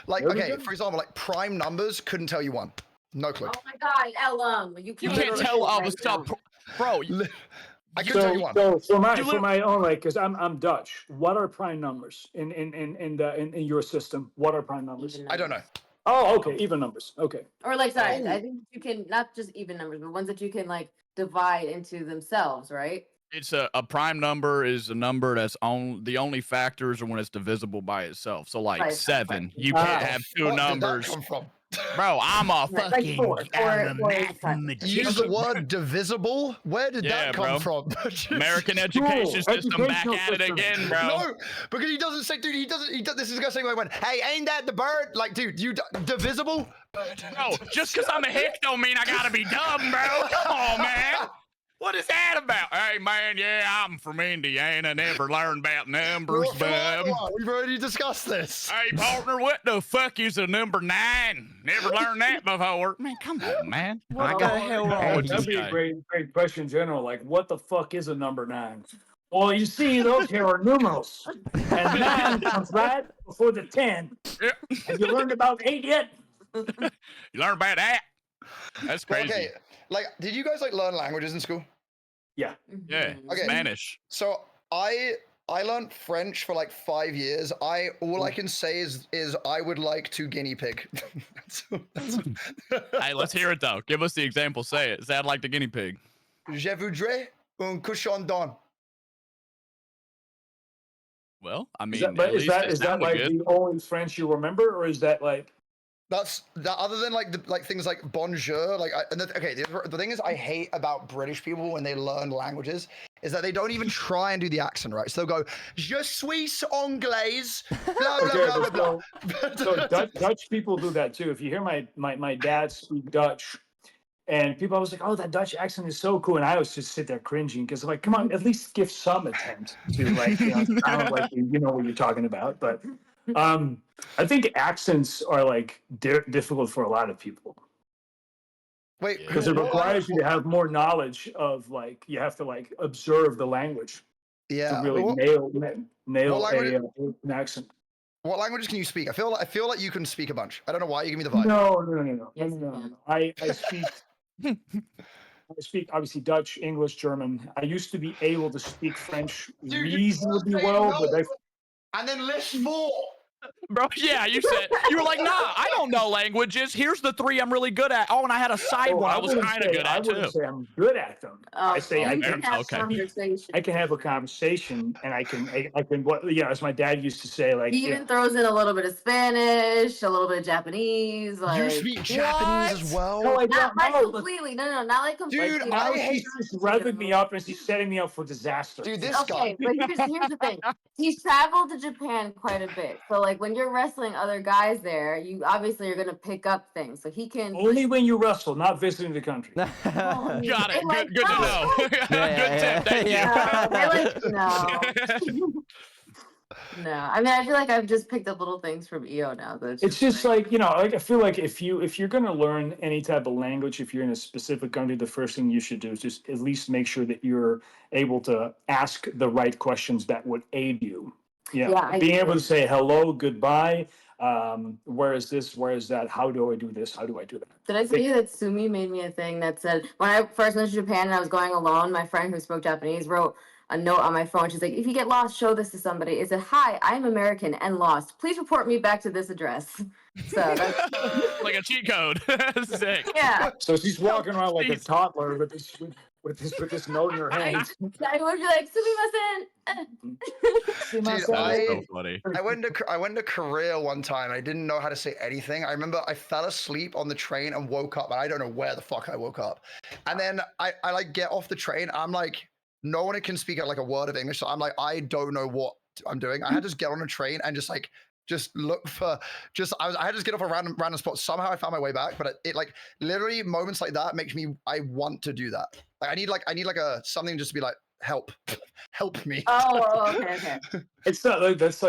D: Like,
F: There we
D: okay,
F: go.
D: for example, like prime numbers, couldn't tell you one. No clue.
E: Oh my god, Ellum. You
C: You
E: can't,
C: can't
E: read
C: tell
E: it
C: all
E: right
C: the stuff,
E: now.
C: bro.
D: I couldn't tell you
F: So,
D: one.
F: so
C: You
F: for my own, like, because I'm Dutch. What are prime numbers in your system? What are prime numbers?
E: Even
D: I don't know.
E: numbers.
F: Oh, okay, even numbers. Okay.
E: Or like, sorry,
D: Oh.
E: I think you can not just even numbers, but ones that you can like divide into themselves, right?
C: It's a prime number is a number that's on the only factors are when it's divisible by itself. So like
E: Right,
C: 7,
E: right.
C: you can't
F: Ah.
C: have two
D: What
C: numbers.
D: did that come from?
C: Bro, I'm a
E: Right, like
C: fucking
E: four is a
C: mathematician.
D: Use the word divisible. Where did
C: Yeah,
D: that come
C: bro.
D: from?
C: American education system back
F: educational
C: at it
F: system.
C: again, bro.
D: No, because he doesn't say, dude. He does. This is the guy saying, "Like, hey, ain't that the bird?" Like, dude, divisible.
C: Bro, just because I'm a hick don't mean I gotta be dumb, bro. Come on, man. What is that about? Hey, man, yeah, I'm from Indiana. Never learned about numbers,
D: You're from
C: bum.
D: Iowa. We've already discussed this.
C: Hey, partner, what the fuck is a number 9? Never learned that before. Man, come on, man.
A: I got the hell wrong with
F: That'd
A: this
F: be a
A: guy.
F: great question, in general. Like, what the fuck is a number 9? Well, you see, those here are numerals, and 9 comes right before the 10.
C: Yeah.
F: Have you learned about 8 yet?
C: You learned about that? That's crazy.
D: Okay, like, did you guys like learn languages in school?
F: Yeah.
C: Yeah,
E: Mhm.
D: Okay.
C: Spanish.
D: So I learned French for like 5 years. All I can say is I would like to guinea pig.
C: Hey, let's hear it though. Give us the example. Say it. Sound like the guinea pig.
D: Je voudrais un cochon d'Inde.
C: Well, I mean,
F: Is that, but
C: at
F: is
C: least
F: that
C: it
F: is that
C: sounded
F: like
C: good.
F: the only French you remember, or is that like?
D: That's that. Other than like things like bonjour, like okay. The thing is, I hate about British people when they learn languages is that they don't even try and do the accent right. So they'll go, "Je suis anglais," blah blah
F: Okay,
D: blah blah
F: but
D: blah.
F: so Dutch people do that too. If you hear my dad speak Dutch, and people always like, "Oh, that Dutch accent is so cool," and I always just sit there cringing because I'm like, "Come on, at least give some attempt to like sound like you know what you're talking about." But I think accents are like difficult for a lot of people
D: Wait,
F: because it
D: what
F: requires you to have more knowledge of like you have to like observe the language
D: yeah.
F: to really
D: What
F: nail
D: language-
F: an accent.
D: what languages can you speak? I feel like you can speak a bunch. I don't know why you give me the vibe.
F: No.
E: Yes, you can.
F: I speak. I speak obviously Dutch, English, German. I used to be able to speak French
D: Dude, you
F: reasonably
D: say
F: well,
D: no.
F: but
D: And then list 4.
C: Bro, yeah, you were like, nah, I don't know languages. Here's the 3 I'm really good at. Oh, and I had a side one I was
F: wouldn't
C: kind of
F: say-
C: good
F: I
C: at
F: wouldn't
C: too.
F: say I'm good at them. I say I
E: you
F: can
E: have
C: okay.
E: conversation.
F: I can have a conversation, and I can what as my dad used to say, like
E: He even throws in a little bit of Spanish, a little bit of Japanese. Like,
D: You speak Japanese as well.
F: no, I
E: not
F: don't
E: like
F: know.
E: completely. No, not like completely.
D: Dude,
F: Now
D: I hate-
F: she's revving me up and she's setting me up for disaster.
D: Dude, this
E: Okay,
D: guy.
E: but here's the thing. He's traveled to Japan quite a bit. So like when you're wrestling other guys there, you obviously are gonna pick up things. So he can
F: Only when you wrestle, not visiting the country.
C: Got it.
E: They like,
C: Good to
E: no,
C: know. Good
A: yeah,
C: tip. Thank you.
A: yeah.
E: they like no. No. I mean I feel like I've just picked up little things from EO now. That's
F: It's just like like I feel like if you're gonna learn any type of language, if you're in a specific country, the first thing you should do is just at least make sure that you're able to ask the right questions that would aid you.
E: Yeah, I
F: being able
E: agree.
F: to say hello, goodbye, where is this, where is that, how do I do this, how do I do that?
E: Did I tell you that Sumi made me a thing that said when I first went to Japan and I was going alone, my friend who spoke Japanese wrote a note on my phone. She's like, if you get lost, show this to somebody. It said, hi, I'm American and lost. Please report me back to this address. So that's
C: Like a cheat code. Sick.
E: yeah.
F: So she's walking around like a
C: Jeez.
F: toddler with this note in her hand.
E: I would be like, Sumimasen.
D: Dude,
C: That's so funny.
D: I went to Korea one time. I didn't know how to say anything. I remember I fell asleep on the train and woke up, and I don't know where the fuck I woke up. And then I like get off the train. I'm like, no one can speak like a word of English. So I'm like, I don't know what I'm doing. I had to just get on a train and just look for I had to just get off a random spot. Somehow I found my way back, but it like literally moments like that makes me I want to do that. Like I need like a something just to be like help me.
E: Oh, okay.
F: It's not like that's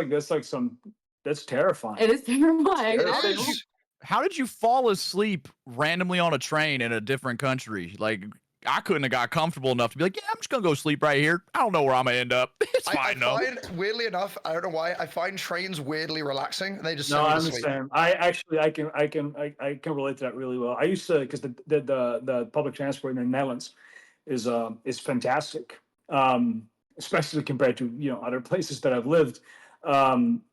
F: terrifying.
E: It is terrifying.
D: It is.
C: How did you fall asleep randomly on a train in a different country? Like, I couldn't have got comfortable enough to be like, yeah, I'm just gonna go sleep right here. I don't know where I'm gonna end up. It's
D: I
C: fine though.
D: find, weirdly enough, I don't know why, I find trains weirdly relaxing. They just
F: No,
D: send me
F: I'm
D: to
F: the
D: sleep.
F: same. I can relate to that really well. I used to, because the public transport in the Netherlands is fantastic, especially compared to other places that I've lived.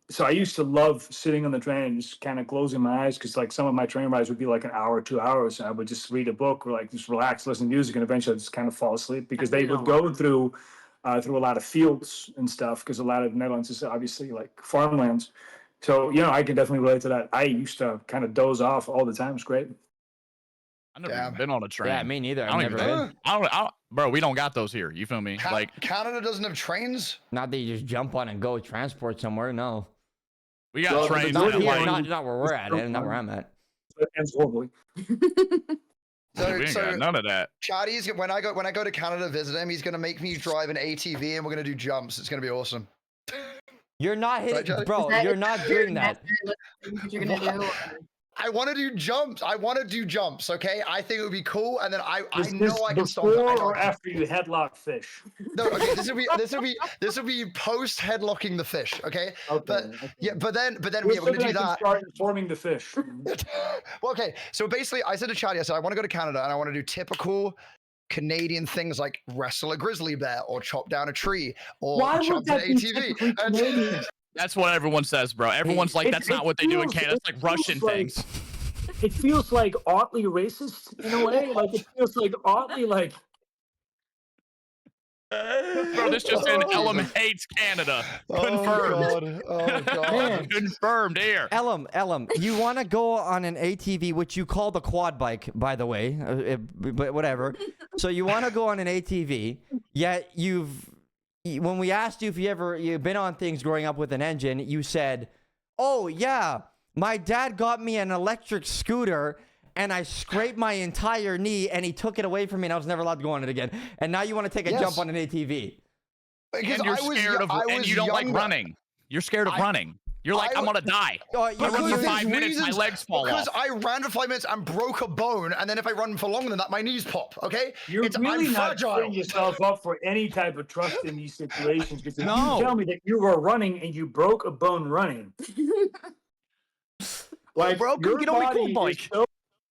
F: So I used to love sitting on the train and just kind of closing my eyes, because like some of my train rides would be like an hour, 2 hours, and I would just read a book or like just relax, listen to music, and eventually I'd just kind of fall asleep, because they would go through a lot of fields and stuff, because a lot of the Netherlands is obviously like farmlands. So I can definitely relate to that. I used to kind of doze off all the time. It's great.
C: I've never
D: Yeah.
C: even been on a train.
A: Yeah, me neither.
C: I
A: I've
C: don't
A: never
C: even.
A: been.
C: I don't, bro. We don't got those here. You feel me? Like
D: Canada doesn't have trains.
A: Not that you just jump on and go transport somewhere. No,
C: we got
F: Well,
C: trains.
A: not
C: that,
A: here.
C: like,
A: Not where we're at, and not where I'm at.
F: It ends horribly.
D: So,
C: we ain't
D: so
C: got none of that.
D: Chatty's when I go to Canada to visit him, he's gonna make me drive an ATV and we're gonna do jumps. It's gonna be awesome.
A: You're not
D: Right,
A: hitting,
D: Johnny?
A: bro. You're not doing that.
E: What you're gonna do?
D: I want to do jumps. I want to do jumps. Okay, I think it would be cool, and then I
F: Is
D: know
F: this
D: I can stop.
F: before or after you headlock fish?
D: No, okay. This will be post headlocking the fish. Okay,
F: Okay.
D: but
F: okay.
D: yeah, but then
F: Well,
D: we're gonna
F: so
D: do
F: I can
D: that.
F: start informing the fish.
D: Well, okay. So basically, I said to Chatty, I said I want to go to Canada and I want to do typical Canadian things like wrestle a grizzly bear or chop down a tree or
F: Why would
D: jump an
F: that be typically
D: ATV.
F: Canadian?
C: That's what everyone says, bro. Everyone's like,
F: It-
C: that's
F: it
C: not what they do in
F: feels-
C: Canada.
F: it
C: It's like Russian
F: feels like-
C: things.
F: It feels like oddly racist in a way. Like it feels like oddly like.
C: Bro, this just in, Ellum hates Canada. Confirmed.
D: Oh god.
F: Man.
C: Confirmed here.
A: Ellum, you want to go on an ATV, which you call the quad bike, by the way, but whatever. So you want to go on an ATV, yet when we asked you if you've been on things growing up with an engine, you said, "Oh yeah, my dad got me an electric scooter." And I scraped my entire knee, and he took it away from me, and I was never allowed to go on it again. And now you want to take a jump on an ATV?
D: Because
C: And you're scared of, and you don't like
D: younger.
C: running. You're scared of running. You're like, I'm gonna die.
A: Oh,
C: I run for
D: there's
C: 5 minutes, my
D: reasons-
C: legs fall
D: because
C: off.
D: I ran for 5 minutes and broke a bone, and then if I run for longer than that, my knees pop. Okay,
F: You're
D: I'm
F: really not
D: fragile.
F: setting yourself up for any type of trust in these situations. Because if
C: No.
F: you tell me that you were running and you broke a bone running, like
C: bro,
F: your
C: get on my cool
F: body
C: bike.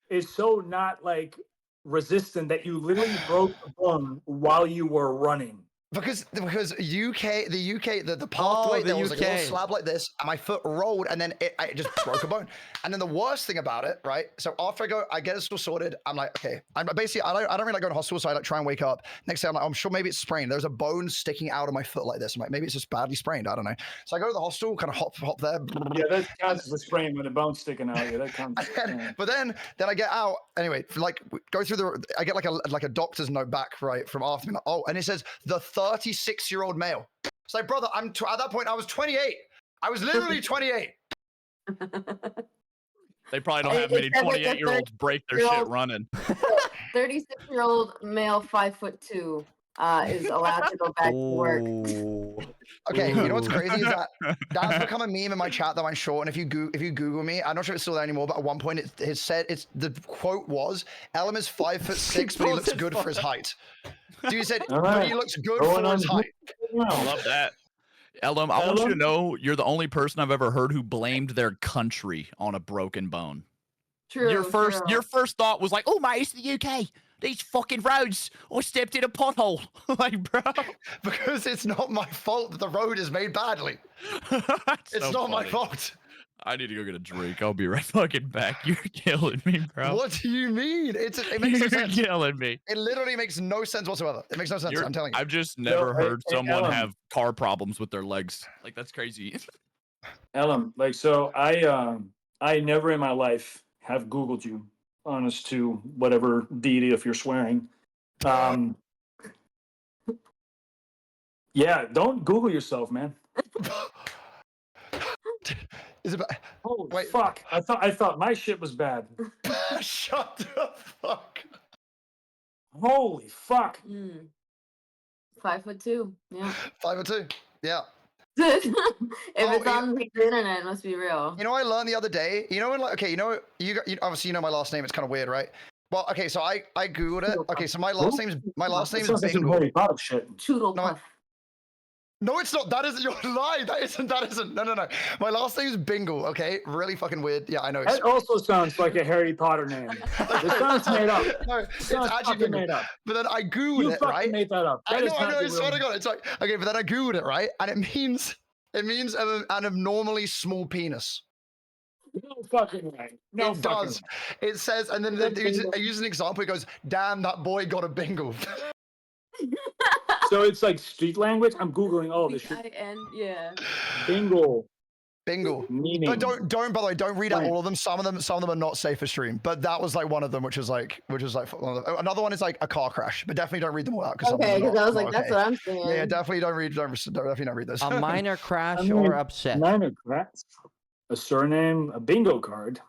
F: is so not like resistant that you literally broke a bone while you were running.
D: Because the UK, the pathway,
A: the
D: there was like a little
A: UK.
D: slab like this, and my foot rolled, and then I just broke a bone. And then the worst thing about it, right? So after I get it all sorted, I'm like, okay, I'm basically, I don't really like going to hospital, so I like try and wake up. Next day, I'm like, I'm sure maybe it's sprained. There's a bone sticking out of my foot like this. I'm like, maybe it's just badly sprained. I don't know. So I go to the hospital, kind of hop there.
F: Yeah, that counts as a sprain when the bone's sticking out. Yeah, that counts. Yeah.
D: But then I get out anyway. Like go through I get like a doctor's note back right from after me. Like, oh, and it says the 36-year-old male. It's like, brother, at that point I was 28. I was literally 28.
C: They probably don't have many 28-year-olds break their shit running.
E: 36-year-old male, 5'2", is allowed to go back to work.
A: Ooh.
D: Okay, you know what's crazy is that that's become a meme in my chat that I'm short. And if you Google me, I'm not sure if it's still there anymore, but at one point it said the quote was, "Ellum is 5'6", but he looks good for his height." Dude said,
F: All
D: but
F: right.
D: he looks good
F: Going
D: for
F: on
D: his height.
C: I love that. Ellum, I want you to know you're the only person I've ever heard who blamed their country on a broken bone.
E: True.
C: Your first
E: true.
C: thought was like, oh my, it's the UK. These fucking roads. I stepped in a pothole. Like, bro.
D: Because it's not my fault that the road is made badly. It's
C: so
D: not my
C: funny.
D: fault.
C: I need to go get a drink. I'll be right fucking back. You're killing me, bro.
D: What do you mean? It makes no
C: You're
D: sense.
C: killing me.
D: It literally makes no sense whatsoever. It makes no sense. I'm telling you.
C: I've just never heard
F: hey,
C: someone
F: Ellum.
C: have car problems with their legs. Like, that's crazy.
F: Ellum, like, so I never in my life have Googled you, honest to whatever deity if you're swearing. Yeah, don't Google yourself, man.
D: Is it?
F: Holy
D: Wait.
F: fuck! I thought my shit was bad.
D: Shut the fuck.
F: Holy fuck!
E: 5'2", yeah.
D: 5'2". Yeah.
E: If it's
D: yeah.
E: on the internet, it must be real.
D: You know, I learned the other day. You know, when like, okay, you know, you obviously you know my last name. It's kind of weird, right? Well, okay, so I googled it. Okay, so my last name is
F: Sounds like some
D: Bingle.
F: Harry Potter shit.
E: Choodle
D: No,
E: puff.
D: No, it's not. That isn't your lie. That isn't. No. My last name is Bingle. Okay, really fucking weird. Yeah, I know.
F: That also sounds like a Harry Potter name. It sounds made up.
D: No,
F: It
D: it's
F: sounds
D: actually
F: fucking
D: Bingle.
F: made up.
D: But then I googled
F: You
D: it,
F: fucking
D: right?
F: made that up.
D: I
F: That is
D: know.
F: not
D: I
F: the
D: swear to
F: real
D: God, it's like okay, but then I googled it, right? And it means an abnormally small penis.
F: No fucking way. No
D: It
F: fucking
D: does.
F: way.
D: It says, and then I use an example. It goes, "Damn, that boy got a bingle."
F: So it's like street language. I'm googling all this shit.
E: B-I-N, yeah.
F: Bingle
D: Bingle.
F: meaning.
D: But don't. By the way, don't read out
F: Right.
D: all of them. Some of them are not safe for stream. But that was like one of them, which was like one of them. Another one is like a car crash. But definitely don't read them all out because
E: Okay, because I was like, that's what I'm saying.
D: Yeah, definitely don't read. Definitely don't read those.
A: A minor crash
F: I mean,
A: or upset.
F: Minor crash. A surname, a bingo card.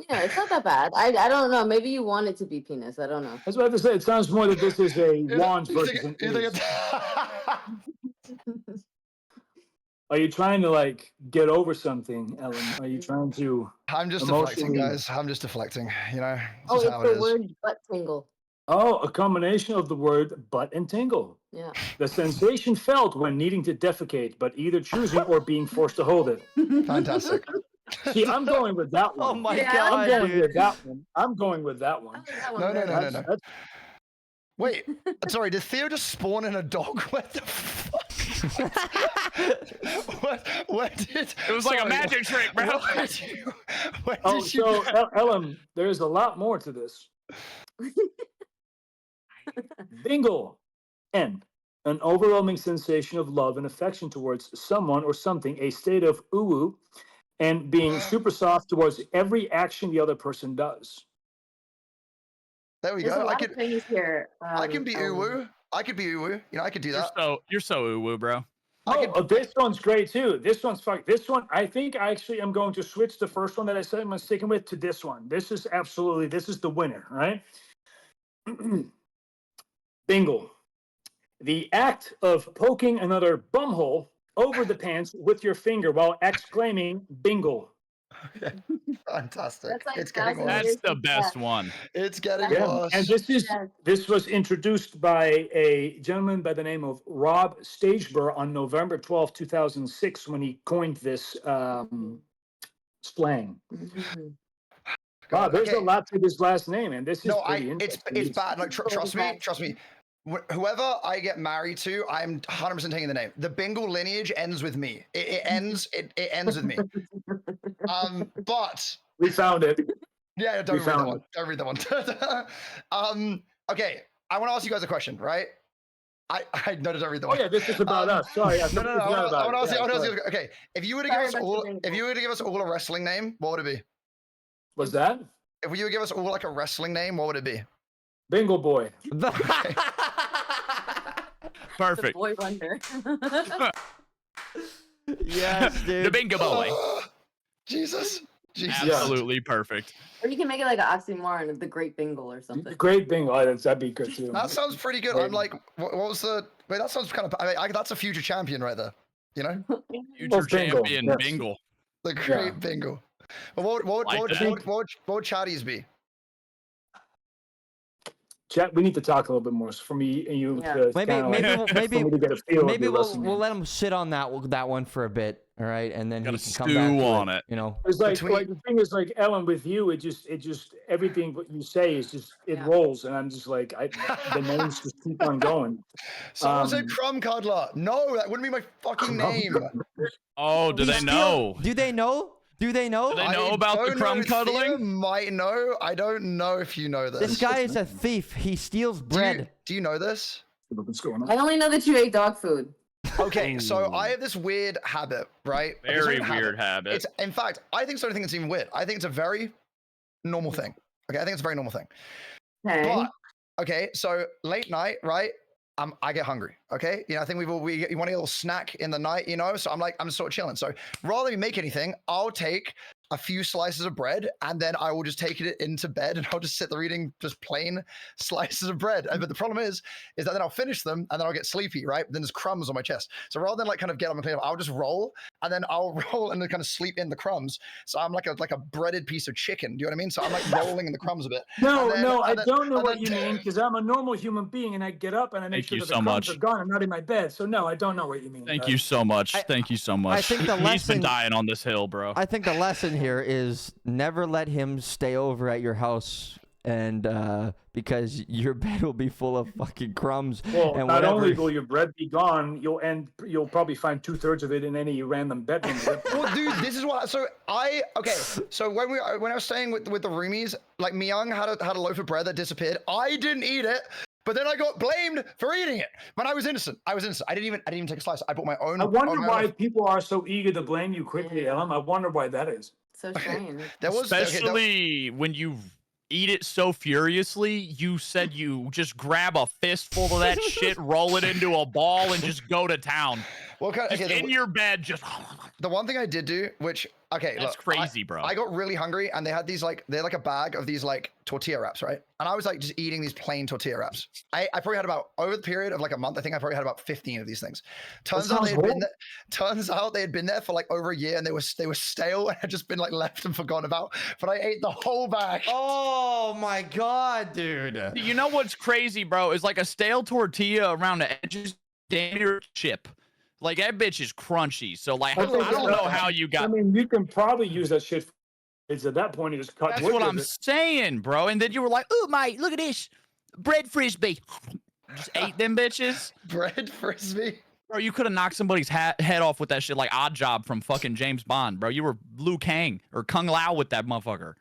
E: Yeah, it's not that bad. I don't know. Maybe you want it to be penis. I don't know.
F: That's what I have to say. It sounds more that this is a wand
D: You
F: versus
D: think-
F: an
D: you think
F: is.
D: it's-
F: Are you trying to like get over something, Ellen? Are you trying to?
D: I'm just deflecting,
F: Emotionally-
D: guys. I'm just deflecting. You know,
E: Oh,
D: just
E: it's
D: how
E: the
D: it is.
E: word butt tingle.
F: Oh, a combination of the word butt and tingle.
E: Yeah.
F: The sensation felt when needing to defecate, but either choosing or being forced to hold it.
D: Fantastic.
F: See, I'm going with that one.
A: Oh my
E: Yeah,
F: I'm
A: god,
F: going
A: dude.
F: with that one. I'm going with that
E: I
F: one.
E: like that one
D: No, no,
E: better.
D: no, no,
F: That's-
D: no.
F: that's-
D: Wait, sorry. Did Theo just spawn in a dog? What the fuck? Where did?
C: It was like a
D: sorry,
C: magic trick, bro.
D: Where did you? Where
F: Oh,
D: did you?
F: so Ellen, there's a lot more to this. Bingle. N. An overwhelming sensation of love and affection towards someone or something, a state of uwu, and being super soft towards every action the other person does.
D: There we
E: There's a
D: go.
E: lot of things here.
D: I can be
E: um,
D: uwu. I could be uwu. You know, I could do that.
C: You're so uwu, bro.
F: Oh, this one's great too. This one's fuck. This one, I think I actually am going to switch the first one that I said I'm sticking with to this one. This is the winner, right? Bingle. The act of poking another bumhole over the pants with your finger while exclaiming bingle.
D: Fantastic.
E: That's like
D: It's getting
E: thousands
D: worse.
C: That's
E: years
C: the
E: of
C: best
E: death.
C: one.
D: It's getting
E: Yeah,
D: worse.
F: And this was introduced by a gentleman by the name of Rob Stageber on November 12, 2006, when he coined this slang.
E: Mhm.
F: Wow, there's
D: okay.
F: a lot to this last name, and this is
D: No,
F: pretty
D: it's
F: interesting.
D: bad. Like, trust me. Whoever I get married to, I'm 100% taking the name. The Bingle lineage ends with me. It ends with me. But
F: We found it.
D: yeah, don't
F: We
D: read that
F: found
D: one. Don't read that one. Okay, I want to ask you guys a question, right? I no, don't read that
F: Oh
D: one.
F: yeah, this is about us. Sorry, I
D: No, no, no.
F: forgot
D: I
F: about
D: want
F: it.
D: to
F: Yeah,
D: ask
F: sorry.
D: you. Okay, if you were to
E: Sorry
D: give us
E: about
D: all,
E: the Bingle.
D: if you were to give us all a wrestling name, what would it be?
F: Was that
D: If you would give us all like a wrestling name, what would it be?
F: Bingo Boy?
E: The
C: Perfect.
E: boy wonder.
A: Yes, dude.
C: The bingo boy.
D: Jesus.
C: Absolutely perfect.
E: Or you can make it like an oxymoron of the Great Bingle or something.
F: Great Bingo. Oh, that'd be good too.
D: That sounds pretty good. I'm like, what was the? Wait, that sounds kind of. That's a future champion right there. You know,
C: Future
F: bingo,
C: champion
F: yes.
C: bingle.
D: the great bingo. But what
C: Like that.
D: would chatties be?
F: Chat, we need to talk a little bit more for me and you.
E: Yeah.
F: To
A: Maybe
F: kinda like-
A: maybe maybe
F: for me to get a feel of
A: maybe
F: your
A: we'll
F: wrestling
A: we'll
F: name.
A: let him sit on that one for a bit, all right, and then
C: Gotta
A: he can come back
C: stew
A: to
C: on it.
A: You know.
F: It's like,
D: Between-
F: like the thing is like Ellen with you, it just everything what you say is just it
E: Yeah.
F: rolls, and I'm just like the names just keep on going.
D: Someone said
F: Um,
D: crumb cuddler. No, that wouldn't be my fucking name.
C: Oh, do
A: He
C: they
A: still-
C: know?
A: Do they know? Do they know?
C: Do they know about the
D: don't
C: crumb
D: know. Theo
C: cuddling?
D: might know. I don't know if you know this.
A: This guy is a thief. He steals bread.
D: Do you know this?
F: What's going on?
E: I only know that you ate dog food.
D: Okay, so
C: Ooh.
D: I have this weird habit, right? Like, it's
C: Very
D: not a
C: weird habit.
D: It's in fact, I think it's the only thing that's even weird. I think it's a very normal thing. Okay, I think it's a very normal thing.
E: Okay.
D: But okay, so late night, right? I get hungry. Okay, you know, I think you want to get a little snack in the night, you know. So I'm sort of chilling. So rather than make anything, I'll take a few slices of bread, and then I will just take it into bed, and I'll just sit there eating just plain slices of bread. But the problem is that then I'll finish them, and then I'll get sleepy, right? Then there's crumbs on my chest. So rather than like kind of get up and clean up, I'll just roll, and then I'll roll and then kind of sleep in the crumbs. So I'm like a breaded piece of chicken. Do you know what I mean? So I'm like rolling in the crumbs a bit.
F: No,
D: And then-
F: no, I
D: and then-
F: don't know
D: and
F: what
D: then-
F: you mean because I'm a normal human being and I get up and I make
C: Thank
F: sure
C: you
F: that the
C: so
F: crumbs
C: much.
F: are gone. I'm not in my bed. So no, I don't know what you mean.
C: Thank
F: guys.
C: you so much. Thank you so much.
A: think the
C: He's
A: lesson-
C: been dying on this hill, bro.
A: I think the lesson here is never let him stay over at your house, and because your bed will be full of fucking crumbs.
F: Well,
A: and
F: not
A: whatever.
F: only will your bread be gone, you'll probably find 2/3 of it in any random bedroom.
D: Well, dude, this is what. So So when I was staying with the roomies, like Myung had a loaf of bread that disappeared. I didn't eat it, but then I got blamed for eating it. But I was innocent. I didn't even take a slice. I bought my own.
F: I wonder
D: own
F: why
D: loaf.
F: people are so eager to blame you quickly, Ellum. I wonder why that is.
E: So strange.
D: There was
C: Especially when you eat it so furiously, you said you just grab a fistful of that shit, roll it into a ball, and just go to town. Just in your bed, just.
D: The one thing I did do, which
C: That's
D: look,
C: crazy, bro.
D: I got really hungry, and they had these they're like a bag of these like tortilla wraps, right? And I was like just eating these plain tortilla wraps. I probably had about, over the period of like a month, I think I probably had about 15 of these things. Turns out they had been there for like over a year, and they were stale and had just been like left and forgotten about. But I ate the whole bag.
A: Oh my god, dude.
C: You know what's crazy, bro? Is like a stale tortilla around the edges, damn near chip. Like that bitch is crunchy. So like, I don't know how you got.
F: I mean, you can probably use that shit. It's at that point you just cut.
C: That's
F: wood
C: what
F: with
C: I'm
F: it.
C: saying, bro. And then you were like, "Oh mate, look at this bread frisbee." Just ate them bitches.
D: Bread frisbee.
C: Bro, you could have knocked somebody's head off with that shit like Odd Job from fucking James Bond, bro. You were Liu Kang or Kung Lao with that motherfucker.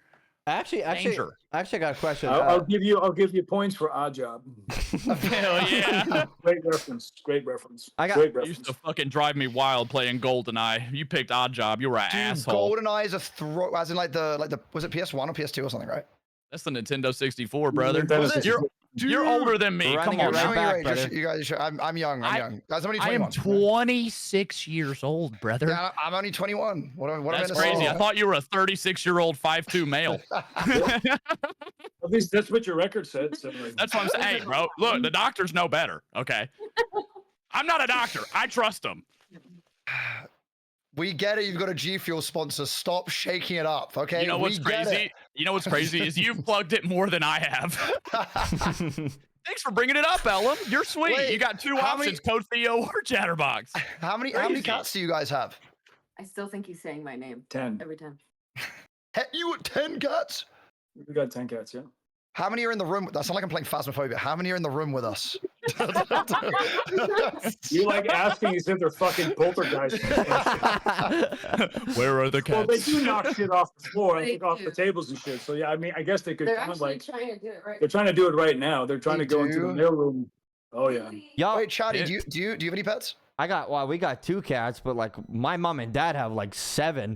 A: Actually,
C: Danger.
A: I got a question.
F: I'll give you points for Odd Job.
C: Hell yeah.
F: Great reference. Great reference.
A: I got-
F: Great
C: You
F: reference.
C: used to fucking drive me wild playing GoldenEye. You picked Odd Job. You were an
D: Dude,
C: asshole.
D: GoldenEye is a throw, as in like the was it PS1 or PS2 or something, right?
C: That's the Nintendo 64, brother.
F: Nintendo 64.
C: You're older than me.
A: Running
C: Come on.
A: it right
D: Show me
A: back,
D: your age.
A: brother.
D: You guys, I'm young. I'm young. Guys, I'm only
C: I
D: 21.
C: am 26 years old, brother.
D: Yeah, I'm only 21. What am I
C: That's
D: gonna
C: crazy.
D: say?
C: I thought you were a 36-year-old 5'2" male.
F: At least that's what your record said. So
C: That's what I'm saying. Hey, bro, look, the doctors know better. Okay. I'm not a doctor. I trust them.
D: We get it. You've got a G Fuel sponsor. Stop shaking it up, okay?
C: You know what's
D: We get
C: crazy? You know what's crazy is you've plugged it more than I have.
D: it.
C: Thanks for bringing it up, Ellum. You're sweet.
D: Wait,
C: you got two
D: how many-
C: options: Code Theo or Chatterbox.
D: How many
C: Crazy.
D: cats do you guys have?
E: I still think he's saying my name
F: 10.
E: every time.
D: You 10 cats?
F: We got 10 cats, yeah.
D: How many are in the room? That sounds like I'm playing Phasmophobia. How many are in the room with us?
F: You like asking as if they're fucking poltergeists.
C: Where are the
F: Well,
C: cats?
F: they do knock shit off the floor,
E: They
F: like off
E: do.
F: the tables and shit. So yeah, I mean, I guess they could
E: They're
F: kind of
E: actually
F: like
E: trying to do it right.
F: they're trying to do it right now. They're trying
D: They
F: to go into the
D: do?
F: mailroom. Oh yeah.
A: Y'all,
D: Wait, Chatty,
C: Yeah.
D: do you have any pets?
A: we got 2 cats, but like my mom and dad have like 7.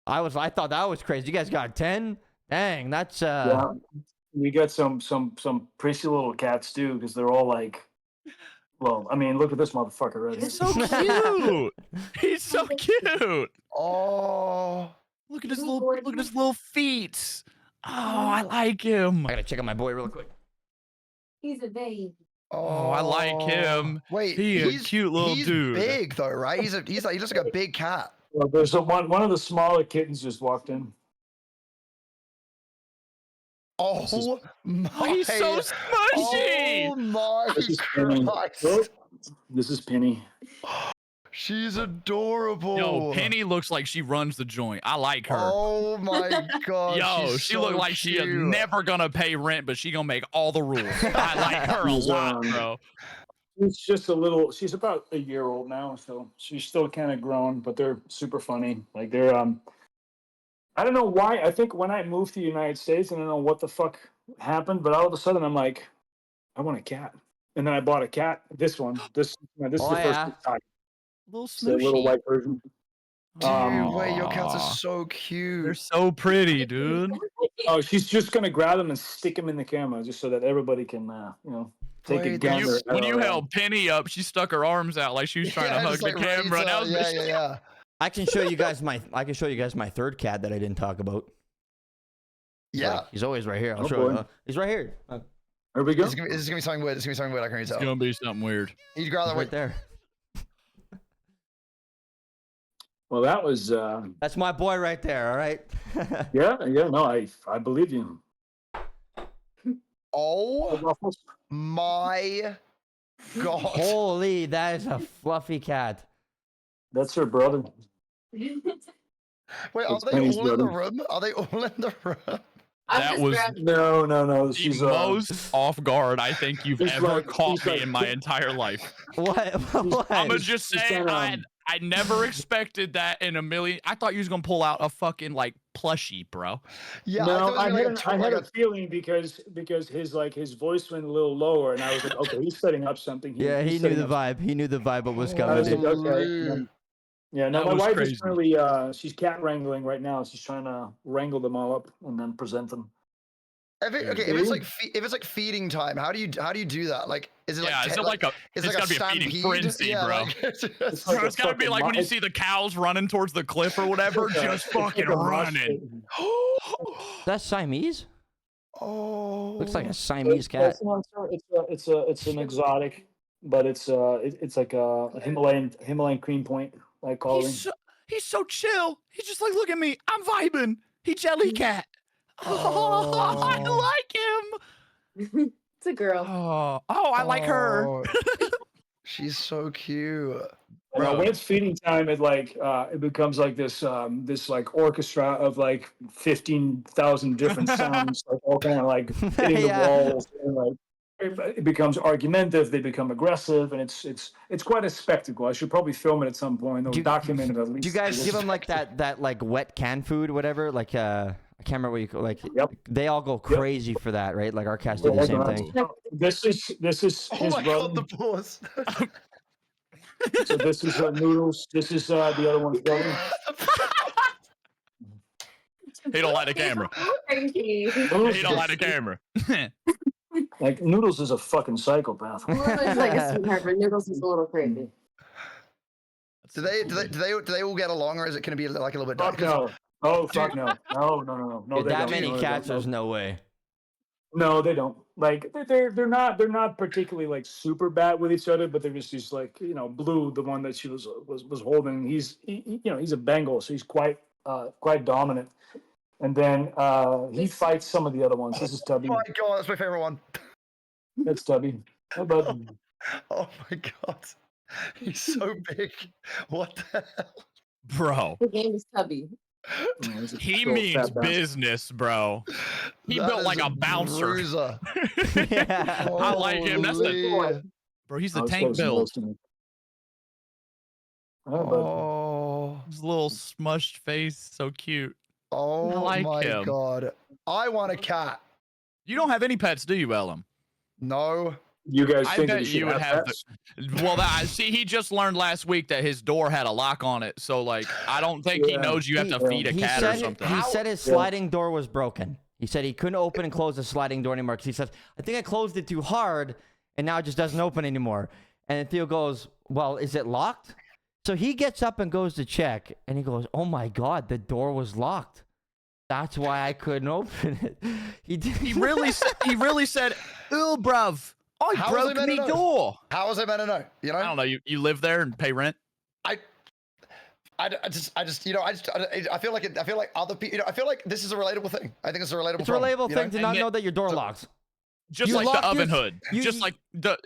A: I thought that was crazy. You guys got 10? Dang, that's
F: Yeah. We got some prissy little cats too, because they're all like, well, I mean, look at this motherfucker right here.
C: He's so cute. He's so cute.
D: Oh,
C: Look at his little feet. Oh, I like him.
A: I gotta check on my boy real quick.
E: He's a babe.
C: Oh, I like him.
D: Wait,
C: He a
D: he's
C: cute little
D: he's
C: dude.
D: big though, right? He looks like a big cat.
F: Well, there's one of the smaller kittens just walked in.
D: Oh my!
C: He's so smushy.
D: Oh my
F: This is Penny.
D: Christ!
F: Oh, this is Penny.
D: She's adorable.
C: Yo, Penny looks like she runs the joint. I like her.
D: Oh my god!
C: Yo,
D: she's
C: she
D: so
C: look like she is
D: cute.
C: never gonna pay rent, but she gonna make all the rules. I like her a
F: She's,
C: lot, bro.
F: She's just a little. She's about a year old now, so she's still kind of grown. But they're super funny. Like they're I don't know why. I think when I moved to the United States, I don't know what the fuck happened, but all of a sudden I'm like, I want a cat, and then I bought a cat. This one. This is
A: Oh,
F: the
A: yeah.
F: first time.
C: Little
F: It's the little
C: smooshy.
F: white version.
D: Dude, wait, your cats are
C: Aw.
D: so cute.
C: They're so pretty, dude.
F: Oh, she's just gonna grab them and stick them in the camera, just so that everybody can, take a
D: Wait,
F: gander.
C: When you
F: at our,
C: held Penny up, she stuck her arms out like she was trying to hug
D: just,
C: the
D: like, ready
C: camera.
D: to-
C: That was
D: yeah.
A: I can show you guys my third cat that I didn't talk about.
D: Yeah.
A: Like, he's always right here. I'll
F: Oh,
A: show
F: boy.
A: you. He's right here.
F: There we go.
D: This is gonna be something weird. This is gonna be something weird. I can already
C: It's
D: tell.
C: gonna be something weird.
D: He'd grab
A: He's
D: that
A: right
D: way.
A: there.
F: Well, that was
A: That's my boy right there. All right.
F: yeah. No, I believe you.
D: Oh
F: Waffles.
D: my god.
A: Holy, that is a fluffy cat.
F: That's her brother.
D: Wait, are
F: It's
D: they
F: Penny's
D: all in the
F: brother.
D: room? Are they all in the room?
C: That was
F: No.
C: the
F: She's
C: most off guard I think you've
F: He's
C: ever
F: like-
C: caught
F: he's
C: me
F: like-
C: in my entire life.
A: What? What?
C: I'm gonna just
F: He's
C: say
F: got,
C: I never expected that in a million. I thought you was gonna pull out a fucking like plushie, bro.
D: Yeah,
F: no, I
D: I
F: had,
D: thought
F: I had
D: it
F: a
D: was
F: feeling because his voice went a little lower, and I was like, okay, he's setting up something.
A: Yeah, he
F: he's
A: knew
F: setting
A: the
F: up
A: vibe. He knew the vibe of what's
F: I
A: coming.
F: was like,
A: Dude.
F: okay. Yeah, no,
C: That
F: my
C: was
F: wife
C: crazy.
F: is currently she's cat wrangling right now. She's trying to wrangle them all up and then present them.
D: if it's like feeding time, how do you do that? Like, is it like
C: Yeah, is it like a?
D: is
C: It's
D: it like
C: gotta be a feeding
D: stampede?
C: frenzy,
D: Yeah,
C: bro.
D: like, it's just-
F: It's
C: Bro,
F: like
C: it's
F: a
C: gotta be
F: fucking
C: like when you
F: mo-
C: see the cows running towards the cliff or whatever,
F: It's like a-
C: just
F: it's like
C: fucking
F: a mosh
C: running.
F: pit.
A: That's Siamese.
D: oh,
A: Looks like a Siamese cat.
F: It's an exotic, but it's like a Himalayan cream point, like calling.
C: He's so chill. He's just like, look at me. I'm vibing. He jelly cat. Oh, I
D: Oh.
C: like him.
E: It's a girl.
C: Oh, I like her.
D: Oh, she's so cute.
C: Bro.
F: When it's feeding time, it becomes like this like orchestra of like 15,000 different sounds, like all kind of like hitting the
A: Yeah.
F: walls, and like it becomes argumentative. They become aggressive, and it's quite a spectacle. I should probably film it at some point or
A: Do you-
F: document it at least.
A: Do you guys give them like that like wet canned food, whatever? Like I can't remember what you call like.
F: Yep.
A: They all go crazy for that, right? Like our cats do
F: Yeah,
A: the same
F: that's
A: thing.
F: This is
D: Oh
F: his
D: my
F: brother.
D: god, the pause.
F: So this is Noodles. This is the other one's brother.
C: He don't like the camera. He don't like the camera.
F: Like Noodles is a fucking psychopath.
E: It's like a sweetheart, but Noodles is a little crazy.
D: Do they all get along, or is it going to be like a little bit dark?
F: Fuck no. Oh fuck no. No.
A: With
F: They
A: that
F: don't.
A: many
F: No, they
A: cats,
F: don't.
A: there's no way.
F: No, they don't. Like they're not particularly like super bad with each other, but they're just like Blue, the one that she was holding. He's a Bengal, so he's quite dominant. And then he fights some of the other ones. This is Tubby.
D: Oh my god, that's my favorite one.
F: That's Tubby. How about
D: Oh my god, he's so big. What the hell?
C: Bro,
E: The game is Tubby.
C: he means business, bro. He
D: That
C: built
D: is
C: like a bouncer.
D: bruiser.
A: Yeah.
C: I like him. That's the
D: Holy-
C: bro. He's the tank build.
D: Oh,
C: His little smushed face, so cute.
D: oh
C: like
D: my
C: him.
D: god. I want a cat.
C: You don't have any pets, do you, Ellum?
D: No.
F: You guys
C: I
F: think that
C: bet
F: you should
C: you would have
F: pets?
C: Well, see, he just learned last week that his door had a lock on it. So, like, I don't think he
F: Yeah.
C: knows you have to feed a
A: He
C: cat or
A: said
C: something.
A: he said his sliding door was broken. He said he couldn't open and close the sliding door anymore because he says, I think I closed it too hard and now it just doesn't open anymore. And then Theo goes, well, is it locked? So he gets up and goes to check and he goes, oh my God, the door was locked. That's why I couldn't open it.
C: He really said, "Ooh, bruv, I
D: How was I
C: broke
D: meant
C: me
D: to know?
C: door."
D: How was I meant to know? You know?
C: I don't know. You live there and pay rent.
D: I just I feel like other people, I feel like this is a relatable thing. I think it's a relatable
A: It's a
D: problem,
A: relatable
D: you
A: thing to
C: And
A: not
C: yet-
A: know that your door
D: so-
A: locks.
C: Just
A: You
C: like
A: lock
C: the oven
A: your-
C: hood.
A: you-
C: Just
A: you-
C: like the.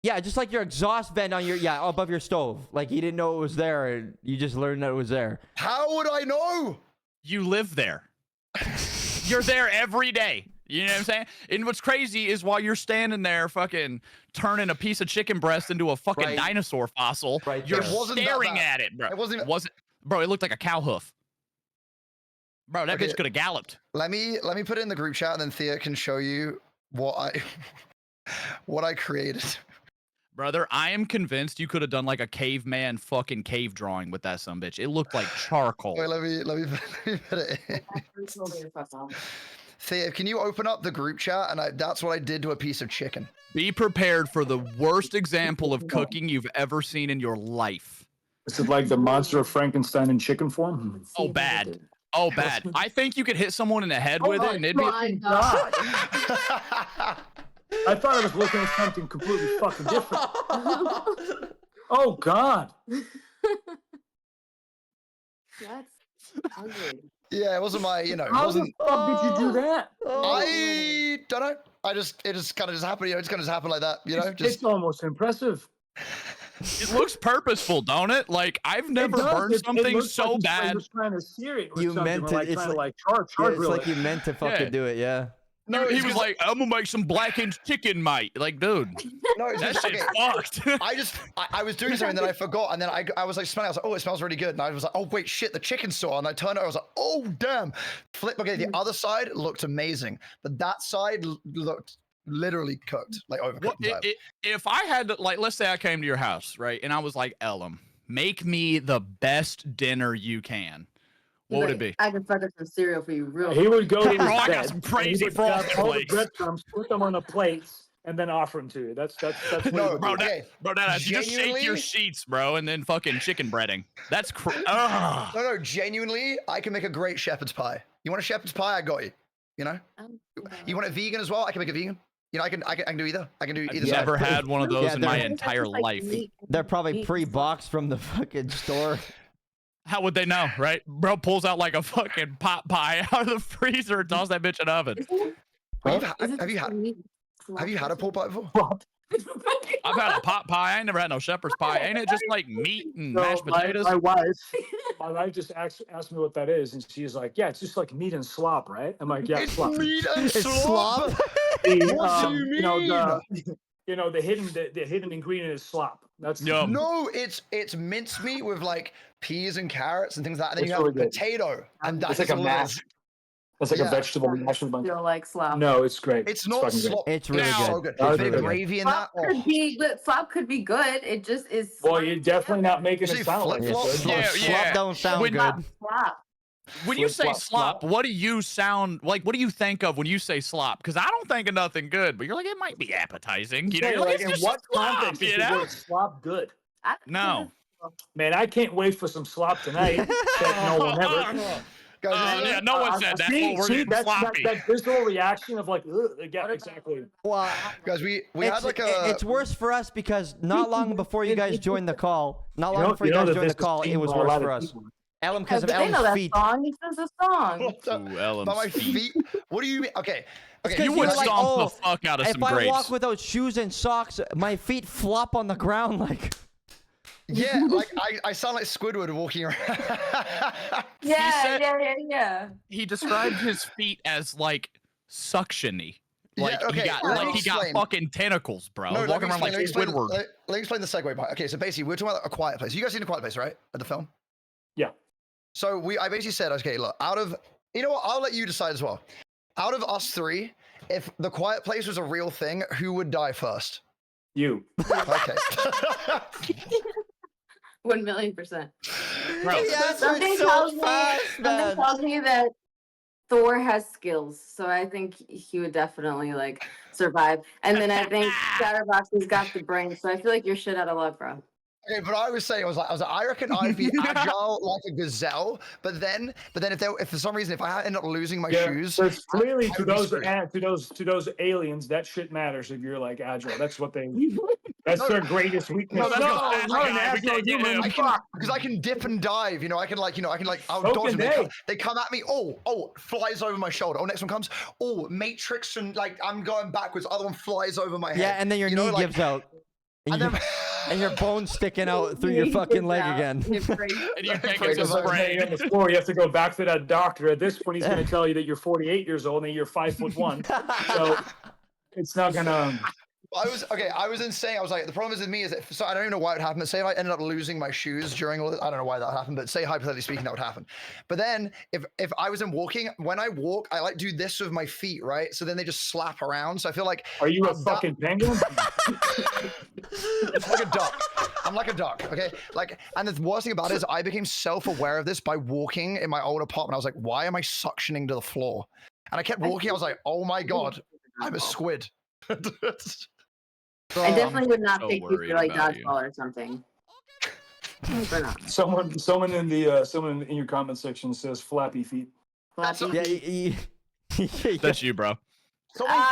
A: Yeah, just like your exhaust vent on your above your stove. Like you didn't know it was there and you just learned that it was there.
D: How would I know?
C: You live there. You're there every day. You know what I'm saying? And what's crazy is while you're standing there fucking turning a piece of chicken breast into a fucking
A: Right.
C: dinosaur fossil,
A: Right
C: you're
A: there.
D: It wasn't that
C: staring
D: bad.
C: at it, bro.
D: It wasn't even-
C: Bro, it looked like a cow hoof. Bro, that
D: Okay.
C: bitch could have galloped.
D: Let me put it in the group chat and then Thea can show you what I created.
C: Brother, I am convinced you could have done like a caveman fucking cave drawing with that sumbitch. It looked like charcoal.
D: Wait, let me put it in. Thea, can you open up the group chat? And that's what I did to a piece of chicken.
C: Be prepared for the worst example of cooking you've ever seen in your life.
F: Is it like the monster of Frankenstein in chicken form?
E: Let's see
C: Oh,
E: if I can
C: bad.
E: do it.
C: Oh, bad. I think you could hit someone in the head with it, and it'd be.
E: My God.
F: I thought I was looking at something completely fucking different. Oh God.
E: That's ugly.
D: Yeah, it wasn't my, it
F: How the
D: wasn't.
F: fuck did you do that?
D: I don't know. It just kind of just happened. It's kind of just happened like that.
F: It's
D: Just
F: almost impressive.
C: It looks purposeful, don't it? Like I've never
F: It does.
C: burned
F: It
C: something
F: looks
C: so
F: like he's
C: bad.
F: just trying to sear it or
A: You
F: something,
A: meant
F: or
A: to-
F: like
A: it's
F: trying to
A: like-
F: charge
A: Yeah, it's
F: grill
A: like
F: it.
A: you meant to fucking
C: Yeah.
A: do it, yeah.
D: no.
C: He
D: It's
C: was
D: 'cause-
C: like, "I'm gonna make some blackened chicken, mate." Like, dude,
D: no, it's
C: that
D: just-
C: shit's
D: okay.
C: fucked.
D: I was doing something, then I forgot, and then I was like smelling. I was like, oh, it smells really good, and I was like, oh wait, shit, the chicken's saw, and I turned it. I was like, oh damn, flip. Okay, the other side looked amazing, but that side looked literally cooked, like overcooked.
C: What,
D: entirely.
C: if I had to, like, let's say I came to your house, right, and I was like, "Ellum, make me the best dinner you can." What would it be?
E: I can fuck up some cereal for you real
F: He would go to his
C: Oh, I got
F: bed,
C: some
F: and he
C: crazy
F: would grab
C: frosted
F: all the
C: flakes.
F: breadcrumbs, put them on the plates, and then offer them to you. That's what he
D: No,
F: would
C: Bro,
F: do.
D: okay.
C: Bro, you just shake your
D: Genuinely?
C: sheets, bro, and then fucking chicken breading. That's
D: No, genuinely, I can make a great shepherd's pie. You want a shepherd's pie? I got you. You know, you want it vegan as well? I can make it vegan. I can do either. I can do
C: I've
D: either. side.
C: never had one of those
A: Yeah,
C: in my
A: they're-
C: entire life.
A: They're probably pre-boxed from the fucking store.
C: How would they know, right? Bro pulls out like a fucking pot pie out of the freezer and toss that bitch in the oven.
D: Have you had a pork pie before?
C: I've had a pot pie. I ain't never had no shepherd's pie. Ain't it just like meat and mashed potatoes?
F: My wife just asked me what that is, and she's like, "Yeah, it's just like meat and slop, right?" I'm like, "Yeah,
D: It's
F: slop."
D: meat and
A: It's
D: slop.
A: slop.
D: What do you
F: The hidden ingredient is slop. That's
C: Yum.
D: No, it's mincemeat with like peas and carrots and things like that. And then
F: It's
D: you have
F: really good.
D: potato, and that's
F: It's like a
D: all it
F: mash.
D: is.
F: It's like
D: Yeah.
F: a vegetable mash with a bunch.
E: Feel like slop.
F: No, it's great.
D: It's not
F: fucking great.
D: slop.
A: It's really
C: Now-
D: So
A: good.
D: good.
F: It's
D: Bit
F: really
D: of
F: good.
D: gravy in that.
E: Slop could be good. Slop could be good. It just is.
F: Well, you're definitely not making
D: You
F: it
D: see
F: sound like
D: flip-flop?
F: it's good.
C: Yeah,
A: Slop don't sound
C: When-
A: good.
E: Slop.
C: When you say
F: Flip, flop,
C: slop, what do you sound like? What do you think of when you say slop? Because I don't think of nothing good, but you're like, it might be appetizing. You know,
F: Yeah,
C: you're like,
F: like,
C: it's
F: in
C: just
F: what
C: slop,
F: context
C: you
F: is the
C: know?
F: word slop good?
C: No.
F: Man, I can't wait for some slop tonight. Said no one ever.
D: Guys, this is-
C: Yeah, no one said that.
F: See,
C: Oh, we're
F: see,
C: getting
F: that's
C: sloppy.
F: that visceral reaction of like, ugh, yeah, exactly.
A: Well,
D: guys, we
A: it's,
D: had like a.
A: it's worse for us because not long before you guys joined the call, not long before you
F: know
A: guys
F: that
A: joined the
F: this is
A: call, it
F: seen
A: was
F: by a
A: worse
F: lot
A: for
F: of
A: us.
F: people.
A: Ellum, because of
E: But they know
A: Ellum's
E: that
A: feet.
E: song. He says a song.
D: What the-
C: Ooh, Ellum's
D: By my
C: feet.
D: feet? What do you mean? Okay. Okay.
C: You
A: Because
C: would
A: you're like,
C: stomp
A: oh,
C: the fuck out of
A: If
C: some
A: I
C: grapes.
A: walk without shoes and socks, my feet flop on the ground like.
D: Yeah, like I sound like Squidward walking around.
E: Yeah,
C: said-
E: yeah.
C: He described his feet as like suctiony. Like
D: Yeah, okay,
C: he got
D: let
C: like
D: me
C: he got
D: explain.
C: fucking tentacles, bro.
D: No, let
C: Walking
D: me
C: around like
D: explain,
C: Squidward.
D: let me explain the segue part. Okay, so basically, we're talking about A Quiet Place. You guys seen A Quiet Place, right? At the film?
F: Yeah.
D: So I basically said, okay, look, out of, you know what? I'll let you decide as well. Out of us three, if The Quiet Place was a real thing, who would die first?
F: You.
D: Okay.
E: 1,000,000%.
C: Bro,
A: He answered
E: Something
A: so
E: tells me.
A: fast,
E: Something
A: man.
E: tells me that Thor has skills, so I think he would definitely like survive. And then I think Chatterbox has got the brain, so I feel like you're shit out of luck, bro.
D: Okay, but I was saying, I was like, I reckon I'd be agile like a gazelle, but then if for some reason if I end up losing my shoes,
F: So it's clearly
D: I
F: to
D: would be
F: those
D: screwed.
F: to those aliens, that shit matters if you're like agile. That's what they. That's their greatest weakness.
D: No, that's
F: No,
D: not-
F: not
D: I
F: an
C: can't- we
F: agile
C: can't get
F: human.
C: him.
D: I can because I can dip and dive. I can I'll
F: So
D: dodge
F: can
D: them.
F: they.
D: They come at me. Oh, flies over my shoulder. Oh, next one comes. Oh, Matrix and like I'm going backwards. Other one flies over my head.
A: Yeah, and then your knee
D: like,
A: gives out. And,
D: And
A: you-
D: then,
A: and your bone's sticking out through your fucking leg again.
C: and you take
D: Crazy.
C: it to
F: Because like,
C: sprain.
F: on the floor, you have to go back to that doctor. At this point, he's going to tell you that you're 48 years old and you're 5'1". So it's not gonna.
D: I was insane. I was like, the problem is with me is that so I don't even know why it happened. But say if I ended up losing my shoes during all this, I don't know why that happened, but say hypothetically speaking, that would happen. But then if I wasn't walking, when I walk, I like do this with my feet, right? So then they just slap around. So I feel like
F: Are you a
D: that-
F: fucking penguin?
D: it's like a duck. I'm like a duck, okay? Like, and the worst thing about it is I became self-aware of this by walking in my old apartment. I was like, why am I suctioning to the floor? And I kept walking. I was like, oh my God, I'm a squid.
E: I definitely would not
C: so
E: pick you
C: worried
E: for like
C: about you.
E: dodgeball or something. For now.
F: Someone in your comment section says flappy feet.
E: Flappy
A: Yeah,
E: feet.
C: That's you, bro.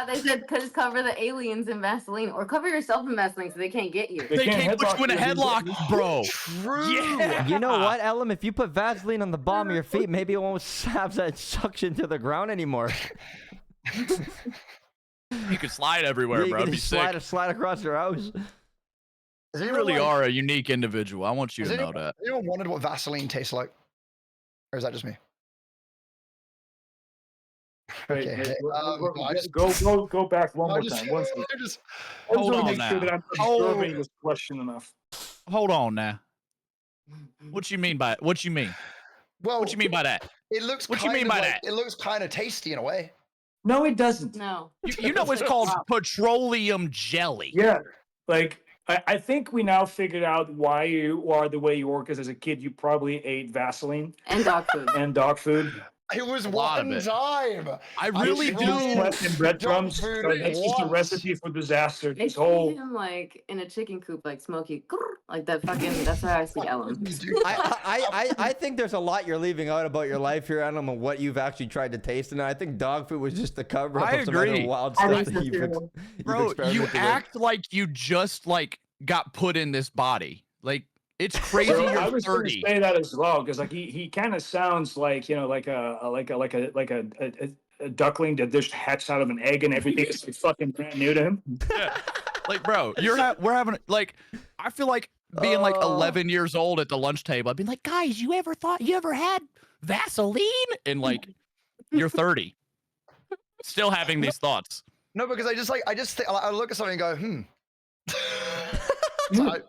E: They said because cover the aliens in Vaseline or cover yourself in Vaseline so they can't get you.
C: They can't put you in a headlock, bro.
D: True.
C: Yeah.
A: You know what, Ellum? If you put Vaseline on the bottom of your feet, maybe it won't have that suction to the ground anymore.
C: You can slide everywhere,
A: Yeah, you
C: bro.
A: can
C: It'd be
A: just
C: sick.
A: slide across your house.
C: You really are a unique individual. I want you to know that.
D: Has anyone wondered what Vaseline tastes like? Or is that just me? Okay,
F: Go back one more time. One second. I
C: Hold on
F: make
C: now.
F: sure that I'm observing this question enough.
C: Hold on now. What you mean by what you mean?
D: Well,
C: What you mean by that?
D: It looks.
C: What you mean by that?
D: It looks kind of tasty in a way.
F: No, it doesn't.
E: No.
C: You know it's called petroleum jelly.
F: Yeah, like I think we now figured out why you are the way you are. Because as a kid, you probably ate Vaseline
E: And dog food.
F: and dog food.
D: It was
C: lot of
D: one
C: it.
D: time.
C: I really
F: You
C: do.
F: slept in breadcrumbs.
D: Dog food
F: So that's just a
D: once.
F: recipe for disaster.
E: They
F: This
E: see
F: whole
E: him like in a chicken coop, like smoky, like that fucking. That's how I see Ellen.
A: I think there's a lot you're leaving out about your life here. I don't know what you've actually tried to taste, and I think dog food was just the cover up
C: I
A: of some other
C: agree.
A: wild
E: I
A: stuff
E: think
A: that
E: so
A: you've,
E: too.
C: Bro, you
A: experimented with.
C: act like you just like got put in this body. Like it's crazy.
F: So I
C: You're
F: was going to
C: 30.
F: say that as well because like he kind of sounds like like a duckling that just hatched out of an egg and everything is like fucking brand new to him.
C: Yeah. Like, bro, we're having like I feel like being like 11 years old at the lunch table. I'd be like, guys, you ever had Vaseline? And like you're 30. Still having these thoughts.
D: No, because I look at something and go, So,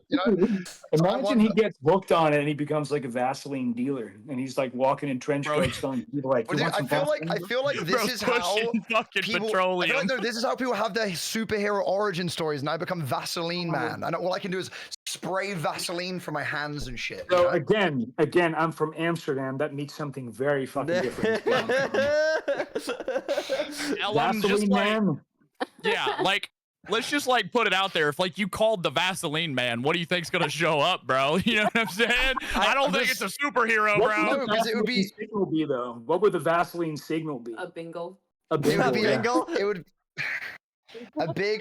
F: Imagine he gets booked on it and he becomes like a Vaseline dealer and he's like walking in trench
C: Bro.
F: coats telling people like,
D: Well,
F: "You
D: dude,
F: want some
D: I
F: Vaseline?"
D: feel like this
C: Bro,
D: is how
C: pushing fucking
D: people. I
C: petroleum.
D: feel like this is how people have their superhero origin stories, and I become Vaseline man, and all I can do is spray Vaseline from my hands and shit.
F: So again, I'm from Amsterdam. That means something very fucking different.
C: Ellum, just
F: Vaseline
C: like,
F: man.
C: yeah, like let's just like put it out there. If like you called the Vaseline man, what do you think's gonna show up, bro? You know what I'm saying? I don't think it's a superhero,
F: What
C: bro.
F: would
D: No,
F: the
D: 'cause it would be-
F: Vaseline signal be though? What would the Vaseline signal be?
E: A bingo.
F: A
D: It
F: bingo.
D: would be
F: Yeah.
D: it would a big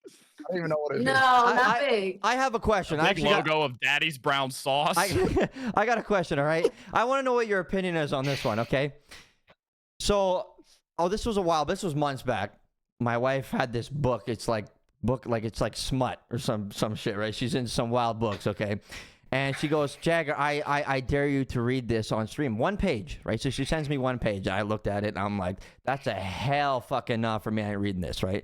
D: I don't even know what it would
E: No,
D: be.
E: not big.
A: I have a question.
C: A
A: I
C: big
A: actually got,
C: logo of Daddy's brown sauce.
A: I got a question, all right? I want to know what your opinion is on this one, okay? So, this was a while. This was months back. My wife had this book. It's like smut or some shit, right? She's in some wild books, okay? And she goes, Jagger, I dare you to read this on stream. One page, right? So she sends me one page. I looked at it and I'm like, that's a hell fucking no for me. I ain't reading this, right?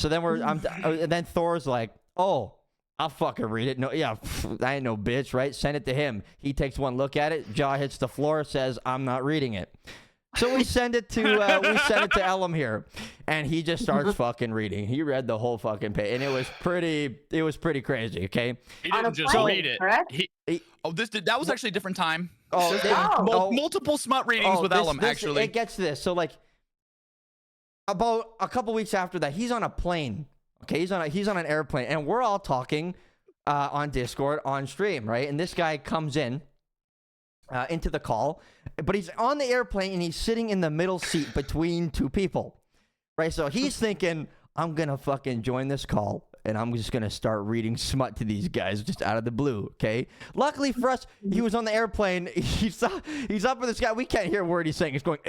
A: So then and then Thor's like, oh, I'll fucking read it. No, yeah, I ain't no bitch, right? Send it to him. He takes one look at it. Jaw hits the floor. Says, I'm not reading it. So we send it to Ellum here, and he just starts fucking reading. He read the whole fucking page, and it was pretty crazy. Okay.
C: He
E: On a
C: didn't just
E: plane,
C: read it.
E: correct?
C: That was actually a different time. Multiple smut readings with Ellum, actually.
A: It gets to this. So like, about a couple weeks after that, he's on a plane. Okay, he's on an airplane, and we're all talking on Discord on stream, right? And this guy comes in into the call, but he's on the airplane and he's sitting in the middle seat between two people, right? So he's thinking, I'm gonna fucking join this call and I'm just gonna start reading smut to these guys just out of the blue. Okay. Luckily for us, he was on the airplane. He's up with this guy. We can't hear a word he's saying. It's going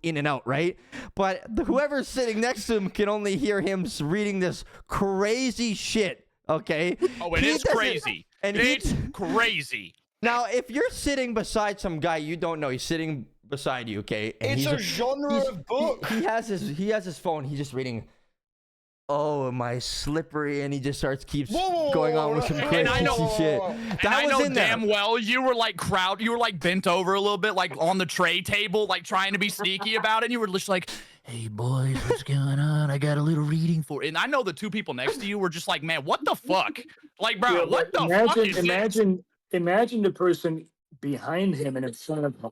A: in and out, right? But whoever's sitting next to him can only hear him reading this crazy shit. Okay.
C: Oh, it is crazy.
A: And
C: it's crazy.
A: Now, if you're sitting beside some guy you don't know, he's sitting beside you, okay? And
D: It's a genre of book.
A: He has his phone. He's just reading. Oh, my slippery, and he just keeps going on with some crazy shit.
C: I know damn well you were like bent over a little bit, like on the tray table, like trying to be sneaky about it. And you were just like, "Hey boys, what's going on? I got a little reading for." And I know the two people next to you were just like, "Man, what the fuck?" Like, bro,
F: Yeah,
C: what the fuck is this?
F: Imagine the person behind him and in front of him.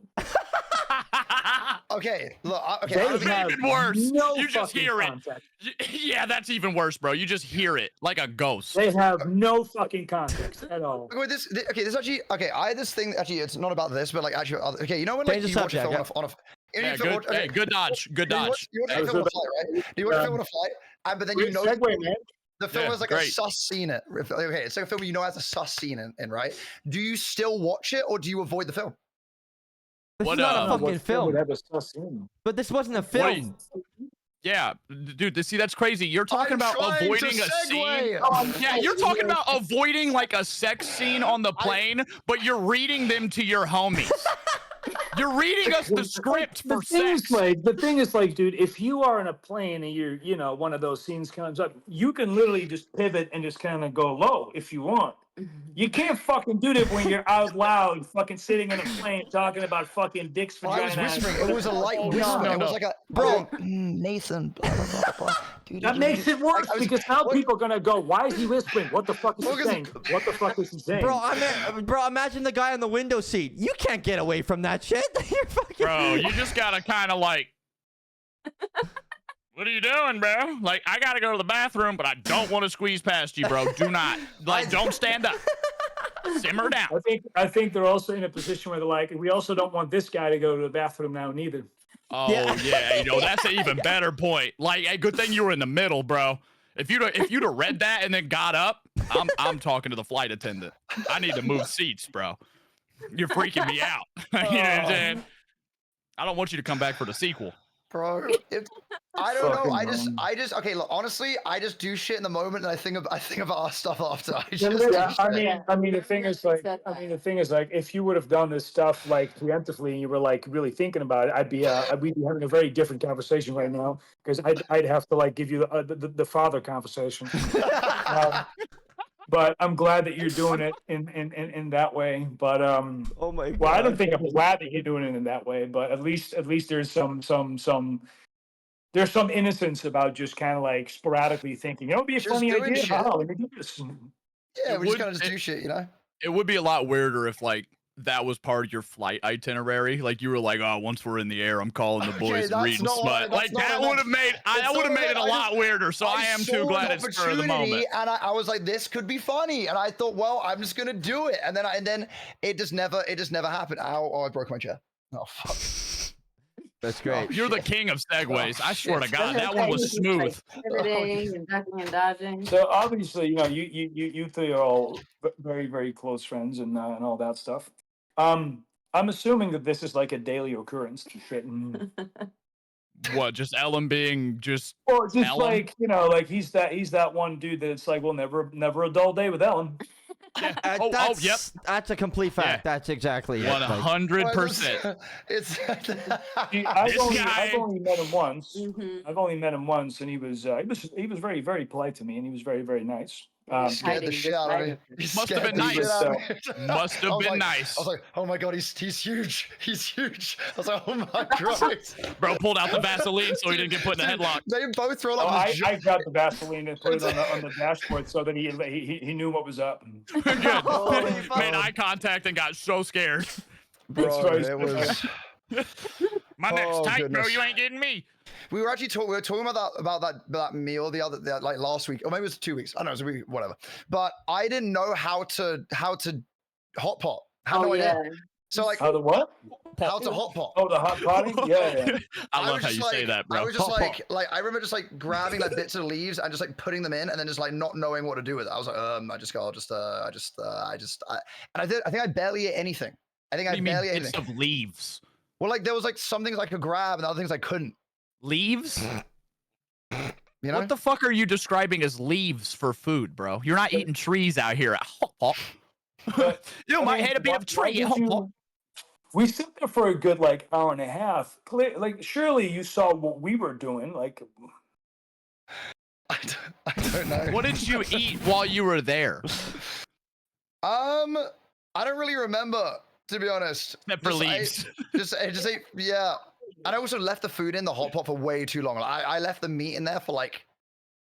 D: Okay, look. Okay,
F: They
D: I don't think-
F: have
C: even worse.
F: no
C: You just
F: fucking
C: hear it.
F: context.
C: Yeah, that's even worse, bro. You just hear it like a ghost.
F: They have no fucking context at all.
D: okay, this actually. Okay, I had this thing. Actually, it's not about this, but like actually. Okay, you know when like
A: Change the
D: you watch a
A: subject,
D: film on a. You know,
C: Yeah,
D: you film-
C: good, hey, good dodge. Good
D: You watch,
C: dodge.
D: you watch
F: That
D: a
F: was
D: film on a
F: good.
D: flight, right? Do you watch a film on a flight? But then you
F: Great
D: know
F: segue, man.
D: the film
C: Yeah,
D: has like
C: great.
D: a sus scene in it. Okay, it's like a film you know has a sus scene in, right? Do you still watch it or do you avoid the film?
A: This
C: What,
A: is not a
C: what
A: fucking
F: Would
A: film.
F: have a sus in.
A: But this wasn't a
C: What do
A: film.
C: Yeah, dude, see, that's crazy. You're talking
D: I'm
C: about
D: trying to
C: avoiding a scene.
D: segue.
C: Yeah, you're talking about avoiding like a sex scene on the plane, but you're reading them to your homies. You're reading us the script for sex.
F: The thing is like, dude, if you are in a plane and you're, you know, one of those scenes comes up, you can literally just pivot and just kind of go low if you want. You can't fucking do that when you're out loud, fucking sitting in a plane talking about fucking dicks, vaginas.
D: I was whispering. It was a light whisper.
C: no,
D: It was
C: no.
D: like a
A: Bro.
D: Nathan. Blah, blah, blah, blah. Dude,
F: That makes it worse
D: I was-
F: because now
D: what-
F: people are gonna go, "Why is he whispering? What the fuck is
D: Well,
F: he
D: 'cause-
F: saying? What the fuck is he saying?"
A: Bro, imagine the guy on the window seat. You can't get away from that shit. You're fucking.
C: Bro, you just gotta kind of like, what are you doing, bro? Like, I gotta go to the bathroom, but I don't want to squeeze past you, bro. Do not. Like, don't stand up. Simmer down.
F: I think they're also in a position where they're like, we also don't want this guy to go to the bathroom now neither.
C: Oh
A: Yeah.
C: yeah, you know that's an even better point. Like, hey, good thing you were in the middle, bro. If you'd have read that and then got up, I'm talking to the flight attendant. I need to move seats, bro. You're freaking me out. You know what I'm saying? I don't want you to come back for the sequel.
D: Bro, I don't know.
F: Fucking
D: I just. Okay, look. Honestly, I just do shit in the moment, and I think about our stuff after. I just.
F: Yeah,
D: do shit.
F: I mean, the thing is like, if you would have done this stuff like preemptively and you were like really thinking about it, we'd be having a very different conversation right now because I'd have to like give you the father conversation. But I'm glad that you're doing it in that way. But
A: Oh my god.
F: well, I don't think I'm glad that you're doing it in that way. But at least there's some innocence about just kind of like sporadically thinking, you know, it'd be a
D: Just
F: funny
D: doing
F: idea.
D: shit.
F: Oh, let me do this.
D: Yeah, we just
C: would-
D: gotta just do shit, you know.
C: It would be a lot weirder if like that was part of your flight itinerary. Like you were like, oh, once we're in the air, I'm calling the
D: Okay,
C: boys and
D: that's
C: reading
D: not what-
C: smut.
D: that's
C: Like
D: not
C: that
D: what-
C: would have made that
D: it's
C: would have
D: not
C: made it a
D: what- I
C: lot
D: just-
C: weirder. So I am
D: saw
C: too
D: an
C: glad it's spur of the
D: opportunity,
C: moment.
D: and I was like, this could be funny, and I thought, well, I'm just gonna do it, and then it just never happened. Ow! Oh, I broke my chair. Oh fuck.
A: That's great.
C: You're the king of segues. I swear to
D: shit.
C: God, that one was smooth.
E: Pivoting and ducking and dodging.
F: So obviously, you know, you three are all very, very close friends and all that stuff. I'm assuming that this is like a daily occurrence.
C: What? Just Ellum being just
F: Or just
C: Ellum?
F: like, you know, like he's that one dude that it's like, well, never a dull day with Ellen.
A: That's,
C: yep.
A: That's a complete fact. That's exactly it. Like,
C: 100%.
D: It's.
F: See,
C: This guy-
F: I've only met him once.
E: Mhm.
F: I've only met him once, and he was very, very polite to me, and he was very, very nice.
D: Scared the
E: Hiding
D: shit out of me.
E: beside
D: He
C: Must have
D: scared
C: been
D: the shit
F: nice.
D: out of me.
C: Must have
D: I was
C: been
D: like-
C: nice.
D: I was like, oh my god, he's huge. He's huge. I was like, oh my god.
C: Bro pulled out the Vaseline so he didn't get put in a headlock.
D: They both roll
F: Oh,
D: up.
F: I grabbed the Vaseline and put it on the dashboard so that he knew what was up.
C: Good.
A: Holy fuck.
C: Made eye contact and got so scared.
D: Bro,
F: That's
D: it was.
C: My neck's
D: Oh,
C: tight, bro.
D: goodness.
C: You ain't getting me.
D: We were actually talking about that meal like last week, or maybe it was 2 weeks. I don't know, it was a week, whatever. But I didn't know how to hot pot. Had
E: Oh
D: no
E: yeah.
D: idea. So like
F: How the what?
D: how to hot pot.
F: Oh, the hot potting? Yeah.
C: I love
D: was
C: how
D: just
C: you say that, bro.
D: I was just
A: Hot pot.
D: like I remember just like grabbing like bits of leaves and just like putting them in, and then just like not knowing what to do with it. I was like, I think I barely ate anything. I think
C: What
D: I
C: do you mean
D: barely ate
C: bits
D: anything.
C: of leaves?
D: Well, like there was like some things I could grab and other things I couldn't.
C: Leaves?
D: You know?
C: What the fuck are you describing as leaves for food, bro? You're not eating trees out here. You
F: I
C: might
F: mean,
C: hit a bit of
F: why
C: tree.
F: did you- We sat there for a good like hour and a half. Like surely you saw what we were doing. Like
D: I don't know.
C: What did you eat while you were there?
D: I don't really remember, to be honest.
C: Except for
D: Just ate-
C: leaves.
D: just ate, yeah. And I also left the food in the hot pot for way too long. Like, I left the meat in there for like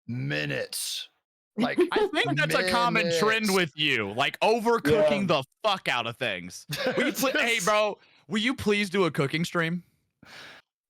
D: minutes. Like
C: I think that's a common trend
D: minutes.
C: with you, like overcooking
F: Yeah.
C: the fuck out of things. Will you hey, bro, will you please do a cooking stream?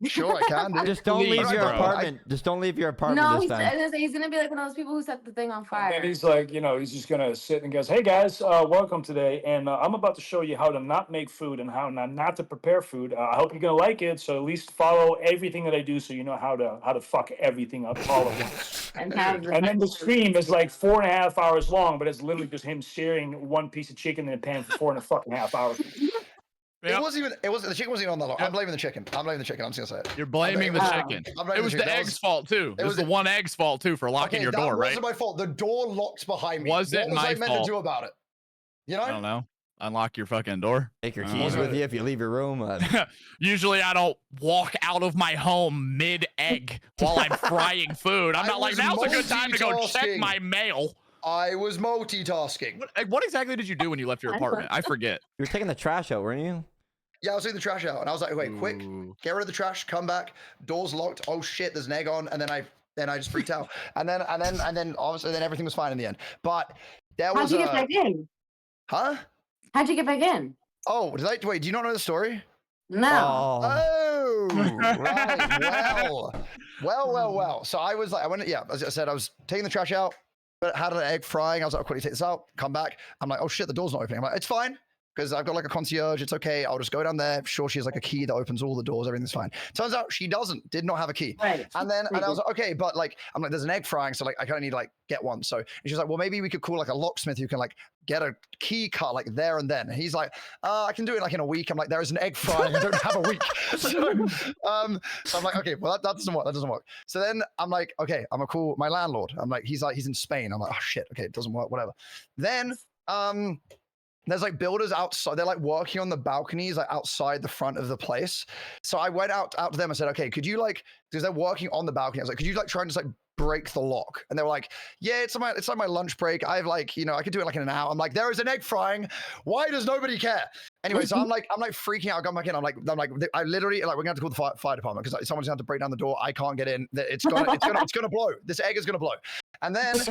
D: Sure, I can, dude.
A: Just don't
C: Please,
A: leave your
C: bro.
A: apartment. Just don't leave your apartment
E: No,
A: this time.
E: he's gonna be like one of those people who set the thing on
F: And
E: fire.
F: he's like, he's just gonna sit and goes, "Hey guys, welcome today, and I'm about to show you how to not make food and how not to prepare food. I hope you're gonna like it. So at least follow everything that I do, so you know how to fuck everything up all at once."
E: And have
F: And then the stream is like 4.5 hours long, but it's literally just him searing one piece of chicken in a pan for 4.5 hours.
C: Yep.
D: It wasn't the chicken wasn't even on that long.
C: Yep.
D: I'm blaming the chicken. I'm just gonna say it.
C: You're blaming the chicken.
D: I'm blaming
C: It was
D: chicken.
C: the
D: That
C: egg's fault too. It was the one egg's fault too for locking your door,
D: that
C: right?
D: wasn't my fault. The door locked behind me.
C: Wasn't
D: what was
C: my
D: I meant
C: fault.
D: to do about it? You know?
C: I don't know. Unlock your fucking door.
A: Take your
C: I
A: keys
C: don't
A: with you if you leave your room.
C: Usually I don't walk out of my home mid-egg while I'm frying food. I'm
D: I
C: not like,
D: was
C: now's a good time to go check
D: multitasking.
C: my mail.
D: I was multitasking.
C: What exactly did you do when you left your apartment? I forget.
A: You were taking the trash out, weren't you?
D: Yeah, I was taking the trash out, and I was like, "Wait, quick,
C: Ooh.
D: get rid of the trash, come back, door's locked. Oh shit, there's an egg on." And then I just freaked out, and then obviously then everything was fine in the end. But there
E: How'd
D: was
E: you get back in?
D: huh?
E: How'd you get back in?
D: Oh, wait? Do you not know the story?
E: No.
D: Oh, right. Well. So I was like, as I said, I was taking the trash out, but had an egg frying. I was like, I'll quickly take this out, come back. I'm like, oh shit, the door's not opening. I'm like, it's fine. Because I've got like a concierge, it's okay. I'll just go down there. Sure, she has like a key that opens all the doors. Everything's fine. Turns out she did not have a key.
E: Right.
D: And I was like, okay, but like, I'm like, there's an egg frying, so like, I kind of need to like get one. So and she's like, well, maybe we could call like a locksmith who can like get a key cut like there and then. And he's like, I can do it like in a week. I'm like, there is an egg frying. I don't have a week. So I'm like, okay, well that doesn't work. That doesn't work. So then I'm like, okay, I'm gonna call my landlord. I'm like, he's in Spain. I'm like, oh shit, okay, it doesn't work. Whatever. Then there's like builders outside. They're like working on the balconies, like outside the front of the place. So I went out to them and said, okay, could you like, because they're working on the balcony. I was like, could you like try and just like break the lock? And they were like, yeah, it's like my lunch break. I've like, I could do it like in an hour. I'm like, there is an egg frying. Why does nobody care? Anyway, so I'm like freaking out. I come back in. I'm like, I literally like, we're gonna have to call the fire department because like, someone's gonna have to break down the door. I can't get in. It's gonna blow. This egg is gonna blow. And then, and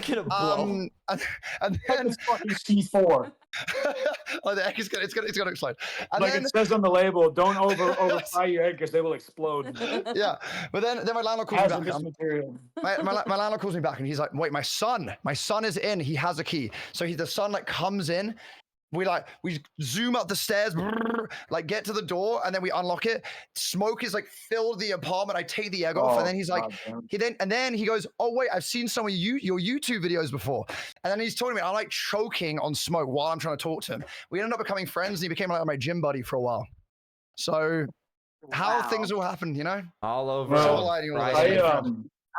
D: then
F: It's fucking C4.
D: oh, the egg is gonna explode. And
F: Like
D: then,
F: it says on the label, don't over fry your egg because they will explode.
D: yeah, but then my landlord calls me back.
F: Hazardous material.
D: My landlord calls me back and he's like, wait, my son is in. He has a key. So the son like comes in. We zoom up the stairs, like get to the door, and then we unlock it. Smoke is like filled the apartment. I take the egg off, and then he's like, then he goes, oh wait, I've seen some of your YouTube videos before. And then he's telling me I'm like choking on smoke while I'm trying to talk to him. We ended up becoming friends, and he became like my gym buddy for a while. So how things will happen,
A: All over.
F: Well,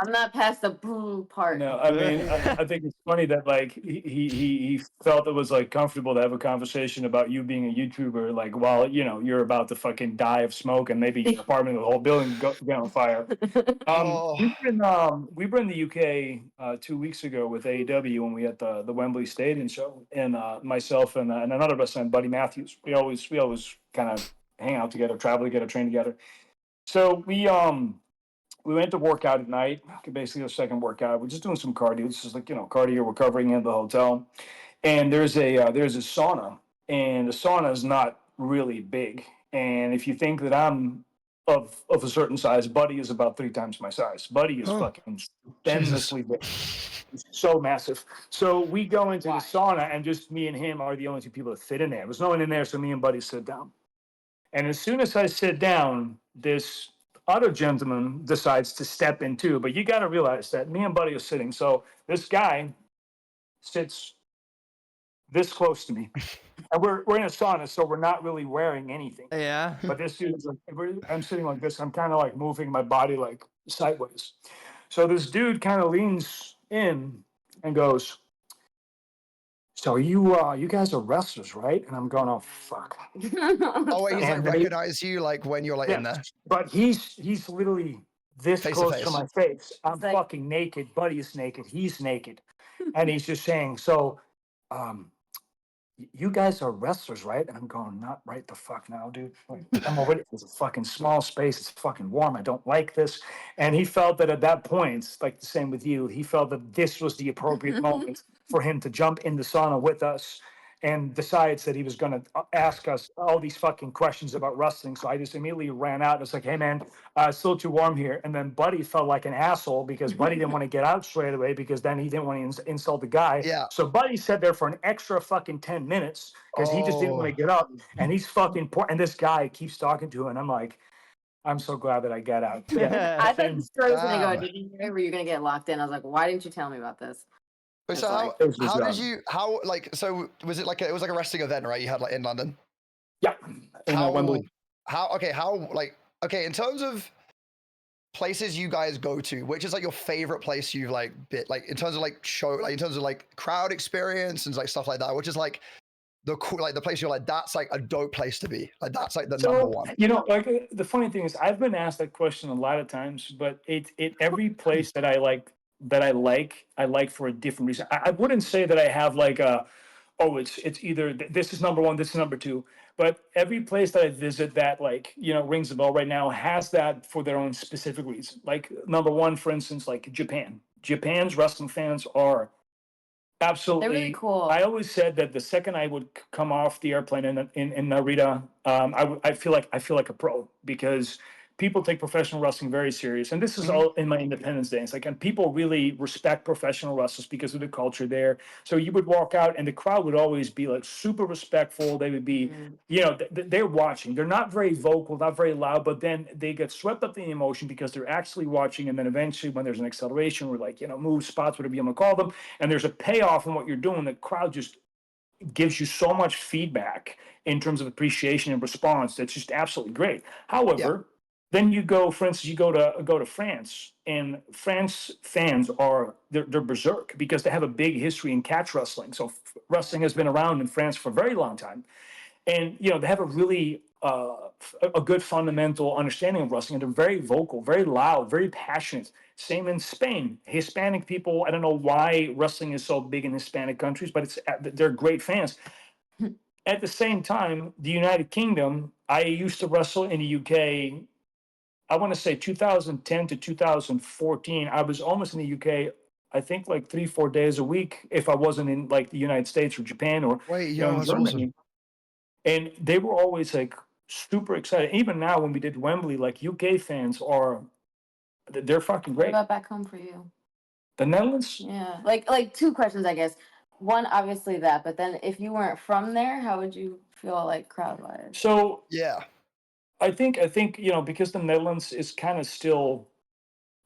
E: I'm not past the boo part.
F: No, I mean, I think it's funny that like he felt it was like comfortable to have a conversation about you being a YouTuber, like while you're about to fucking die of smoke and maybe your apartment, the whole building go on fire. We were in the UK 2 weeks ago with AEW when we had the Wembley Stadium show, and myself and another best friend, Buddy Matthews, we always kind of hang out together, travel together, train together. So we went to work out at night, basically a second workout. We're just doing some cardio. This is like, cardio recovering in the hotel. And there's a sauna, and the sauna is not really big. And if you think that I'm of a certain size, Buddy is about 3 times my size. Buddy is fucking endlessly big. It's so massive. So we go into the sauna, and just me and him are the only 2 people that fit in there. There's no one in there, so me and Buddy sit down. And as soon as I sit down, this other gentleman decides to step in too, but you got to realize that me and Buddy are sitting. So this guy sits this close to me, and we're in a sauna, so we're not really wearing anything.
A: Yeah.
F: But this dude's like, I'm sitting like this. I'm kind of like moving my body like sideways. So this dude kind of leans in and goes, so you guys are wrestlers, right? And I'm going, oh fuck.
D: Oh wait, he's like recognize you like when you're like in there.
F: But he's literally this
D: Face to
F: close
D: face.
F: to my face. I'm
E: like-
F: fucking naked. Buddy's naked. He's naked. And he's just saying, so you guys are wrestlers, right? And I'm going, not right the fuck now, dude. Like, I'm already, it's a fucking small space. It's fucking warm. I don't like this. And he felt that at that point, like the same with you, he felt that this was the appropriate moment for him to jump in the sauna with us and decides that he was going to ask us all these fucking questions about wrestling. So I just immediately ran out and was like, hey, man, it's still too warm here. And then Buddy felt like an asshole because Buddy didn't want to get out straight away because then he didn't want to insult the guy.
D: Yeah.
F: So Buddy sat there for an extra fucking 10 minutes because he just didn't want to get up. And he's fucking poor. And this guy keeps talking to him. And I'm like, I'm so glad that I got out. Yeah.
E: I thought the story was gonna go.
D: Damn.
E: Did you hear? Were you gonna get locked in? I was like, why didn't you tell me about this?
D: Wait,
E: It's
D: so
E: like-
D: how did you so was it like it was like a wrestling event, right? You had like in London.
F: Yeah. In Wembley.
D: Okay, in terms of places you guys go to, which is like your favorite place you've like bit like in terms of like show, like in terms of like crowd experience and like stuff like that, which is like the cool, like the place you're like, that's like a dope place to be. Like that's like the number one.
F: You know, like the funny thing is, I've been asked that question a lot of times, but it every place that I like for a different reason. I wouldn't say that I have like it's either this is number one, this is number two. But every place that I visit that like, you know, rings a bell right now has that for their own specific reason. Like number one, for instance, like Japan. Japan's wrestling fans are absolutely
E: They're really cool.
F: I always said that the second I would come off the airplane in Narita, I feel like a pro because people take professional wrestling very serious, and this is all in my Independence Day. It's like, and people really respect professional wrestlers because of the culture there. So you would walk out, and the crowd would always be like super respectful. They would be, you know, they're watching. They're not very vocal, not very loud, but then they get swept up in the emotion because they're actually watching. And then eventually, when there's an acceleration, or like, you know, move spots, whatever you want to call them, and there's a payoff in what you're doing, the crowd just gives you so much feedback in terms of appreciation and response. That's just absolutely great. However, then you go, for instance, you go to France, and France fans are they're berserk because they have a big history in catch wrestling. So wrestling has been around in France for a very long time, and you know they have a really a good fundamental understanding of wrestling, and they're very vocal, very loud, very passionate. Same in Spain. Hispanic people, I don't know why wrestling is so big in Hispanic countries, but they're great fans. At the same time, the United Kingdom, I used to wrestle in the UK. I want to say 2010 to 2014. I was almost in the UK, I think like 3-4 days a week if I wasn't in like the United States or Japan or
D: Wait,
F: you know, in
D: that's
F: Germany.
D: awesome.
F: And they were always like super excited. Even now when we did Wembley, like UK fans they're fucking
E: What
F: great.
E: about back home for you?
F: The Netherlands?
E: Yeah, like two questions, I guess. One, obviously that, but then if you weren't from there, how would you feel like crowd wise?
F: So
D: Yeah.
F: I think you know, because the Netherlands is kind of still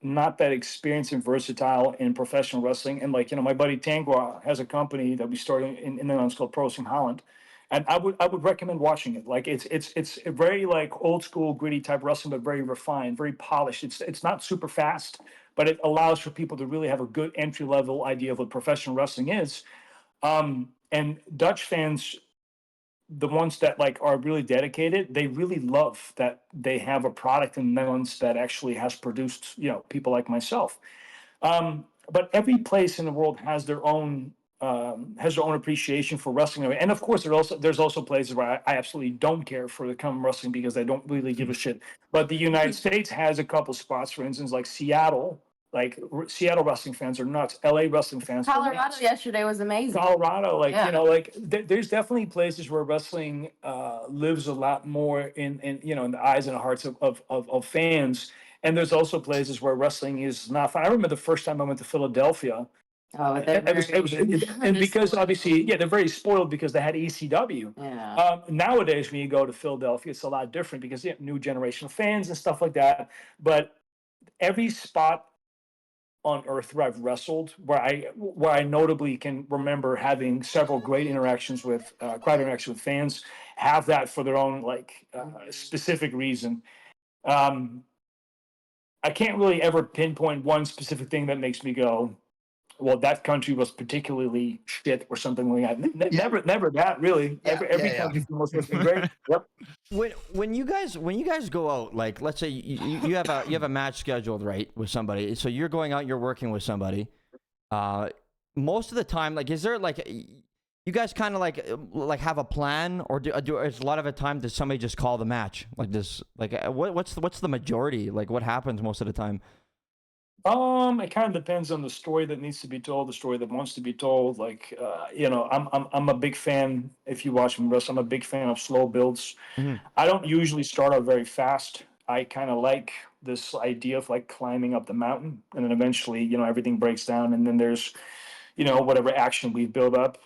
F: not that experienced and versatile in professional wrestling, and like, you know, my buddy Tangwa has a company that we started in the Netherlands called Pro Wrestling Holland, and I would recommend watching it. Like it's a very like old school gritty type wrestling, but very refined, very polished. It's not super fast, but it allows for people to really have a good entry level idea of what professional wrestling is. And Dutch fans, the ones that like are really dedicated, they really love that they have a product in the Netherlands that actually has produced, you know, people like myself. But every place in the world has their own appreciation for wrestling, and of course there's also places where I absolutely don't care for the common wrestling because I don't really give a shit. But the United States has a couple spots, for instance, like Seattle. Like Seattle wrestling fans are nuts. LA wrestling fans are
E: Colorado
F: nuts.
E: yesterday was amazing.
F: Colorado, like,
E: Yeah.
F: you know, like there's definitely places where wrestling lives a lot more in you know, in the eyes and hearts of fans. And there's also places where wrestling is not fun. I remember the first time I went to Philadelphia.
E: Oh, but they're
F: And because obviously, yeah, they're very spoiled because they had ECW.
E: Yeah.
F: Nowadays, when you go to Philadelphia, it's a lot different because you have new generation of fans and stuff like that. But every spot on earth where I've wrestled, where I notably can remember having several great interactions with crowd interaction with fans, have that for their own like specific reason. I can't really ever pinpoint one specific thing that makes me go, well, that country was particularly shit or something like that. Never that really.
D: Yeah,
F: Every
D: yeah.
F: country for the most part has been great. Yep.
A: When you guys go out, like let's say you have a match scheduled, right, with somebody, so you're going out, you're working with somebody, most of the time, like, is there like you guys kind of like have a plan, or is a lot of the time does somebody just call the match, like this, like what's the majority, like what happens most of the time?
F: It kind of depends on the story that needs to be told, the story that wants to be told. Like, I'm a big fan. If you watch me wrestle, I'm a big fan of slow builds.
A: Mhm.
F: I don't usually start out very fast. I kind of like this idea of like climbing up the mountain, and then eventually, everything breaks down, and then there's, whatever action we build up.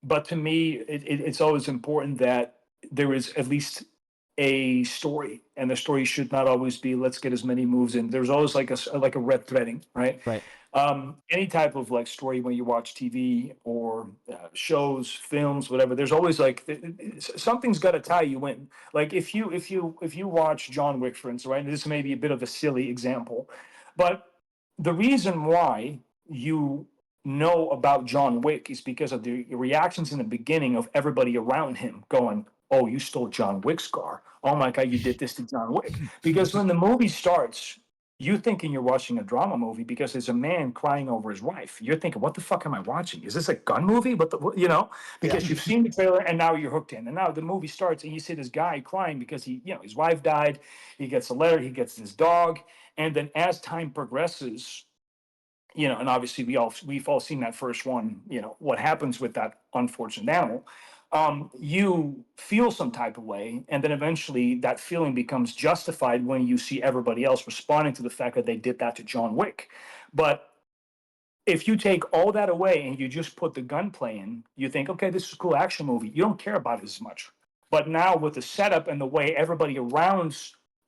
F: But to me, it's always important that there is at least a story, and the story should not always be let's get as many moves in. There's always like a red threading, right?
A: Right.
F: Any type of like story when you watch TV or shows, films, whatever. There's always like something's got to tie you in. Like if you watch John Wick, for instance, right? This may be a bit of a silly example, but the reason why you know about John Wick is because of the reactions in the beginning of everybody around him going, "Oh, you stole John Wick's car. Oh my God, you did this to John Wick." Because when the movie starts, you thinking you're watching a drama movie because there's a man crying over his wife. You're thinking, what the fuck am I watching? Is this a gun movie? Because you've seen the trailer and now you're hooked in. And now the movie starts and you see this guy crying because his wife died. He gets a letter, he gets his dog. And then as time progresses, and obviously we've all seen that first one, what happens with that unfortunate animal. You feel some type of way, and then eventually that feeling becomes justified when you see everybody else responding to the fact that they did that to John Wick. But if you take all that away and you just put the gunplay in, you think, okay, this is a cool action movie. You don't care about it as much. But now with the setup and the way everybody around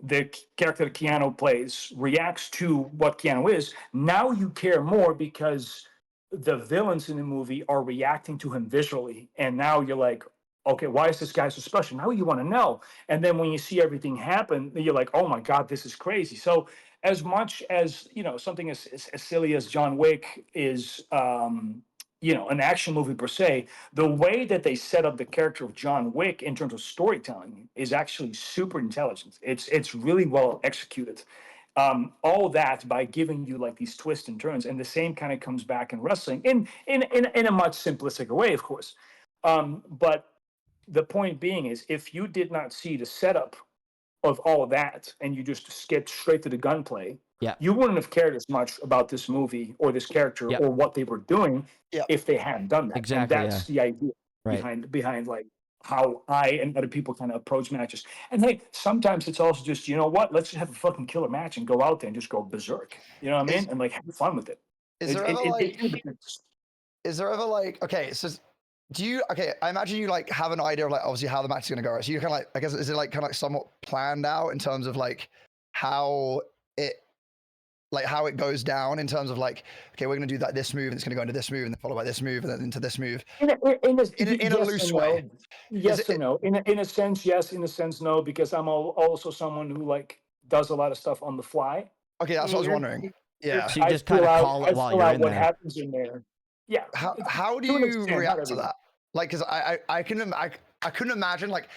F: the character that Keanu plays reacts to what Keanu is, now you care more because the villains in the movie are reacting to him visually. And now you're like, okay, why is this guy so special? Now you want to know. And then when you see everything happen, you're like, oh my God, this is crazy. So as much as, something as silly as John Wick is, an action movie per se, the way that they set up the character of John Wick in terms of storytelling is actually super intelligent. It's really well executed. All that by giving you like these twists and turns, and the same kind of comes back in wrestling in a much simplistic way, of course. But the point being is, if you did not see the setup of all of that and you just get straight to the gunplay,
A: Yeah.
F: you wouldn't have cared as much about this movie or this character
A: Yep.
F: or what they were doing
D: Yep.
F: if they hadn't done that.
A: Exactly,
F: And that's the idea
A: Right.
F: behind like how I and other people kind of approach matches. And hey, sometimes it's also just, you know what, let's just have a fucking killer match and go out there and just go berserk. You know what I mean? And like have fun with it.
D: Is there ever like
F: Depends.
D: is there ever like okay, so I imagine you like have an idea of like obviously how the match is gonna go, right? So you kind of like, I guess, is it like kind of like somewhat planned out in terms of like how it how it goes down in terms of like, okay, we're gonna do that this move and it's gonna go into this move and then followed by this move and then into this move
F: In
D: in a
F: yes
D: loose
F: and no.
D: way.
F: Yes
D: it-
F: and no. In a sense, yes. In a sense, no. Because I'm also someone who like does a lot of stuff on the fly.
D: Okay, that's what I was wondering. Yeah.
A: So you just kind of call it while you're in
F: what
A: there.
F: happens in there. Yeah.
D: How do
F: to an
D: you
F: extent, not
D: react to
F: everyone.
D: that? Like, because I couldn't imagine like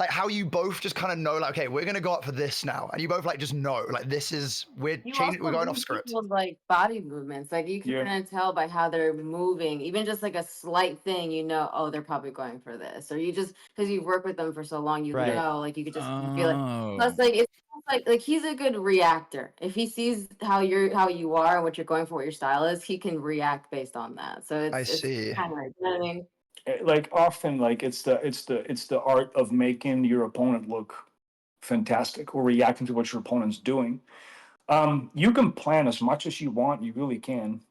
D: how you both just kind of know like, okay, we're gonna go up for this now, and you both like just know like this is we're
E: You
D: changing, we're
E: also
D: going off
E: read
D: script.
E: people's like body movements. Like you can
F: Yeah.
E: kind of tell by how they're moving, even just like a slight thing. Oh, they're probably going for this, or you just because you've worked with them for so long,
A: Right.
E: know, like you could just feel it.
C: Oh.
E: Plus, like it's like he's a good reactor. If he sees how you are and what you're going for, what your style is, he can react based on that. So
D: I
E: it's
D: see.
E: kind of like, you know what I mean?
F: Like often, like it's the art of making your opponent look fantastic or reacting to what your opponent's doing. You can plan as much as you want, you really can.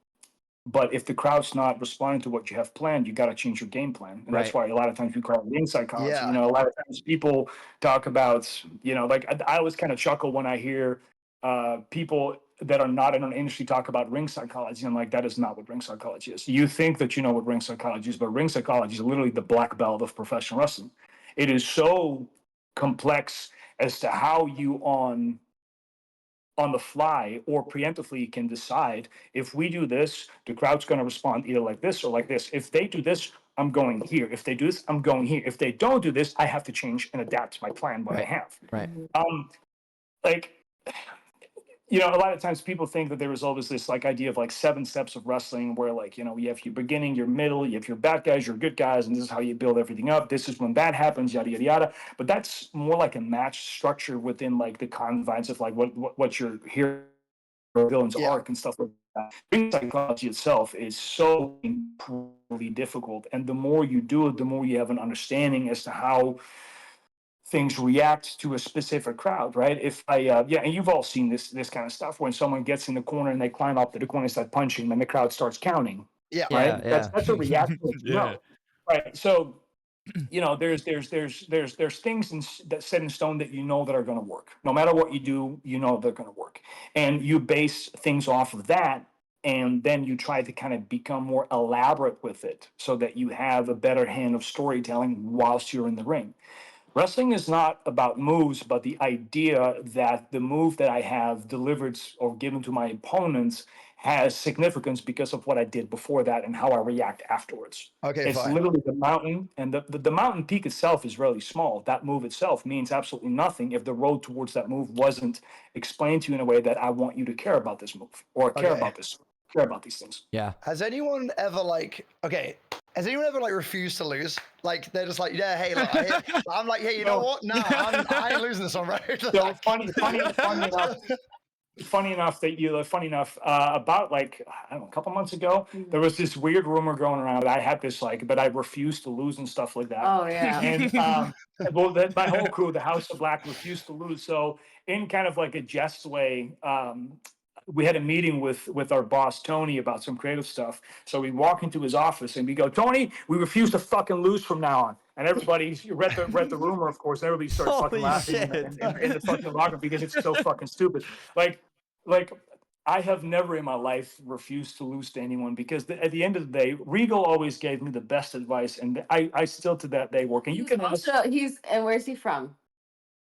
F: But if the crowd's not responding to what you have planned, you got to change your game plan. And that's
A: Right.
F: why a lot of times we call it ring psychology.
D: Yeah.
F: A lot of times people talk about, like I always kind of chuckle when I hear people that are not in an industry talk about ring psychology. I'm like, that is not what ring psychology is. You think that you know what ring psychology is, but ring psychology is literally the black belt of professional wrestling. It is so complex as to how you on the fly or preemptively can decide, if we do this, the crowd's going to respond either like this or like this. If they do this, I'm going here. If they do this, I'm going here. If they don't do this, I have to change and adapt my plan, what I
A: Right.
F: have.
A: Right.
F: Like, a lot of times people think that there is always this like idea of like 7 steps of wrestling where like, you have your beginning, your middle, you have your bad guys, your good guys, and this is how you build everything up. This is when that happens, yada, yada, yada. But that's more like a match structure within like the confines of like what you're here villain's
D: Yeah.
F: arc and stuff like that. Ring psychology itself is so incredibly difficult, and the more you do it, the more you have an understanding as to how things react to a specific crowd, right? If I, and you've all seen this kind of stuff when someone gets in the corner and they climb up to the corner and start punching, then the crowd starts counting,
D: Yeah.
F: right?
A: Yeah.
F: That's a reaction,
C: Yeah.
F: right? So, there's things that set in stone that that are going to work. No matter what you do, they're going to work, and you base things off of that. And then you try to kind of become more elaborate with it so that you have a better hand of storytelling whilst you're in the ring. Wrestling is not about moves, but the idea that the move that I have delivered or given to my opponents has significance because of what I did before that and how I react afterwards.
D: Okay,
F: It's
D: fine.
F: literally the mountain, and the mountain peak itself is really small. That move itself means absolutely nothing if the road towards that move wasn't explained to you in a way that I want you to care about this move or care
D: Okay.
F: about this, care about these things.
A: Yeah.
D: Has anyone ever has anyone ever refused to lose? Like they're just like, yeah, hey, look, I'm like, hey, you know
F: No.
D: what? No, I ain't losing this one, right?
F: So funny enough, about like, I don't know, a couple months ago, there was this weird rumor going around that I had this but I refused to lose and stuff like that.
E: Oh yeah.
F: And my whole crew, the House of Black, refused to lose. So in kind of like a jest way, we had a meeting with our boss Tony about some creative stuff. So we walk into his office and we go, Tony, we refuse to fucking lose from now on. And everybody read the rumor, of course. And everybody started fucking
A: Holy
F: laughing in the fucking locker because it's so fucking stupid. Like I have never in my life refused to lose to anyone because at the end of the day, Regal always gave me the best advice, and I still to that day work. And you can ask.
E: And where's he from?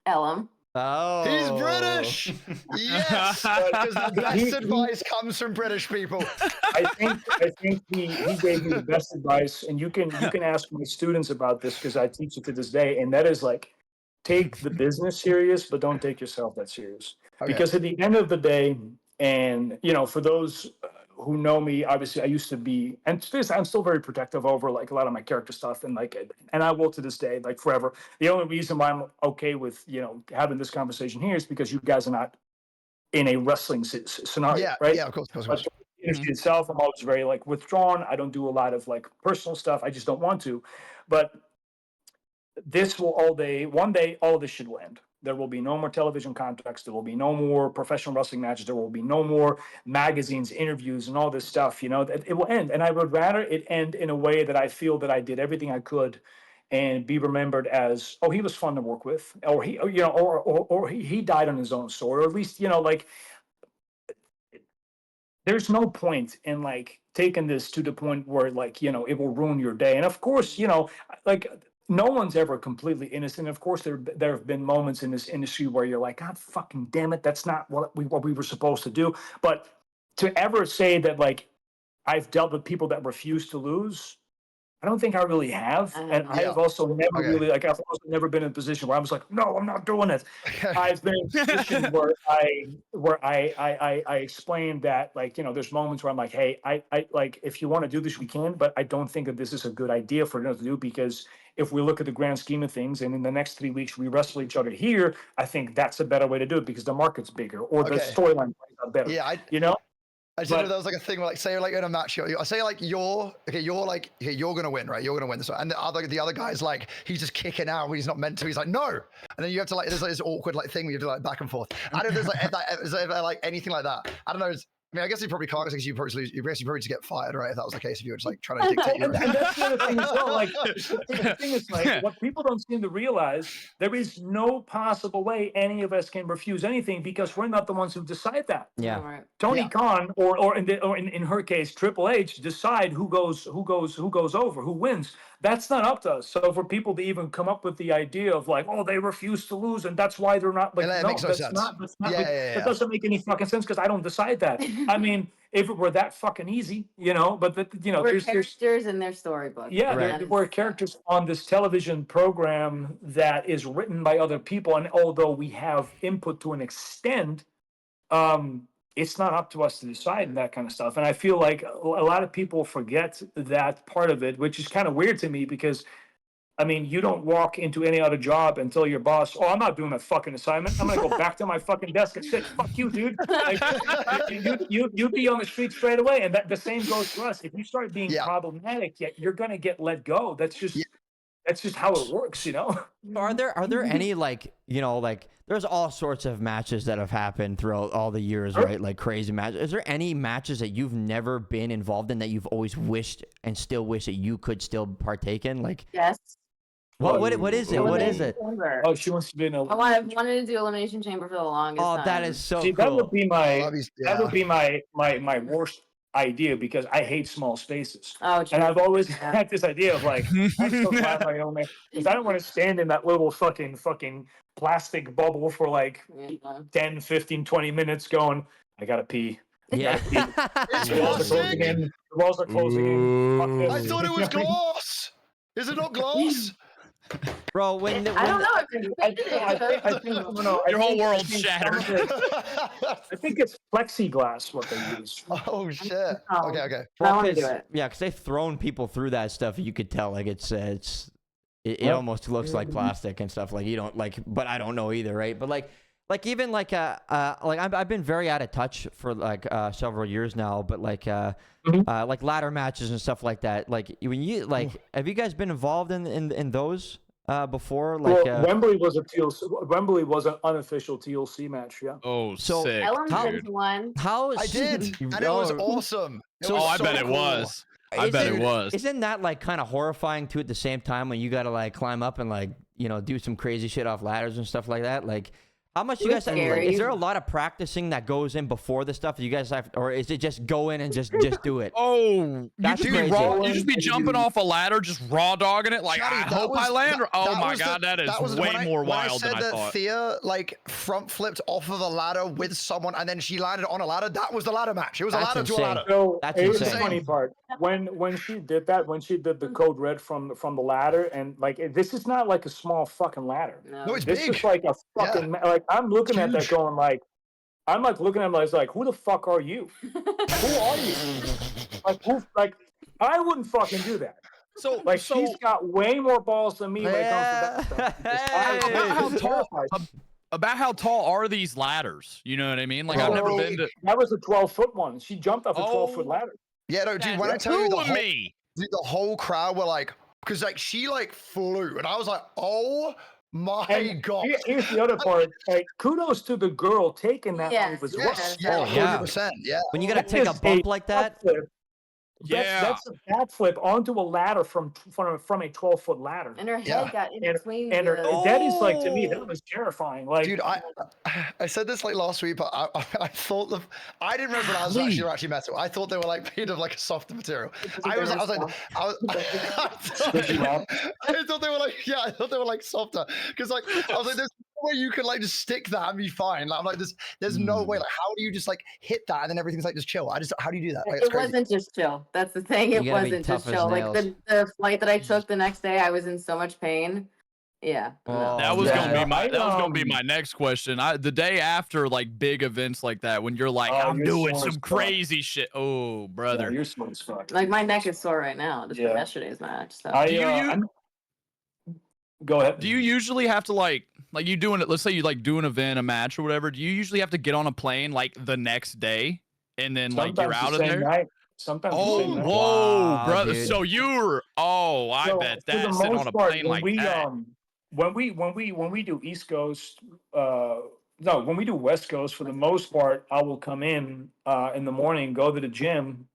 E: Ellum.
A: Oh.
D: He's British. Yes, because the best advice comes from British people.
F: I think he gave me the best advice, and you can ask my students about this because I teach it to this day, and that is like, take the business serious, but don't take yourself that serious.
D: Okay.
F: Because at the end of the day, and for those who know me, obviously I used to be, and to this, I'm still very protective over like a lot of my character stuff, and I will to this day, like forever. The only reason why I'm okay with having this conversation here is because you guys are not in a wrestling scenario,
D: Yeah,
F: right?
D: yeah, of course.
F: But the industry itself, I'm always very like withdrawn. I don't do a lot of like personal stuff. I just don't want to. But this will one day, all of this should end. There will be no more television contracts. There will be no more professional wrestling matches. There will be no more magazines, interviews, and all this stuff. It will end. And I would rather it end in a way that I feel that I did everything I could and be remembered as, oh, he was fun to work with, or he died on his own sword, or at least, there's no point in like taking this to the point where like, it will ruin your day. And of course, like, no one's ever completely innocent. Of course, there have been moments in this industry where you're like, God fucking damn it, that's not what we were supposed to do. But to ever say that like I've dealt with people that refuse to lose, I don't think I really have. And I have also never really like I've also never been in a position where I was like, no, I'm not doing it. I've been in a position where I explained that like, there's moments where I'm like, hey, I like if you want to do this, we can, but I don't think that this is a good idea for us to do because if we look at the grand scheme of things and in the next 3 weeks we wrestle each other here, I think that's a better way to do it because the market's bigger or the storyline plays out better.
D: Yeah, I didn't know there was like a thing where like say like in a match, I say like you're gonna win, right? You're gonna win this one. And the other guy's like he's just kicking out when he's not meant to. He's like no, and then you have to like there's like this awkward like thing where you do like back and forth. I don't know if there's like is there like anything like that. I don't know. I mean, I guess you probably can't because you probably just get fired, right? If that was the case, if you were just like trying to dictate your.
F: And that's the other thing as well. Like the thing is, like what people don't seem to realize, there is no possible way any of us can refuse anything because we're not the ones who decide that.
A: Yeah.
F: Tony Khan or in her case, Triple H decide who goes over, who wins. That's not up to us. So for people to even come up with the idea of like, oh, they refuse to lose, and that's why they're not like,
D: that makes no sense.
F: That doesn't make any fucking sense because I don't decide that. I mean, if it were that fucking easy, but
E: we're characters in their storybook.
F: Yeah, there were characters on this television program that is written by other people, and although we have input to an extent, it's not up to us to decide and that kind of stuff. And I feel like a lot of people forget that part of it, which is kind of weird to me because I mean, you don't walk into any other job and tell your boss, "Oh, I'm not doing that fucking assignment. I'm gonna go back to my fucking desk and say, fuck you, dude." Like, you'd be on the street straight away. And that the same goes for us. If you start being problematic, you're gonna get let go. That's just how it works, you know.
A: Are there any like there's all sorts of matches that have happened throughout all the years, right? Like crazy matches. Is there any matches that you've never been involved in that you've always wished and still wish that you could still partake in? Like
E: Yes.
A: What is it? What is it?
F: Oh, she wants to be in a.
E: I wanted to do Elimination Chamber for the longest time.
A: Oh, that is so
F: See,
A: cool.
F: that would be my worst idea because I hate small spaces.
E: Oh, true.
F: And I've always had this idea of like, I'm so glad my own man, because I don't want to stand in that little fucking plastic bubble for like 10, 15, 20 minutes going, I gotta pee.
A: Yeah.
D: It's
F: The walls are closing
D: plastic.
F: in. The walls are closing in. Fuck this.
D: I thought it was glass. Is it not glass?
A: Bro, when
E: I don't know.
F: I think
C: Your whole world's
F: I
C: shattered.
F: think it's plexiglass what they use.
D: Oh shit.
E: Oh.
D: Okay.
E: I want to do it.
A: Yeah, because they've thrown people through that stuff. You could tell, like it almost looks like plastic and stuff. Like you don't like, but I don't know either, right? But like even like I've been very out of touch for like several years now. But like like ladder matches and stuff like that. Like when you like, have you guys been involved in those before? Like
F: Wembley was a TLC. Wembley was an unofficial TLC match. Yeah.
C: Oh,
A: So-
C: sick,
E: Ellen's
C: dude.
E: been one.
A: how
D: I did, and it was awesome. It
C: Oh,
D: was
C: I
D: so
C: bet it
D: cool.
C: was. I bet it was.
A: Isn't that like kind of horrifying too at the same time when you gotta like climb up and like do some crazy shit off ladders and stuff like that? Like how much you guys like,
E: scary.
A: is there a lot of practicing that goes in before the stuff? You guys have, or is it just go in and just do it?
C: Oh,
A: That's
C: you just be
A: crazy.
C: you just be jumping off a ladder, just raw dogging it. Like
D: Chatty,
C: I
D: that
C: hope I
D: was-
C: land. Oh
D: that
C: my
D: was the-
C: god, that
D: that
C: is
D: was
C: way more
D: when I
C: wild than
D: said
C: I
D: that
C: thought.
D: Thea like front flipped off of a ladder with someone, and then she landed on a ladder. That was the ladder match. It was
A: That's
D: a ladder to
A: insane.
D: a ladder.
F: So
A: That's
F: it was the
A: insane.
F: funny part when she did that, when she did the code red from the ladder, and like this is not like a small fucking ladder.
D: No, it's
F: This
D: big.
F: is like a fucking like I'm looking at that
D: Huge.
F: going like I'm like looking at him like who the fuck are you? Who are you? Like I wouldn't fucking do that.
C: So
F: Like she's got way more balls than me when it comes to that stuff.
A: Hey.
C: about how tall are these ladders? You know what I mean? Like I've never
F: So,
C: been to.
F: That was a 12-foot one. She jumped off a 12-foot ladder.
D: Yeah, no, dude. When I tell you the
C: Who
D: whole,
C: me?
D: dude, the whole crowd were like, because like she like flew, and I was like, oh my
F: And
D: god.
F: here's the other part. Like, kudos to the girl taking that
E: Yes,
F: move as
E: yes,
F: well.
A: Oh, yeah.
D: 100%. Yeah.
A: When you gotta take a bump like that.
C: Yeah.
F: That's a backflip onto a ladder from a 12-foot ladder.
E: And her head
D: Yeah.
E: got in
F: And-
E: between.
F: And her,
E: the-
F: that is like to me that was terrifying. Like,
D: Dude, I said this like last week, but I thought I didn't remember I was actually metal. I thought they were like made of like a softer material. I thought they were like, yeah, I thought they were like softer because like I was like, there's no way you could like just stick that and be fine. Like, I'm like, there's no way. Like, how do you just like hit that and then everything's like just chill? How do you do that? Like, it's
E: It
D: crazy.
E: wasn't just chill. That's the thing. It
A: You gotta be
E: wasn't
A: tough
E: just
A: as
E: chill. Like
A: nails.
E: the flight that I took the next day, I was in so much pain. Yeah.
A: Oh,
C: That was
A: yeah.
C: gonna be my next question. The day after like big events like that, when you're like,
F: Oh,
C: I'm
F: you're
C: doing
F: sore as
C: some
F: fuck.
C: crazy shit. Oh, brother.
F: you're smart as fuck.
E: Like my neck is sore right now just from
F: Yeah.
E: yesterday's match. So
C: Do you
F: I'm- go ahead.
C: Do you usually have to like you doing it? Let's say you like do an event, a match, or whatever. Do you usually have to get on a plane like the next day, and then like you're
F: Sometimes
C: out
F: the
C: of
F: same
C: there?
F: night. Sometimes the
C: Oh,
F: same night.
C: whoa,
A: Wow,
C: brother!
A: dude.
C: So you're I
F: So,
C: bet
F: for the
C: that sitting
F: most
C: on a
F: part,
C: plane like that.
F: when we do East Coast, no, when we do West Coast, for the most part, I will come in the morning, go to the gym,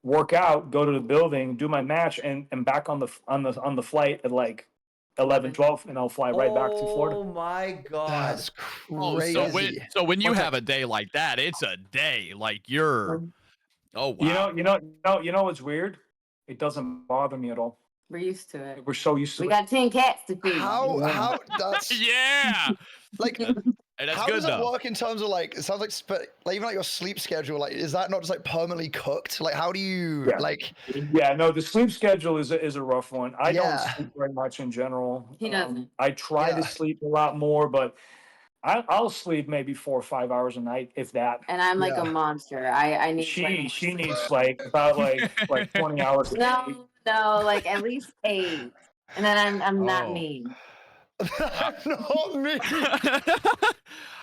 F: work out, go to the building, do my match, and back on the flight at like 11, 12, and I'll fly right back to Florida.
A: Oh my god.
D: That's
C: Oh,
D: crazy.
C: so when you
F: Okay.
C: have a day like that, it's a day. Like you're. Oh
F: You
C: wow.
F: know what's weird? It doesn't bother me at all.
E: we're used to it.
F: We're so used to
E: We
F: it.
E: got 10 cats to feed.
D: How that's
C: Yeah.
D: like
C: Hey, that's
D: how
C: good
D: does it
C: though.
D: work in terms of like it sounds like like even like your sleep schedule, like is that not just like permanently cooked? Like how do you
F: Yeah.
D: like
F: Yeah, no, the sleep schedule is a rough one. I
D: Yeah.
F: don't sleep very much in general.
E: He doesn't.
F: I try
D: Yeah.
F: to sleep a lot more, but I'll sleep maybe 4 or 5 hours a night, if that.
E: And I'm like
D: Yeah.
E: a monster. I need way
F: She
E: more sleep.
F: needs like about like 20 hours a day.
E: No, like at least 8. And then I'm not
C: Oh.
E: mean.
D: Not me.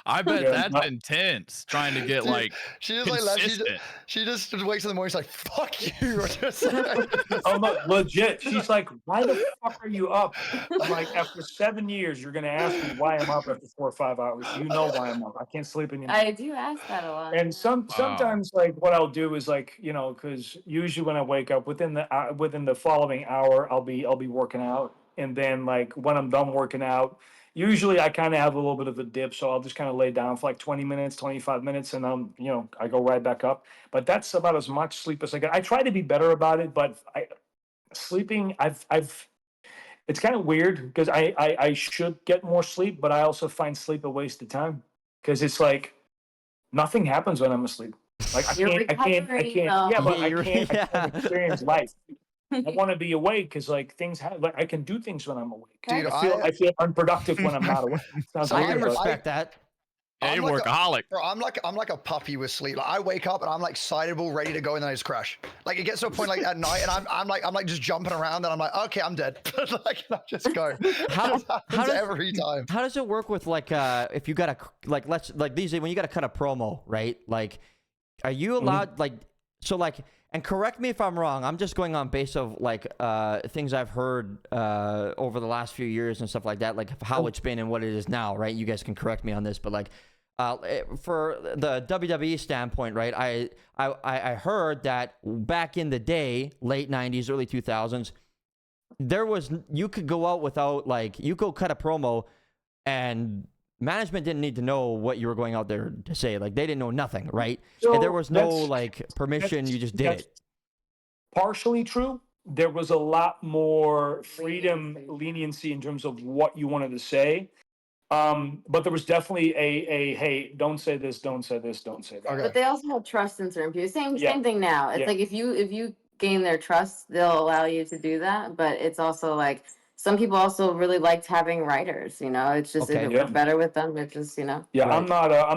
C: I bet
F: Yeah,
C: that's
F: not-
C: intense trying to get
D: Dude,
C: like
D: she just like left.
C: consistent.
D: She just wakes in the morning. She's like, "Fuck you." Or just like,
F: Oh no, legit. She's like, "Why the fuck are you up?" I'm like, "After 7 years, you're gonna ask me why I'm up after 4 or 5 hours. You know why I'm up. I can't sleep anymore."
E: I do ask that a lot.
F: And sometimes like what I'll do is like, you know, because usually when I wake up within the following hour, I'll be working out, and then like when I'm done working out, usually I kind of have a little bit of a dip, so I'll just kind of lay down for like 20 minutes, 25 minutes, and you know, I go right back up. But that's about as much sleep as I get. I try to be better about it, but sleeping, it's kind of weird because I should get more sleep, but I also find sleep a waste of time because it's like nothing happens when I'm asleep. Like I
E: You're
F: can't.
E: recovering, though.
F: Yeah, but
A: Yeah, you're-
F: I can't
A: yeah.
F: experience life. I want to be awake because like like I can do things when I'm awake.
D: Dude,
F: I feel unproductive when I'm not awake. Sounds
D: So
A: I
F: weird,
A: can
F: but
A: respect that.
C: Yeah,
D: I'm
C: you're
D: like a-
C: workaholic.
D: Bro, I'm like a puppy with sleep. Like I wake up and I'm like excitable, ready to go, and then I just crash. Like it gets to a point like at night, and I'm like just jumping around, and I'm like, okay, I'm dead. Like and I just go.
A: How-
D: It happens
A: does-
D: every time.
A: How does it work with like if you gotta like these days when you gotta cut a promo, right? Like, are you allowed like so like and correct me if I'm wrong. I'm just going on base of like things I've heard over the last few years and stuff like that, like how it's been and what it is now, right? You guys can correct me on this, but like for the WWE standpoint, right? I heard that back in the day, late 90s, early 2000s, there was you could go out without like you go cut a promo and management didn't need to know what you were going out there to say. Like they didn't know nothing, right?
F: So
A: And there was no
F: that's-
A: like permission, you just did
F: that's
A: it.
F: partially true. There was a lot more freedom, leniency in terms of what you wanted to say. But there was definitely a hey, don't say this, don't say this, don't say that.
D: Okay.
E: But they also have trust in certain people. Same
F: Yeah.
E: thing now. It's
F: Yeah.
E: like if you gain their trust, they'll allow you to do that. But it's also like some people also really liked having writers. You know, it's just
A: Okay.
E: if it
F: Yeah.
E: worked better with them, it's just
F: Yeah,
A: Right.
F: I'm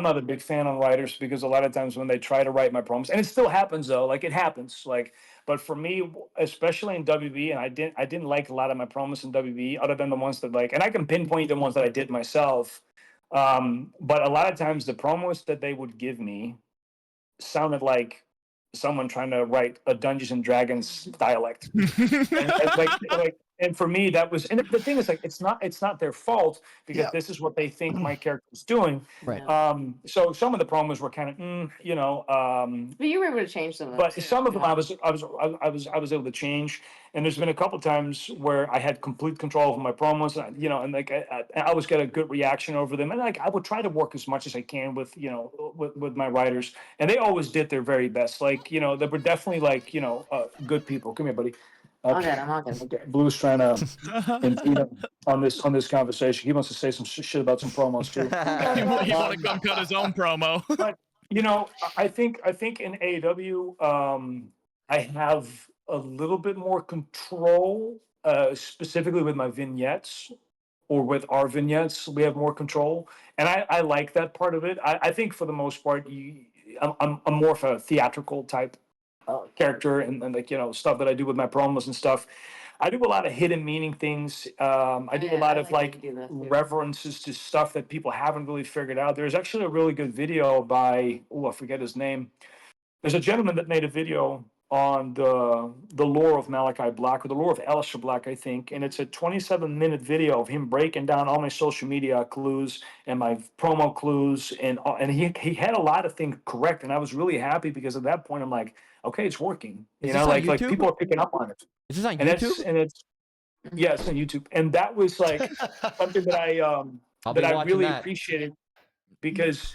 F: not a big fan of writers because a lot of times when they try to write my promos, and it still happens though, like it happens, like. But for me, especially in WB, and I didn't like a lot of my promos in WB, other than the ones that like, and I can pinpoint the ones that I did myself. But a lot of times the promos that they would give me sounded like someone trying to write a Dungeons and Dragons dialect. And for me that was, and the thing is like it's not their fault because
D: Yeah.
F: this is what they think my character's doing.
A: Right.
F: So some of the promos were kind of you know,
E: But you were able to change some of them.
F: but
E: too,
F: some of
E: you
F: them
E: know?
F: I was able to change, and there's been a couple times where I had complete control over my promos, and, you know, and like I always get a good reaction over them, and like I would try to work as much as I can with, you know, with my writers, and they always did their very best. Like, you know, they were definitely like, you know, good people. Come here, buddy.
E: All good, I'm all good.
F: Okay. Blue's trying to impede on this conversation. He wants to say some shit about some promos too.
C: He want to come cut his own promo.
F: You know, I think in AEW, I have a little bit more control, specifically with my vignettes or with our vignettes. We have more control, and I like that part of it. I think for the most part, I'm more of a theatrical type character, and like, you know, stuff that I do with my promos and stuff. I do a lot of hidden meaning things. I do a
E: Yeah,
F: lot
E: I
F: of
E: like
F: like
E: to do that too.
F: references to stuff that people haven't really figured out. There's actually a really good video by, I forget his name. There's a gentleman that made a video on the lore of Malakai Black, or the lore of Aleister Black, I think, and it's a 27-minute video of him breaking down all my social media clues and my promo clues, and he had a lot of things correct, and I was really happy because at that point I'm like, okay, it's working.
A: Is
F: You
A: this
F: know,
A: on
F: like
A: YouTube?
F: people are picking up on it.
A: Is this on
F: And
A: YouTube?
F: it's yeah, it's on YouTube, and that was like something that
A: I'll be
F: that I
A: watching
F: really
A: that.
F: appreciated because,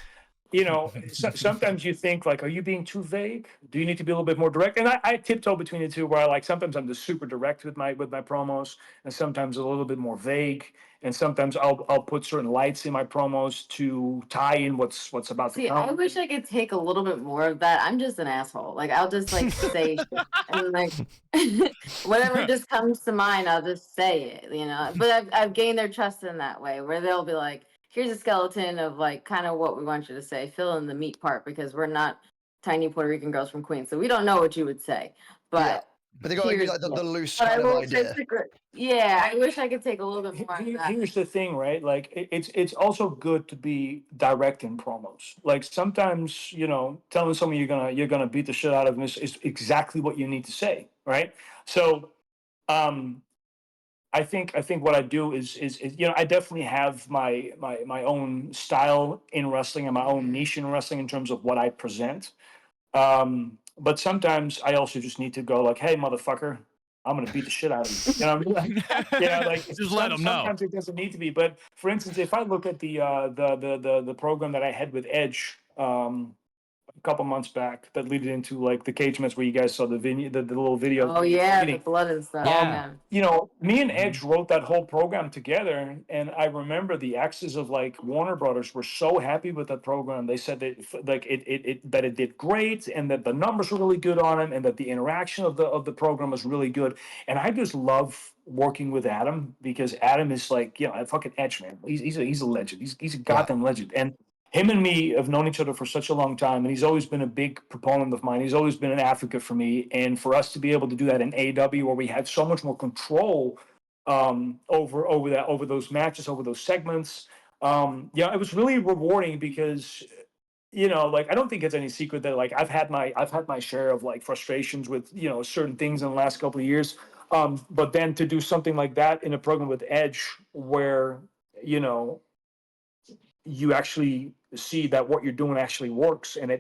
F: you know, sometimes you think like, are you being too vague? Do you need to be a little bit more direct? And I tiptoe between the two, where I like sometimes I'm just super direct with my promos, and sometimes a little bit more vague, and sometimes I'll put certain lights in my promos to tie in what's about
E: See,
F: to come.
E: I wish I could take a little bit more of that. I'm just an asshole. Like I'll just like say shit. And like whatever just comes to mind, I'll just say it, you know. But I've gained their trust in that way, where they'll be like, here's a skeleton of like kind of what we want you to say. Fill in the meat part because we're not tiny Puerto Rican girls from Queens, so we don't know what you would say. But
D: But they got to give you like
E: Here's-
D: the loose
E: But I
D: kind of
E: will say,
D: idea.
E: yeah, I wish I could take a little bit more of that.
F: Here's the thing, right? Like it's also good to be direct in promos. Like sometimes, telling someone you're gonna beat the shit out of them is exactly what you need to say, right? So um I think what I do is I definitely have my own style in wrestling and my own niche in wrestling in terms of what I present. But sometimes I also just need to go like, hey, motherfucker, I'm gonna beat the shit out of you. You know what I mean? Like, like
C: Just let them know.
F: sometimes it doesn't need to be. But for instance, if I look at the program that I had with Edge, a couple months back that leaded into like the cage match where you guys saw the little video.
E: Oh yeah, the blood and stuff.
A: Yeah.
F: Me and Edge wrote that whole program together, and I remember the axes of like Warner Brothers were so happy with that program. They said that like that it did great, and that the numbers were really good on it, and that the interaction of the program was really good. And I just love working with Adam because Adam is like, a fucking Edge man. He's a legend. He's a goddamn legend. And him and me have known each other for such a long time, and he's always been a big proponent of mine. He's always been an advocate for me, and for us to be able to do that in AEW, where we had so much more control over those matches, over those segments, it was really rewarding because like I don't think it's any secret that like I've had my share of like frustrations with certain things in the last couple of years, but then to do something like that in a program with Edge, where you know you actually see that what you're doing actually works and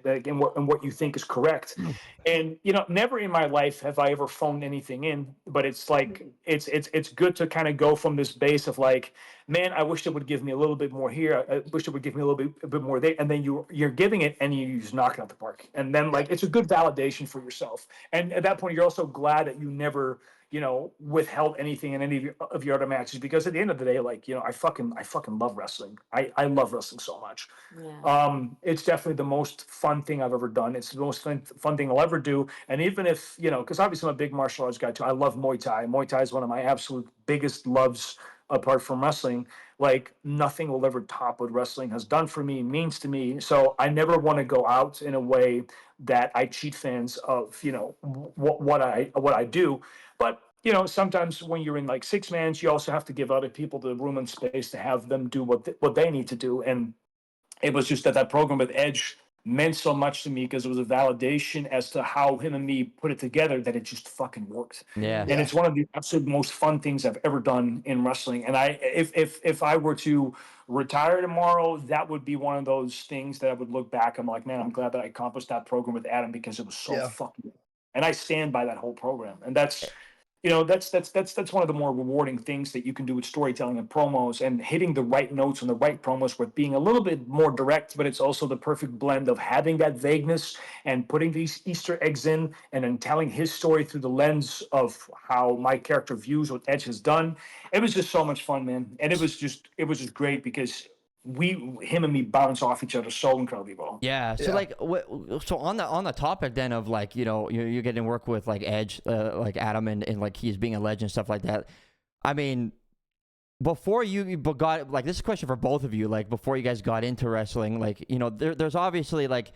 F: what you think is correct. And never in my life have I ever phoned anything in, but it's like it's good to kind of go from this base of like, man, I wish it would give me a little bit more here, I wish it would give me a bit more there, and then you're giving it and you just knock it out the park, and then like it's a good validation for yourself. And at that point you're also glad that you never withheld anything in any of your other matches, because at the end of the day, like, I fucking love wrestling. I love wrestling so much.
E: Yeah.
F: It's definitely the most fun thing I've ever done. It's the most fun thing I'll ever do. And even if, because obviously I'm a big martial arts guy too. I love Muay Thai. Muay Thai is one of my absolute biggest loves apart from wrestling. Like nothing will ever top what wrestling has done for me, means to me. So I never want to go out in a way that I cheat fans of, what I do. But sometimes when you're in like six mans, you also have to give other people the room and space to have them do what they need to do. And it was just that program with Edge meant so much to me because it was a validation as to how him and me put it together, that it just fucking worked.
A: Yeah.
F: And it's one of the absolute most fun things I've ever done in wrestling. And if I were to retire tomorrow, that would be one of those things that I would look back. I'm like, man, I'm glad that I accomplished that program with Adam because it was so fucking. And I stand by that whole program. And that's one of the more rewarding things that you can do with storytelling and promos, and hitting the right notes on the right promos with being a little bit more direct, but it's also the perfect blend of having that vagueness and putting these Easter eggs in, and then telling his story through the lens of how my character views what Edge has done. It was just so much fun, man. And it was just great because him and me bounce off each other so incredibly well.
A: Yeah. So like, so on the topic then of like, you're getting work with like Edge, like Adam, and like he's being a legend, stuff like that. I mean, before you got, like, this is a question for both of you. Like, before you guys got into wrestling, like, there's obviously like,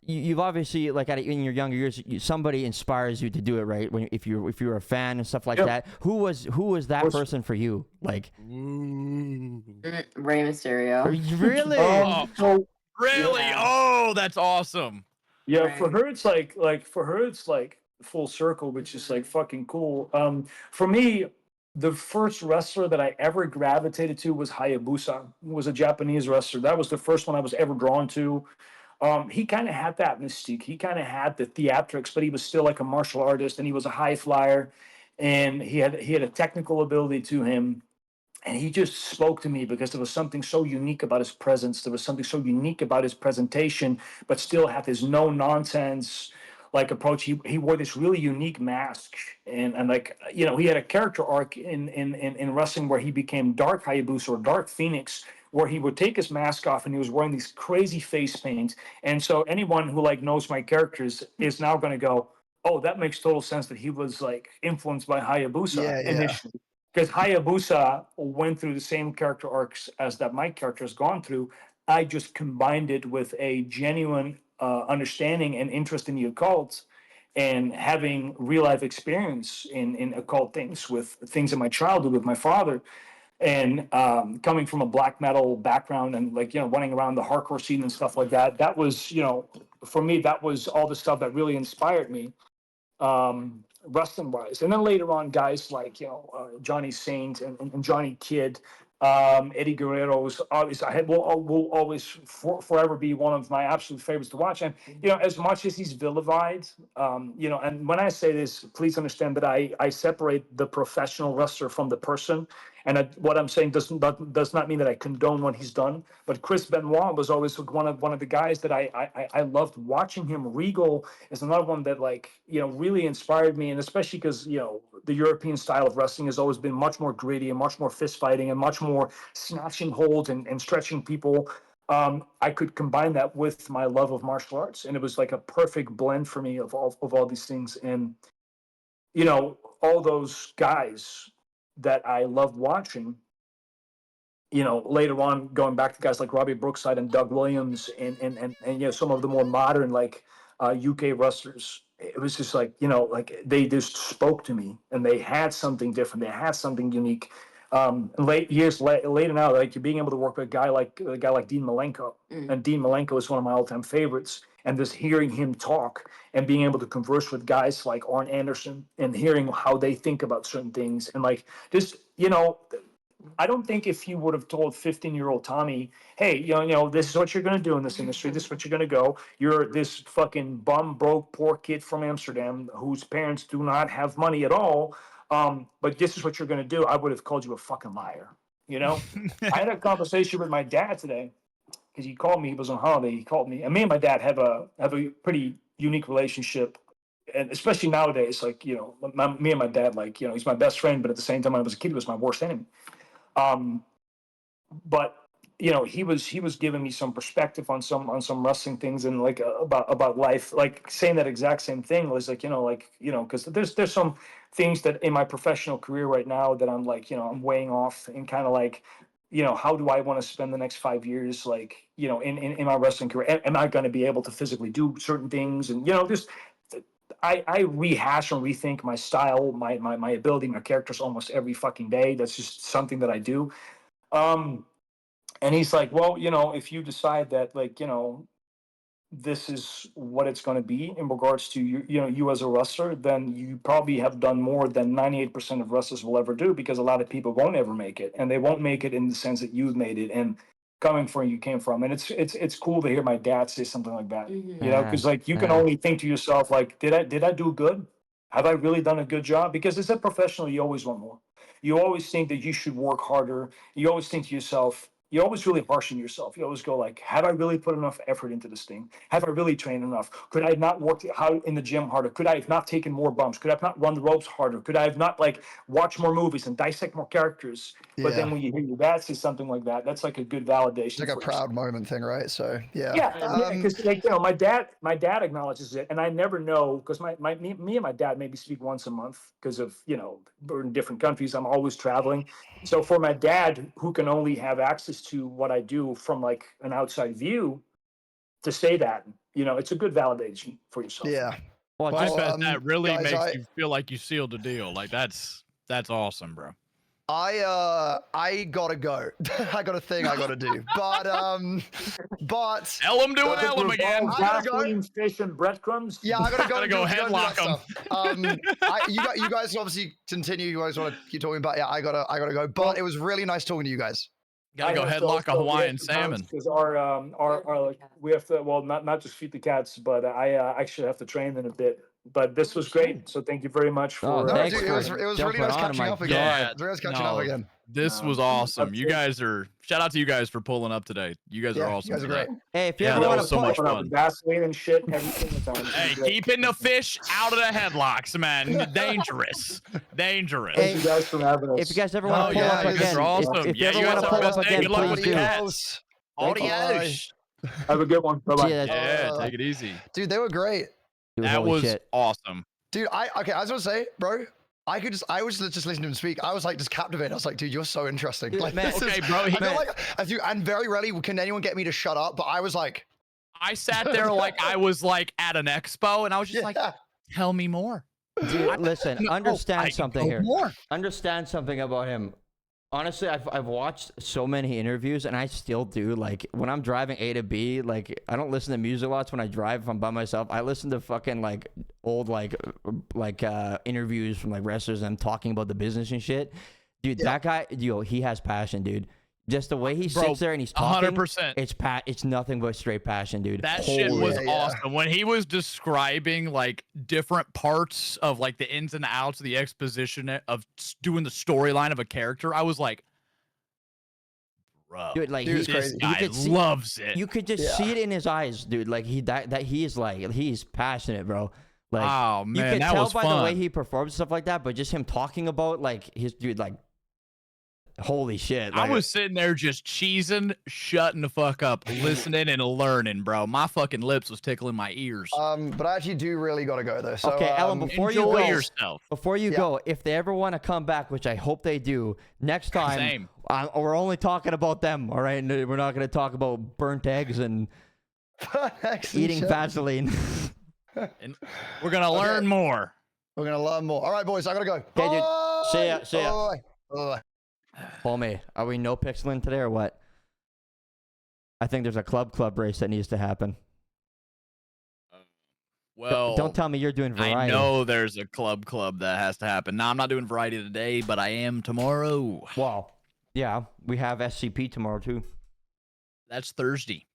A: you've obviously like in your younger years, somebody inspires you to do it, right? If you're a fan and stuff like that. Who was that person for you? Like,
E: Rey Mysterio.
A: Really?
C: Really?
E: Yeah.
C: Oh, that's awesome.
F: Yeah,
E: Right.
F: for her it's like full circle, which is like fucking cool. For me, the first wrestler that I ever gravitated to was Hayabusa. He was a Japanese wrestler. That was the first one I was ever drawn to. He kind of had that mystique. He kind of had the theatrics, but he was still like a martial artist, and he was a high flyer, and he had a technical ability to him. And he just spoke to me because there was something so unique about his presence. There was something so unique about his presentation, but still had this no nonsense like approach. He wore this really unique mask, and like he had a character arc in wrestling where he became Dark Hayabusa or Dark Phoenix, where he would take his mask off and he was wearing these crazy face paint. And so anyone who like knows my characters is now going to go, oh, that makes total sense that he was like influenced by Hayabusa initially. Because Hayabusa went through the same character arcs as that my character has gone through. I just combined it with a genuine understanding and interest in the occult. and having real life experience in occult things with things in my childhood with my father, and coming from a black metal background and like running around the hardcore scene and stuff like that, that was for me that was all the stuff that really inspired me, wrestling wise. And then later on, guys like Johnny Saint and Johnny Kidd, Eddie Guerrero's obviously will always forever be one of my absolute favorites to watch. And as much as he's vilified, and when I say this, please understand that I separate the professional wrestler from the person. And what I'm saying does not mean that I condone what he's done. But Chris Benoit was always one of the guys that I loved watching him. Regal is another one that really inspired me, and especially because the European style of wrestling has always been much more gritty and much more fist fighting and much more snatching holds and stretching people. I could combine that with my love of martial arts, and it was like a perfect blend for me of all these things. And all those guys that I loved watching, later on going back to guys like Robbie Brookside and Doug Williams and some of the more modern UK wrestlers. It was just they just spoke to me, and they had something different. They had something unique. Later now, you're being able to work with a guy like Dean Malenko, and Dean Malenko is one of my all-time favorites. And just hearing him talk and being able to converse with guys like Arn Anderson and hearing how they think about certain things, and I don't think if you would have told 15-year-old Tommy, hey, this is what you're going to do in this industry. This is what you're going to go. You're this fucking bum, broke, poor kid from Amsterdam whose parents do not have money at all. But this is what you're going to do. I would have called you a fucking liar. I had a conversation with my dad today because he called me. He was on holiday. He called me, and me and my dad have a pretty unique relationship. And especially nowadays, me and my dad, he's my best friend, but at the same time, when I was a kid, he was my worst enemy. But he was giving me some perspective on some wrestling things and about life, saying that exact same thing was because there's some things that in my professional career right now that I'm I'm weighing off and kind of how do I want to spend the next 5 years in my wrestling career? Am I going to be able to physically do certain things? And just I rehash and rethink my style, my ability, my characters almost every fucking day. That's just something that I do. And he's like, well, if you decide that this is what it's going to be in regards to you as a wrestler, then you probably have done more than 98% of wrestlers will ever do, because a lot of people won't ever make it, and they won't make it in the sense that you've made it and coming from where you came from. And it's cool to hear my dad say something like that, because you can only think to yourself, did I do good? Have I really done a good job? Because as a professional, you always want more. You always think that you should work harder. You always think to yourself, you're always really harsh on yourself. You always go have I really put enough effort into this thing? Have I really trained enough? Could I have not worked in the gym harder? Could I have not taken more bumps? Could I have not run the ropes harder? Could I have not watched more movies and dissect more characters? But then when you hear your dad say something like that, that's a good validation.
D: It's like a proud moment thing, right? So
F: yeah, because my dad acknowledges it, and I never know, because me and my dad maybe speak once a month because of we're in different countries. I'm always traveling. So for my dad, who can only have access to what I do from an outside view, to say that, it's a good validation for yourself.
D: Yeah.
C: Well, I bet that really makes you feel like you sealed the deal. That's awesome, bro.
D: I gotta go. I got a thing I gotta do, but
C: Ellum doing Ellum again.
D: I gotta go.
F: Fish and breadcrumbs.
D: Yeah, I gotta go.
C: Gotta go headlock them.
D: You guys obviously continue. You guys want to keep talking about? Yeah, I gotta go. But it was really nice talking to you guys.
C: Gotta go headlock a Hawaiian salmon.
F: Because we have to not just feed the cats, but I actually have to train in a bit. But this was great, so thank you very much for.
D: No, dude, it was really nice catching up again.
C: Yeah,
D: it was really nice catching up again.
C: This was awesome. You guys shout out to you guys for pulling up today. You guys are awesome.
D: You guys are great.
A: Hey, if you ever want to
C: so much fun.
F: Vaseline and shit every single time.
C: Hey, keeping the fish out of the headlocks, man. Dangerous. Dangerous.
A: Hey,
F: thank you guys for having us.
A: if you guys ever want to pull up
C: you guys
A: again,
C: are awesome.
A: if you ever want to pull up again,
C: Good luck with
A: please
C: the
A: do.
C: cats. Adios.
F: Have a good one. Bye-bye.
C: Yeah, take it easy.
D: Dude, they were great.
A: Dude,
C: That
A: holy
C: was
A: shit.
C: awesome.
D: Dude, I was gonna say, bro, I was just listening to him speak. I was just captivated. I was like, dude, you're so interesting.
A: Dude, man,
D: this
C: okay,
D: is,
C: bro.
D: And very rarely can anyone get me to shut up, but I was like,
C: I sat there like I was at an expo, and I was just like, tell me more.
A: Dude, listen,
C: No,
A: understand something here.
C: More.
A: Understand something about him. Honestly, I've watched so many interviews, and I still do. Like, when I'm driving A to B, like, I don't listen to music lots when I drive if I'm by myself. I listen to fucking, like, old, like interviews from, like, wrestlers and them talking about the business and shit. Dude, that guy, he has passion, dude. Just the way he sits there and he's talking,
C: 100%.
A: It's nothing but straight passion, dude.
C: That shit was awesome. When he was describing like different parts of like the ins and outs of the exposition of doing the storyline of a character, I was like, bro,
A: dude, like
C: this
A: he's
C: guy loves it.
A: You could just see it in his eyes, dude. Like he's passionate, bro. Like,
C: oh man,
A: you can
C: that
A: tell
C: was
A: by
C: fun.
A: the way he performs and stuff like that. But just him talking about like his dude, like, holy shit! Like,
C: I was sitting there just cheesing, shutting the fuck up, listening and learning, bro. My fucking lips was tickling my ears.
D: But I actually do really got to go though. So,
A: okay, Ellen, before you
C: enjoy
A: go,
C: yourself.
A: Before you go, if they ever want to come back, which I hope they do, next time
C: Same.
A: We're only talking about them, all right? And we're not going to talk about burnt eggs and eating Vaseline.
C: And we're gonna learn more.
D: We're gonna learn more. All right, boys, I gotta go.
A: Okay, dude. See ya. See ya.
D: Bye. Bye.
A: Homie, are we no pixeling today or what? I think there's a club race that needs to happen.
C: Well,
A: don't tell me you're doing variety.
C: I know there's a club that has to happen. No, I'm not doing variety today, but I am tomorrow.
A: Well, yeah, we have SCP tomorrow too.
C: That's Thursday.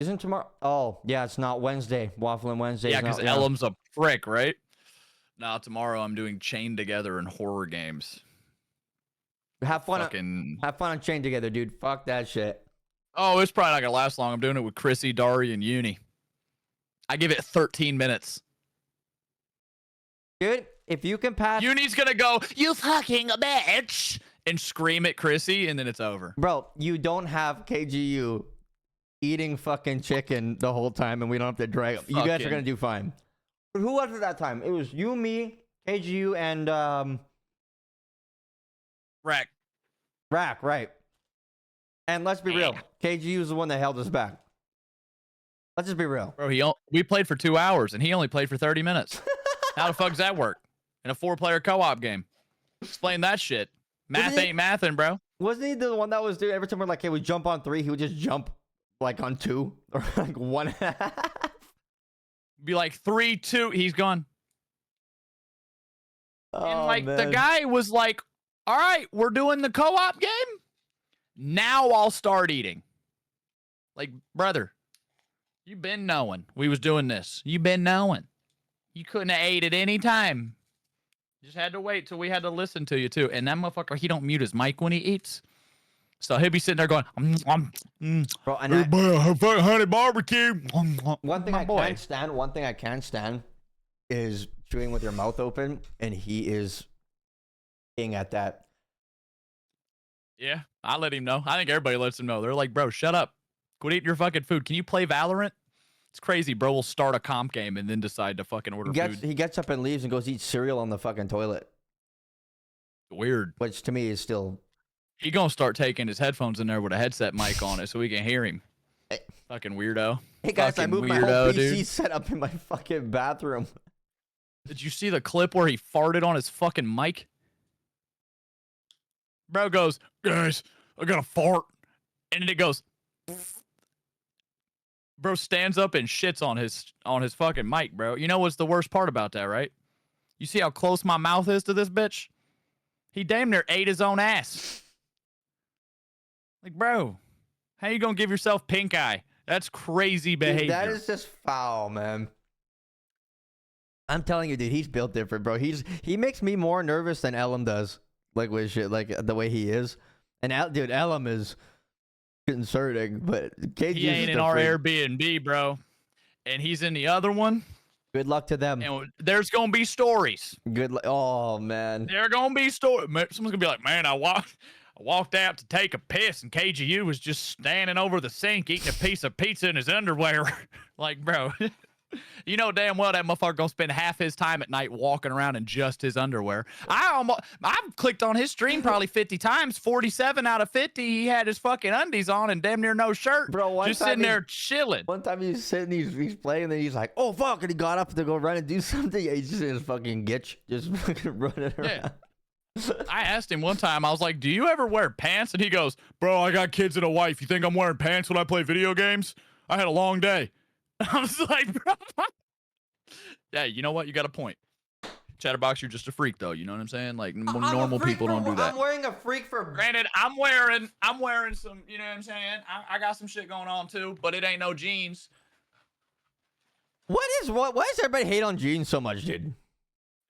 A: Isn't tomorrow? Oh, yeah, it's not Wednesday. Wafflin Wednesday.
C: Yeah, because Ellum's a prick, right? No, tomorrow I'm doing Chained Together and horror games.
A: Have fun on Chain Together, dude. Fuck that shit.
C: Oh, it's probably not gonna last long. I'm doing it with Chrissy, Dari, and Uni. I give it 13 minutes.
A: Dude, if you can pass...
C: Uni's gonna go, you fucking bitch! And scream at Chrissy, and then it's over.
A: Bro, you don't have KGU eating fucking chicken the whole time, and we don't have to drag him. You guys are gonna do fine. Who was it that time? It was you, me, KGU, and
C: Rack,
A: right. And let's be real, KGU is the one that held us back. Let's just be real.
C: Bro, we played for 2 hours, and he only played for 30 minutes. How the fuck does that work? In a 4-player co-op game. Explain that shit. Math ain't mathin', bro.
A: Wasn't he the one that was doing every time we're like, hey, we jump on 3, he would just jump like on 2 or like 1.5?
C: Be like 3, 2, he's gone.
A: Oh,
C: and like
A: man.
C: the guy was like, all right, we're doing the co-op game. Now I'll start eating. Like, brother, you been knowing we was doing this. You been knowing. You couldn't have ate at any time. Just had to wait till we had to listen to you too. And that motherfucker, he don't mute his mic when he eats. So he'll be sitting there going,
A: bro, and
C: honey barbecue.
A: One thing I can't stand is chewing with your mouth open, and he is king at that.
C: Yeah, I let him know. I think everybody lets him know. They're like, bro, shut up. Quit eating your fucking food. Can you play Valorant? It's crazy, bro. We'll start a comp game and then decide to fucking order food.
A: He gets up and leaves and goes eat cereal on the fucking toilet.
C: Weird.
A: Which to me is still...
C: He gonna start taking his headphones in there with a headset mic on it so we can hear him. Fucking weirdo.
A: Hey guys,
C: fucking
A: I moved my whole PC set up in my fucking bathroom.
C: Did you see the clip where he farted on his fucking mic? Bro goes, guys, I got a fart. And then it goes... Bro stands up and shits on his fucking mic, bro. You know what's the worst part about that, right? You see how close my mouth is to this bitch? He damn near ate his own ass. Like, bro, how you gonna give yourself pink eye? That's crazy behavior.
A: Dude, that is just foul, man. I'm telling you, dude, he's built different, bro. He makes me more nervous than Ellum does. Like with shit, like the way he is. And dude, Ellum is concerning, but KG
C: he ain't in our Airbnb, bro. And he's in the other one.
A: Good luck to them.
C: And there's gonna be stories.
A: Good luck. Oh man.
C: There gonna be stories. Someone's gonna be like, man, I walked out to take a piss, and KGU was just standing over the sink eating a piece of pizza in his underwear. Like, bro, You know damn well that motherfucker gonna spend half his time at night walking around in just his underwear. I've clicked on his stream probably 50 times. 47 out of 50, he had his fucking undies on and damn near no shirt.
A: Bro,
C: just sitting there chilling.
A: One time he's sitting, he's playing, and then he's like, "Oh fuck!" and he got up to go run and do something. Yeah, he's just in his fucking gitch, just fucking running around.
C: I asked him one time, I was like, "Do you ever wear pants?" And he goes, "Bro, I got kids and a wife. You think I'm wearing pants when I play video games? I had a long day." I was like, "Bro." Yeah, you know what? You got a point. Chatterbox, you're just a freak, though. You know what I'm saying? Like normal people don't do that.
A: I'm wearing a freak for.
C: Granted, I'm wearing some. You know what I'm saying? I got some shit going on too, but it ain't no jeans.
A: Why does everybody hate on jeans so much, dude?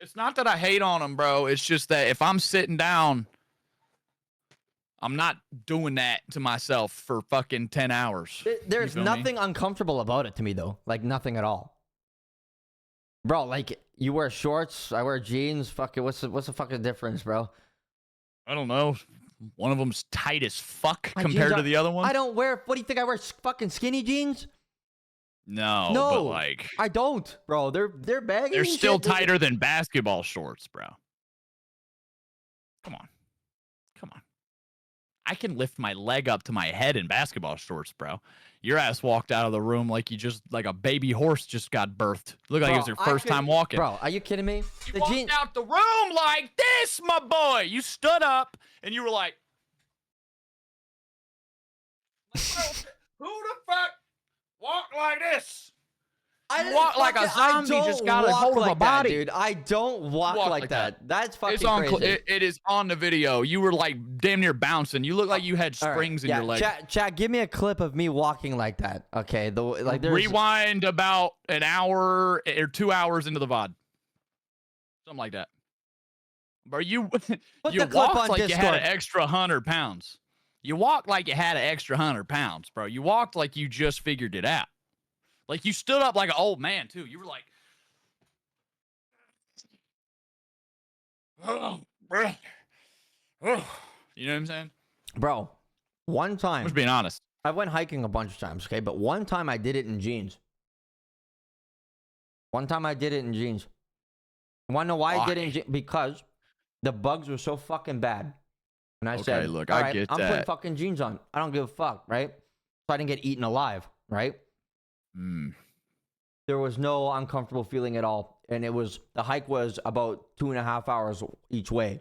C: It's not that I hate on them, bro. It's just that if I'm sitting down, I'm not doing that to myself for fucking 10 hours.
A: There's nothing uncomfortable about it to me, though. Like, nothing at all. Bro, like, you wear shorts, I wear jeans. Fuck it, what's the fucking difference, bro?
C: I don't know. One of them's tight as fuck compared to the other one.
A: I don't wear. What do you think? I wear fucking skinny jeans?
C: No,
A: No,
C: but like
A: I don't, bro. They're baggy.
C: they're
A: and
C: still
A: shit.
C: tighter than basketball shorts, bro. Come on. I can lift my leg up to my head in basketball shorts, bro. Your ass walked out of the room like you just like a baby horse just got birthed. Look like it was your first time walking.
A: Bro, are you kidding me?
C: You walked out the room like this, my boy. You stood up and you were like, who the fuck walk like this? You walk like a zombie, just got a hold of a body.
A: Dude, I don't walk like that. That's fucking crazy.
C: It is on the video. You were like damn near bouncing. You look like you had springs in your leg.
A: Chat, give me a clip of me walking like that. Okay,
C: Rewind about an hour or 2 hours into the VOD. Something like that. Bro, you walked like you had an extra 100 pounds. You walked like you had an extra 100 pounds, bro. You walked like you just figured it out. Like, you stood up like an old man, too. You were like, oh, bro. Oh. You know what I'm saying?
A: Bro, one time.
C: I'm just being honest.
A: I went hiking a bunch of times, okay? But one time I did it in jeans. Want to know why I did it in jeans? Because the bugs were so fucking bad. And I said,
C: look,
A: all
C: I
A: right,
C: get
A: I'm
C: that.
A: putting fucking jeans on. I don't give a fuck, right? So I didn't get eaten alive, right? There was no uncomfortable feeling at all. And the hike was about 2.5 hours each way.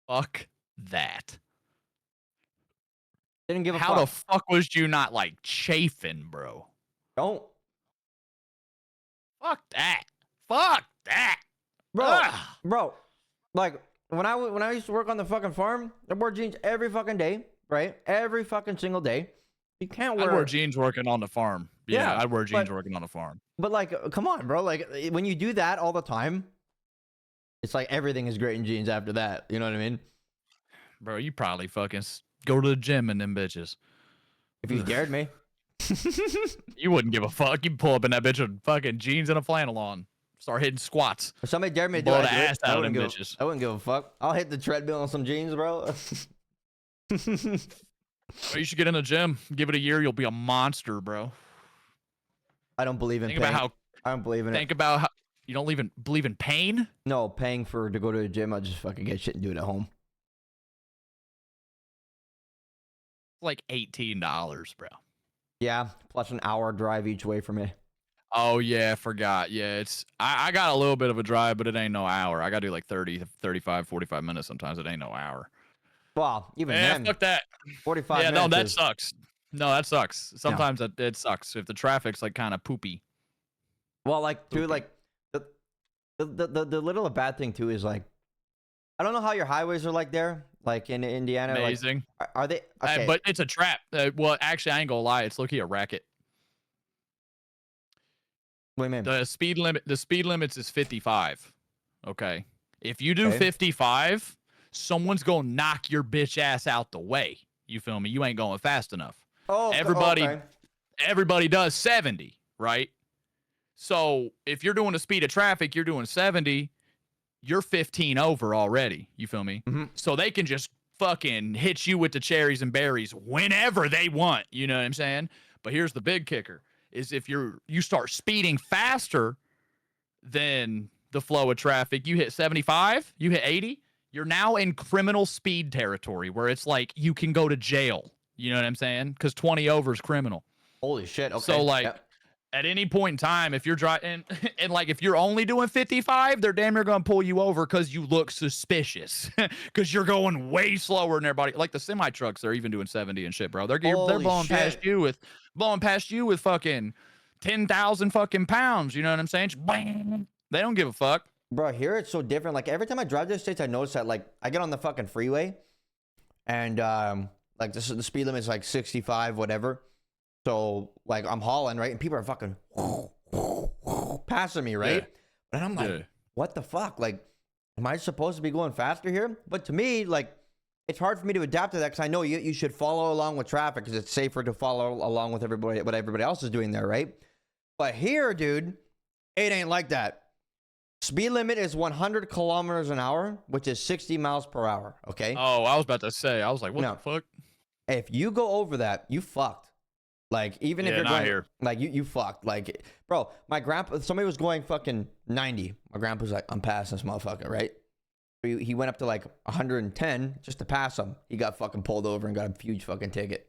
C: Fuck that.
A: Didn't give a fuck.
C: How the fuck was you not like chafing, bro?
A: Don't.
C: Fuck that. Fuck that.
A: Bro, like when I used to work on the fucking farm, I wore jeans every fucking day, right? Every fucking single day. You can't wear.
C: I wear jeans working on the farm. Yeah, I wear jeans working on the farm.
A: But like, come on, bro. Like when you do that all the time, it's like everything is great in jeans after that. You know what I mean?
C: Bro, you probably fucking go to the gym in them bitches.
A: If you dared me.
C: You wouldn't give a fuck. You'd pull up in that bitch with fucking jeans and a flannel on. Start hitting squats.
A: If somebody dared me to do it, I wouldn't give a fuck. I'll hit the treadmill on some jeans, bro.
C: You should get in the gym. Give it a year. You'll be a monster, bro.
A: I don't believe in pain. I don't believe in it.
C: Think about how you don't even believe in pain?
A: No, paying to go to the gym. I'll just fucking get shit and do it at home.
C: Like $18, bro.
A: Yeah, plus an hour drive each way for me.
C: Oh, yeah, I forgot. Yeah, I got a little bit of a drive, but it ain't no hour. I got to do like 30, 35, 45 minutes sometimes. It ain't no hour.
A: Well, even then.
C: Fuck that.
A: 45 minutes.
C: Yeah, no, that sucks. No, that sucks. Sometimes it sucks if the traffic's like kind of poopy.
A: Well, like, dude, like, the little bad thing, too, is like, I don't know how your highways are like there, like in Indiana.
C: Amazing.
A: Like, are they? Okay.
C: But it's a trap. Well, actually, I ain't gonna lie. It's low-key a racket.
A: What do you mean?
C: The speed limits is 55. Okay. If you do 55, someone's gonna knock your bitch ass out the way. You feel me? You ain't going fast enough.
A: Oh,
C: everybody does 70, right? So if you're doing the speed of traffic, you're doing 70. You're 15 over already. You feel me?
A: Mm-hmm.
C: So they can just fucking hit you with the cherries and berries whenever they want. You know what I'm saying? But here's the big kicker. is if you start speeding faster than the flow of traffic, you hit 75, you hit 80, you're now in criminal speed territory where it's like you can go to jail. You know what I'm saying? Because 20 over is criminal.
A: Holy shit. Okay.
C: So like
A: Yep.
C: at any point in time, if you're driving and like if you're only doing 55, they're damn near gonna pull you over because you look suspicious because you're going way slower than everybody. Like the semi trucks, they're even doing 70 and shit, bro. They're
A: Holy
C: blowing
A: shit.
C: past you with fucking 10,000 fucking pounds. You know what I'm saying? Just bang. They don't give a fuck.
A: Bro, here it's so different. Like every time I drive to the States, I notice that like I get on the fucking freeway and like the speed limit is like 65, whatever. So like I'm hauling, right? And people are fucking passing me, right?
C: Yeah.
A: And I'm like, what the fuck? Like, am I supposed to be going faster here? But to me, like, it's hard for me to adapt to that because I know you should follow along with traffic because it's safer to follow along with everybody, what everybody else is doing there, right? But here, dude, it ain't like that. Speed limit is 100 kilometers an hour, which is 60 miles per hour, okay?
C: Oh, I was about to say, I was like, what
A: No.
C: the fuck?
A: If you go over that, you fucked. Like, even if you're
C: not
A: going,
C: here.
A: like, you fucked. Like, bro, my grandpa, somebody was going fucking 90. My grandpa's like, I'm passing this motherfucker, right? He went up to like 110 just to pass him. He got fucking pulled over and got a huge fucking ticket.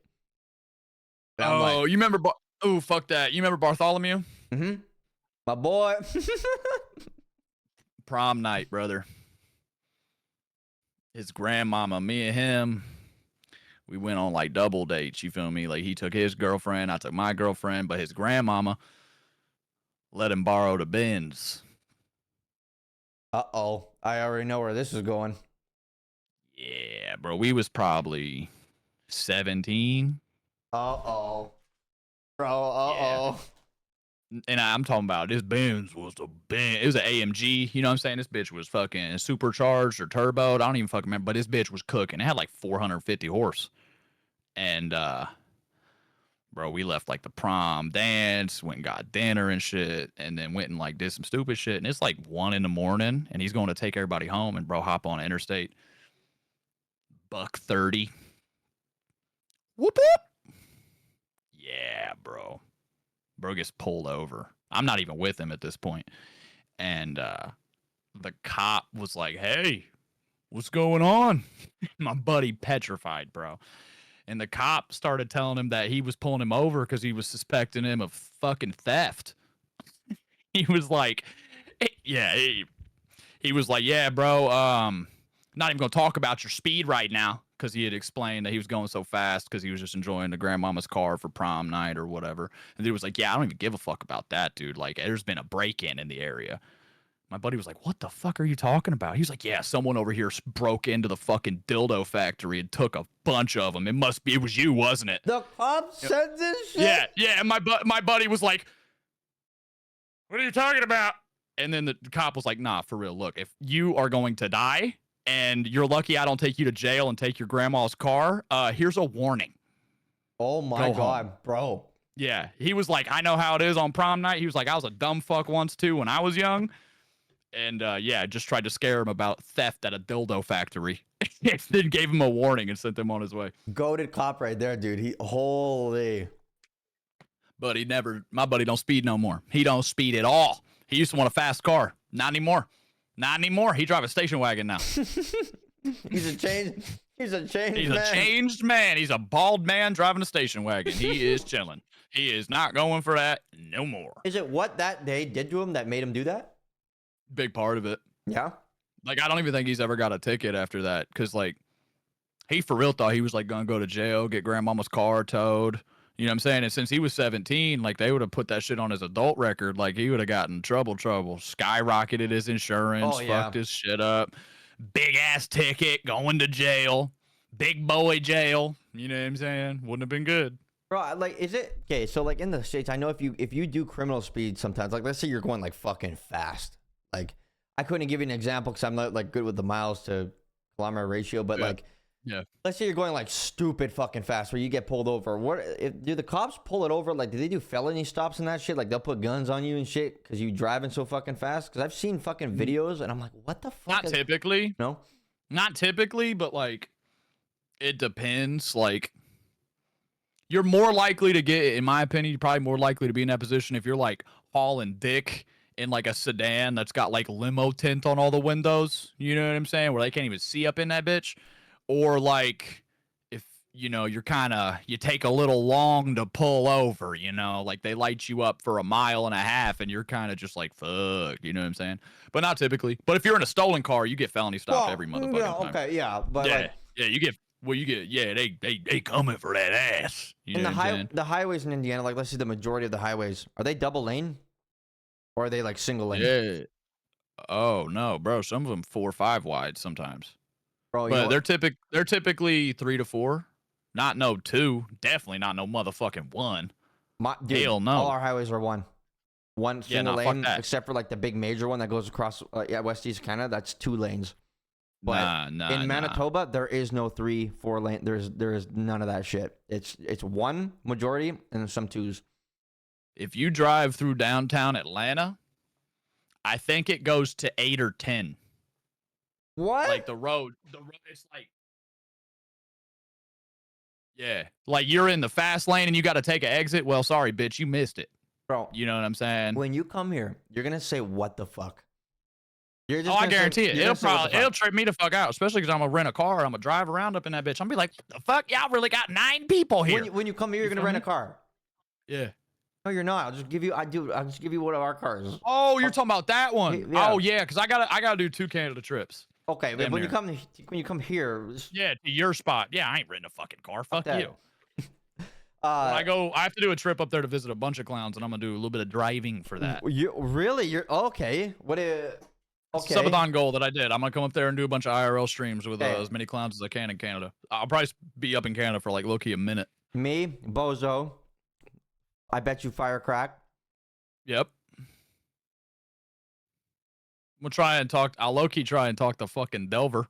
A: And I'm
C: Oh,
A: like,
C: you remember? Oh, fuck that. You remember Bartholomew?
A: mm-hmm. My boy.
C: Prom night, brother. His grandmama, me and him, we went on like double dates. You feel me? Like he took his girlfriend, I took my girlfriend, but his grandmama let him borrow the Benz.
A: Uh-oh. I already know where this is going.
C: Yeah, bro. We was probably 17.
A: Uh-oh. Bro, uh-oh.
C: And I'm talking about this Benz was a Benz. It was an AMG. You know what I'm saying? This bitch was fucking supercharged or turboed. I don't even fucking remember. But this bitch was cooking. It had like 450 horse. And, bro, we left like the prom dance, went and got dinner and shit, and then went and like did some stupid shit. And it's like 1 a.m. and he's going to take everybody home. And bro, hop on interstate. $130. Whoop whoop. Yeah, bro. Bro gets pulled over. I'm not even with him at this point. And the cop was like, hey, what's going on? My buddy petrified, bro. And the cop started telling him that he was pulling him over because he was suspecting him of fucking theft. He was like, yeah, he was like, yeah, bro, not even going to talk about your speed right now. Because he had explained that he was going so fast because he was just enjoying the grandmama's car for prom night or whatever. And he was like, yeah, I don't even give a fuck about that, dude. Like, there's been a break-in in the area. My buddy was like, what the fuck are you talking about? He was like, yeah, someone over here broke into the fucking dildo factory and took a bunch of them. It was you, wasn't it?
A: The cop said this shit?
C: Yeah. And my buddy was like, what are you talking about? And then the cop was like, nah, for real. Look, if you are going to die and you're lucky I don't take you to jail and take your grandma's car, here's a warning.
A: Oh my God, bro.
C: Yeah, he was like, I know how it is on prom night. He was like, I was a dumb fuck once too when I was young. And yeah, just tried to scare him about theft at a dildo factory. Then gave him a warning and sent him on his way.
A: Goated cop right there, dude. Holy.
C: But my buddy don't speed no more. He don't speed at all. He used to want a fast car. Not anymore. Not anymore. He drives a station wagon now.
A: He's a changed man.
C: He's a changed man. He's a bald man driving a station wagon. He is chilling. He is not going for that no more.
A: Is it what that they did to him that made him do that?
C: Big part of it.
A: Yeah.
C: Like, I don't even think he's ever got a ticket after that. Because, like, he for real thought he was, like, going to go to jail, get grandmama's car towed. You know what I'm saying? And since he was 17, like, they would have put that shit on his adult record. Like, he would have gotten trouble. Skyrocketed his insurance. Fucked his shit up. Big ass ticket. Going to jail. Big boy jail. You know what I'm saying? Wouldn't have been good.
A: Bro, like, is it okay? So, like, in the States, I know if you do criminal speed sometimes, like, let's say you're going like fucking fast. Like, I couldn't give you an example because I'm not like good with the miles to kilometer ratio, but like,
C: yeah,
A: let's say you're going like stupid fucking fast where you get pulled over. Do the cops pull it over? Like, do they do felony stops and that shit? Like, they'll put guns on you and shit because you driving so fucking fast? Because I've seen fucking videos and I'm like, what the fuck?
C: Not typically.
A: No,
C: not typically, but like, it depends. Like, You're more likely to get, in my opinion, you're probably more likely to be in that position if you're like hauling dick in like a sedan that's got like limo tint on all the windows. You know what I'm saying? Where they can't even see up in that bitch. Or like if, you know, you take a little long to pull over, you know, like they light you up for 1.5 miles and you're kind of just like, fuck, you know what I'm saying? But not typically. But if you're in a stolen car, you get felony stopped every motherfucking time.
A: Okay, yeah. But
C: yeah,
A: like,
C: yeah, you get. Well, you get, yeah, they coming for that ass. You know what I'm saying?
A: the highways in Indiana, like let's see, the majority of the highways, are they double lane, or are they like single lane?
C: Yeah. Oh no, bro. Some of them 4 or 5 wide sometimes.
A: Bro,
C: But they're typically 3 to 4. Not no 2. Definitely not no motherfucking 1.
A: Dude,
C: Hell no.
A: all our highways are one
C: Yeah,
A: single
C: nah, fuck
A: lane,
C: that.
A: except for like the big major one that goes across West East Canada. That's 2 lanes. But
C: Nah.
A: in Manitoba, there is no 3, 4 lane. There is none of that shit. It's 1 majority and then some 2s.
C: If you drive through downtown Atlanta, I think it goes to 8 or 10.
A: What?
C: Like the road, it's like, yeah, like you're in the fast lane and you got to take an exit. Well, sorry, bitch, you missed it.
A: Bro,
C: You know what I'm saying?
A: when you come here, you're gonna say what the fuck? You're just
C: Oh, I
A: gonna say-
C: guarantee it.
A: you're
C: It'll
A: gonna say, "What the
C: probably
A: fuck?"
C: trip me the fuck out, especially because I'm gonna rent a car. I'm gonna drive around up in that bitch. I'm gonna be like, what the fuck? Y'all really got 9 people here.
A: When you come here, you're
C: You
A: gonna
C: feel
A: rent
C: me?
A: a car.
C: Yeah.
A: No, you're not. I'll just give you one of our cars.
C: Oh, you're talking about that one?
A: Yeah.
C: Oh yeah, because I gotta do 2 Canada trips.
A: Okay, but
C: Damn
A: when you
C: near.
A: come here,
C: Yeah, to your spot. Yeah, I ain't renting a fucking car. Fuck
A: that.
C: you. When I have to do a trip up there to visit a bunch of clowns, and I'm gonna do a little bit of driving for that.
A: You're okay. What is?
C: It's a
A: Okay.
C: subathon goal that I did. I'm gonna come up there and do a bunch of IRL streams with
A: Hey.
C: as many clowns as I can in Canada. I'll probably be up in Canada for like low-key a minute.
A: Me, Bozo. I bet you Firecrack.
C: Yep. We'll try and talk. I'll low-key try and talk to fucking Delver.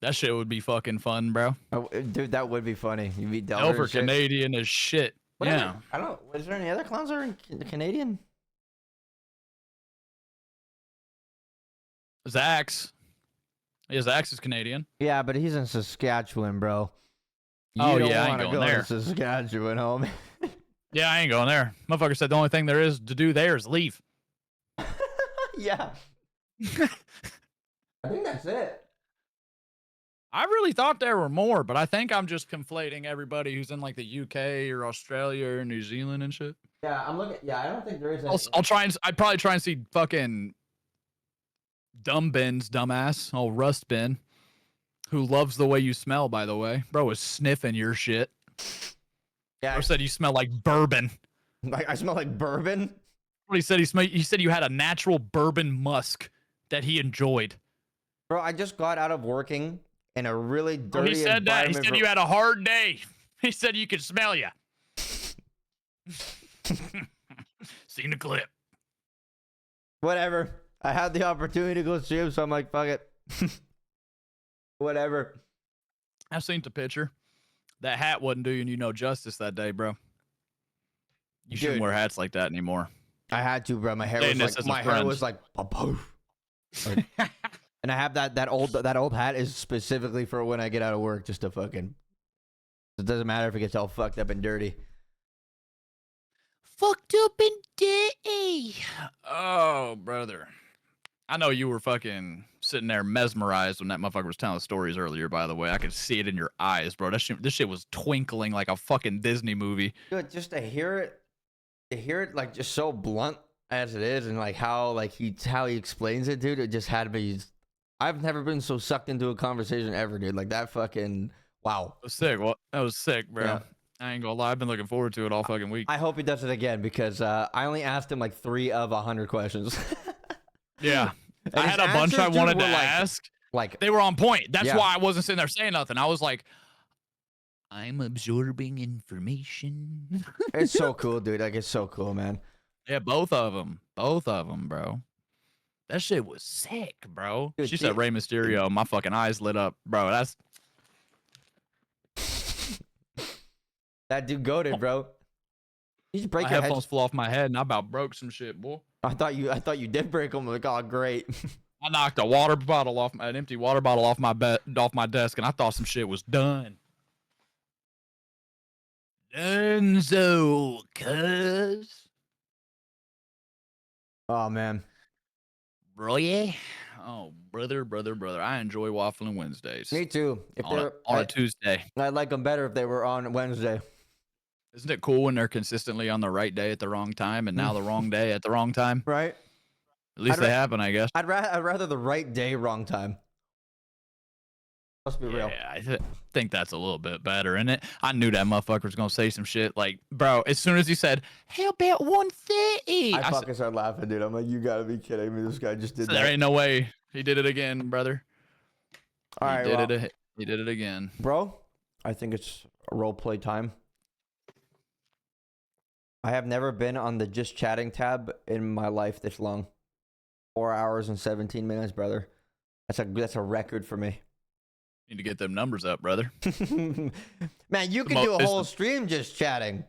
C: That shit would be fucking fun, bro.
A: Oh, dude, that would be funny. You meet Delver.
C: Delver
A: and shit.
C: Canadian as shit.
A: Whatever.
C: Yeah.
A: I don't know. Is there any other clowns that are Canadian?
C: Zax. Yeah, Zax is Canadian.
A: Yeah, but he's in Saskatchewan, bro.
C: Oh,
A: You don't
C: yeah, I ain't
A: wanna
C: going
A: go
C: there.
A: to Saskatchewan, homie.
C: Yeah, I ain't going there. Motherfucker said the only thing there is to do there is leave.
A: Yeah. I think that's it.
C: I really thought there were more, but I think I'm just conflating everybody who's in like the UK or Australia or New Zealand and shit.
A: Yeah, I'm looking. Yeah, I don't think there is. Any.
C: I'd probably try and see fucking Dumb Ben's dumbass, old Rust Ben, who loves the way you smell, by the way. Bro was sniffing your shit.
A: Yeah,
C: Bro said you smell like bourbon.
A: I smell like bourbon.
C: What he said, he said you had a natural bourbon musk that he enjoyed.
A: Bro, I just got out of working in a really
C: Oh,
A: dirty
C: he said that. He
A: environment
C: said you had a hard day. He said you could smell you. Seen the clip.
A: Whatever. I had the opportunity to go see him, so I'm like, fuck it. Whatever.
C: I seen the picture. That hat wasn't doing you no justice that day, bro. You shouldn't
A: Dude.
C: wear hats like that anymore.
A: I had to, bro. My hair
C: Saying
A: was
C: this
A: like
C: as a friend.
A: poof. Like, and I have that old hat is specifically for when I get out of work, just to fucking. It doesn't matter if it gets all fucked up and dirty.
C: Fucked up and dirty. Oh, brother. I know you were fucking sitting there mesmerized when that motherfucker was telling stories earlier, by the way. I could see it in your eyes, bro. This shit was twinkling like a fucking Disney movie.
A: Dude, just to hear it like just so blunt as it is, and like how he explains it, dude. It just had me. I've never been so sucked into a conversation ever, dude. Like that fucking wow.
C: That was sick. Well, that was sick, bro.
A: Yeah.
C: I ain't gonna lie. I've been looking forward to it all fucking week.
A: I hope he does it again because I only asked him like 3 of 100 questions.
C: Yeah.
A: And
C: I
A: his
C: had a bunch
A: answers,
C: I
A: dude,
C: wanted
A: were
C: to
A: like-
C: ask.
A: Like
C: They were on point. That's
A: Yeah.
C: why I wasn't sitting there saying nothing. I was like, I'm absorbing information.
A: it's so cool, dude. Like it's so cool, man.
C: Yeah, both of them. Both of them, bro. That shit was sick, bro.
A: Dude,
C: She said Rey Mysterio. My fucking eyes lit up, bro. That's
A: That dude goated, bro. You just break
C: my
A: your
C: headphones
A: head.
C: flew off my head, and I about broke some shit, boy.
A: I thought you did break them. Like, oh, great.
C: I knocked a water bottle off an empty water bottle off my desk, and I thought some shit was done. Dunzo, cuz.
A: Oh man.
C: Bro, yeah. Oh, brother. I enjoy Wafflin Wednesdays.
A: Me too. If
C: On
A: they're
C: a Tuesday.
A: I'd like them better if they were on Wednesday.
C: Isn't it cool when they're consistently on the right day at the wrong time and now the wrong day at the wrong time?
A: Right?
C: At least they happen, I guess.
A: I'd rather the right day, wrong time. Let's be real.
C: Yeah, I think that's a little bit better, isn't it? I knew that motherfucker was gonna say some shit. Like, bro, as soon as he said, "How about 1:30?"
A: I fucking started laughing, dude. I'm like, you gotta be kidding me. This guy just did that.
C: There ain't no way he did it again, brother.
A: All right,
C: He did it again,
A: bro. I think it's role play time. I have never been on the just chatting tab in my life this long. 4 hours and 17 minutes, brother. That's a record for me.
C: Need to get them numbers up, brother.
A: Man, you can do a whole stream just chatting.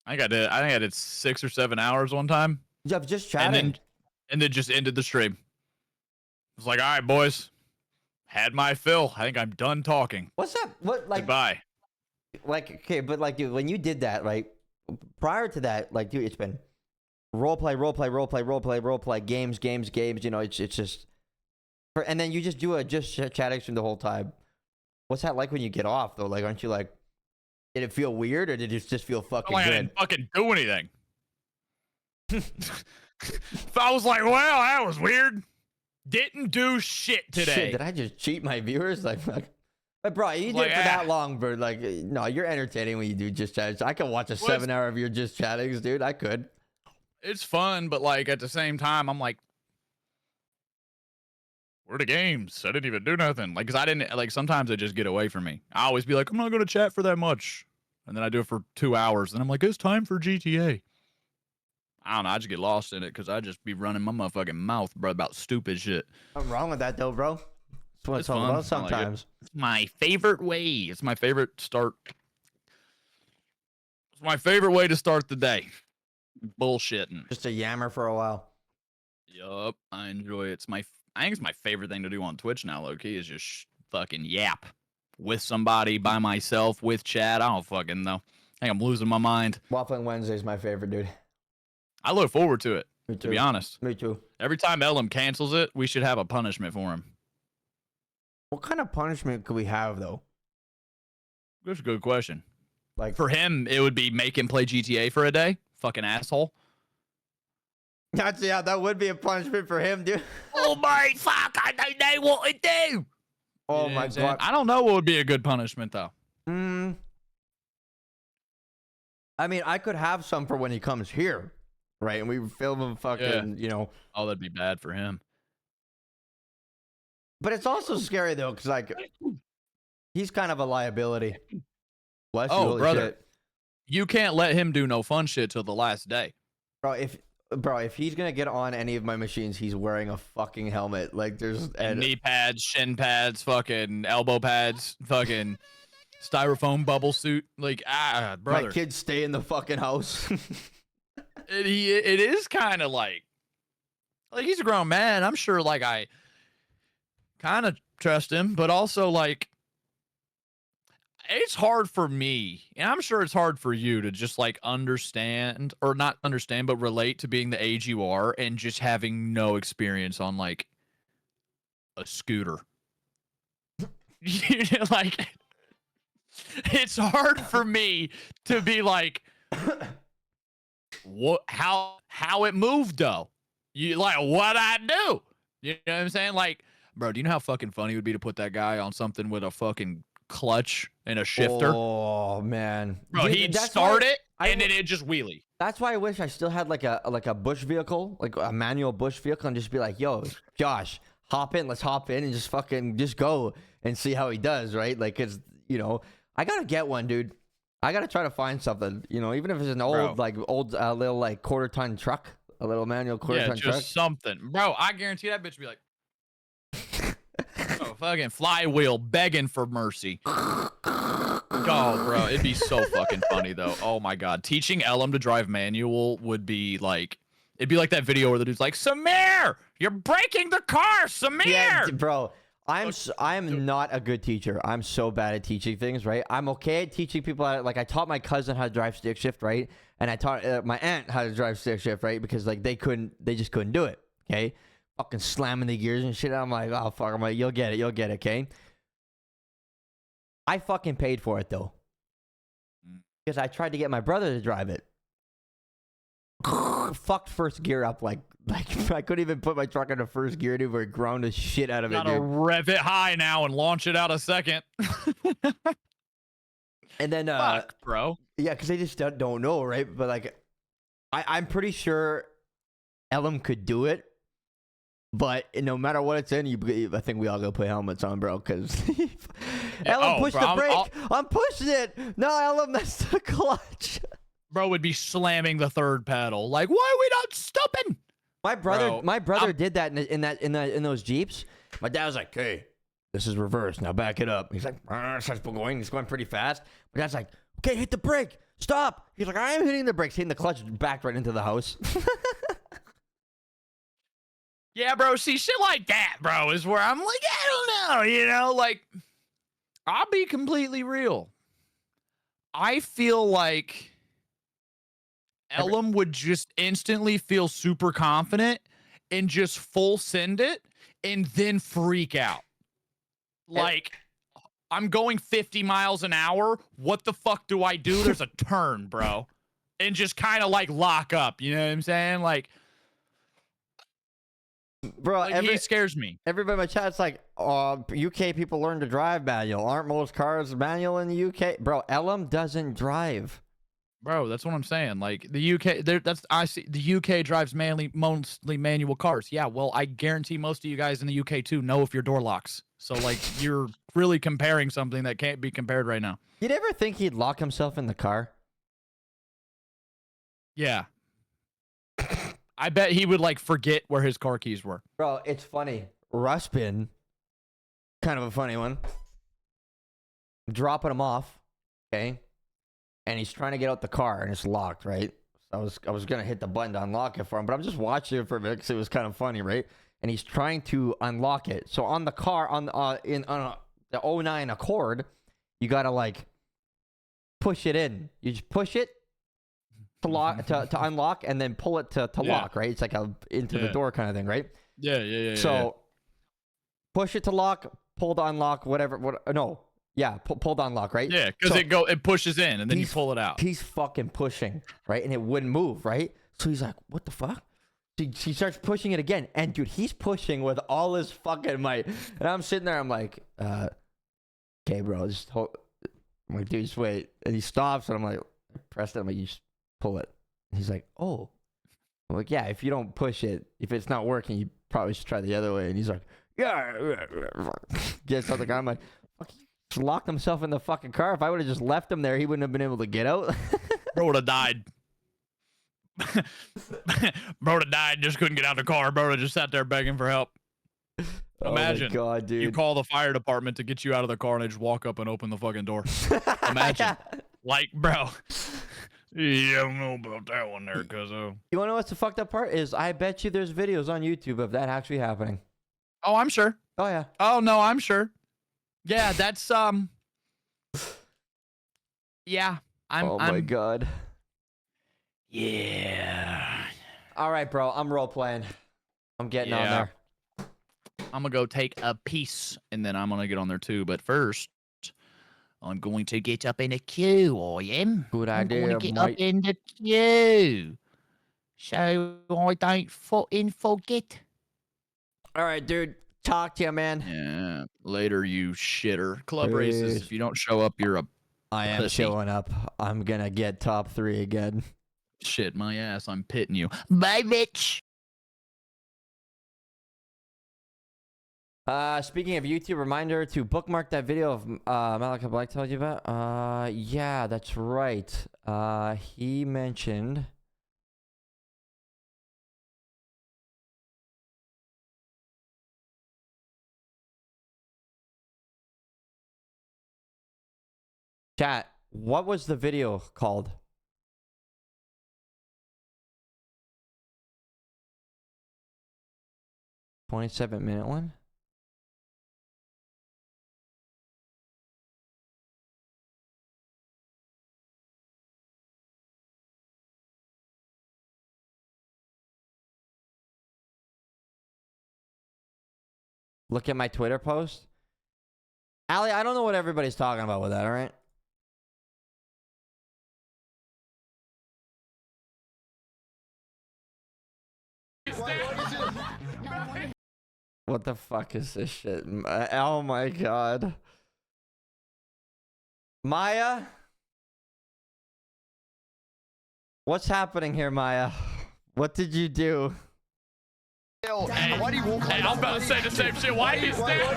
C: I think I did 6 or 7 hours one time.
A: Just chatting.
C: And then just ended the stream. It was like, all right, boys. Had my fill. I think I'm done talking.
A: What's up? What like
C: goodbye.
A: Like, okay, but like, dude, when you did that, right? Prior to that, like, dude, it's been role play, games. You know, it's just, and then you just do a just chatting stream the whole time. What's that like when you get off though? Like, aren't you like, did it feel weird or did it just feel fucking
C: I
A: good?
C: didn't fucking do anything. If I was like, well, that was weird. Didn't do shit today.
A: Shit, did I just cheat my viewers? Like, but bro, you did it for that long, bro. Like, no, you're entertaining when you do just chat. I could watch a 7 hour of your just chattings, dude. I could.
C: It's fun, but like at the same time, I'm like, where are the games? I didn't even do nothing. Like, cause I didn't like. Sometimes they just get away from me. I always be like, I'm not gonna chat for that much, and then I do it for 2 hours, and I'm like, it's time for GTA. I don't know. I just get lost in it because I just be running my motherfucking mouth, bro, about stupid shit.
A: Nothing wrong with that though, bro. That's what it's all about sometimes.
C: It's my favorite way. It's my favorite start. It's my favorite way to start the day. Bullshitting.
A: Just a yammer for a while.
C: Yup, I enjoy it. I think it's my favorite thing to do on Twitch now, low key, is just fucking yap with somebody, by myself, with chat. I don't fucking know. I think I'm losing my mind.
A: Waffling Wednesday is my favorite, dude.
C: I look forward to it.
A: Me too.
C: To be honest.
A: Me too.
C: Every time Ellum cancels it, we should have a punishment for him.
A: What kind of punishment could we have though?
C: That's a good question.
A: Like
C: for him, it would be make him play GTA for a day. Fucking asshole.
A: Yeah, that would be a punishment for him, dude.
C: Oh my fuck! I don't know what to do.
A: Oh my god!
C: I don't know what would be a good punishment though.
A: I mean, I could have some for when he comes here, right? And we film him fucking, you know.
C: Oh, that'd be bad for him.
A: But it's also scary though, because like, he's kind of a liability. Bless you, holy
C: brother,
A: shit.
C: You can't let him do no fun shit till the last day,
A: Bro, if he's gonna get on any of my machines, he's wearing a fucking helmet. Like there's
C: knee pads, shin pads, fucking elbow pads, fucking styrofoam bubble suit. Like brother,
A: my kids stay in the fucking house.
C: it is kind of like he's a grown man. I'm sure like I kind of trust him, but also like it's hard for me, and I'm sure it's hard for you to just like understand, or not understand, but relate to being the age you are and just having no experience on like a scooter. Like, it's hard for me to be like, what? How it moved though? You like what I do? You know what I'm saying? Like, bro, do you know how fucking funny it would be to put that guy on something with a fucking clutch and a shifter?
A: Oh man,
C: bro, he'd start it and then it'd just wheelie.
A: That's why I wish I still had like a bush vehicle, like a manual bush vehicle, and just be like, yo, Josh, let's hop in and just fucking just go and see how he does, right? Like, cause you know, I gotta get one, dude. I gotta try to find something, you know, even if it's an old little like quarter-ton truck, a little manual quarter-ton truck.
C: Just something, bro. I guarantee that bitch would be like. Oh, fucking flywheel begging for mercy. Oh, bro, it'd be so fucking funny though. Oh my god, teaching Ellum to drive manual would be like, it'd be like that video where the dude's like, Samir, you're breaking the car, Samir.
A: Yeah, bro. I am not a good teacher. I'm so bad at teaching things, right? I'm okay at teaching people how, like I taught my cousin how to drive stick shift, right? And I taught my aunt how to drive stick shift, right? Because like they just couldn't do it, okay? Fucking slamming the gears and shit. I'm like, oh fuck, I'm like, you'll get it, okay? I fucking paid for it though. Because I tried to get my brother to drive it. Fucked first gear up like I couldn't even put my truck into first gear anymore. It ground the shit out of it,
C: Gotta
A: dude.
C: rev it high now and launch it out a second.
A: And then
C: Fuck, bro.
A: yeah, because they just don't know, right? But like I'm pretty sure Ellum could do it. But no matter what it's in, I think we all gotta put helmets on, bro. Because Ellum pushed the brake. I'm pushing it. No, Ellum, that's the clutch.
C: Bro would be slamming the third pedal. Like, why are we not stopping?
A: My brother
C: Bro,
A: did that in those Jeeps. My dad was like, "Hey, this is reverse. Now back it up." He's like, starts going. He's going pretty fast. My dad's like, "Okay, hit the brake. Stop." He's like, "I am hitting the brakes." Hitting the clutch, backed right into the house.
C: Yeah, bro. See, shit like that, bro, is where I'm like, I don't know, you know? Like, I'll be completely real. I feel like Ellum would just instantly feel super confident and just full send it and then freak out. Like, I'm going 50 miles an hour. What the fuck do I do? There's a turn, bro. And just kind of like lock up. You know what I'm saying? Like,
A: Bro,
C: he scares me.
A: Everybody in my chat's like, UK people learn to drive manual. Aren't most cars manual in the UK? Bro, Ellum doesn't drive.
C: Bro, that's what I'm saying. Like the UK, I see the UK drives mostly manual cars. Yeah, well, I guarantee most of you guys in the UK too know if your door locks. So like, you're really comparing something that can't be compared right now.
A: You'd ever think he'd lock himself in the car?
C: Yeah. I bet he would like forget where his car keys were.
A: Bro, it's funny. Ruspin, kind of a funny one. Dropping him off, okay? And he's trying to get out the car and it's locked, right? So I was gonna hit the button to unlock it for him, but I'm just watching it for a minute because it was kind of funny, right? And he's trying to unlock it. So on the car, on the 09 Accord, you gotta like push it in. You just push it to lock to unlock, and then pull it to lock, right? It's like a into the door kind of thing, right?
C: Yeah.
A: So push it to lock, pull to unlock, whatever. Pull to unlock, right?
C: Yeah, because
A: so
C: it pushes in and then you pull it out.
A: He's fucking pushing, right? And it wouldn't move, right? So he's like, what the fuck? He starts pushing it again. And dude, he's pushing with all his fucking might. And I'm sitting there, I'm like, okay, bro, just hold. I'm like, dude, just wait. And he stops and I'm like, press it. I'm like, you just pull it. And he's like, oh. I'm like, yeah, if you don't push it, if it's not working, you probably should try the other way. And he's like, yeah. Gets out the car. I'm like, fuck, he just locked himself in the fucking car. If I would have just left him there, he wouldn't have been able to get out.
C: Bro would have died. Bro would have died, just couldn't get out of the car. Bro would have just sat there begging for help. Imagine,
A: oh my God, dude.
C: You call the fire department to get you out of the car and they just walk up and open the fucking door. Imagine. Like, bro. Yeah, I don't know about that one there, cuzzo.
A: You want to know what's the fucked up part is? I bet you there's videos on YouTube of that actually happening.
C: Oh, I'm sure.
A: Oh yeah.
C: Oh no, I'm sure. Yeah, that's yeah.
A: Oh my God.
C: Yeah.
A: All right, bro. I'm role playing. I'm getting on there.
C: I'm gonna go take a piece and then I'm gonna get on there too. But first, I'm going to get up in a queue. I am.
A: Good idea.
C: I'm going to get up in the queue, so I don't fucking forget.
A: All right, dude. Talk to you, man.
C: Yeah. Later, you shitter. Club
A: Peace.
C: races. If you don't show up, you're a
A: I am
C: pussy.
A: showing up. I'm gonna get top 3 again.
C: Shit, my ass. I'm pitting you. Bye, bitch.
A: Speaking of YouTube, reminder to bookmark that video of Malakai Black told you about. Yeah, that's right. He mentioned. Chat, what was the video called? "27-minute one"? look at my Twitter post. Allie, I don't know what everybody's talking about with that, all right? What the fuck is this shit? Oh my god. Maya? What's happening here, Maya? What did you do?
C: Hey,
D: why do you walk like
C: I was about to say the same shit. Why are you standing? I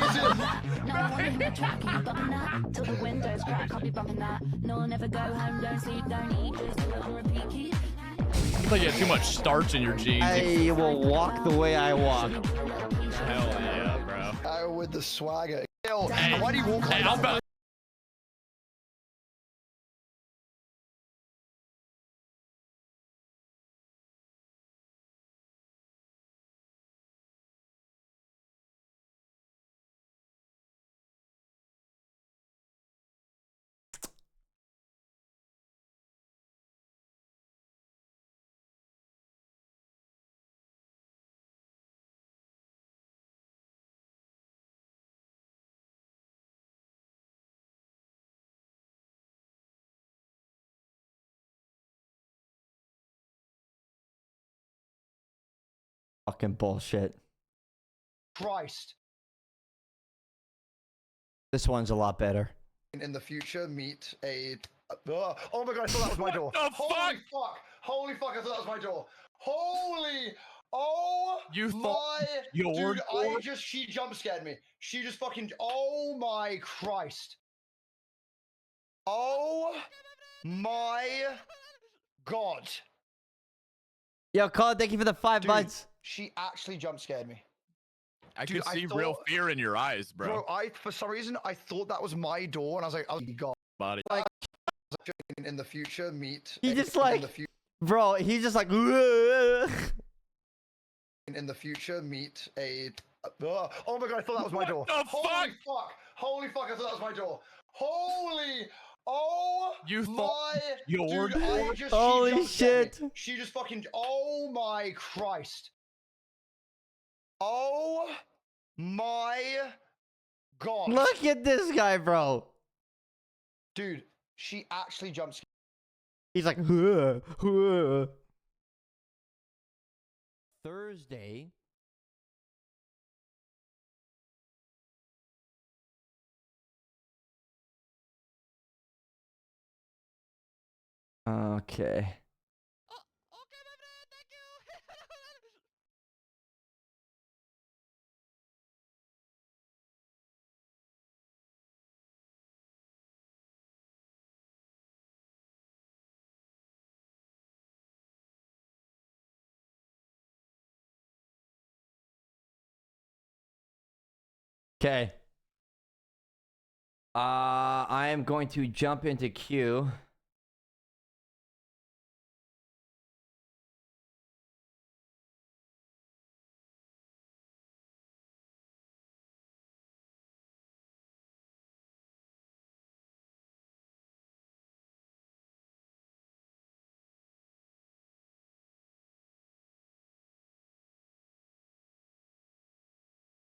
C: thought you had too much starch in your jeans.
A: I will walk the way I walk.
C: Hell yeah, bro.
D: with the swagger?
C: Hey,
D: Why do you walk like
C: I was about
A: Fucking bullshit.
D: Christ.
A: This one's a lot better.
D: In the future, meet a. Oh my god! I thought that was my door.
C: the
D: Holy
C: fuck?
D: fuck! Holy fuck! I thought that was my door. Holy! Oh
C: You thought
D: my!
C: your
D: Dude,
C: door?
D: she jump scared me. She just fucking. Oh my Christ! Oh my god!
A: Yo, Colin, thank you for the 5
D: Dude,
A: months.
D: she actually jump scared me.
C: I
D: Dude,
C: could
D: I
C: see real
D: thought-
C: fear in your eyes, bro.
D: Bro, for some reason I thought that was my door, and I was like, oh god.
C: Body.
D: In the future, meet.
A: He
D: a-
A: just
D: in
A: like,
D: the future.
A: bro, he's just like,
D: In the future, meet a. Oh my god! I thought that was my door.
C: the
D: Holy
C: fuck?
D: fuck! Holy fuck! I thought that was my door. Holy! Oh
C: You
D: my!
C: thought your
D: Dude,
C: door?
D: she
A: Holy
D: jump scared
A: shit.
D: me. She just fucking. Oh my Christ! Oh my god!
A: look at this guy, bro.
D: Dude, she actually jump scared.
A: He's like, Thursday. Okay. Okay. I am going to jump into queue.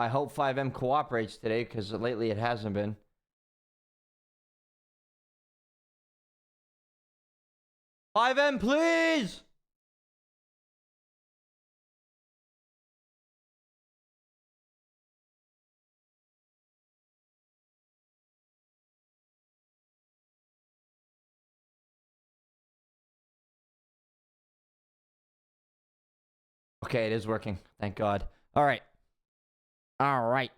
A: I hope 5M cooperates today because lately it hasn't been. 5M, please! Okay, it is working. Thank God. All right. All right.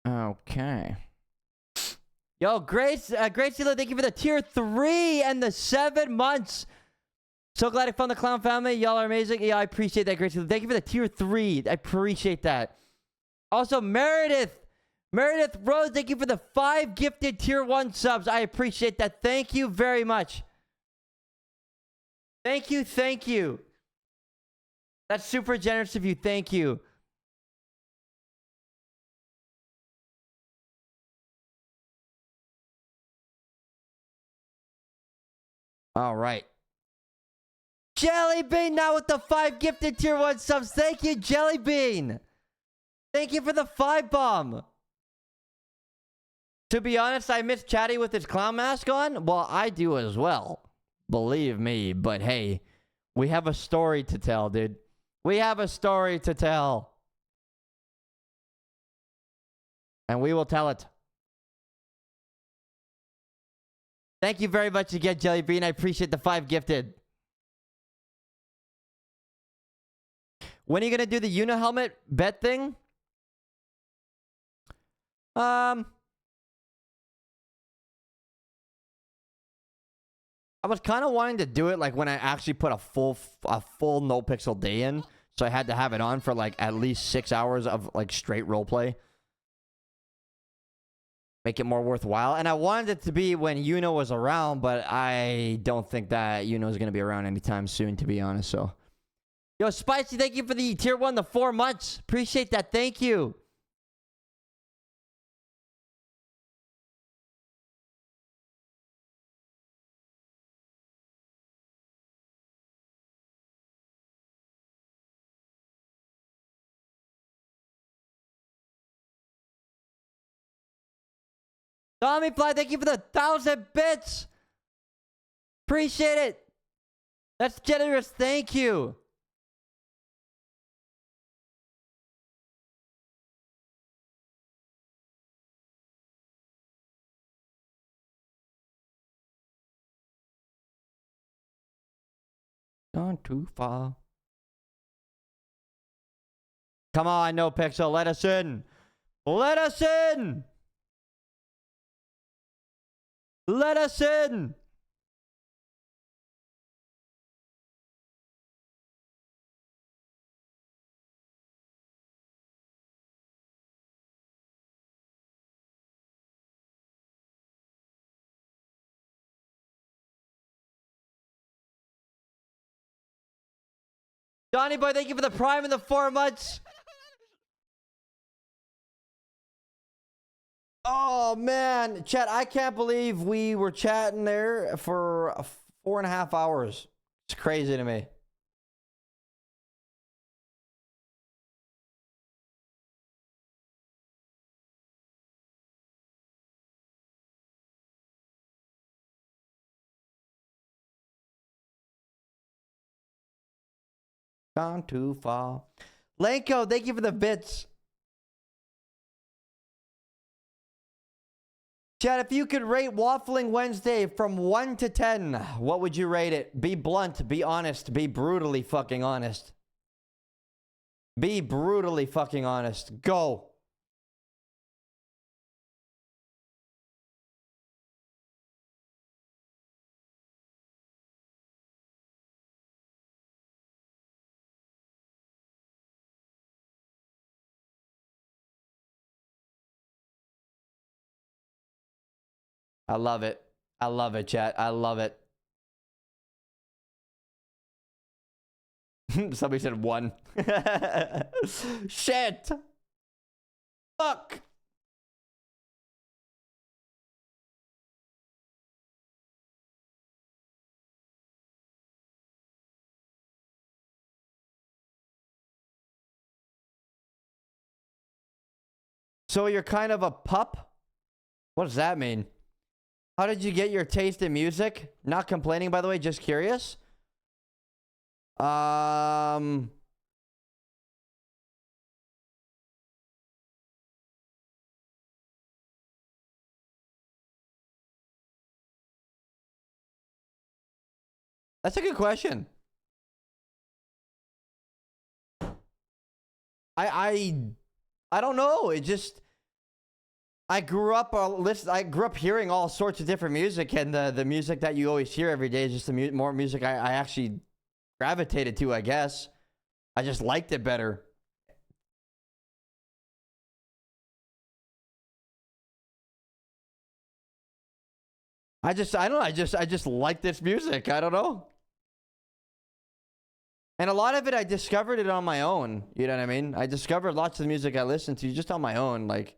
A: Okay. Yo, Grace, Gracie, thank you for the tier 3 and the 7 months. So glad I found the clown family. Y'all are amazing. Yeah, I appreciate that, Gracie. Thank you for the tier 3. I appreciate that. Also, Meredith Rose, thank you for the 5 gifted tier 1 subs. I appreciate that. Thank you very much. Thank you. That's super generous of you. Thank you. All right. Jellybean now with the 5 gifted tier 1 subs. Thank you, Jellybean. Thank you for the 5 bomb. To be honest, I miss Chatty with his clown mask on. Well, I do as well. Believe me. But hey, we have a story to tell, dude. We have a story to tell. And we will tell it. Thank you very much again, Jellybean. I appreciate the 5 gifted. When are you going to do the Unihelmet bet thing? I was kind of wanting to do it like when I actually put a full NOPIXEL day in. So I had to have it on for like at least 6 hours of like straight roleplay. Make it more worthwhile. And I wanted it to be when Yuno was around, but I don't think that Yuno is going to be around anytime soon, to be honest. So, yo, Spicy, thank you for the tier 1, the 4 months. Appreciate that. Thank you. Tommy Fly, thank you for the 1,000 bits. Appreciate it. That's generous. Thank you. Gone too far. Come on, NOPIXEL. Let us in. Let us in. Let us in. Johnny Boy, thank you for the prime and the 4 months. Oh, man. Chat, I can't believe we were chatting there for 4.5 hours. It's crazy to me. Gone too far. Lanko, thank you for the bits. Chat, if you could rate Waffling Wednesday from 1 to 10, what would you rate it? Be blunt, be honest, be brutally fucking honest. Be brutally fucking honest. Go. I love it. I love it, chat. I love it. Somebody said 1. Shit. Fuck. So you're kind of a pup? What does that mean? How did you get your taste in music? Not complaining, by the way, just curious. That's a good question. I don't know. It just I grew up I grew up hearing all sorts of different music, and the music that you always hear every day is just the more music I actually gravitated to, I guess. I just liked it better. I don't know, I just like this music. I don't know. And a lot of it, I discovered it on my own. You know what I mean? I discovered lots of the music I listened to just on my own. Like,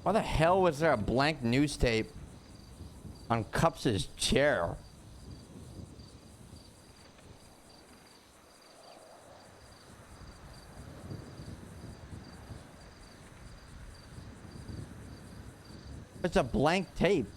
A: Why the hell was there a blank news tape on Cups' chair? It's a blank tape.